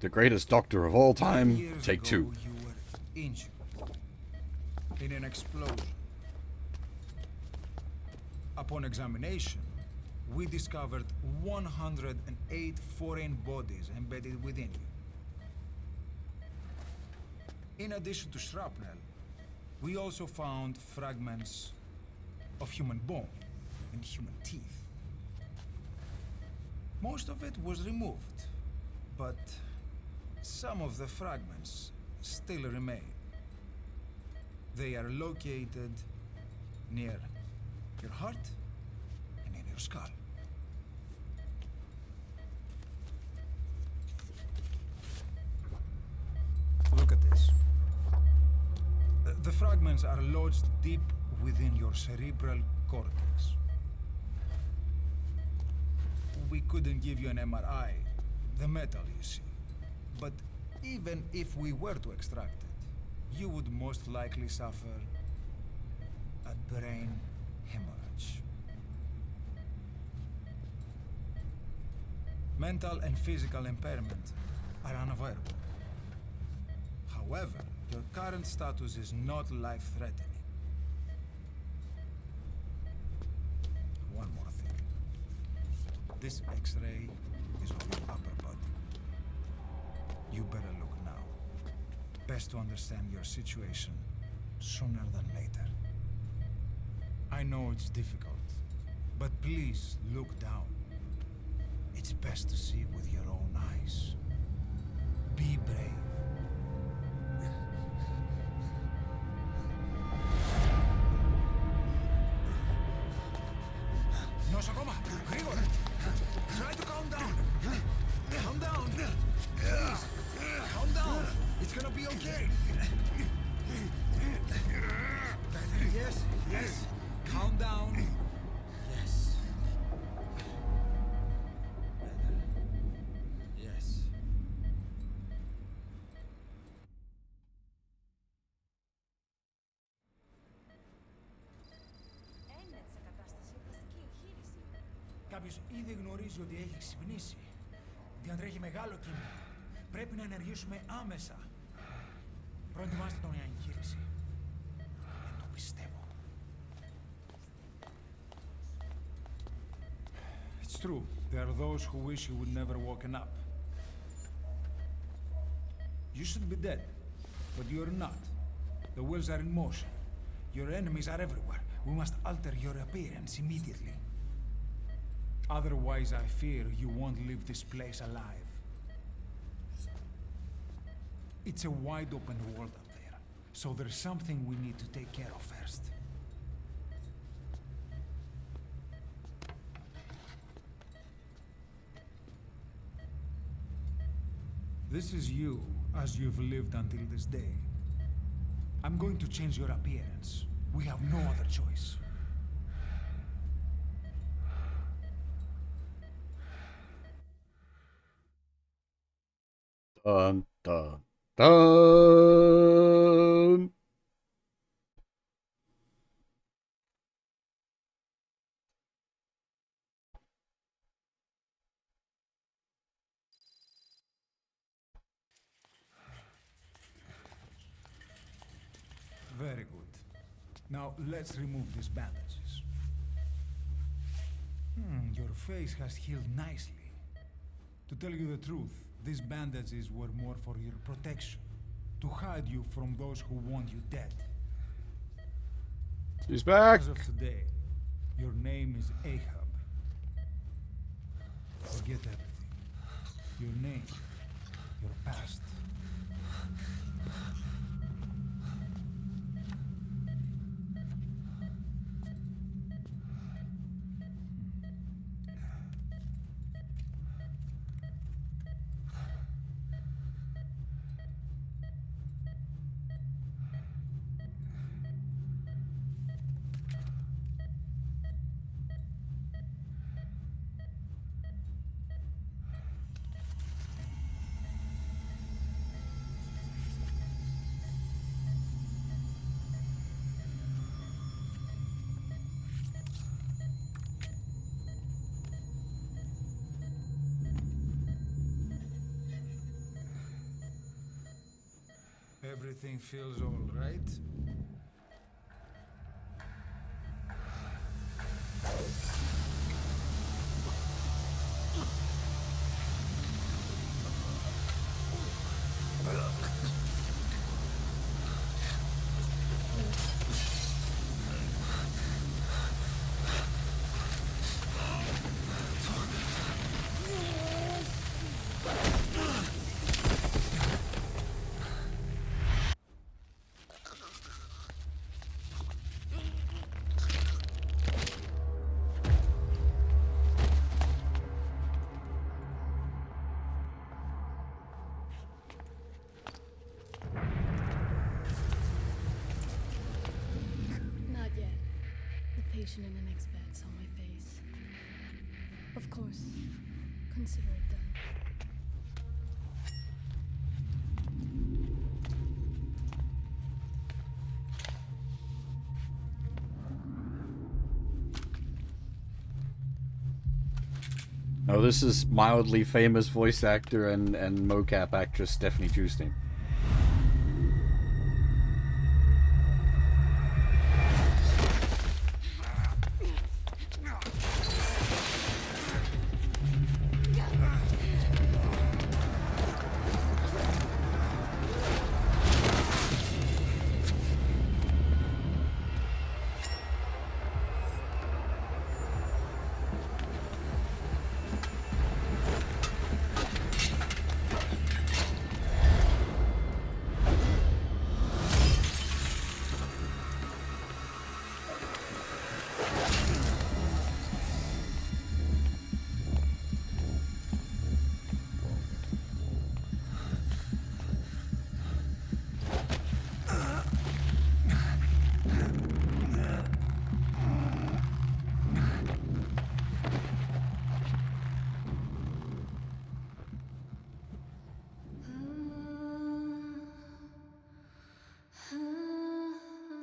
The greatest doctor of all time, Years take ago, 2. You were injured in an explosion. Upon examination, we discovered 108 foreign bodies embedded within you. In addition to shrapnel, we also found fragments of human bone and human teeth. Most of it was removed, but some of the fragments still remain. They are located near your heart and in your skull. Look at this. The fragments are lodged deep within your cerebral cortex. We couldn't give you an MRI, the metal, you see. But even if we were to extract it, you would most likely suffer a brain hemorrhage. Mental and physical impairment are unavoidable. However, your current status is not life-threatening. One more thing. This X-ray is of your upper body. You better look now. Best to understand your situation sooner than later. I know it's difficult, but please look down. It's best to see with your own eyes. Be brave. Nosokoma, Grigor, try to calm down. Calm down. Please, calm down. It's gonna be okay. Yes, yes. Calm down. Yes. Yes. Κάποιος ήδη γνωρίζει ότι έχει ξυπνήσει. Διατρέχει μεγάλο κίνδυνο. Πρέπει να ενεργήσουμε άμεσα. Προετοιμάστε τον για εγχείρηση. Δεν το πιστεύω. It's true. There are those who wish you would never woken up. You should be dead, but you're not. The wheels are in motion. Your enemies are everywhere. We must alter your appearance immediately. Otherwise, I fear you won't leave this place alive. It's a wide open world up there, so there's something we need to take care of first. This is you, as you've lived until this day. I'm going to change your appearance. We have no other choice. Dun, dun, dun. Now, let's remove these bandages. Your face has healed nicely. To tell you the truth, these bandages were more for your protection. To hide you from those who want you dead. He's back. As of today, your name is Ahab. Forget everything. Your name, your past. Everything feels all right? Not yet. The patient in the next bed saw my face. Of course. Consider it done. Oh, this is mildly famous voice actor and mocap actress Stephanie Joostein.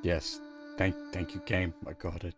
Yes. Thank you, game. I got it.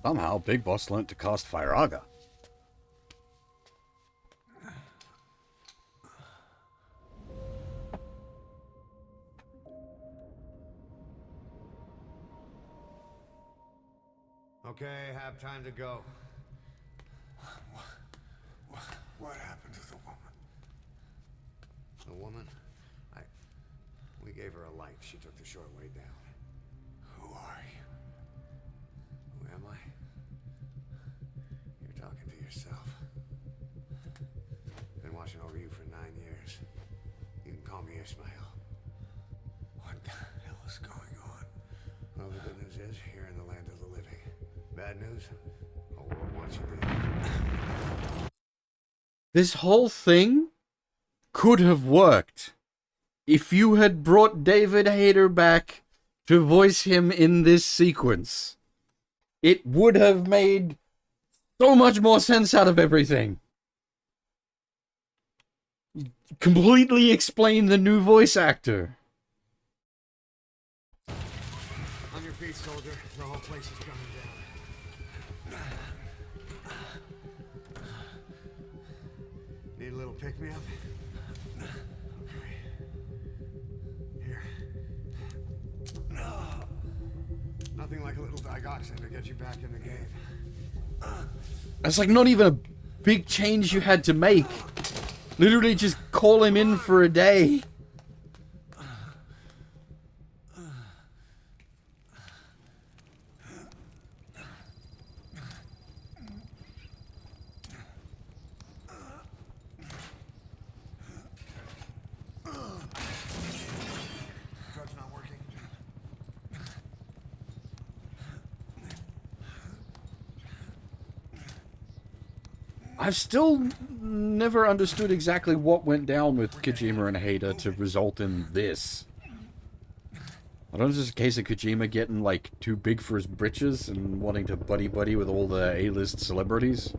Somehow, Big Boss learnt to cast Firaga. Okay, have time to go. What happened to the woman? The woman? We gave her a light. She took the short way down. Who are you? Who am I? You're talking to yourself. Been watching over you for 9 years. You can call me Ismail. What the hell is going on? Well, the good news is, you're in the land of the living. Bad news? Whole world wants you dead. This whole thing could have worked if you had brought David Hayter back to voice him in this sequence, it would have made so much more sense out of everything. Completely explain the new voice actor. On your feet, soldier. The whole place is coming down. Need a little pick-me-up? Okay. Here. Nothing like a little digoxin to get you back in the game. That's like not even a big change you had to make. Literally just call him in for a day. Drug's not working. I've still never understood exactly what went down with Kojima and Hayter to result in this. I don't know if it's a case of Kojima getting, like, too big for his britches and wanting to buddy-buddy with all the A-list celebrities.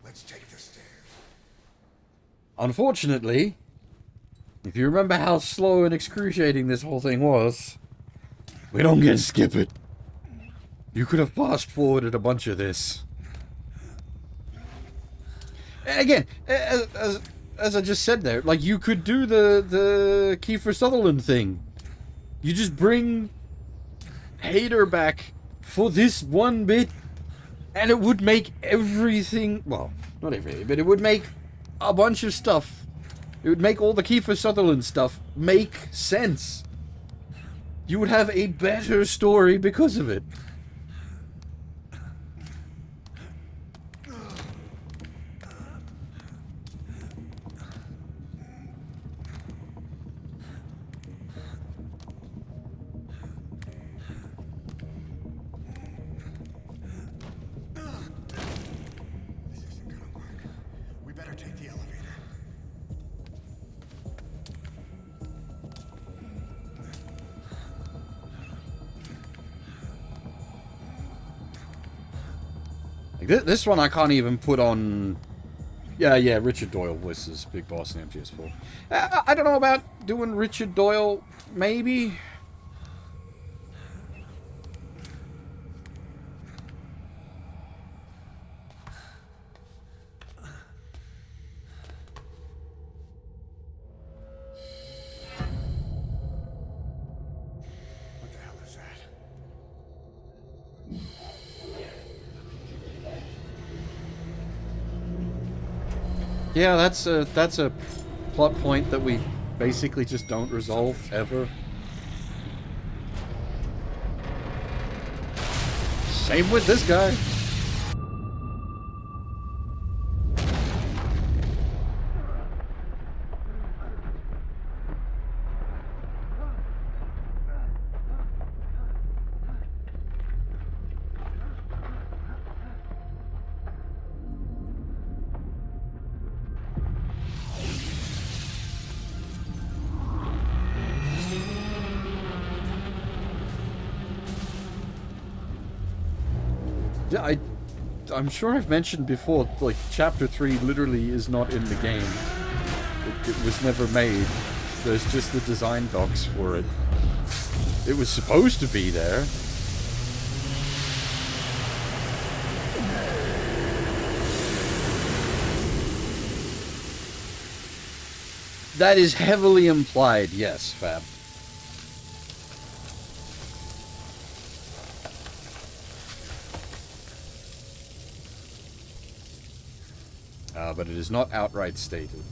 Let's take the stairs. Unfortunately, if you remember how slow and excruciating this whole thing was, we don't get to skip it. You could have fast-forwarded a bunch of this. And again, as I just said there, like, you could do the Kiefer Sutherland thing. You just bring Hayter back for this one bit, and it would make everything, well, not everything, but it would make a bunch of stuff. It would make all the Kiefer Sutherland stuff make sense. You would have a better story because of it. We better take the elevator. Like this one I can't even put on... Yeah, Richard Doyle voices Big Boss in MGS4. I don't know about doing Richard Doyle, maybe? What the hell is that? Yeah, that's a plot point that we basically just don't resolve ever. Same with this guy. Yeah, I'm sure I've mentioned before, like, Chapter 3 literally is not in the game. It was never made. There's just the design docs for it. It was supposed to be there. That is heavily implied, yes, Fab. But it is not outright stated.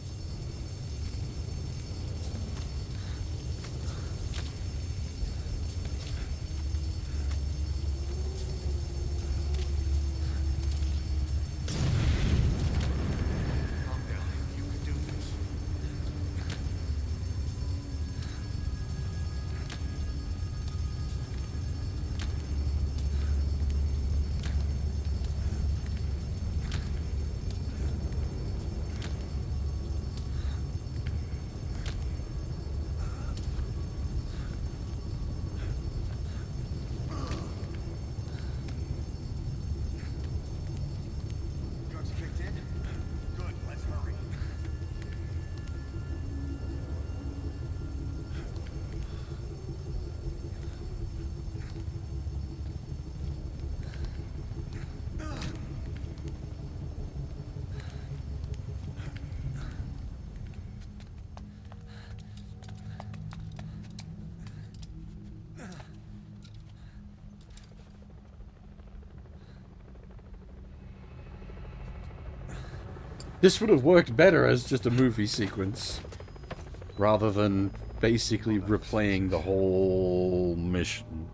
This would have worked better as just a movie sequence, rather than basically replaying the whole mission.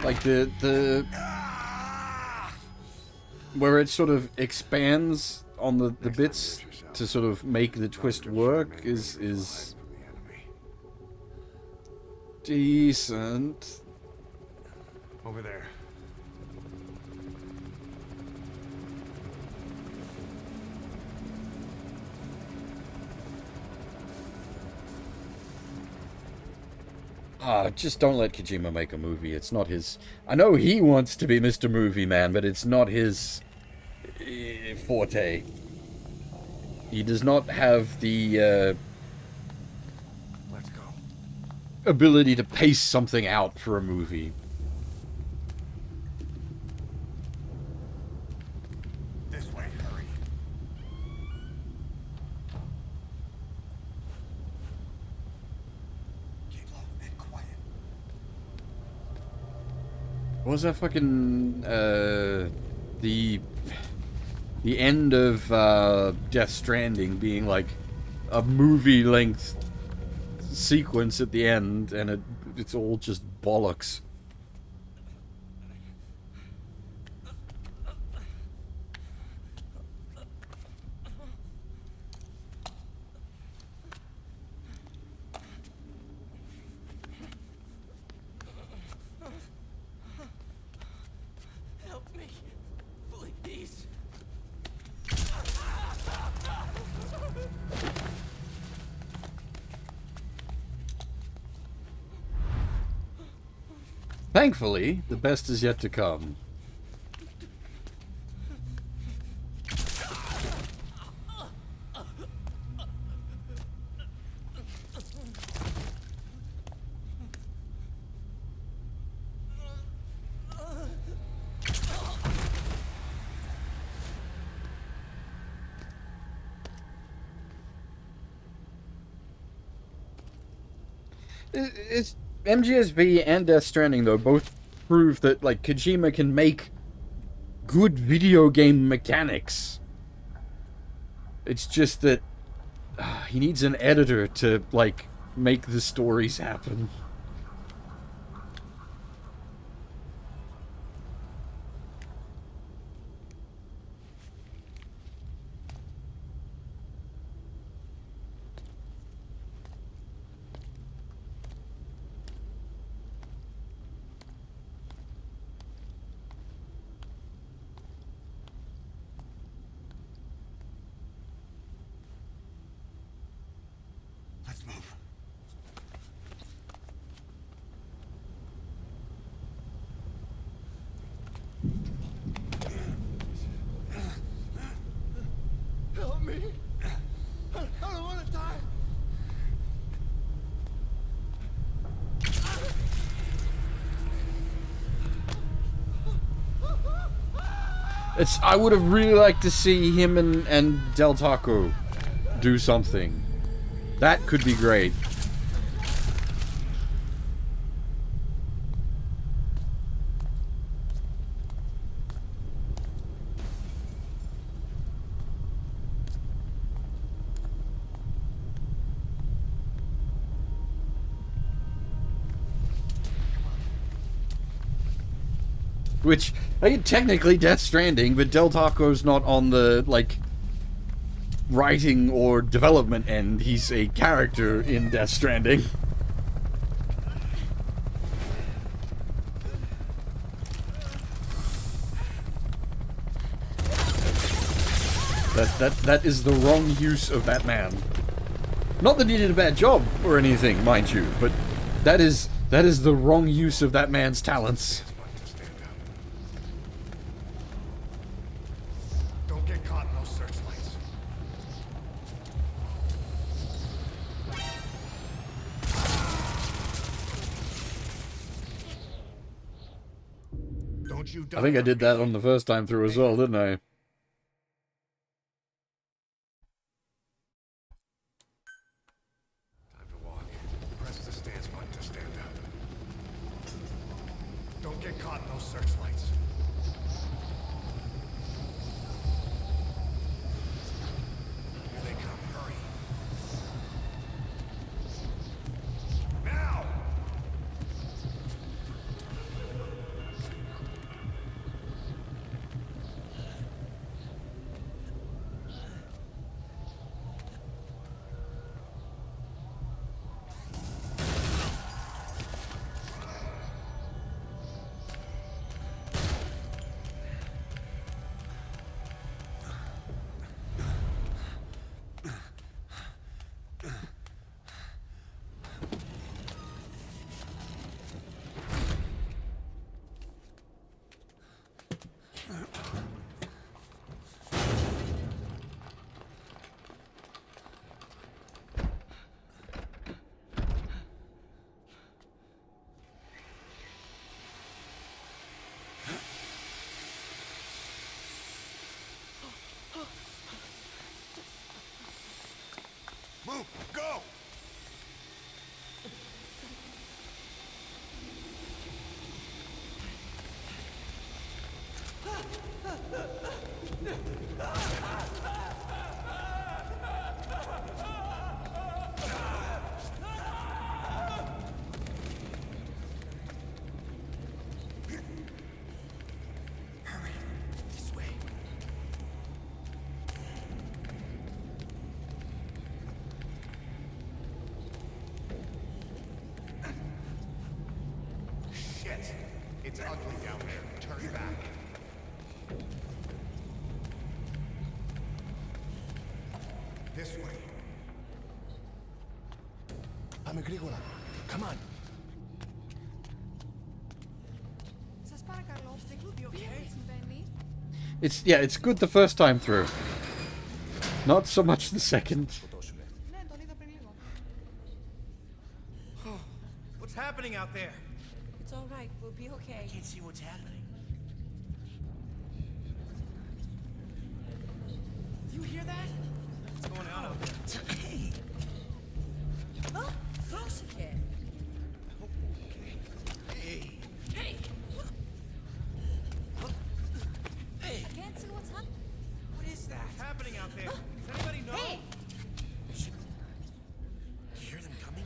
Like the where it sort of expands on the bits to sort of make the twist work is decent. Over there. Just don't let Kojima make a movie. It's not his... I know he wants to be Mr. Movie Man, but it's not his forte. He does not have the Let's go. ability to pace something out for a movie. This way, hurry. Keep low and quiet. What was that fucking the end of Death Stranding being like a movie length sequence at the end, and it's all just bollocks. Help me, please. Thankfully, the best is yet to come. It's MGSV and Death Stranding, though, both prove that, like, Kojima can make good video game mechanics. It's just that he needs an editor to, like, make the stories happen. Let's move. Help me. I don't want to die. I would have really liked to see him and Del Taco do something. That could be great. Which, I mean, technically Death Stranding, but Del Taco's not on the, like, writing or development end. He's a character in Death Stranding. That is the wrong use of that man. Not that he did a bad job or anything, mind you, but that is the wrong use of that man's talents. Don't get caught in those searchlights. Don't you I think I did that on the first time through as well, didn't I? Time to walk. Press the stance button to stand up. Don't searchlights. Here they come. Hurry. Now! Move! Go! Hurry! This way. Shit! It's ugly down there. Turn back. This way. I'm a Grigola. Come on. It's good the first time through. Not so much the second. What's happening out there? It's all right. We'll be okay. I can't see what's happening. Do you hear that? What's going on out there? Hey! Oh, close again. Hey! Hey! Hey! I can't see what's happening. What is that? What's happening out there? Does anybody know? Hey! You hear them coming?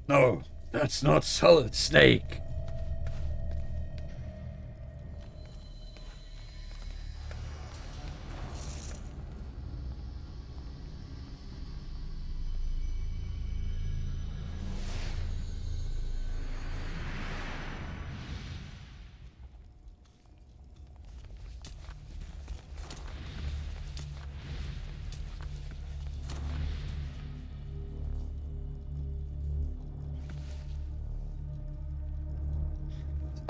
No, that's not Solid Snake.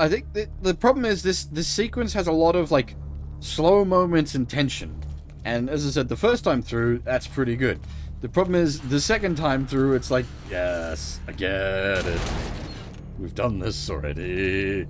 I think the problem is this sequence has a lot of like slow moments and tension, and as I said, the first time through that's pretty good. The problem is the second time through it's like, yes, I get it. We've done this already.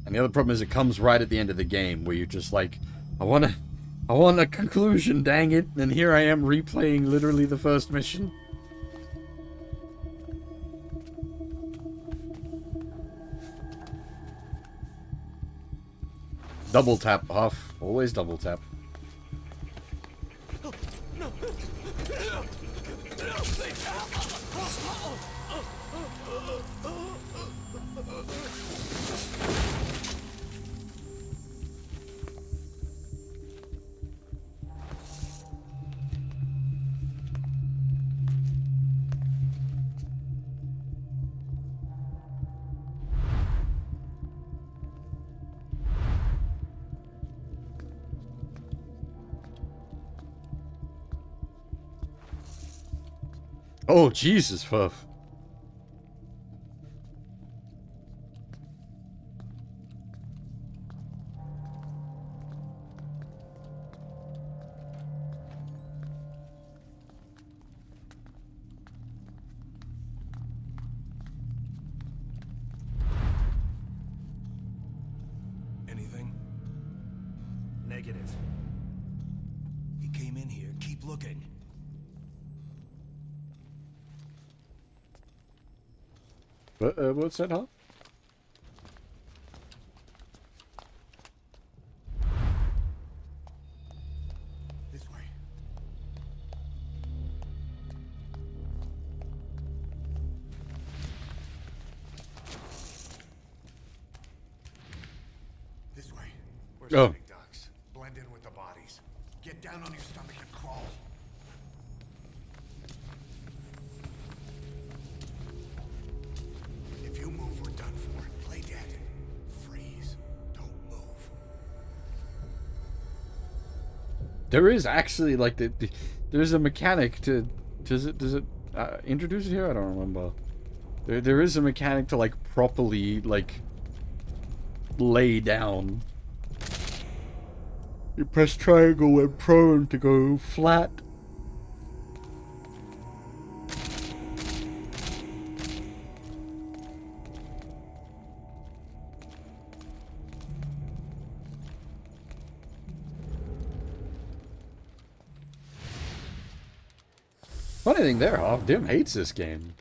And the other problem is it comes right at the end of the game where you're just like, I want a conclusion, dang it. And here I am replaying literally the first mission. Double tap off. Always double tap. Oh, Jesus, Fuff. Anything? Negative. He came in here. Keep looking. What's that, huh? This way. This way. Where's Oh. the big ducks? Blend in with the bodies. Get down on your stomach and crawl. If you move, we're done for. Play dead. Freeze. Don't move. There is actually like there's a mechanic to does it introduce it here? I don't remember. There is a mechanic to like properly like lay down. You press triangle when prone to go flat. Funny thing there, huh? Dim hates this game.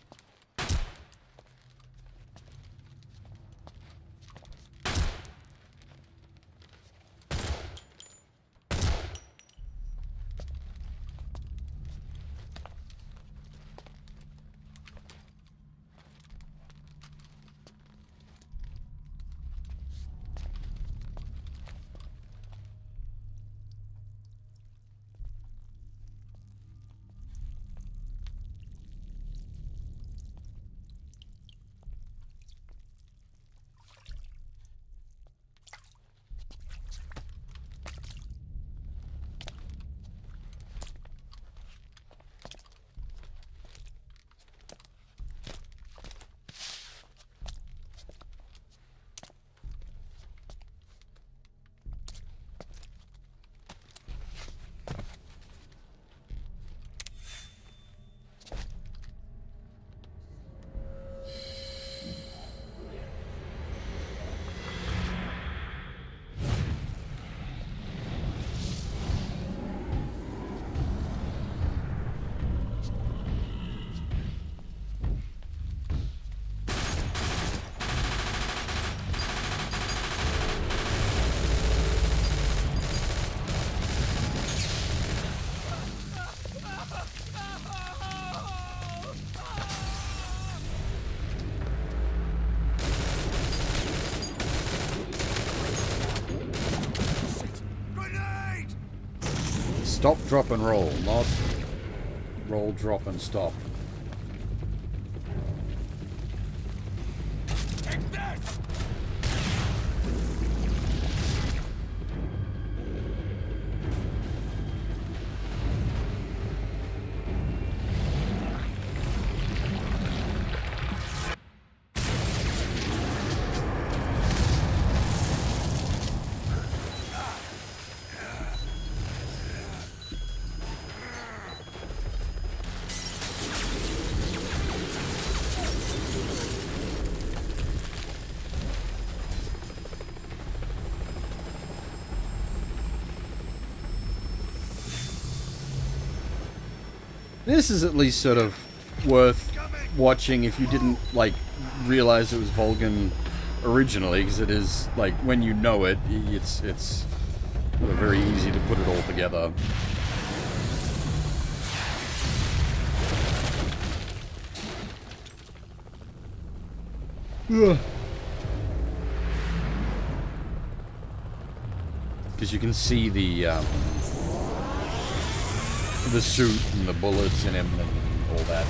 Stop, drop, and roll, not roll, drop, and stop. This is at least sort of worth watching if you didn't, like, realize it was Vulcan originally, because it is, like, when you know it, it's sort of very easy to put it all together. Because you can see the suit and the bullets in him and all that.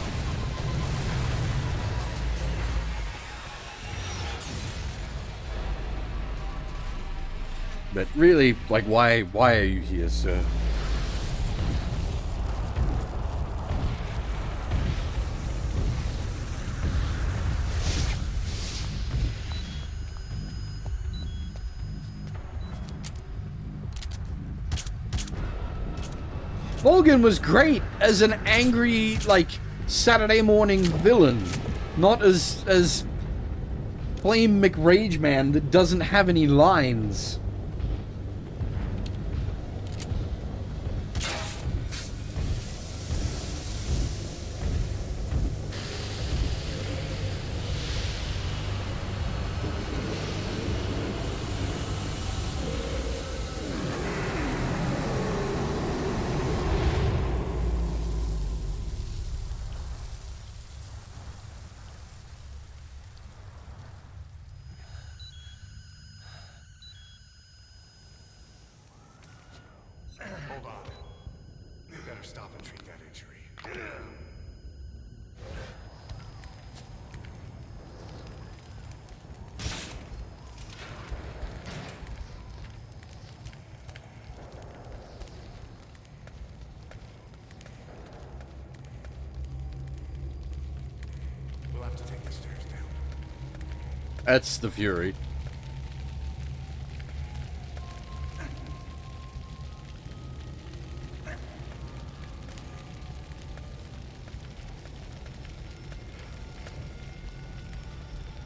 But really, like, why are you here, sir? Morgan was great as an angry, like, Saturday morning villain. Not as Flame McRage Man that doesn't have any lines. Hold on. You better stop and treat that injury. We'll have to take the stairs down. That's the Fury.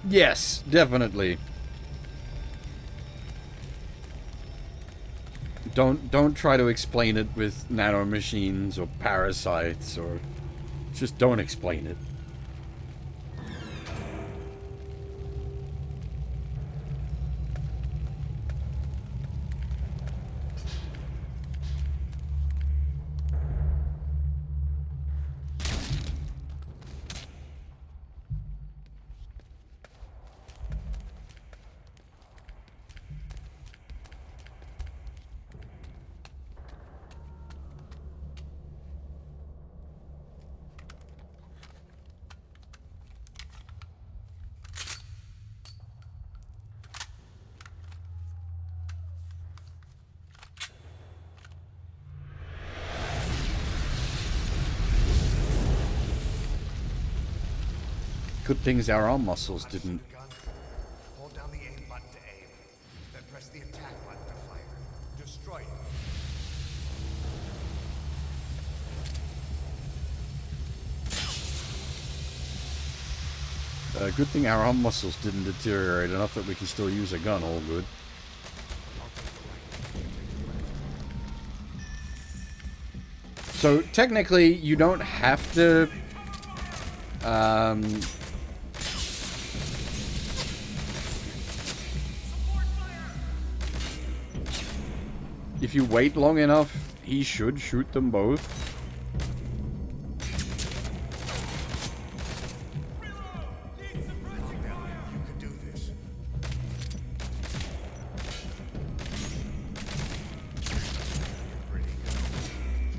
Yes, definitely. Don't try to explain it with nanomachines or parasites, or just don't explain it. Good things our arm muscles didn't. Hold down the aim button to aim. Then press the attack button to fire. Destroy it. Good thing our arm muscles didn't deteriorate enough that we can still use a gun. All good. So technically, you don't have to. If you wait long enough, he should shoot them both.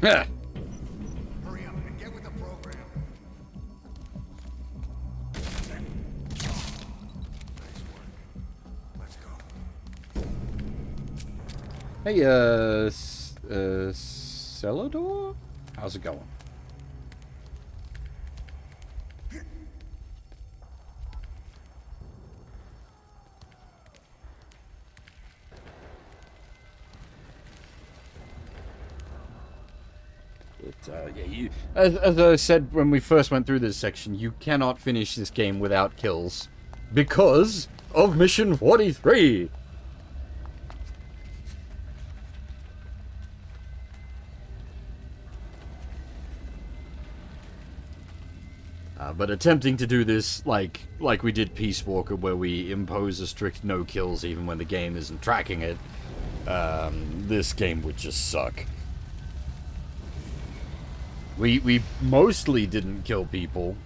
Yeah. Hurry up and get with the program. Nice work. Let's go. Hey, Celador? How's it going? Yeah, as I said when we first went through this section, you cannot finish this game without kills. Because of Mission 43! But attempting to do this like we did Peace Walker, where we impose a strict no kills even when the game isn't tracking it, this game would just suck. We mostly didn't kill people,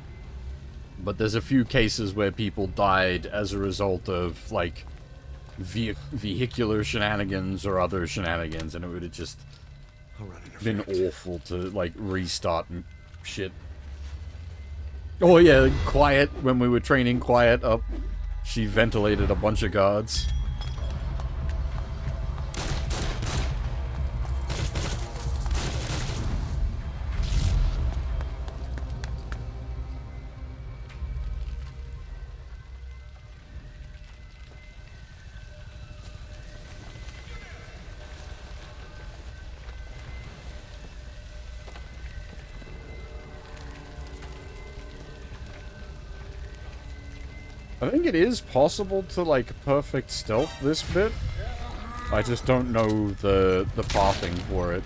but there's a few cases where people died as a result of, like, vehicular shenanigans or other shenanigans, and it would have just been awful to, like, restart shit. Oh yeah, Quiet, when we were training Quiet up, she ventilated a bunch of guards. I think it is possible to, like, perfect stealth this bit. I just don't know the pathing for it.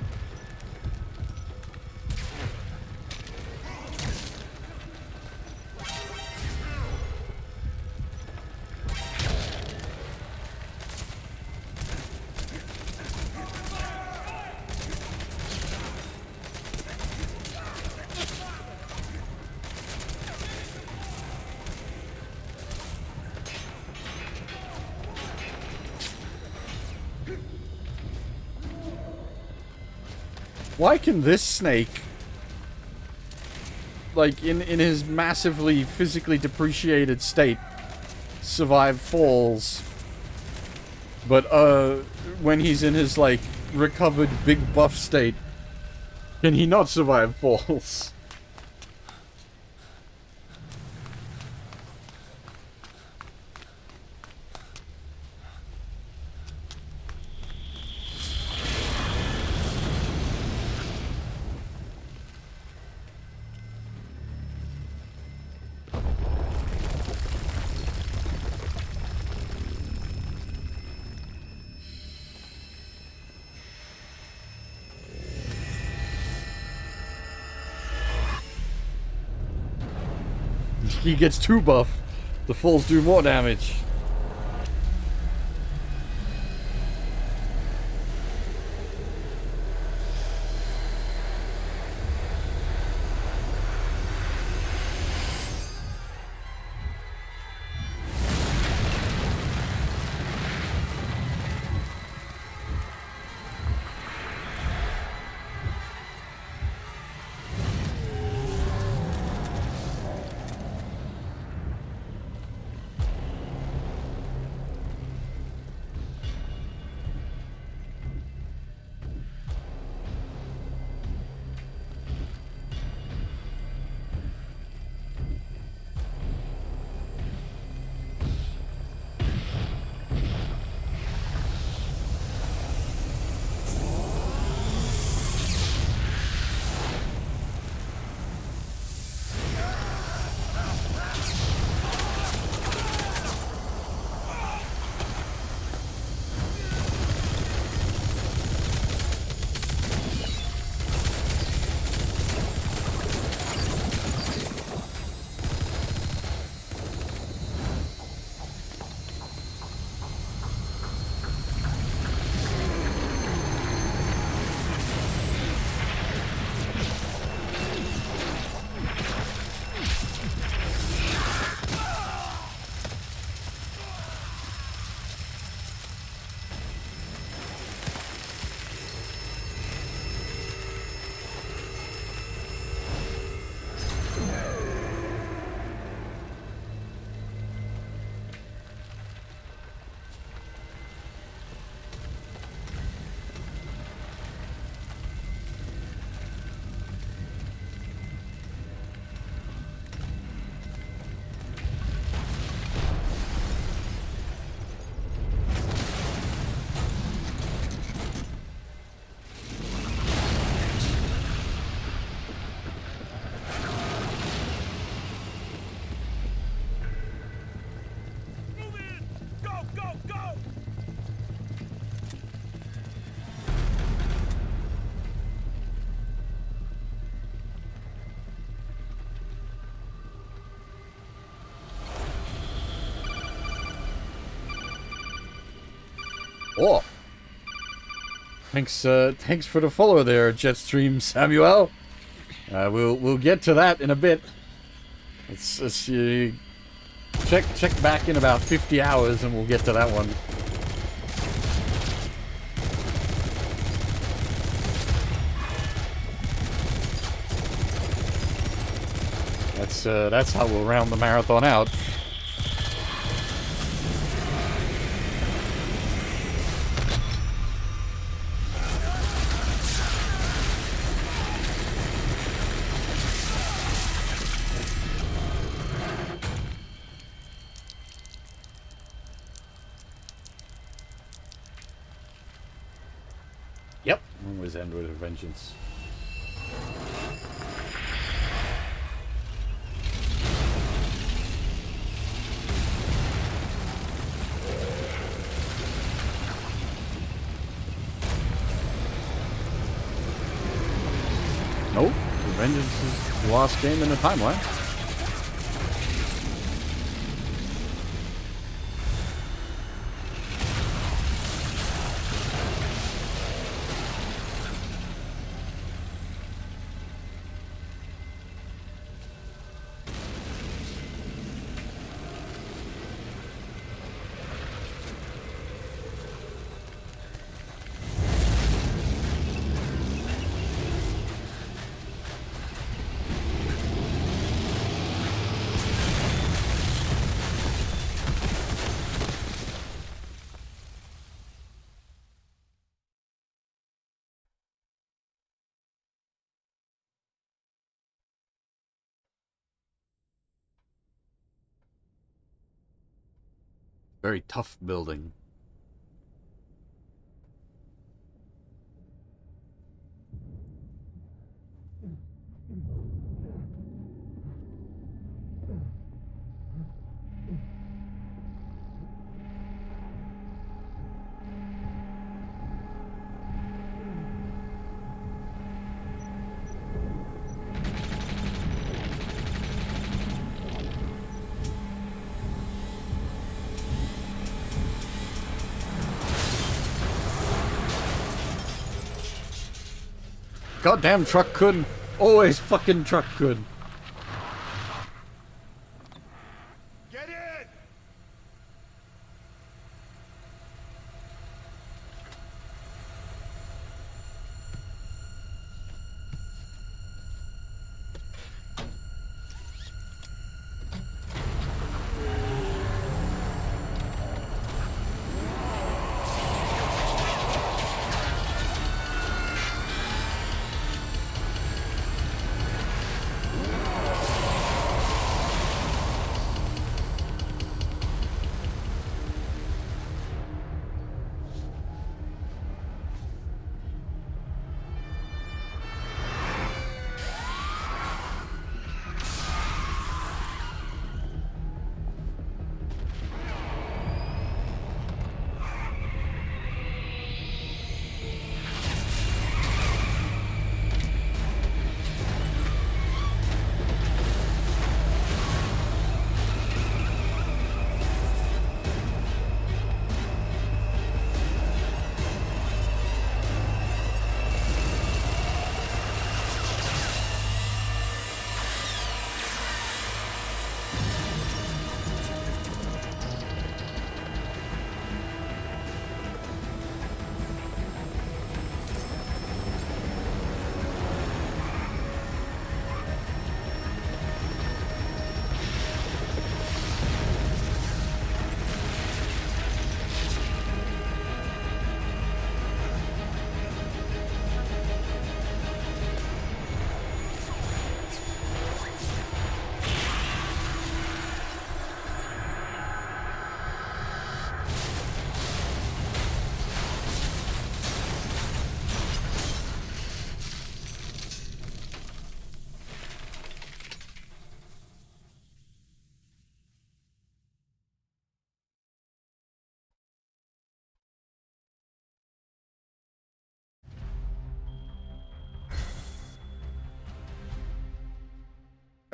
Why can this snake, like, in his massively physically depreciated state, survive falls, but, when he's in his, like, recovered big buff state, can he not survive falls? He gets too buff. The falls do more damage. Oh. Thanks for the follow there, Jetstream Samuel. We'll get to that in a bit. Let's check back in about 50 hours and we'll get to that one. That's how we'll round the marathon out. Yep, always end with a vengeance. Vengeance is the last game in the timeline. Very tough building. Goddamn truck could. Always fucking truck could. Get in!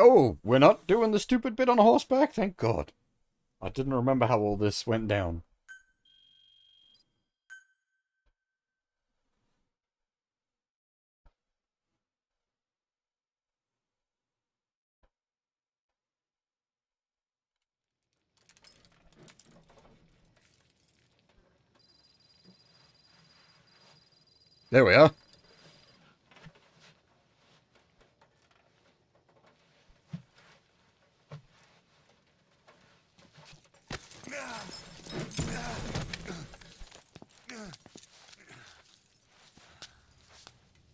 Oh, we're not doing the stupid bit on horseback? Thank God. I didn't remember how all this went down. There we are.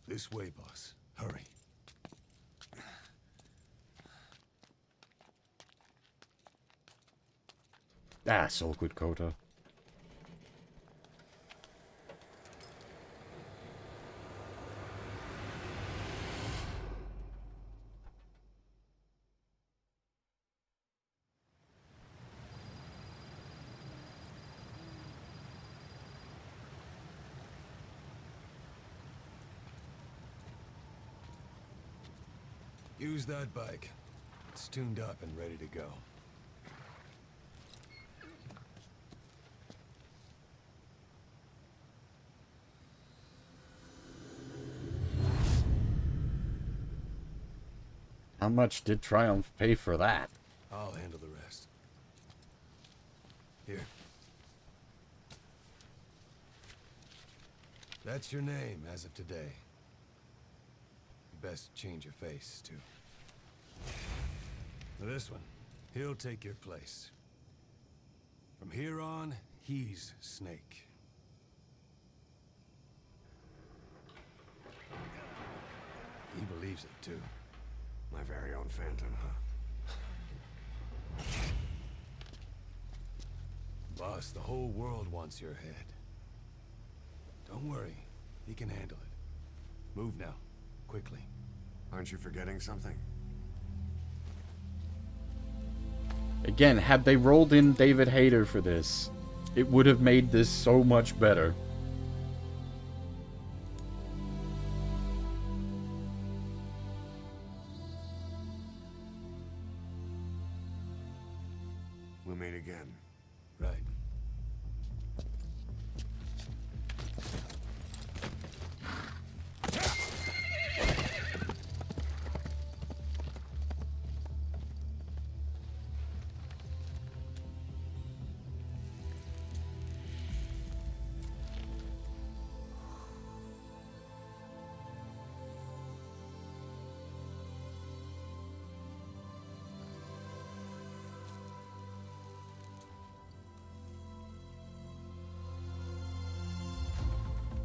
This way, boss. Hurry. That's all good, Kota. Use that bike. It's tuned up and ready to go. How much did Triumph pay for that? I'll handle the rest. Here. That's your name as of today. You best change your face, too. Now this one, he'll take your place. From here on, he's Snake. He believes it, too. My very own Phantom, huh? Boss, the whole world wants your head. Don't worry, he can handle it. Move now, quickly. Aren't you forgetting something? Again, had they rolled in David Hayter for this, it would have made this so much better. We'll meet again. Right.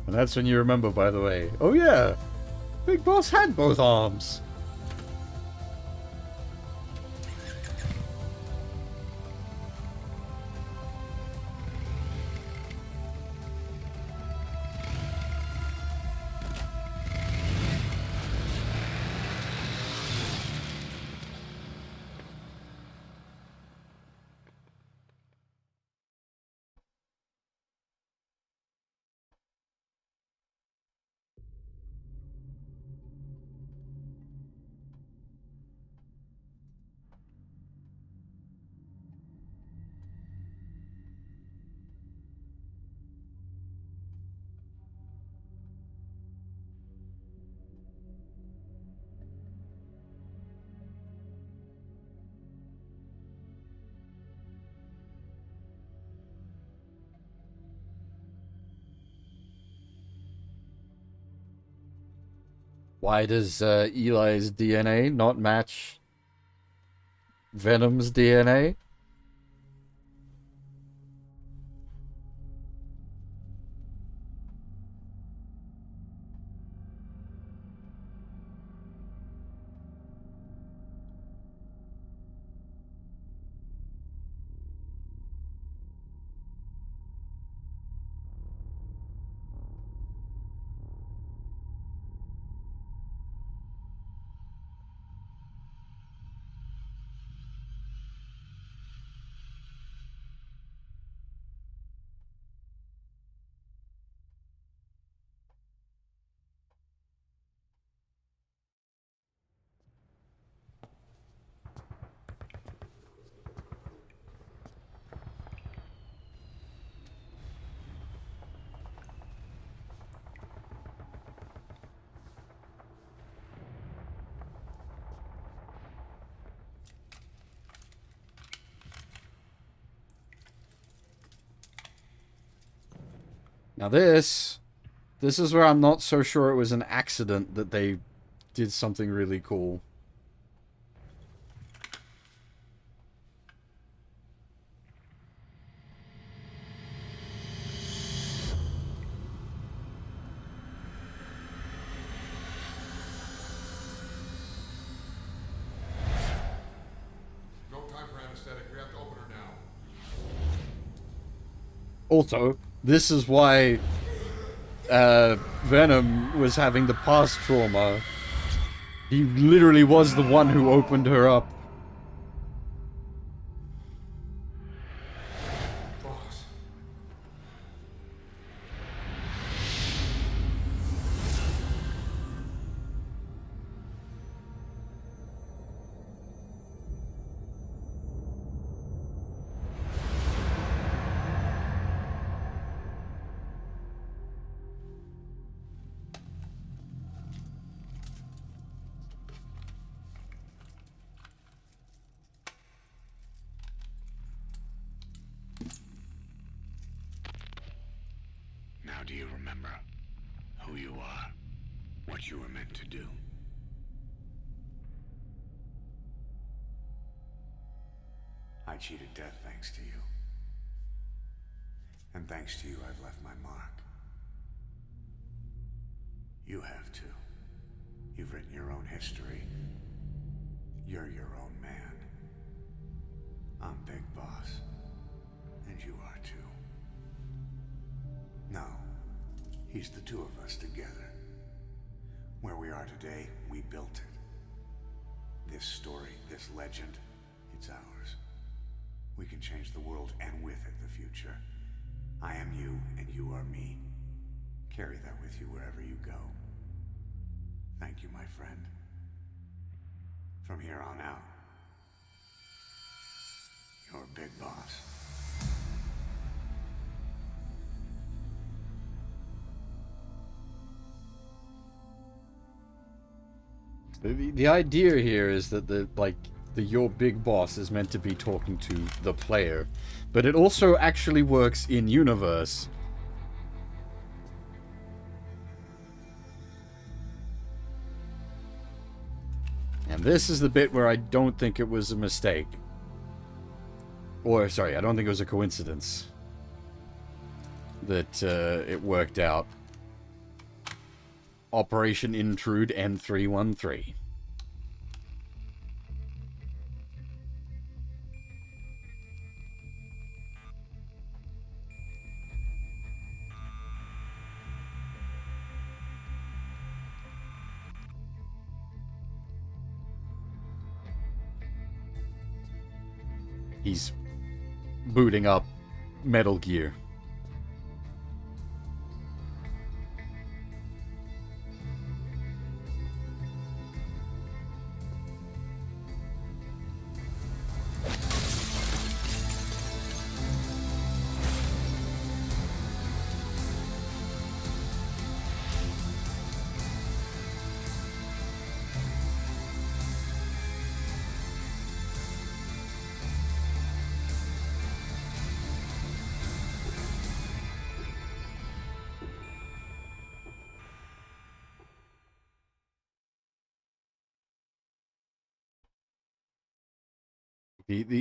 And that's when you remember, by the way. Oh yeah! Big Boss had both arms! Why does Eli's DNA not match Venom's DNA? Now this is where I'm not so sure it was an accident that they did something really cool. No time for anesthetic. We have to open her now. Also, this is why Venom was having the past trauma. He literally was the one who opened her up. Boss. Now do you remember who you are? What you were meant to do? I cheated death thanks to you. And thanks to you, I've left my mark. You have too. You've written your own history. You're your own man. I'm Big Boss. And you are too. No. He's the two of us together. Where we are today, we built it. This story, this legend, it's ours. We can change the world and with it the future. I am you and you are me. Carry that with you wherever you go. Thank you, my friend. From here on out, you're Big Boss. The idea here is that the your big boss is meant to be talking to the player, but it also actually works in universe. And this is the bit where I don't think it was a mistake. Or, sorry, I don't think it was a coincidence that it worked out. Operation Intrude N313. He's booting up Metal Gear.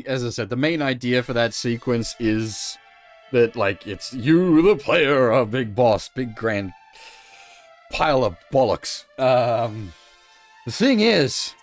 As I said, the main idea for that sequence is that, like, it's you, the player, a big boss, big grand pile of bollocks. The thing is,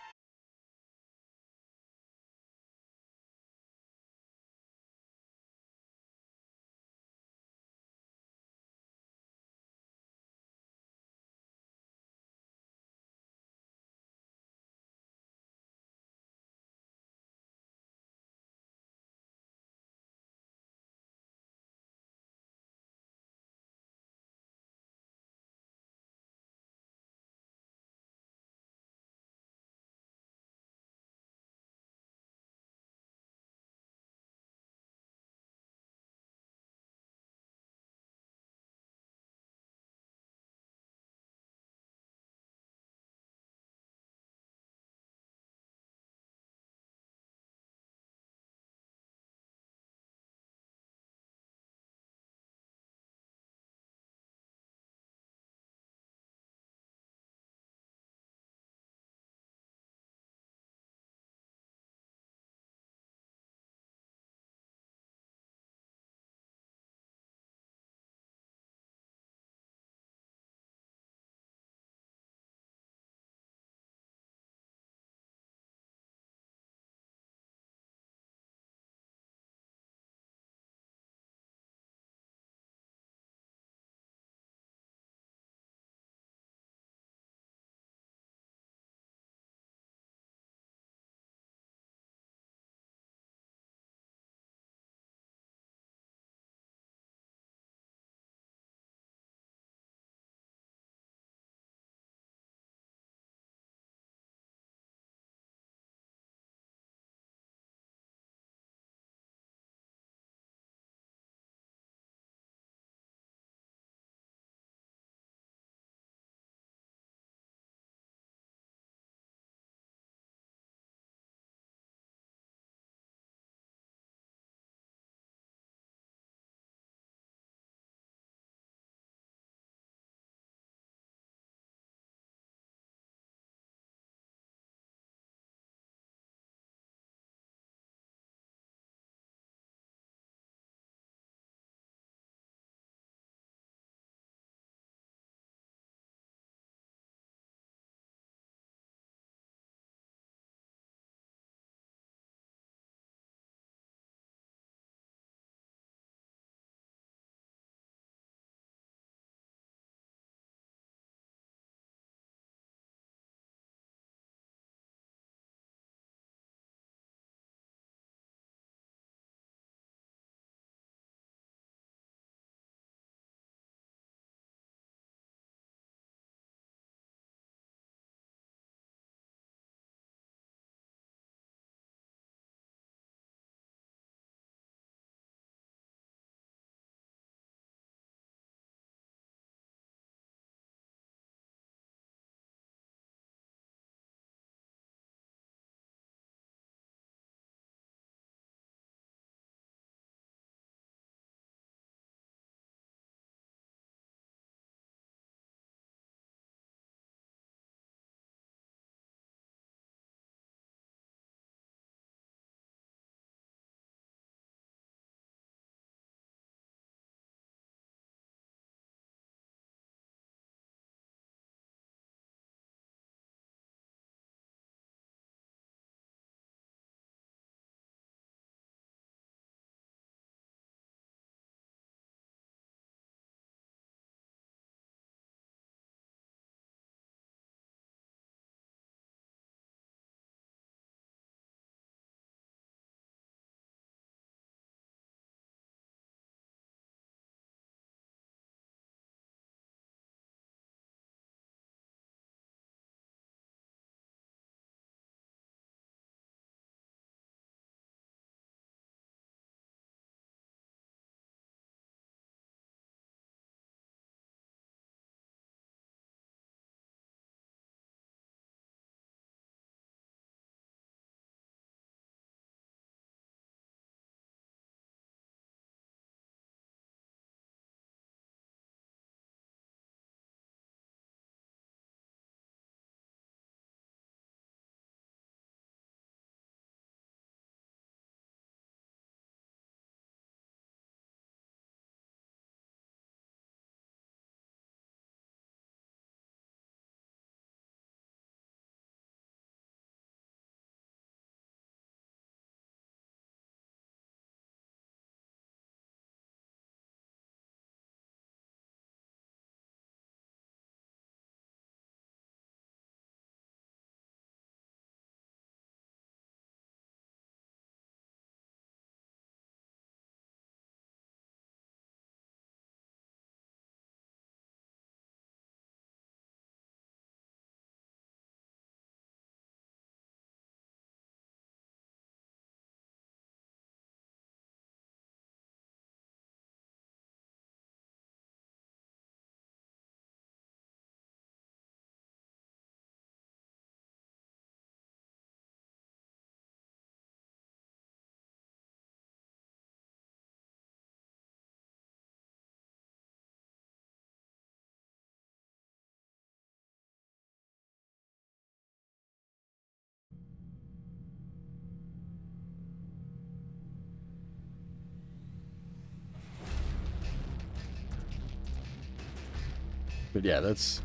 But yeah, that's...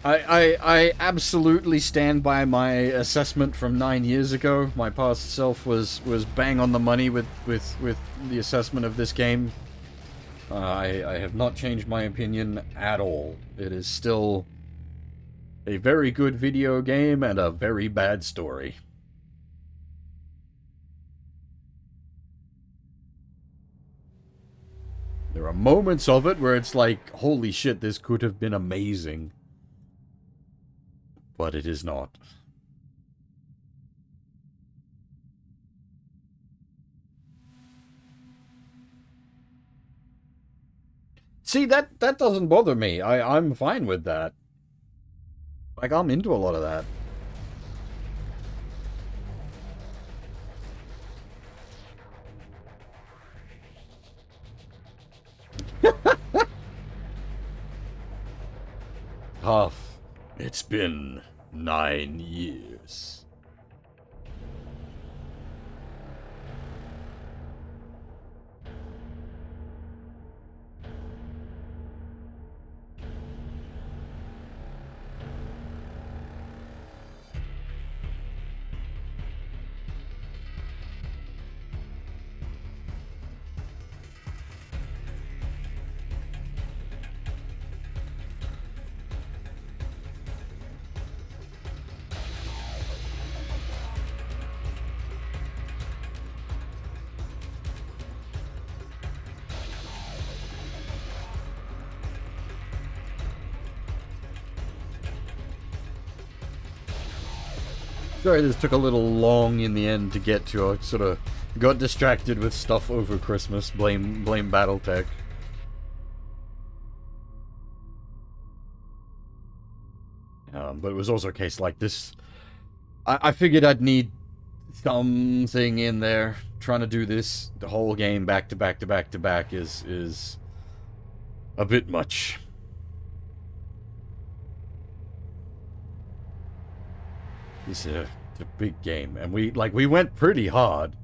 I absolutely stand by my assessment from 9 years ago. My past self was bang on the money with the assessment of this game. I have not changed my opinion at all. It is still a very good video game and a very bad story. There are moments of it where it's like, holy shit, this could have been amazing. But it is not. See, that doesn't bother me. I'm fine with that. Like, I'm into a lot of that. Huff, it's been 9 years. Sorry, this took a little long in the end to get to. I sort of got distracted with stuff over Christmas. Blame BattleTech. But it was also a case like this. I figured I'd need something in there. Trying to do this the whole game back to back to back to back is a bit much. It's a big game, and we went pretty hard.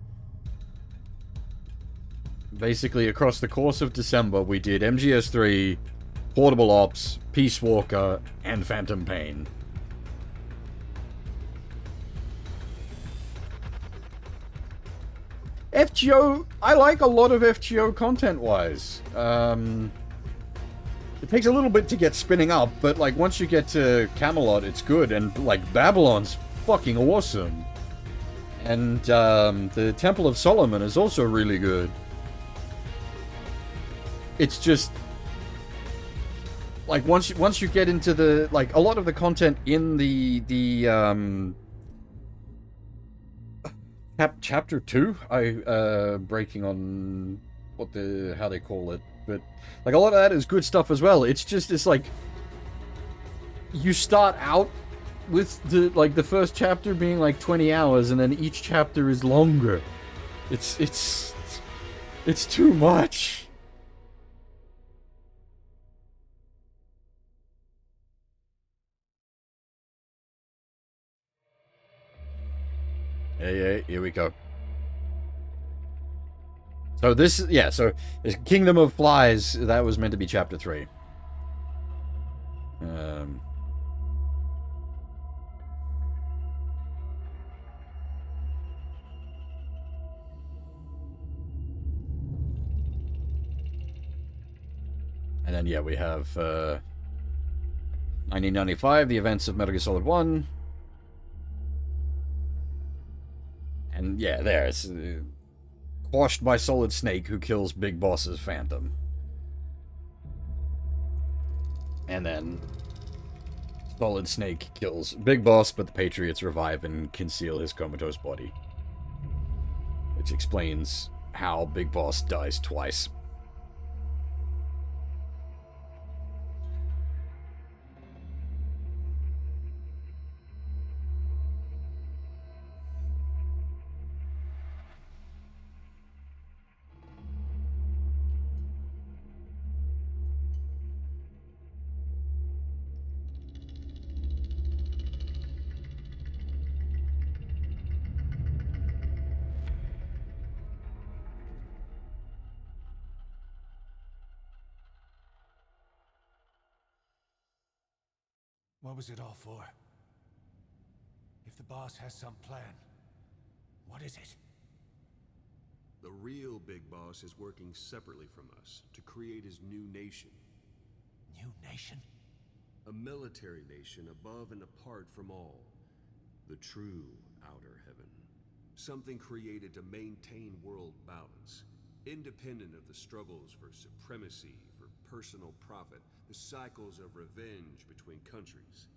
Basically, across the course of December, we did MGS3, Portable Ops, Peace Walker, and Phantom Pain. FGO, I like a lot of FGO content-wise. It takes a little bit to get spinning up, but like once you get to Camelot, it's good, and like Babylon's fucking awesome. And the Temple of Solomon is also really good. It's just like once you get into the like a lot of the content in the chapter 2, breaking on how they call it, but like a lot of that is good stuff as well. It's like you start out with the first chapter being like 20 hours, and then each chapter is longer. It's too much. Hey, here we go. So this Kingdom of Flies, that was meant to be chapter 3. And then, yeah, we have 1995, the events of Metal Gear Solid 1. And, yeah, there's quashed by Solid Snake, who kills Big Boss's Phantom. And then Solid Snake kills Big Boss, but the Patriots revive and conceal his comatose body. Which explains how Big Boss dies twice. What was it all for? If the boss has some plan, what is it? The real big boss is working separately from us to create his new nation. New nation? A military nation above and apart from all. The true outer heaven. Something created to maintain world balance. Independent of the struggles for supremacy, for personal profit, the cycles of revenge between countries.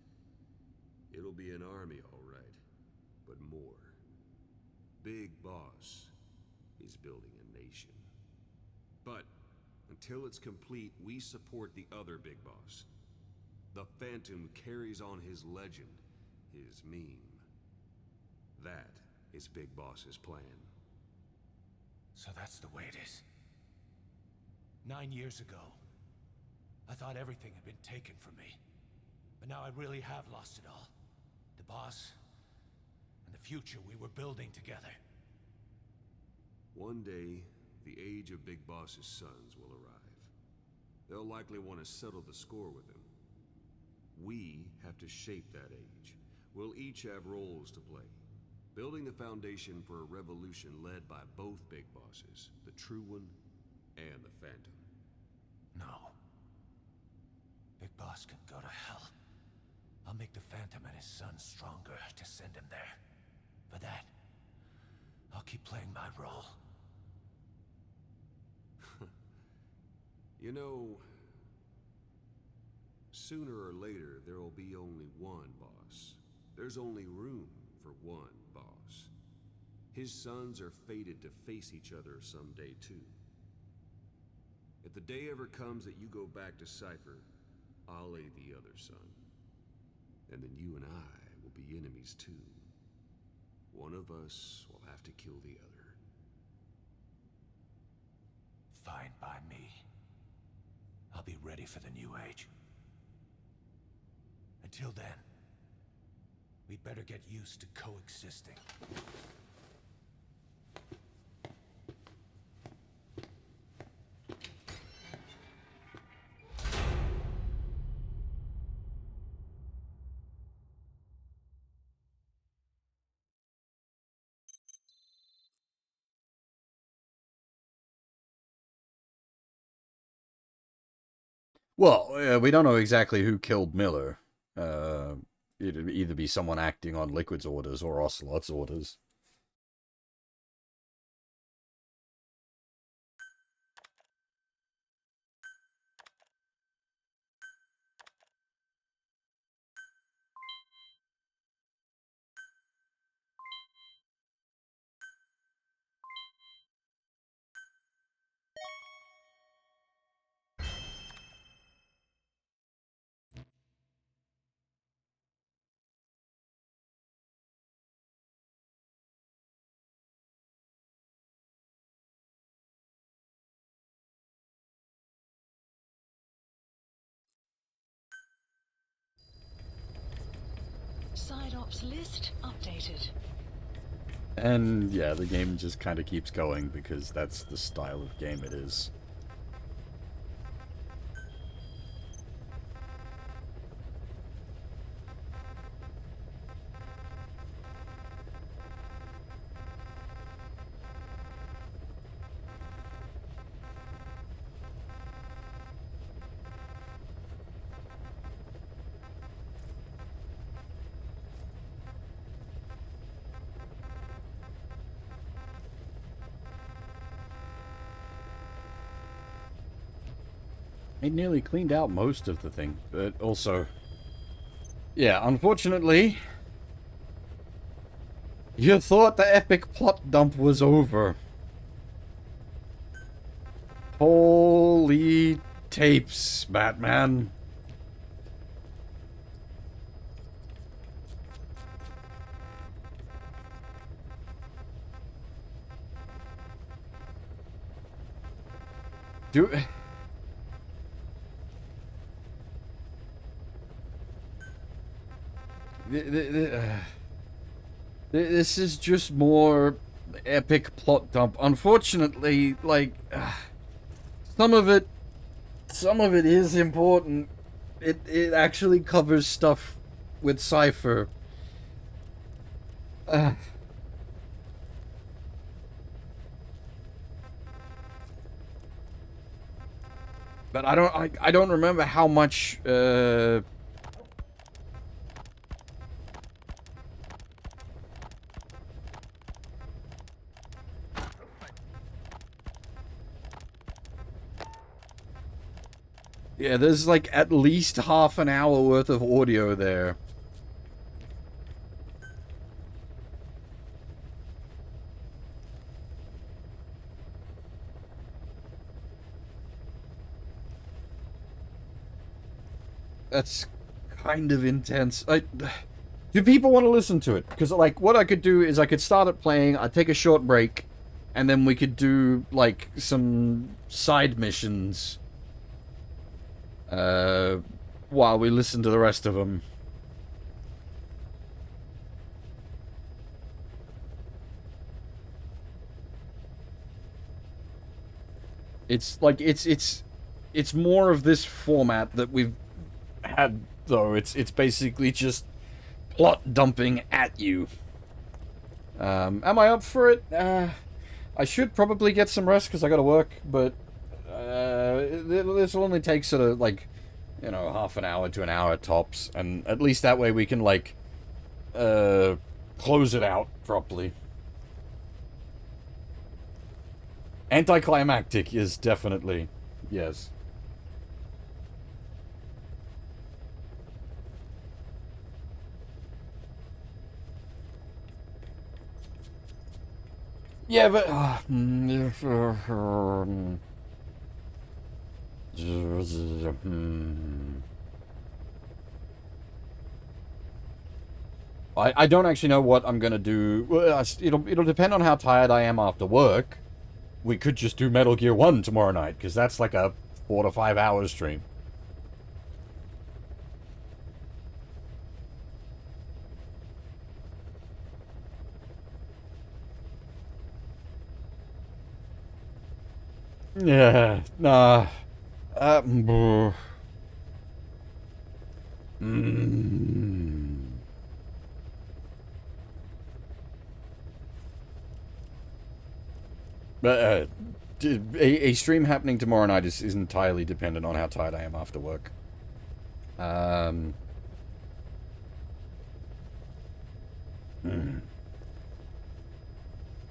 It'll be an army, all right, but more. Big Boss is building a nation. But until it's complete, we support the other Big Boss. The Phantom carries on his legend, his meme. That is Big Boss's plan. So that's the way it is. 9 years ago, I thought everything had been taken from me. But now I really have lost it all. The boss, and the future we were building together. One day, the age of Big Boss's sons will arrive. They'll likely want to settle the score with him. We have to shape that age. We'll each have roles to play. Building the foundation for a revolution led by both Big Bosses, the True One and the Phantom. No. Big Boss can go to hell. I'll make the Phantom and his son stronger to send him there. For that, I'll keep playing my role. You know, sooner or later, there'll be only one boss. There's only room for one boss. His sons are fated to face each other someday, too. If the day ever comes that you go back to Cypher, I'll aid the other son. And then you and I will be enemies, too. One of us will have to kill the other. Fine by me. I'll be ready for the new age. Until then, we'd better get used to coexisting. Well, we don't know exactly who killed Miller. It'd either be someone acting on Liquid's orders or Ocelot's orders. Side ops list updated. And yeah, the game just kind of keeps going because that's the style of game it is. It nearly cleaned out most of the thing, but also... Yeah, unfortunately... You thought the epic plot dump was over. Holy tapes, Batman. This is just more epic plot dump. Unfortunately, like, some of it is important. it actually covers stuff with Cypher. But I don't remember how much yeah, there's like at least half an hour worth of audio there. That's kind of intense. Do people want to listen to it? Because, like, what I could do is I could start it playing, I'd take a short break, and then we could do, like, some side missions while we listen to the rest of them. It's, like, it's more of this format that we've had, though. It's basically just plot dumping at you. Am I up for it? I should probably get some rest because I gotta work, but this will only take sort of like, you know, half an hour to an hour tops, and at least that way we can like close it out properly. Anticlimactic is definitely, yes. Yeah, but I don't actually know what I'm gonna do. Well, it'll depend on how tired I am after work. We could just do Metal Gear 1 tomorrow night, because that's like a 4 to 5 hour stream. Yeah, nah. But a stream happening tomorrow night is entirely dependent on how tired I am after work.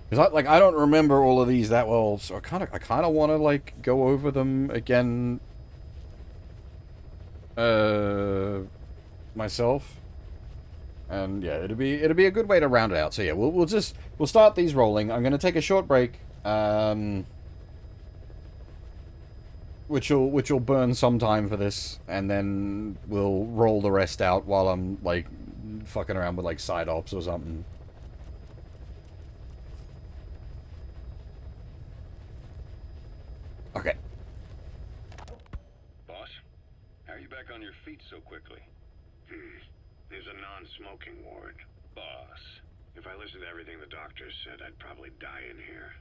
Because I don't remember all of these that well, so I kind of want to like go over them again myself. And yeah, it'll be a good way to round it out. So yeah, we'll start these rolling. I'm going to take a short break, which will burn some time for this, and then we'll roll the rest out while I'm like fucking around with like side ops or something. Okay. Boss, how are you back on your feet so quickly? There's a non-smoking ward. Boss. If I listened to everything the doctors said, I'd probably die in here.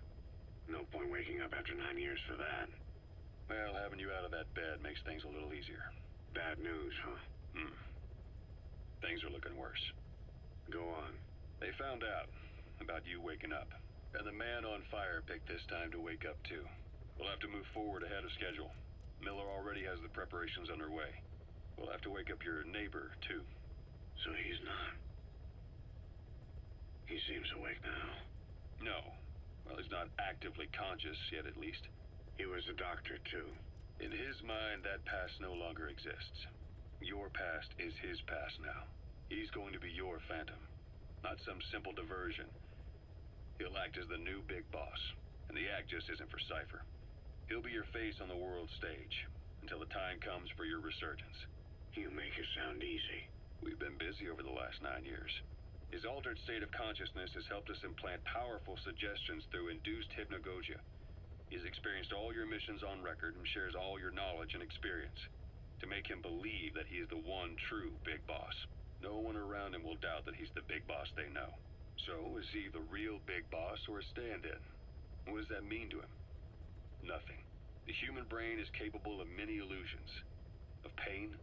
No point waking up after 9 years for that. Well, having you out of that bed makes things a little easier. Bad news, huh? Things are looking worse. Go on. They found out about you waking up, and the man on fire picked this time to wake up too. We'll have to move forward ahead of schedule. Miller already has the preparations underway. We'll have to wake up your neighbor too. So he's not. He seems awake now. No. Well, he's not actively conscious yet, at least. He was a doctor too. In his mind, that past no longer exists. Your past is his past now. He's going to be your phantom, not some simple diversion. He'll act as the new big boss, and the act just isn't for Cypher. He'll be your face on the world stage, until the time comes for your resurgence. You make it sound easy. We've been busy over the last 9 years. His altered state of consciousness has helped us implant powerful suggestions through induced hypnagogia. He's experienced all your missions on record and shares all your knowledge and experience to make him believe that he is the one true big boss. No one around him will doubt that he's the big boss they know. So, is he the real big boss or a stand-in? What does that mean to him? Nothing. The human brain is capable of many illusions. Of pain,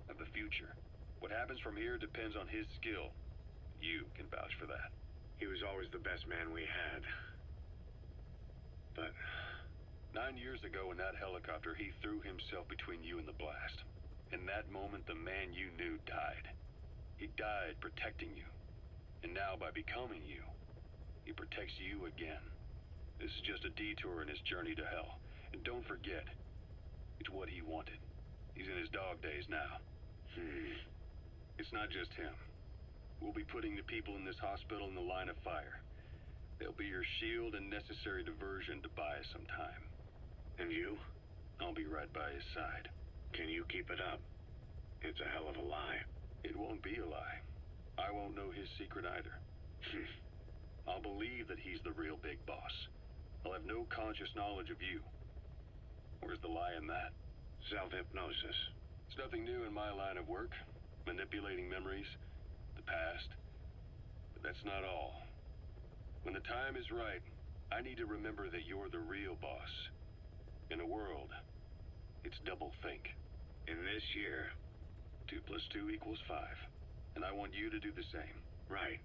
of the future. What happens from here depends on his skill. You can vouch for that. He was always the best man we had. But 9 years ago in that helicopter, he threw himself between you and the blast. In that moment, the man you knew died. He died protecting you. And now, by becoming you, he protects you again. This is just a detour in his journey to hell. And don't forget, it's what he wanted. He's in his dog days now. It's not just him. We'll be putting the people in this hospital in the line of fire. They'll be your shield and necessary diversion to buy us some time. And you? I'll be right by his side. Can you keep it up? It's a hell of a lie. It won't be a lie. I won't know his secret either. I'll believe that he's the real big boss. I'll have no conscious knowledge of you. Where's the lie in that? Self-hypnosis. It's nothing new in my line of work. Manipulating memories, the past. But that's not all. When the time is right, I need to remember that you're the real boss. In a world, it's double think. In this year, 2 + 2 = 5. And I want you to do the same. Right.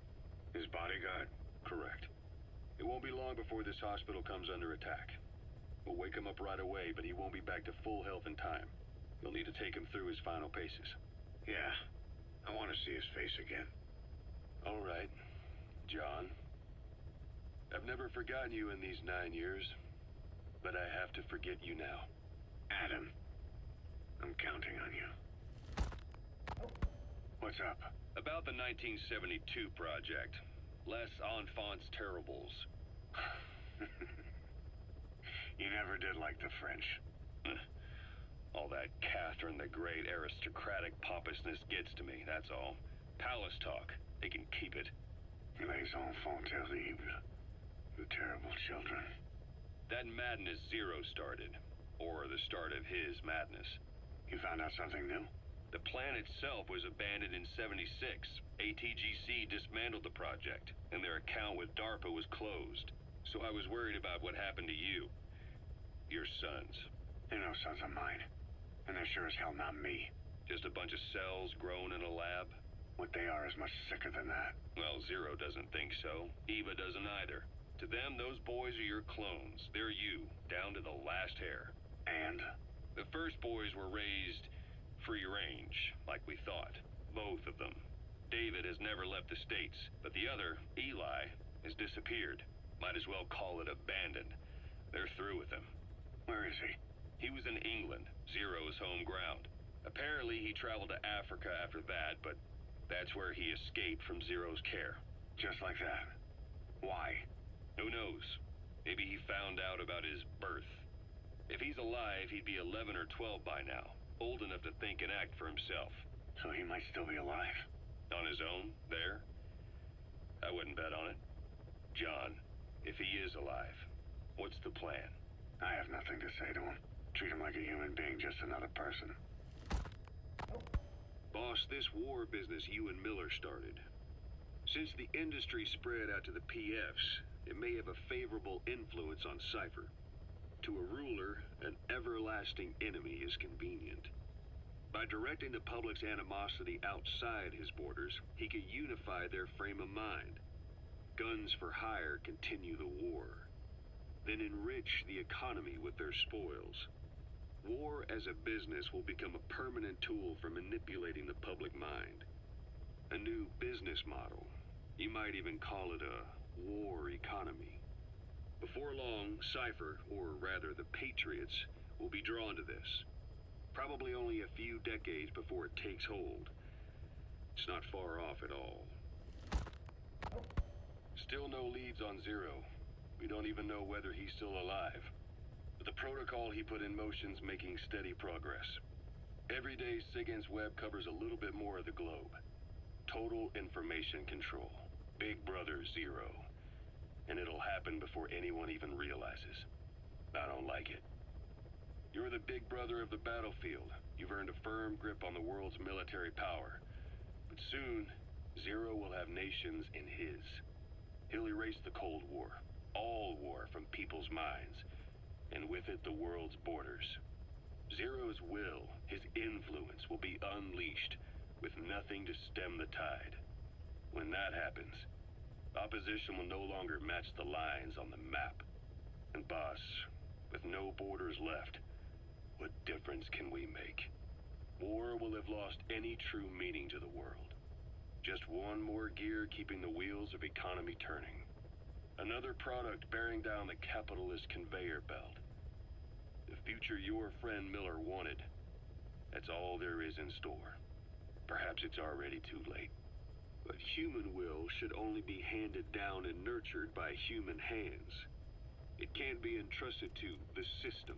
His bodyguard? Correct. It won't be long before this hospital comes under attack. We'll wake him up right away, but he won't be back to full health in time. You'll need to take him through his final paces. Yeah. I want to see his face again. All right, John. I've never forgotten you in these 9 years, but I have to forget you now. Adam, I'm counting on you. What's up? About the 1972 project. Les Enfants Terribles. You never did like the French. All that Catherine the Great aristocratic pompousness gets to me, that's all. Palace talk. They can keep it. Les enfants terribles. The terrible children. That madness Zero started. Or the start of his madness. You found out something new? The plan itself was abandoned in '76. ATGC dismantled the project, and their account with DARPA was closed. So I was worried about what happened to you. Your sons. They're no sons of mine. And they're sure as hell not me. Just a bunch of cells grown in a lab? What they are is much sicker than that. Well, Zero doesn't think so. Eva doesn't either. To them, those boys are your clones. They're you, down to the last hair. And? The first boys were raised free range, like we thought. Both of them. David has never left the States, but the other, Eli, has disappeared. Might as well call it abandoned. They're through with him. Where is he? He was in England, Zero's home ground. Apparently he traveled to Africa after that, but that's where he escaped from Zero's care. Just like that? Why? Who knows? Maybe he found out about his birth. If he's alive, he'd be 11 or 12 by now. Old enough to think and act for himself. So he might still be alive? On his own, there? I wouldn't bet on it. John, if he is alive, what's the plan? I have nothing to say to him. Treat him like a human being, just another person. Boss, this war business you and Miller started. Since the industry spread out to the PFs, it may have a favorable influence on Cypher. To a ruler, an everlasting enemy is convenient. By directing the public's animosity outside his borders, he could unify their frame of mind. Guns for hire continue the war. Then enrich the economy with their spoils. War as a business will become a permanent tool for manipulating the public mind. A new business model. You might even call it a war economy. Before long, Cypher, or rather the Patriots, will be drawn to this. Probably only a few decades before it takes hold. It's not far off at all. Still no leads on Zero. We don't even know whether he's still alive. But the protocol he put in motion's making steady progress. Every day, SIGINT's web covers a little bit more of the globe. Total information control. Big Brother Zero. And it'll happen before anyone even realizes. I don't like it. You're the big brother of the battlefield. You've earned a firm grip on the world's military power. But soon, Zero will have nations in his. He'll erase the Cold War. All war from people's minds. And with it, the world's borders. Zero's will, his influence, will be unleashed with nothing to stem the tide. When that happens, opposition will no longer match the lines on the map. And boss, with no borders left, what difference can we make? War will have lost any true meaning to the world. Just one more gear keeping the wheels of economy turning. Another product bearing down the capitalist conveyor belt. The future your friend Miller wanted. That's all there is in store. Perhaps it's already too late. But human will should only be handed down and nurtured by human hands. It can't be entrusted to the system.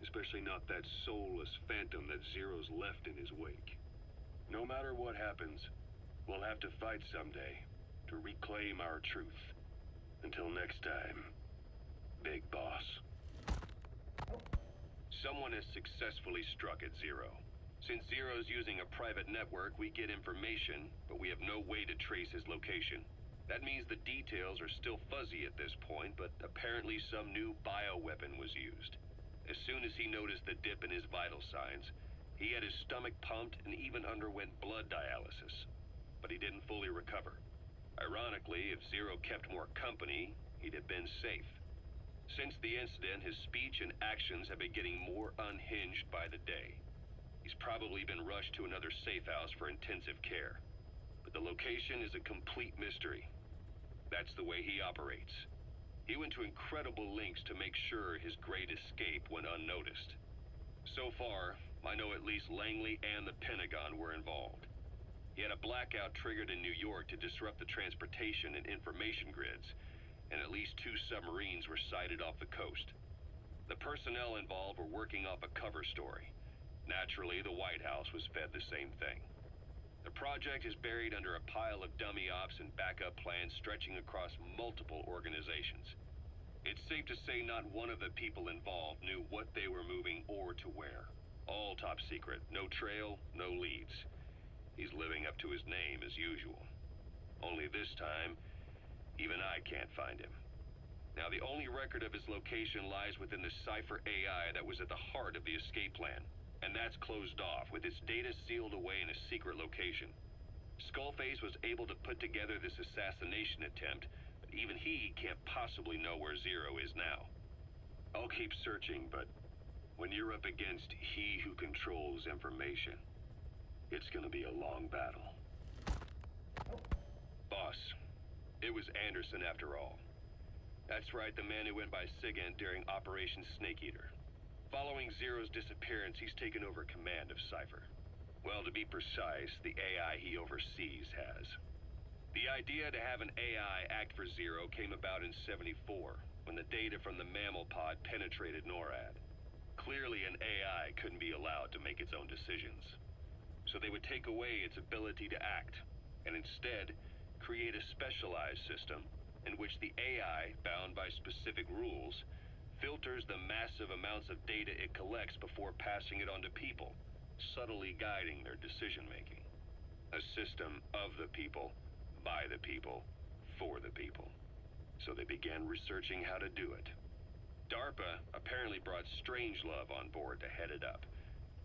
Especially not that soulless phantom that Zero's left in his wake. No matter what happens, we'll have to fight someday to reclaim our truth. Until next time, Big Boss. Someone has successfully struck at Zero. Since Zero's using a private network, we get information, but we have no way to trace his location. That means the details are still fuzzy at this point, but apparently some new bioweapon was used. As soon as he noticed the dip in his vital signs, he had his stomach pumped and even underwent blood dialysis. But he didn't fully recover. Ironically, if Zero kept more company, he'd have been safe. Since the incident, his speech and actions have been getting more unhinged by the day. He's probably been rushed to another safe house for intensive care. But the location is a complete mystery. That's the way he operates. He went to incredible lengths to make sure his great escape went unnoticed. So far, I know at least Langley and the Pentagon were involved. He had a blackout triggered in New York to disrupt the transportation and information grids, and at least 2 submarines were sighted off the coast. The personnel involved were working off a cover story. Naturally, the White House was fed the same thing. The project is buried under a pile of dummy ops and backup plans stretching across multiple organizations. It's safe to say not one of the people involved knew what they were moving or to where. All top secret, no trail, no leads. He's living up to his name as usual. Only this time, even I can't find him. Now, the only record of his location lies within the Cypher AI that was at the heart of the escape plan. And that's closed off, with its data sealed away in a secret location. Skullface was able to put together this assassination attempt, but even he can't possibly know where Zero is now. I'll keep searching, but when you're up against he who controls information, it's gonna be a long battle. Boss, it was Anderson after all. That's right, the man who went by SIGINT during Operation Snake Eater. Following Zero's disappearance, he's taken over command of Cypher. Well, to be precise, the AI he oversees has. The idea to have an AI act for Zero came about in '74, when the data from the mammal pod penetrated NORAD. Clearly, an AI couldn't be allowed to make its own decisions. So they would take away its ability to act, and instead, create a specialized system in which the AI, bound by specific rules, filters the massive amounts of data it collects before passing it on to people, subtly guiding their decision-making. A system of the people, by the people, for the people. So they began researching how to do it. DARPA apparently brought Strangelove on board to head it up.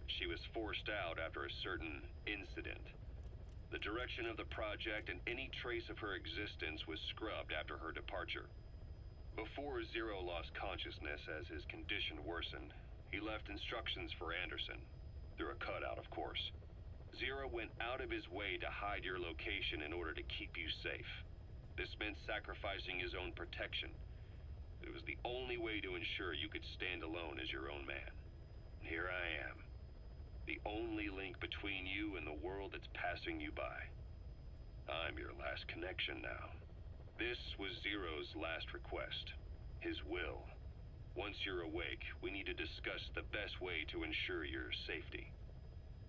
She was forced out after a certain incident. The direction of the project and any trace of her existence was scrubbed after her departure. Before Zero lost consciousness as his condition worsened, he left instructions for Anderson, through a cutout, of course. Zero went out of his way to hide your location in order to keep you safe. This meant sacrificing his own protection. It was the only way to ensure you could stand alone as your own man. And here I am, the only link between you and the world that's passing you by. I'm your last connection now. This was Zero's last request, his will. Once you're awake, we need to discuss the best way to ensure your safety.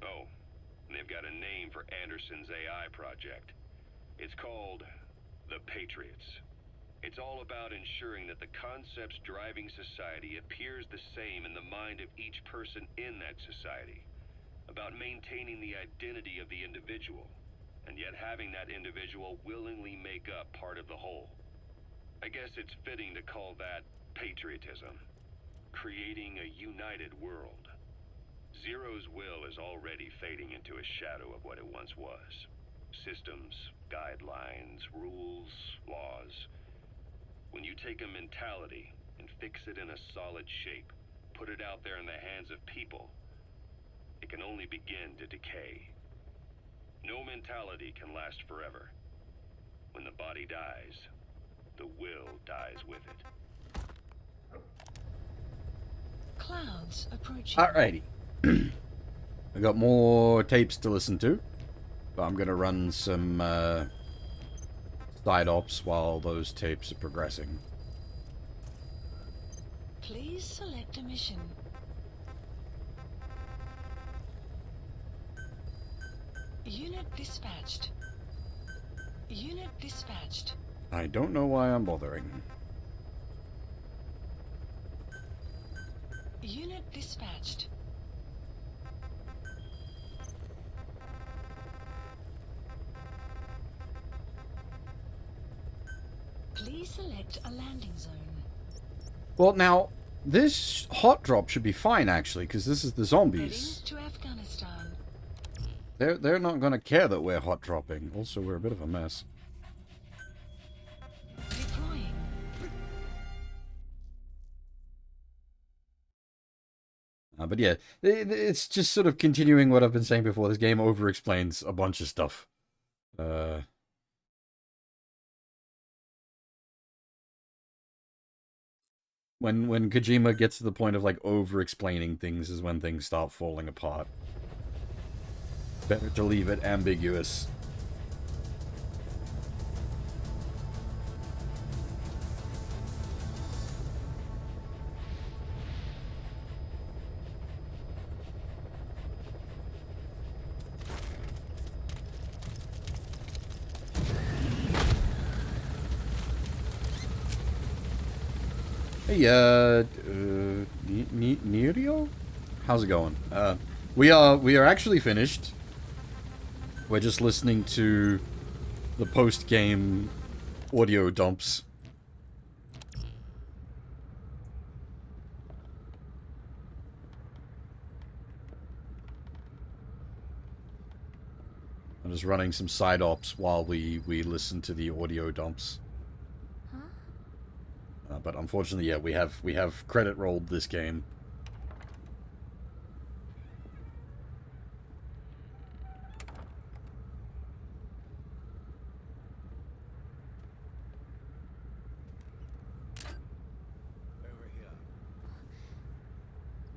Oh, and they've got a name for Anderson's AI project. It's called the Patriots. It's all about ensuring that the concepts driving society appears the same in the mind of each person in that society. About maintaining the identity of the individual, and yet having that individual willingly make up part of the whole. I guess it's fitting to call that patriotism. Creating a united world. Zero's will is already fading into a shadow of what it once was. Systems, guidelines, rules, laws. When you take a mentality and fix it in a solid shape, put it out there in the hands of people, it can only begin to decay. No mentality can last forever. When the body dies, the will dies with it. Clouds approaching. Alrighty. I got more tapes to listen to, but I'm gonna run some side ops while those tapes are progressing. Please select a mission. Unit dispatched. Unit dispatched. I don't know why I'm bothering. Unit dispatched. Please select a landing zone. Well, now, this hot drop should be fine, actually, because this is the zombies. Heading to Afghanistan. They're not going to care that we're hot dropping. Also, we're a bit of a mess. Deploying. But yeah, it's just sort of continuing what I've been saying before. This game over-explains a bunch of stuff. When Kojima gets to the point of, like, over-explaining things is when things start falling apart. Better to leave it ambiguous. Hey, Nerio? How's it going? We are actually finished. We're just listening to the post-game audio dumps. I'm just running some side ops while we listen to the audio dumps. But unfortunately, yeah, we have credit rolled this game.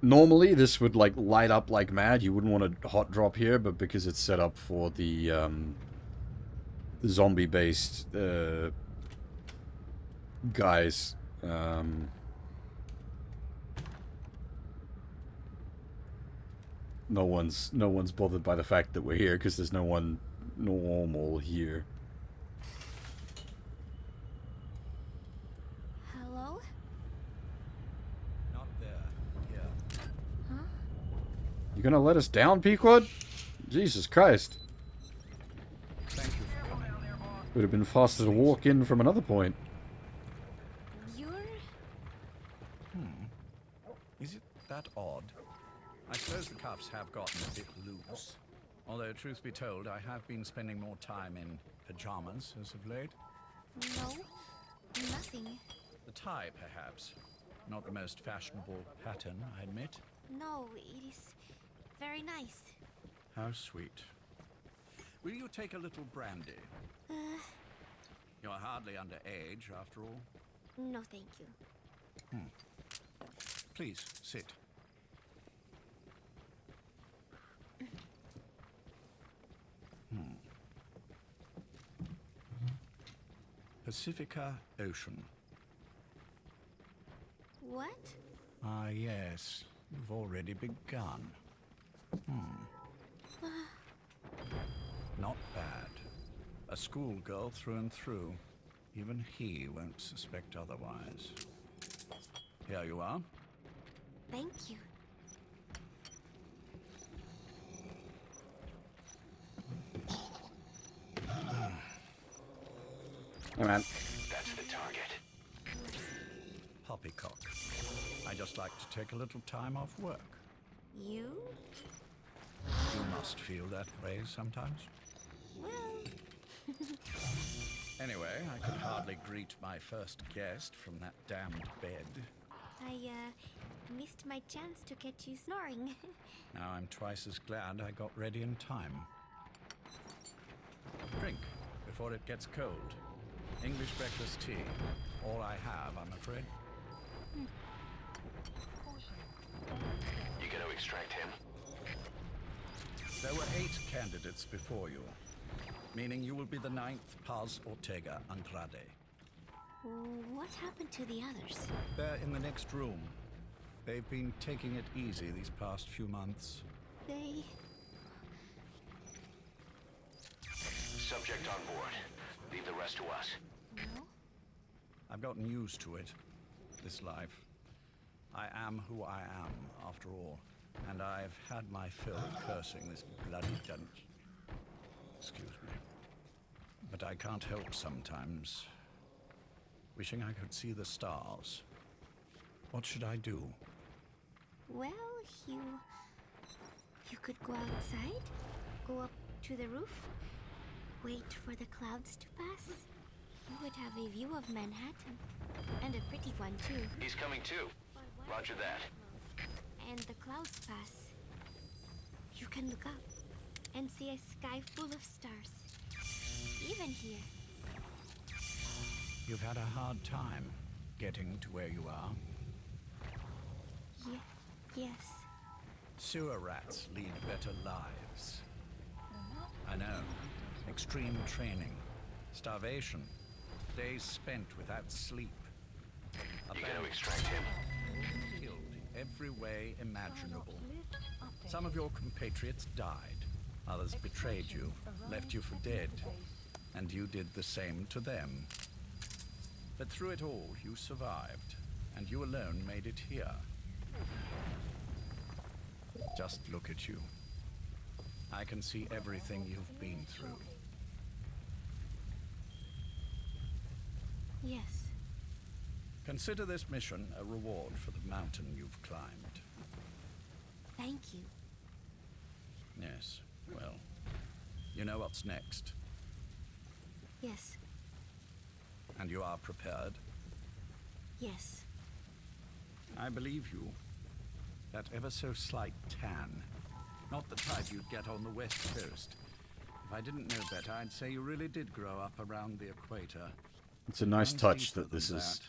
Normally, this would, like, light up like mad. You wouldn't want to hot drop here, but because it's set up for the zombie-based guys, no one's bothered by the fact that we're here because there's no one normal here. Hello? Not there. Here. Huh? You gonna let us down, Pequod? Jesus Christ. Thank you for coming. Would have been faster to walk in from another point. Is it that odd? I suppose the cuffs have gotten a bit loose. Although, truth be told, I have been spending more time in pajamas as of late. No, nothing. The tie, perhaps. Not the most fashionable pattern, I admit. No, it is very nice. How sweet. Will you take a little brandy? You're hardly underage, after all. No, thank you. Please, sit. Pacifica Ocean. What? Ah, yes. You've already begun. Not bad. A schoolgirl through and through. Even he won't suspect otherwise. Here you are. Thank you. Hey, man. That's the target. Poppycock. I just like to take a little time off work. You? You must feel that way sometimes. Well... Anyway, I could hardly greet my first guest from that damned bed. I, missed my chance to catch you snoring. Now I'm twice as glad I got ready in time. Drink before it gets cold. English breakfast tea. All I have, I'm afraid. You gonna extract him? There were 8 candidates before you, meaning you will be the 9th Paz Ortega Andrade. What happened to the others? They're in the next room. They've been taking it easy these past few months. They... Subject on board. Leave the rest to us. No? I've gotten used to it, this life. I am who I am, after all, and I've had my fill of cursing this bloody dunce. Excuse me. But I can't help sometimes wishing I could see the stars. What should I do? Well, you could go outside, go up to the roof, wait for the clouds to pass. You would have a view of Manhattan, and a pretty one too. He's coming too. Roger that. And the clouds pass. You can look up and see a sky full of stars. Even here. You've had a hard time getting to where you are. Yes. Sewer rats lead better lives. I know. Extreme training, starvation, days spent without sleep. You gonna extract him? Killed in every way imaginable. Some of your compatriots died. Others betrayed you, left you for dead. And you did the same to them. But through it all, you survived. And you alone made it here. Just look at you. I can see everything you've been through. Yes. Consider this mission a reward for the mountain you've climbed. Thank you. Yes, well, you know what's next. Yes. And you are prepared? Yes. I believe you. That ever so slight tan. Not the type you'd get on the West Coast. If I didn't know better, I'd say you really did grow up around the equator. It's a nice touch that this is...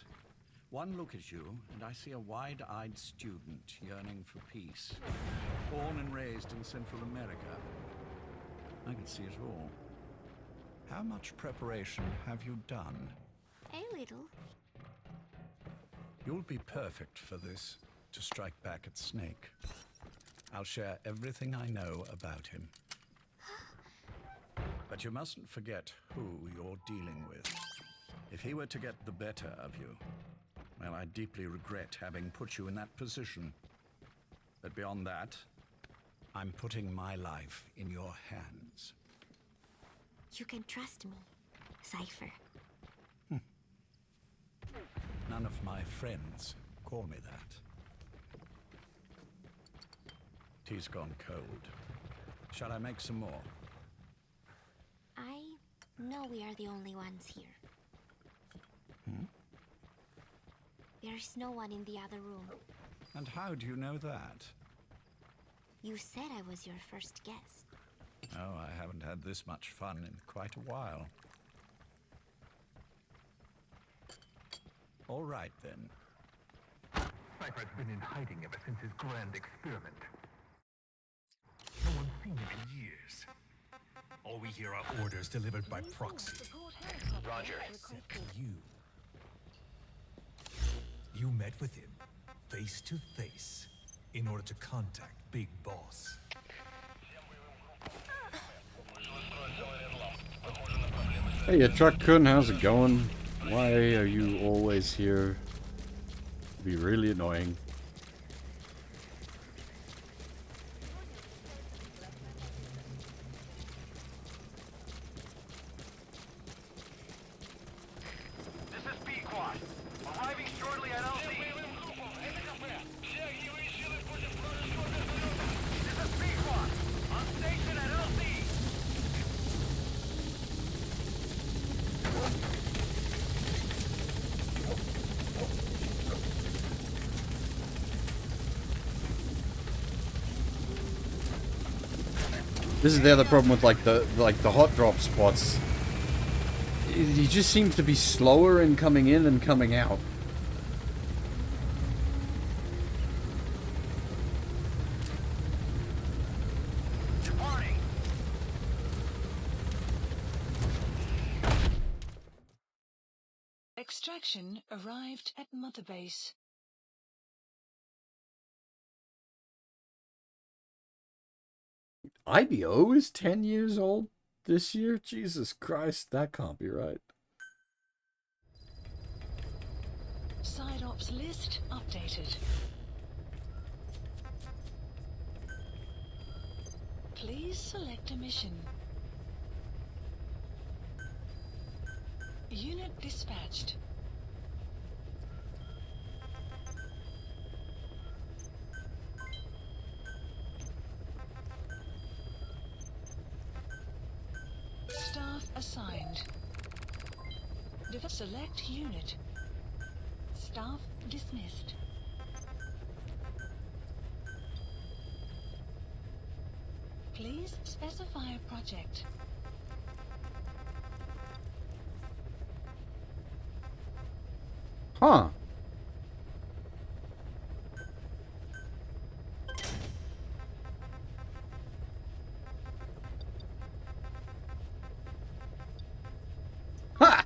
One look at you, and I see a wide-eyed student yearning for peace. Born and raised in Central America. I can see it all. How much preparation have you done? A little. You'll be perfect for this, to strike back at Snake. I'll share everything I know about him. But you mustn't forget who you're dealing with. If he were to get the better of you, well, I deeply regret having put you in that position. But beyond that, I'm putting my life in your hands. You can trust me, Cypher. None of my friends call me that. Tea's gone cold. Shall I make some more? I know we are the only ones here. There's no one in the other room. And how do you know that? You said I was your first guest. Oh, I haven't had this much fun in quite a while. All right, then. Cypher's been in hiding ever since his grand experiment. No one's seen him in years. All we hear are orders delivered by proxy. Roger. Except you. You met with him, face to face, in order to contact Big Boss. Hey, Truck-kun, how's it going? Why are you always here? It'd be really annoying. This is B-Quad. Arriving shortly at LZ. This is the other problem with like the hot drop spots. He just seems to be slower in coming in and coming out. Extraction arrived at Mother Base. IBO is 10 years old this year? Jesus Christ, that can't be right. Side ops list updated. Please select a mission. Unit dispatched. Staff assigned. Select unit. Staff dismissed. Please specify a project. Huh. Ha!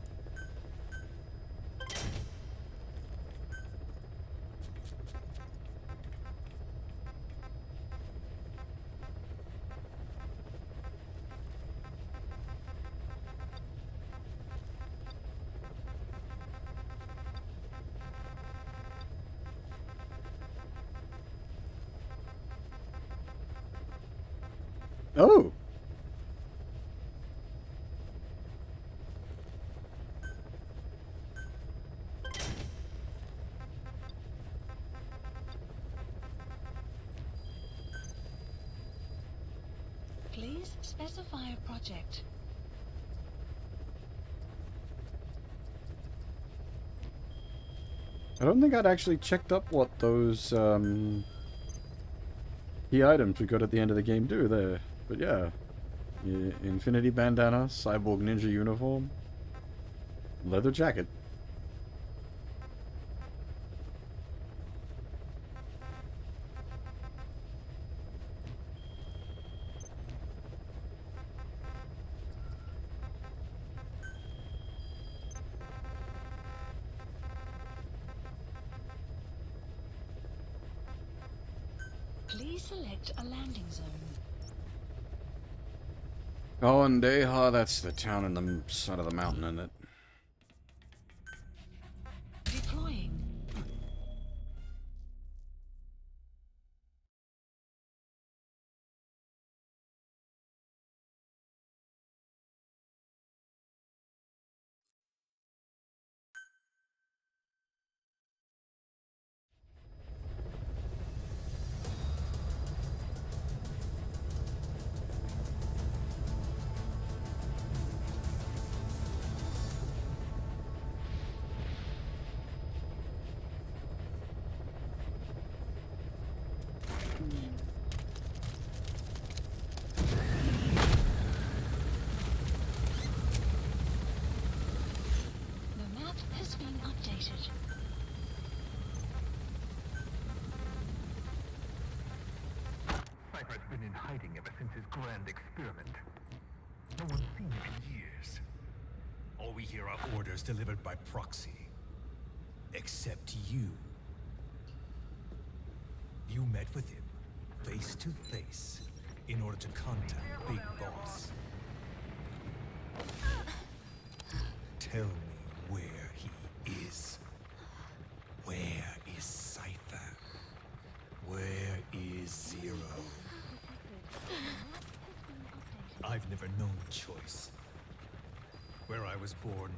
Oh. Please specify a project. I don't think I'd actually checked up what those key items we got at the end of the game do there. But yeah. Infinity bandana, cyborg ninja uniform, leather jacket. Please select a landing zone. Oh, and Deha, that's the town in the side of the mountain, isn't it? Deploying. The map has been updated. Cypher's been in hiding ever since his grand experiment. No one's seen him in years. All we hear are orders delivered by proxy. Except you. You met with him, face to face, in order to contact Big Boss. Tell me where he is. Where is Cypher? Where is Zero? I've never known choice. Where I was born,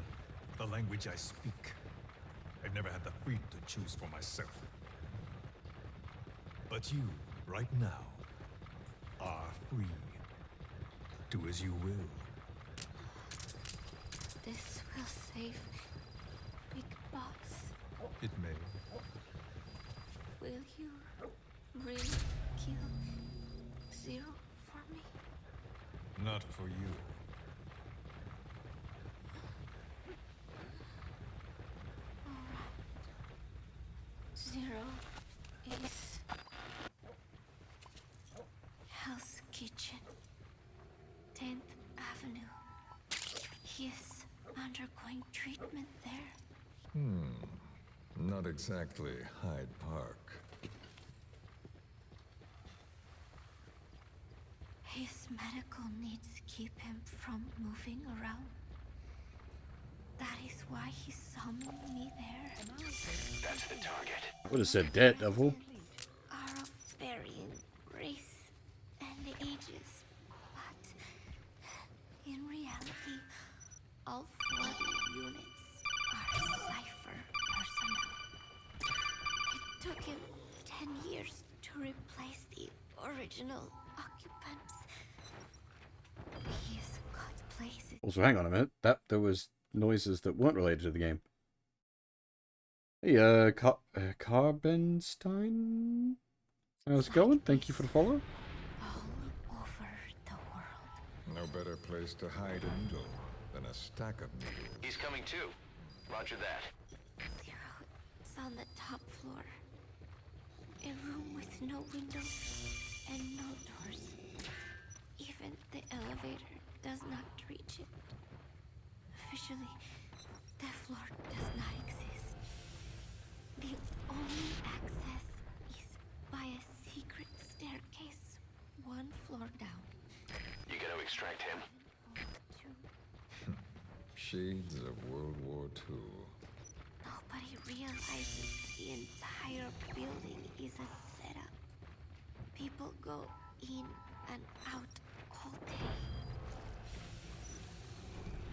the language I speak, I've never had the freedom to choose for myself. But you, right now, are free. Do as you will. This will save Big Boss. It may. Will you really kill Zero for me? Not for you. Zero is Hell's Kitchen, 10th Avenue. He is undergoing treatment there. Not exactly Hyde Park. His medical needs keep him from moving around. That is why he summoned me there. That's the target. I would have said Daredevil. Are of varying race and ages, but in reality, all 40 units are Cypher personnel. It took him 10 years to replace the original occupants. He's got places. Also, hang on a minute. There was noises that weren't related to the game. Hey, Carbenstein? How's it going? Thank you for the follow. All over the world. No better place to hide a needle than a stack of needles. He's coming too. Roger that. Zero. It's on the top floor. A room with no windows and no doors. Even the elevator does not reach it. Officially, the floor does not exist. The only access is by a secret staircase 1 floor down. You gonna extract him? Shades of World War II. Nobody realizes the entire building is a setup. People go in and out all day.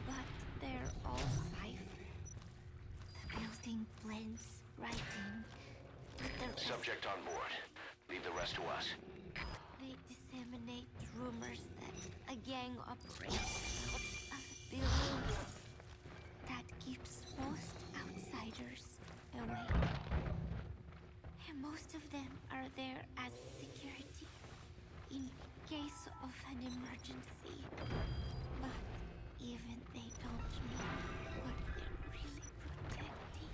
But they're all Cypher. The building blends right in with the rest. Subject on board. Leave the rest to us. They disseminate rumors that a gang operates out of the building that keeps most outsiders away. And most of them are there as security in case of an emergency. But even they don't know what they're really protecting.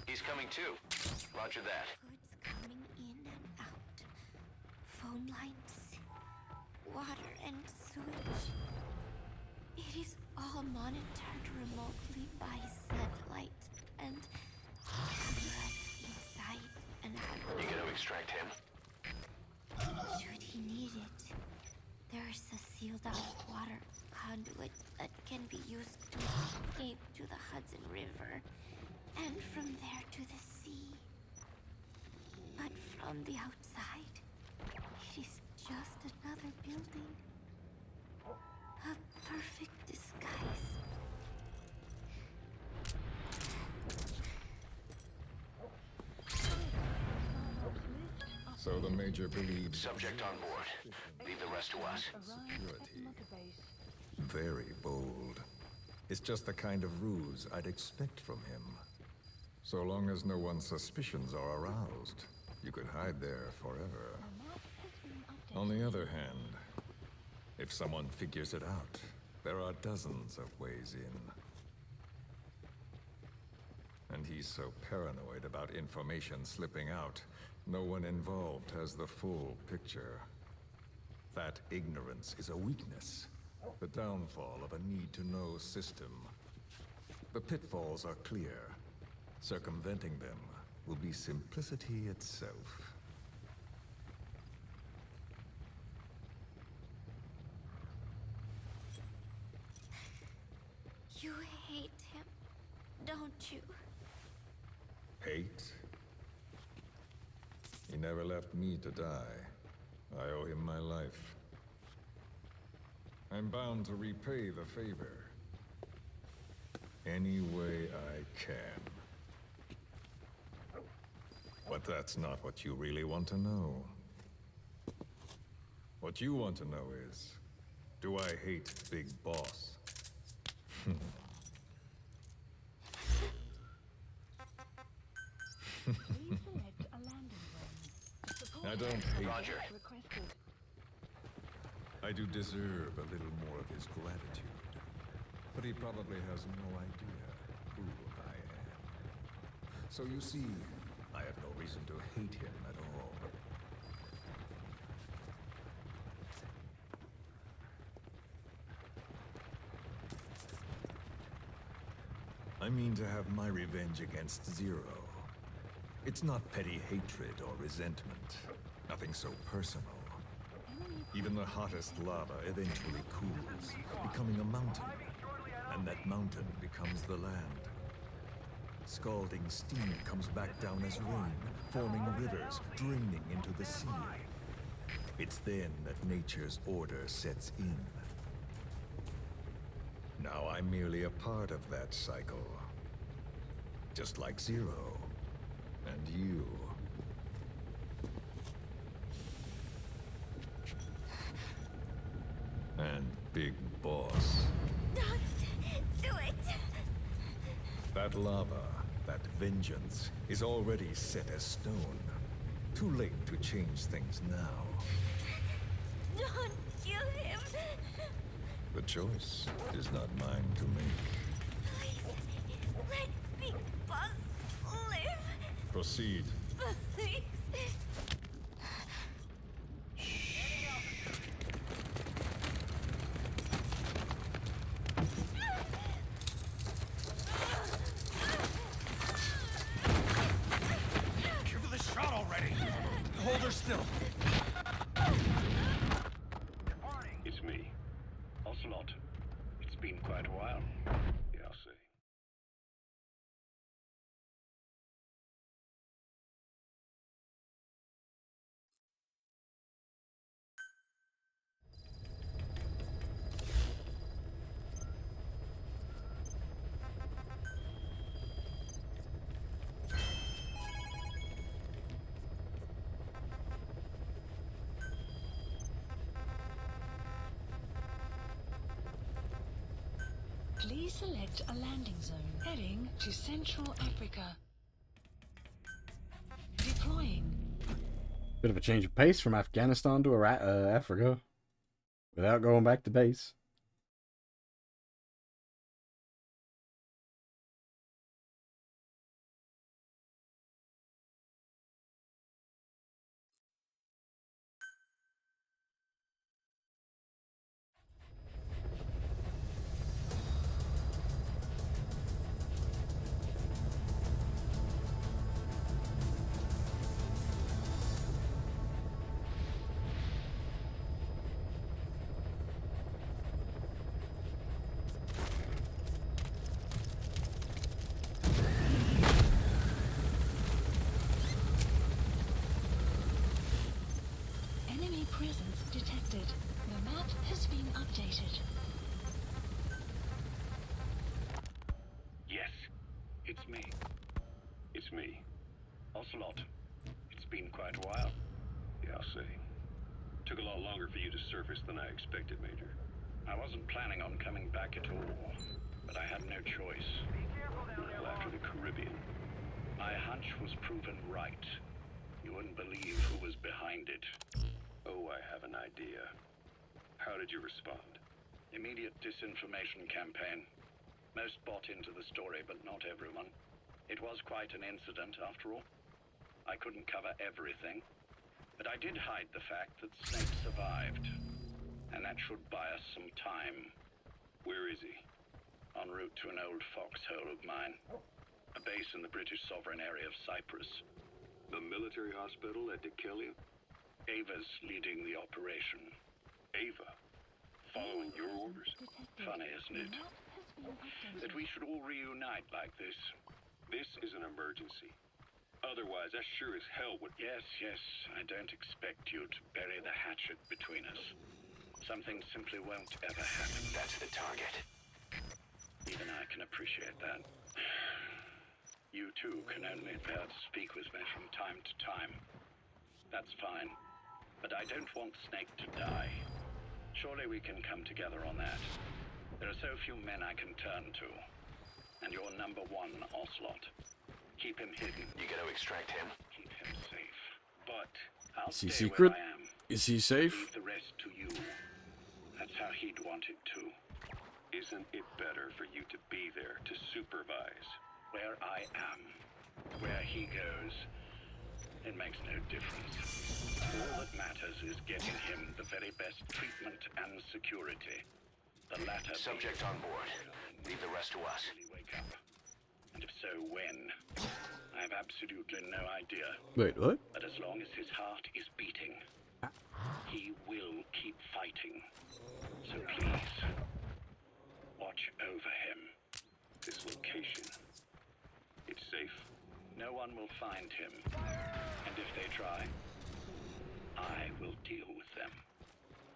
He's coming too. Roger that. Goods coming in and out. Phone lines, water and sewage. It is all monitored remotely by satellite and cameras inside and out. You gonna extract him? Should he need it, there is a sealed off water conduit that can be used to escape to the Hudson River and from there to the sea. But from the outside, it is just another building. A perfect disguise. So the Major believes... Subject on board. Leave the rest to us. Security. Very bold. It's just the kind of ruse I'd expect from him. So long as no one's suspicions are aroused, you could hide there forever. On the other hand, if someone figures it out, there are dozens of ways in. And he's so paranoid about information slipping out, no one involved has the full picture. That ignorance is a weakness, the downfall of a need-to-know system. The pitfalls are clear. Circumventing them will be simplicity itself. You hate him, don't you? Hate? He never left me to die. I owe him my life. I'm bound to repay the favor. Any way I can. But that's not what you really want to know. What you want to know is, do I hate Big Boss? I don't hate Roger. I do deserve a little more of his gratitude. But he probably has no idea who I am. So you see, I have no reason to hate him at all. I mean to have my revenge against Zero. It's not petty hatred or resentment. Nothing so personal. Even the hottest lava eventually cools, becoming a mountain. And that mountain becomes the land. Scalding steam comes back down as rain, forming rivers, draining into the sea. It's then that nature's order sets in. Now I'm merely a part of that cycle. Just like Zero. And you. And Big Boss. Don't do it! That lava, that vengeance, is already set as stone. Too late to change things now. Don't kill him! The choice is not mine to make. Please, let Big Boss live! Proceed. Please! Give her the shot already! Hold her still! It's me, Ocelot. It's been quite a while. Yeah, I'll say. Please select a landing zone heading to Central Africa. Deploying. Bit of a change of pace from Afghanistan to Africa. Without going back to base. Enemy presence detected. The map has been updated. Yes, it's me. It's me, Ocelot. It's been quite a while. Yeah, I'll say. Took a lot longer for you to surface than I expected, Major. I wasn't planning on coming back at all, but I had no choice. Well, after the Caribbean, my hunch was proven right. You wouldn't believe who was behind it. Oh, I have an idea. How did you respond? Immediate disinformation campaign. Most bought into the story, but not everyone. It was quite an incident, after all. I couldn't cover everything, but I did hide the fact that Snake survived. And that should buy us some time. Where is he? En route to an old foxhole of mine. A base in the British sovereign area of Cyprus. The military hospital at Dekilia? Ava's leading the operation. Ava? Following your orders? Funny, isn't it? That we should all reunite like this. This is an emergency. Otherwise, I sure as hell would... Yes, I don't expect you to bury the hatchet between us. Something simply won't ever happen. That's the target. Even I can appreciate that. You too can only bear to speak with me from time to time. That's fine. But I don't want Snake to die. Surely we can come together on that. There are so few men I can turn to. And you're number one, Ocelot. Keep him hidden. You gotta extract him. Keep him safe. But I'll Is he stay secret? where I am. Is he safe? Leave the rest to you. he'd want it too. Isn't it better for you to be there to supervise? Where I am, where he goes, it makes no difference. All that matters is getting him the very best treatment and security. The latter. Subject on board. Leave the rest to us. Wake up. And if so, when? I have absolutely no idea. Wait, what? But as long as his heart is beating, he will keep fighting. So please, watch over him. This location, it's safe. No one will find him. And if they try, I will deal with them.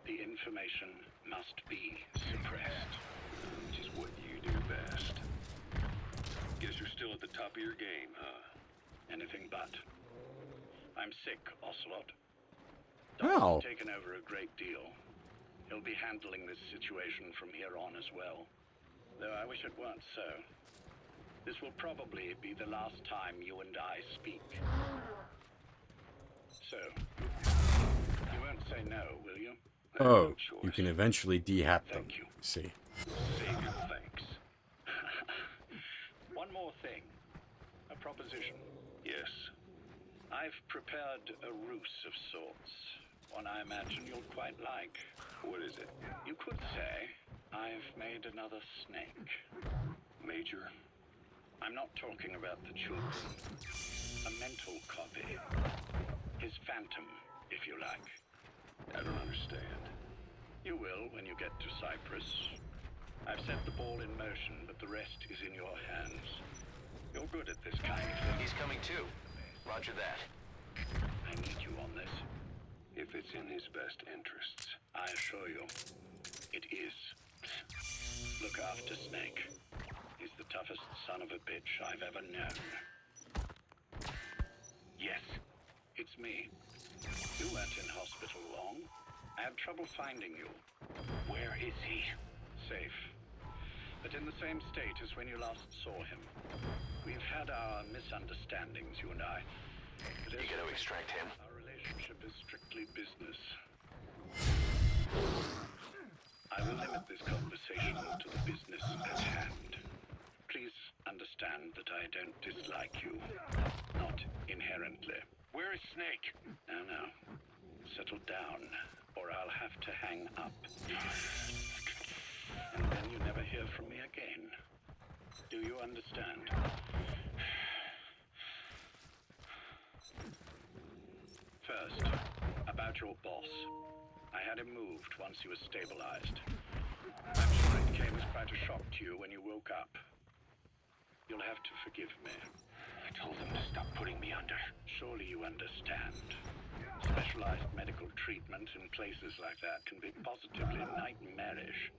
The information must be suppressed. Which is what you do best. Guess you're still at the top of your game, huh? Anything but. I'm sick, Ocelot. Ow. Doc's taken over a great deal. He'll be handling this situation from here on as well. Though I wish it weren't so. This will probably be the last time you and I speak. So, you won't say no, will you? Oh, you can eventually de-hat them. Thank you. See. Save your thanks. One more thing. A proposition. Yes. I've prepared a ruse of sorts. One I imagine you'll quite like. What is it? You could say I've made another snake. Major? I'm not talking about the children. A mental copy. His phantom, if you like. I don't understand. You will when you get to Cyprus. I've set the ball in motion, but the rest is in your hands. You're good at this kind of thing. He's coming too. Roger that. I need you on this. If it's in his best interests. I assure you, it is. Look after Snake. He's the toughest son of a bitch I've ever known. Yes, it's me. You weren't in hospital long. I had trouble finding you. Where is he? Safe. But in the same state as when you last saw him. We've had our misunderstandings, you and I. But You gonna extract him? Our relationship is strictly business. I will limit this conversation to the business at hand. Please understand that I don't dislike you. Not inherently. Where is Snake? No. Settle down, or I'll have to hang up. And then you never hear from me again. Do you understand? First, about your boss. I had him moved once he was stabilized. I'm sure it came as quite a shock to you when you woke up. You'll have to forgive me. I told him to stop putting me under. Surely you understand. Specialized medical treatment in places like that can be positively nightmarish.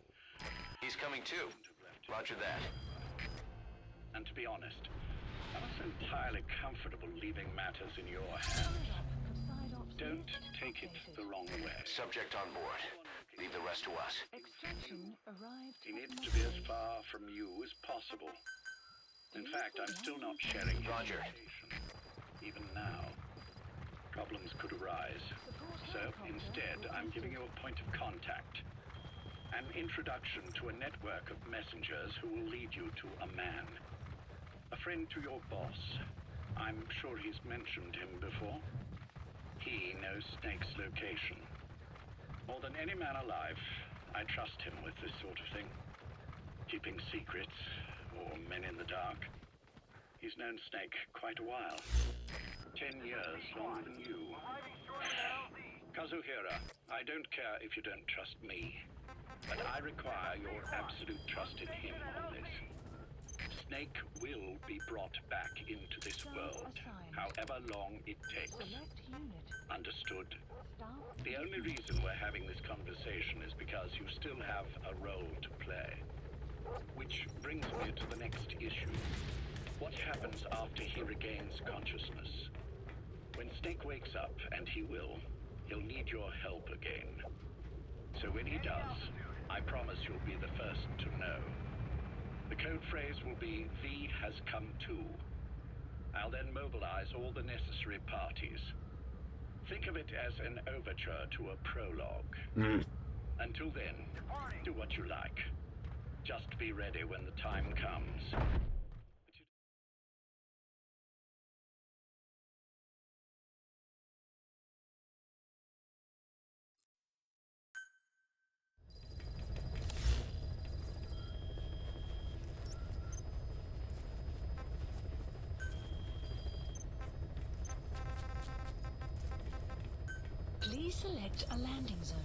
He's coming too. Roger that. And to be honest, I'm not entirely comfortable leaving matters in your hands. Don't take it the wrong way. Subject on board. Leave the rest to us. Extraction arrived. He needs to be as far from you as possible. In fact, I'm still not sharing his Roger. location. Even now, problems could arise. So instead, I'm giving you a point of contact. An introduction to a network of messengers who will lead you to a man. A friend to your boss. I'm sure he's mentioned him before. He knows Snake's location. More than any man alive, I trust him with this sort of thing. Keeping secrets, or men in the dark. He's known Snake quite a while. 10 years longer than you. Kazuhira, I don't care if you don't trust me, but I require your absolute trust in him on this. Snake will be brought back into this world, however long it takes. Understood? The only reason we're having this conversation is because you still have a role to play. Which brings me to the next issue. What happens after he regains consciousness? When Snake wakes up, and he will, he'll need your help again. So when he does, I promise you'll be the first to know. The code phrase will be, V has come to. I'll then mobilize all the necessary parties. Think of it as an overture to a prologue. Until then, do what you like. Just be ready when the time comes. Please select a landing zone.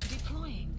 Deploying.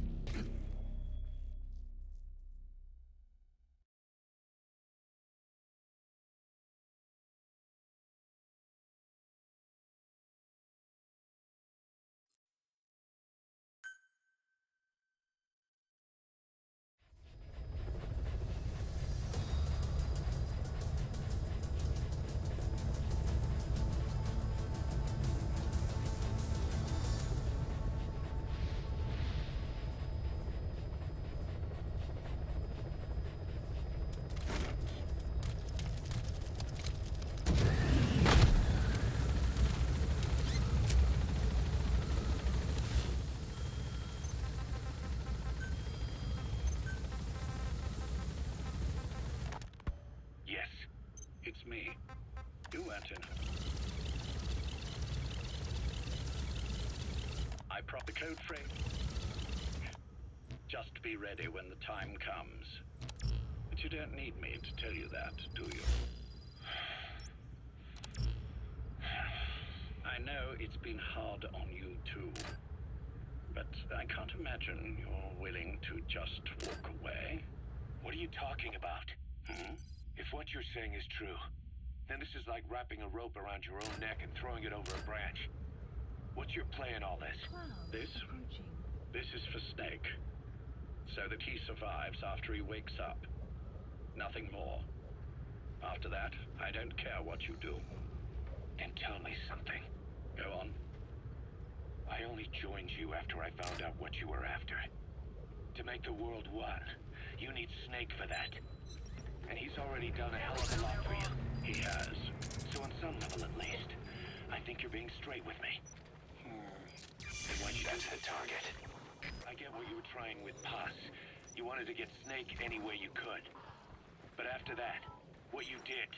Yes, it's me. You weren't in. I prop the code frame. Just be ready when the time comes. But you don't need me to tell you that, do you? I know it's been hard on you too. But I can't imagine you're willing to just walk away. What are you talking about? If what you're saying is true, then this is like wrapping a rope around your own neck and throwing it over a branch. What's your play in all this? This is for Snake. So that he survives after he wakes up. Nothing more. After that, I don't care what you do. Then tell me something. Go on. I only joined you after I found out what you were after. To make the world one, you need Snake for that. And he's already done a hell of a lot for you. He has. So on some level at least, I think you're being straight with me. Then why'd you do the target? I get what you were trying with Paz. You wanted to get Snake any way you could. But after that, what you did,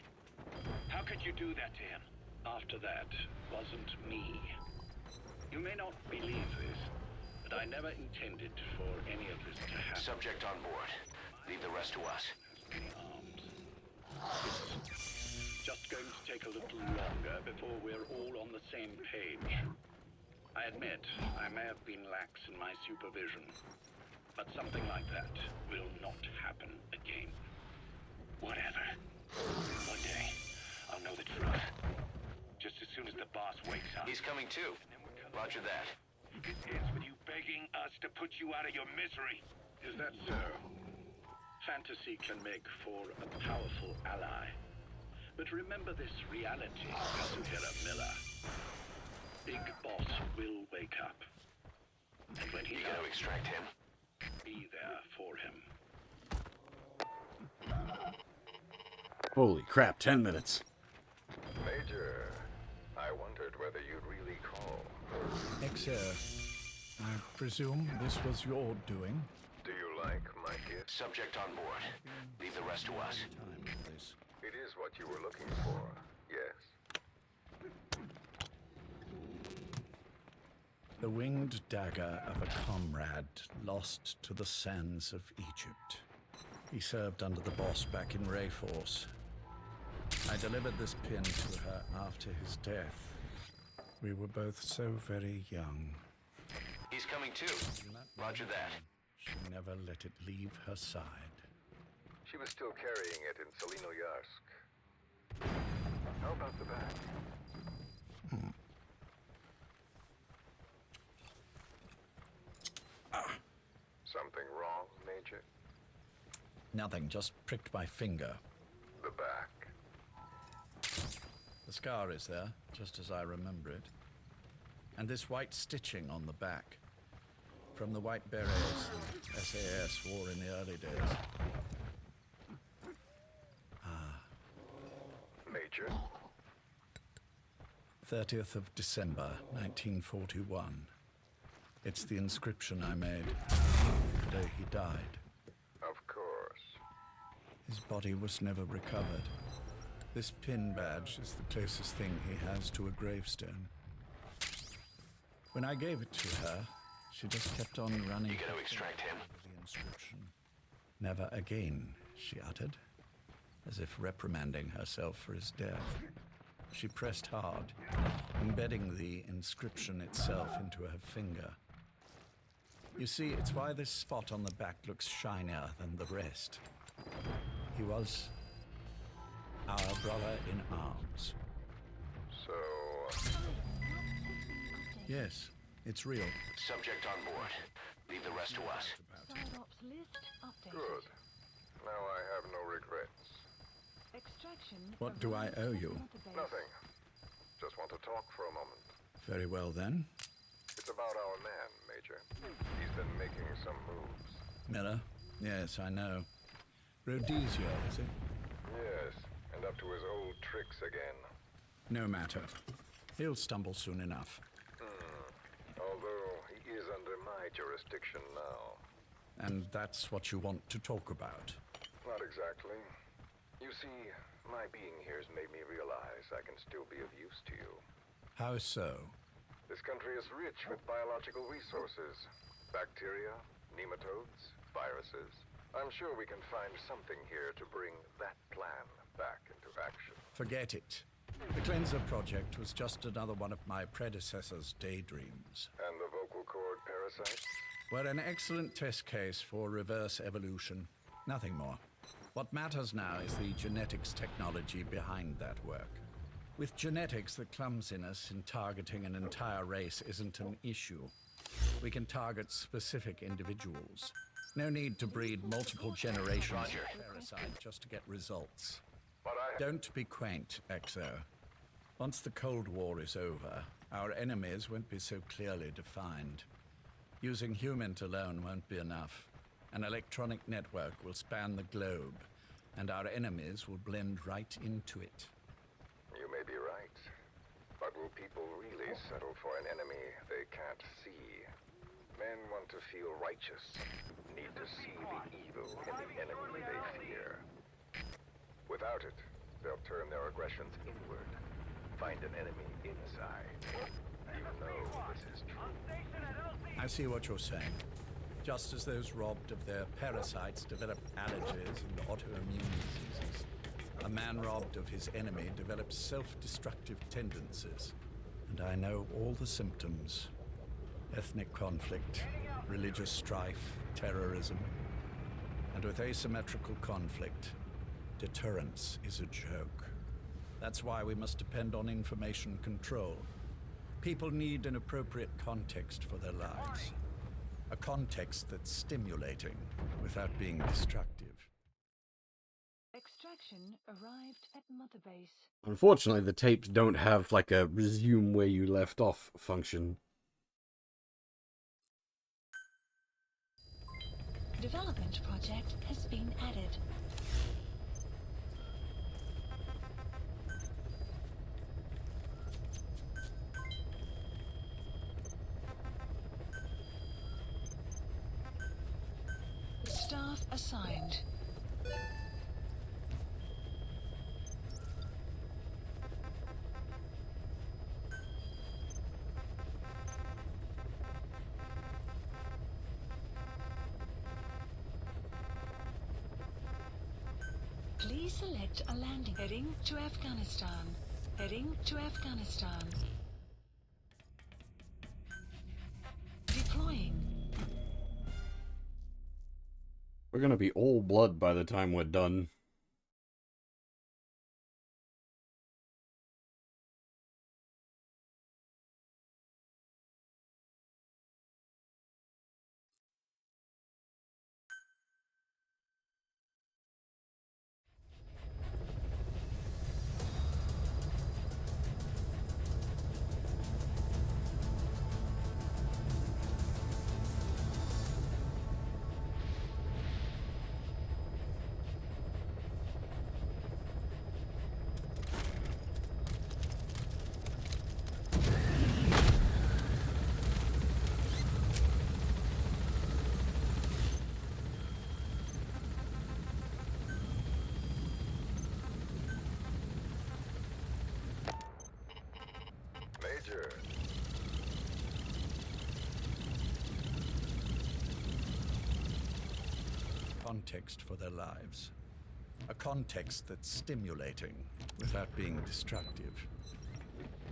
how could you do that to him? After that wasn't me. You may not believe this, but I never intended for any of this to happen. Subject on board. Leave the rest to us. It's just going to take a little longer before we're all on the same page. I admit, I may have been lax in my supervision, but something like that will not happen again. Whatever. One day, I'll know the truth. Just as soon as the boss wakes up. He's coming too. Roger that. It ends with you begging us to put you out of your misery. Is that so? Fantasy can make for a powerful ally. But remember this reality, Kazuhira Miller. Big Boss will wake up. And when he You gotta extract him. Be there for him. Holy crap, 10 minutes. Major, I wondered whether you'd really call. Exer, I presume this was your doing? Do you like my gift? Subject on board. Leave the rest to us. It is what you were looking for, yes. The winged dagger of a comrade lost to the sands of Egypt. He served under the boss back in Rayforce. I delivered this pin to her after his death. We were both so very young. He's coming too. Roger that. She never let it leave her side. She was still carrying it in Selinoyarsk. How about the back? Something wrong, Major? Nothing, just pricked my finger. The back. The scar is there, just as I remember it. And this white stitching on the back. From the white berets the SAS wore in the early days. Major? 30th of December, 1941. It's the inscription I made the day he died. Of course. His body was never recovered. This pin badge is the closest thing he has to a gravestone. When I gave it to her, she just kept on running. You gonna extract him? The inscription. Never again, she uttered, as if reprimanding herself for his death. She pressed hard, embedding the inscription itself into her finger. You see, it's why this spot on the back looks shinier than the rest. He was our brother in arms. So... Yes, it's real. Subject on board. Leave the rest to us. Good. Now I have no regrets. What do I owe you? Nothing. Just want to talk for a moment. Very well, then. It's about our man, Major. He's been making some moves. Miller? Yes, I know. Rhodesio, is it? Yes, and up to his old tricks again. No matter. He'll stumble soon enough. Although he is under my jurisdiction now. And that's what you want to talk about? Not exactly. You see, my being here has made me realize I can still be of use to you. How so? This country is rich with biological resources. Bacteria, nematodes, viruses. I'm sure we can find something here to bring that plan back into action. Forget it. The Cleanser Project was just another one of my predecessor's daydreams. And the vocal cord parasite? We're an excellent test case for reverse evolution. Nothing more. What matters now is the genetics technology behind that work. With genetics, the clumsiness in targeting an entire race isn't an issue. We can target specific individuals. No need to breed multiple generations of parasite just to get results. Don't be quaint, Exo. Once the Cold War is over, our enemies won't be so clearly defined. Using humans alone won't be enough. An electronic network will span the globe, and our enemies will blend right into it. You may be right. But will people really settle for an enemy they can't see? Men want to feel righteous, need to see the evil in the enemy they fear. Without it, they'll turn their aggressions inward, find an enemy inside, even though this is true. I see what you're saying. Just as those robbed of their parasites develop allergies and autoimmune diseases, a man robbed of his enemy develops self-destructive tendencies. And I know all the symptoms. Ethnic conflict, religious strife, terrorism. And with asymmetrical conflict, deterrence is a joke. That's why we must depend on information control. People need an appropriate context for their lives. A context that's stimulating without being destructive. Extraction arrived at Mother Base. Unfortunately, the tapes don't have like a resume where you left off function. Development project has been added. Staff assigned. Please select a landing. Heading to Afghanistan. Heading to Afghanistan. Deploying. We're gonna be all blood by the time we're done. context for their lives. A context that's stimulating without being destructive.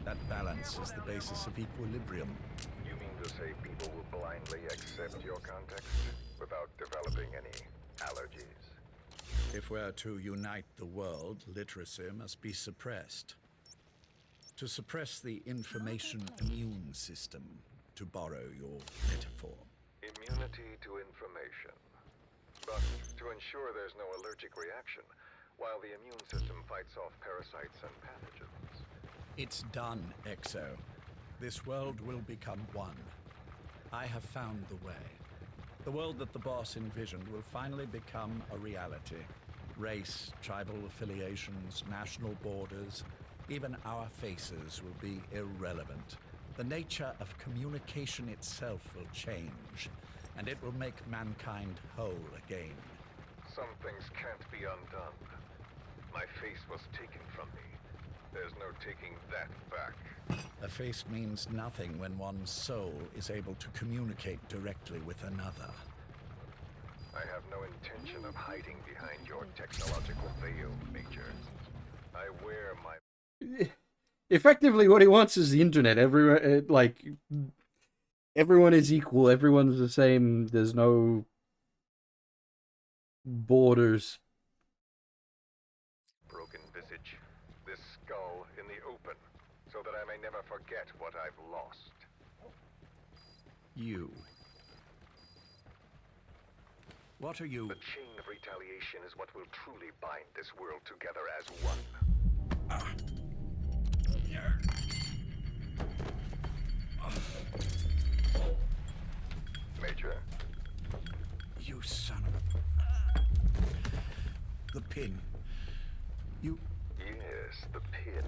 That balance is the basis of equilibrium. You mean to say people will blindly accept your context without developing any allergies? If we're to unite the world, literacy must be suppressed. To suppress the information immune system, to borrow your metaphor. Immunity to information. But to ensure there's no allergic reaction, while the immune system fights off parasites and pathogens. It's done, Exo. This world will become one. I have found the way. The world that the boss envisioned will finally become a reality. Race, tribal affiliations, national borders, even our faces will be irrelevant. The nature of communication itself will change, and it will make mankind whole again. Some things can't be undone. My face was taken from me. There's no taking that back. A face means nothing when one's soul is able to communicate directly with another. I have no intention of hiding behind your technological veil, Major. I wear my... Effectively, what he wants is the internet. Everyone, everyone is equal. Everyone's the same. There's no borders. Broken visage. This skull in the open, so that I may never forget what I've lost. You. What are you? The chain of retaliation is what will truly bind this world together as one. Major. You son of a... The pin. You... Yes, the pin.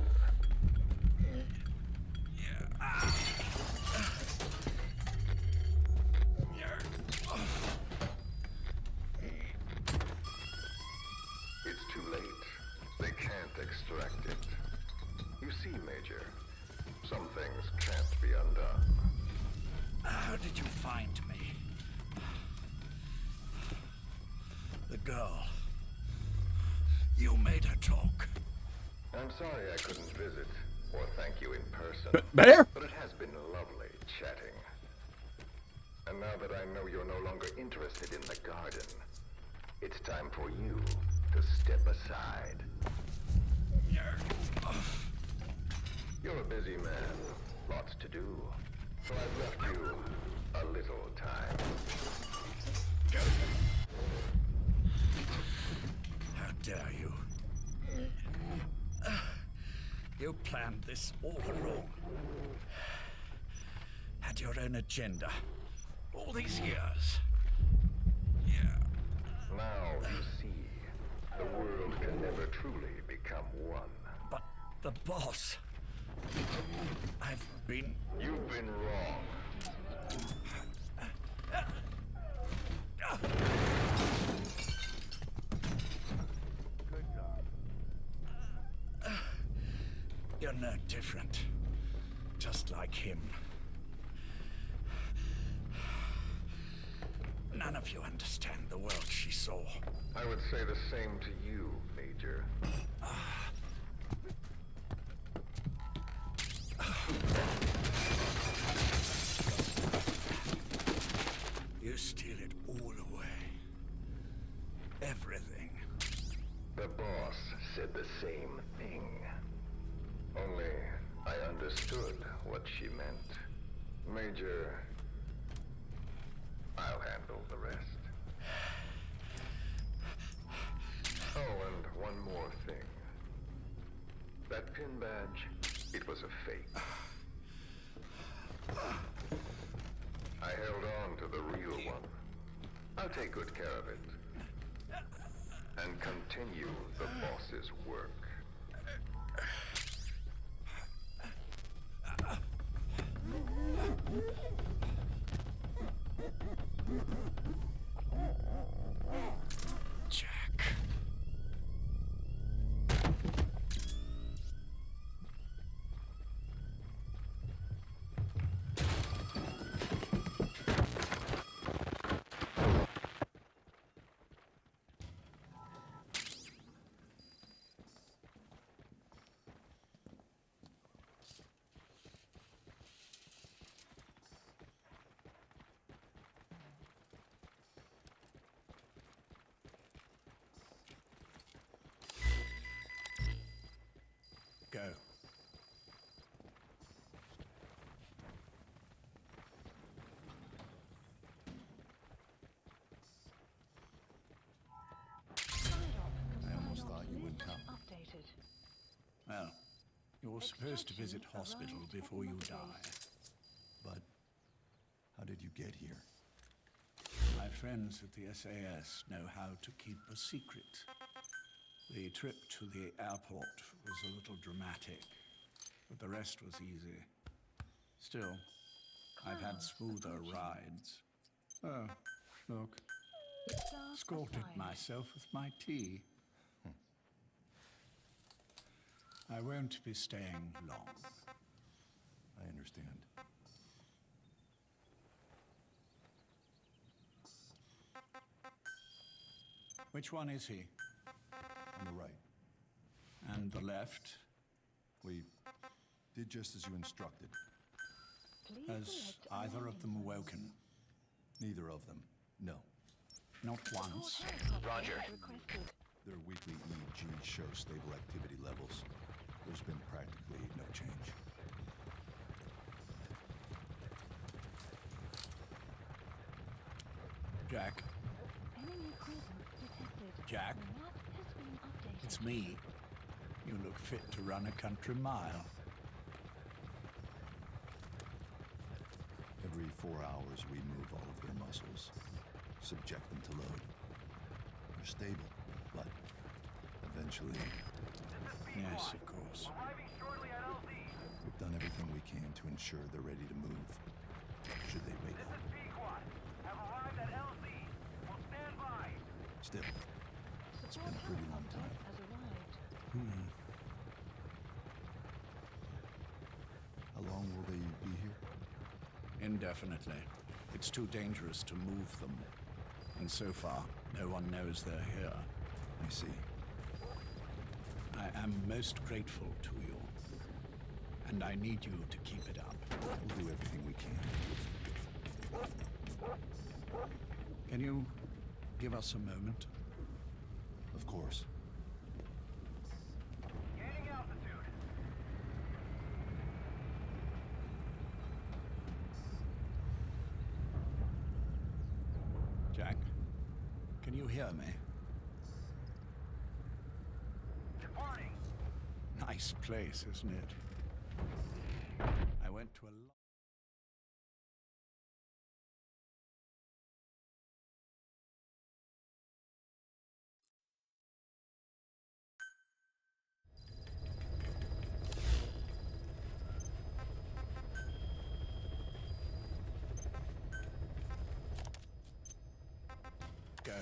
It's too late. They can't extract it. You see, Major, some things can't be undone. How did you find me? The girl. You made her talk. I'm sorry I couldn't visit or thank you in person. Bear? But it has been lovely chatting. And now that I know you're no longer interested in the garden, it's time for you to step aside. You're a busy man, lots to do, so I've left you a little time. How dare you? You planned this all along. Had your own agenda. All these years. Now you see, the world can never truly become one. But the boss... You've been wrong. You're no different. Just like him. None of you understand the world she saw. I would say the same to you, Major. You steal it all away. Everything. The boss said the same thing. Only I understood what she meant. Major, I'll handle the rest. Oh, and one more thing. That pin badge, it was a fake. I held on to the real one. I'll take good care of it. And continue the boss's work. Jack. You're supposed to visit hospital before you die. But how did you get here? My friends at the SAS know how to keep a secret. The trip to the airport was a little dramatic, but the rest was easy. Still, I've had smoother rides. Oh, look. Escorted myself with my tea. I won't be staying long. I understand. Which one is he? On the right. And the left? We did just as you instructed. Has either of them awoken? Neither of them, no. Not once? Roger. Their weekly EEG show stable activity levels. There's been practically no change. Jack? Jack? It's me. You look fit to run a country mile. Every 4 hours, we move all of their muscles, subject them to load. They're stable, but eventually... Yes, of course. We've done everything we can to ensure they're ready to move, should they wake up. Still, it's been a pretty long time. How long will they be here? Indefinitely. It's too dangerous to move them. And so far, no one knows they're here. I see. I am most grateful to you. And I need you to keep it up. We'll do everything we can. Can you give us a moment? Of course. Gaining altitude. Jack, can you hear me? Departing. Nice place, isn't it? I went to a lot. Go.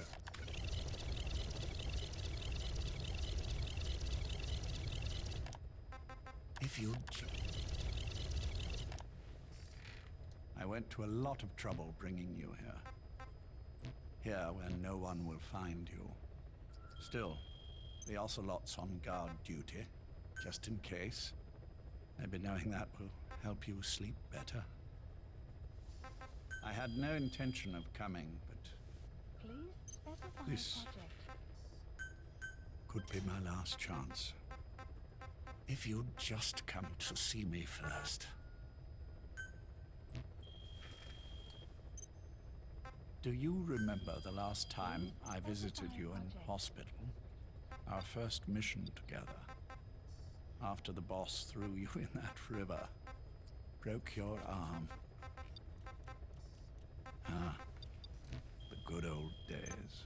If you'd... I went to a lot of trouble bringing you here. Here where no one will find you. Still, the Ocelot's on guard duty, just in case. Maybe knowing that will help you sleep better. I had no intention of coming, but this could be my last chance. If you'd just come to see me first. Do you remember the last time I visited you in hospital? Our first mission together. After the boss threw you in that river. Broke your arm. Ah, the good old days.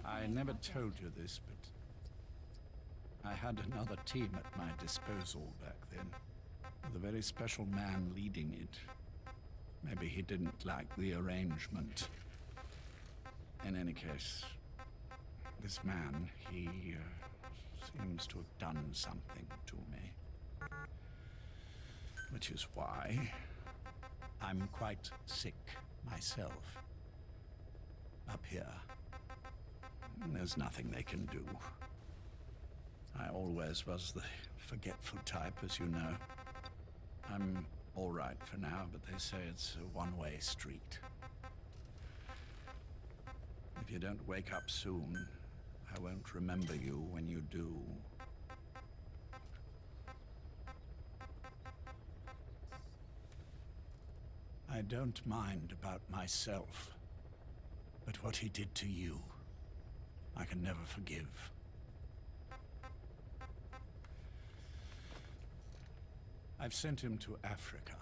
I never told you this, but I had another team at my disposal back then, with a very special man leading it. Maybe he didn't like the arrangement. In any case, this man, he seems to have done something to me. Which is why I'm quite sick myself. Up here. There's nothing they can do. I always was the forgetful type, as you know. I'm all right for now, but they say it's a one-way street. If you don't wake up soon, I won't remember you when you do. I don't mind about myself, but what he did to you, I can never forgive. I've sent him to Africa,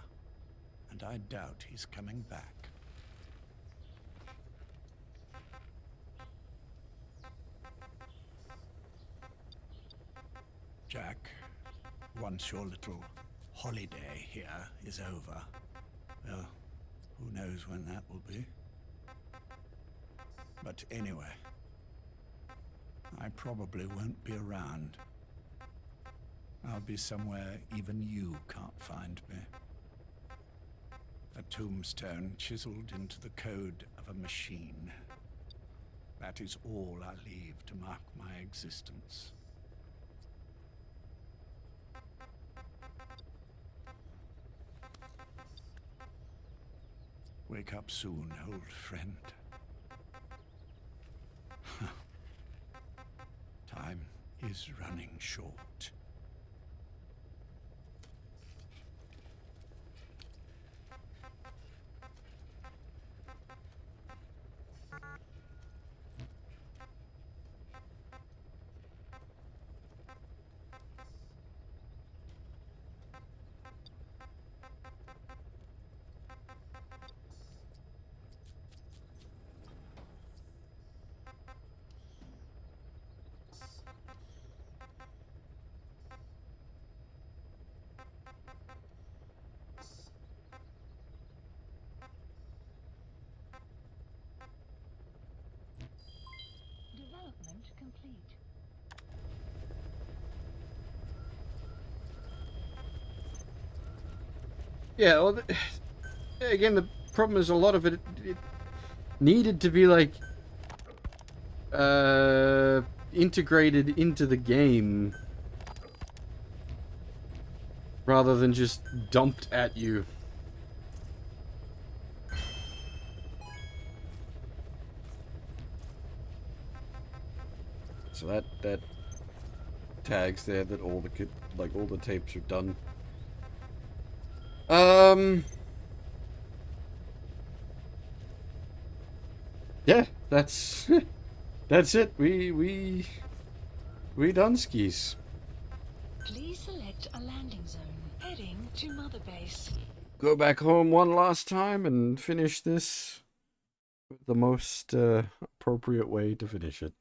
and I doubt he's coming back. Jack, once your little holiday here is over, well, who knows when that will be. But anyway, I probably won't be around. I'll be somewhere even you can't find me. A tombstone chiseled into the code of a machine. That is all I leave to mark my existence. Wake up soon, old friend. Time is running short. Development complete. Yeah, well, again, the problem is a lot of it needed to be, like, integrated into the game rather than just dumped at you. So that tags there that all the tapes are done. Yeah, that's that's it. We done skis. Please select a landing zone. Heading to Mother Base. Go back home one last time and finish this the most appropriate way to finish it.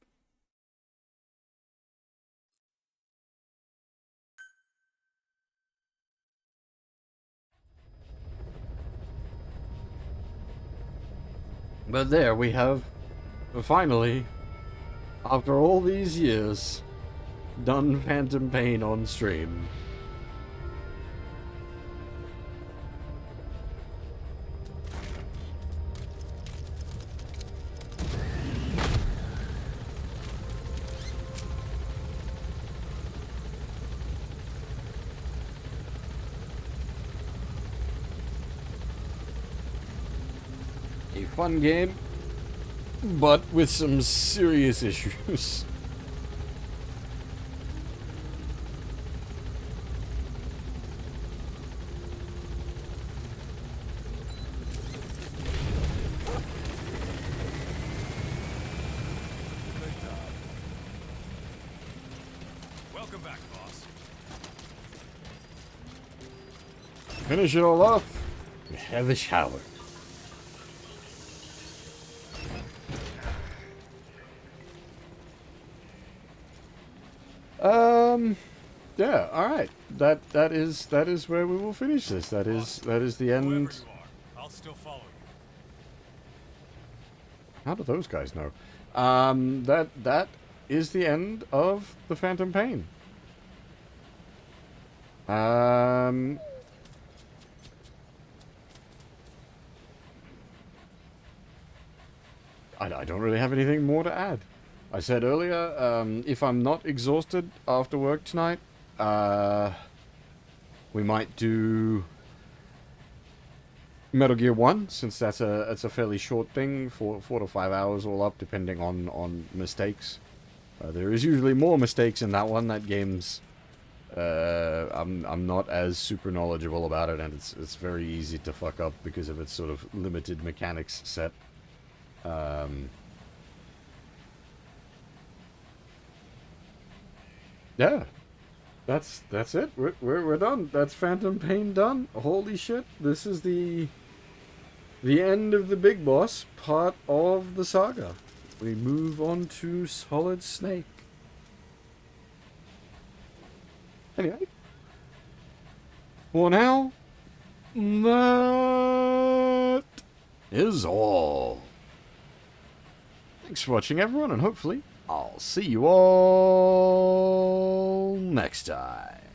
But there we have, finally, after all these years, done Phantom Pain on stream. A fun game, but with some serious issues. Welcome back, boss. Finish it all off, have a shower. Yeah, alright. That is where we will finish this. That is the end. I'll still follow you. How do those guys know? That is the end of the Phantom Pain. I don't really have anything more to add. I said earlier, if I'm not exhausted after work tonight, we might do Metal Gear 1, since that's a fairly short thing, 4 to 5 hours all up, depending on mistakes. There is usually more mistakes in that one. That game's I'm not as super knowledgeable about it, and it's very easy to fuck up because of its sort of limited mechanics set. Yeah. That's it. We're done. That's Phantom Pain done. Holy shit! This is the end of the big boss part of the saga. We move on to Solid Snake. Anyway, for now, that is all. Thanks for watching, everyone, and hopefully I'll see you all next time.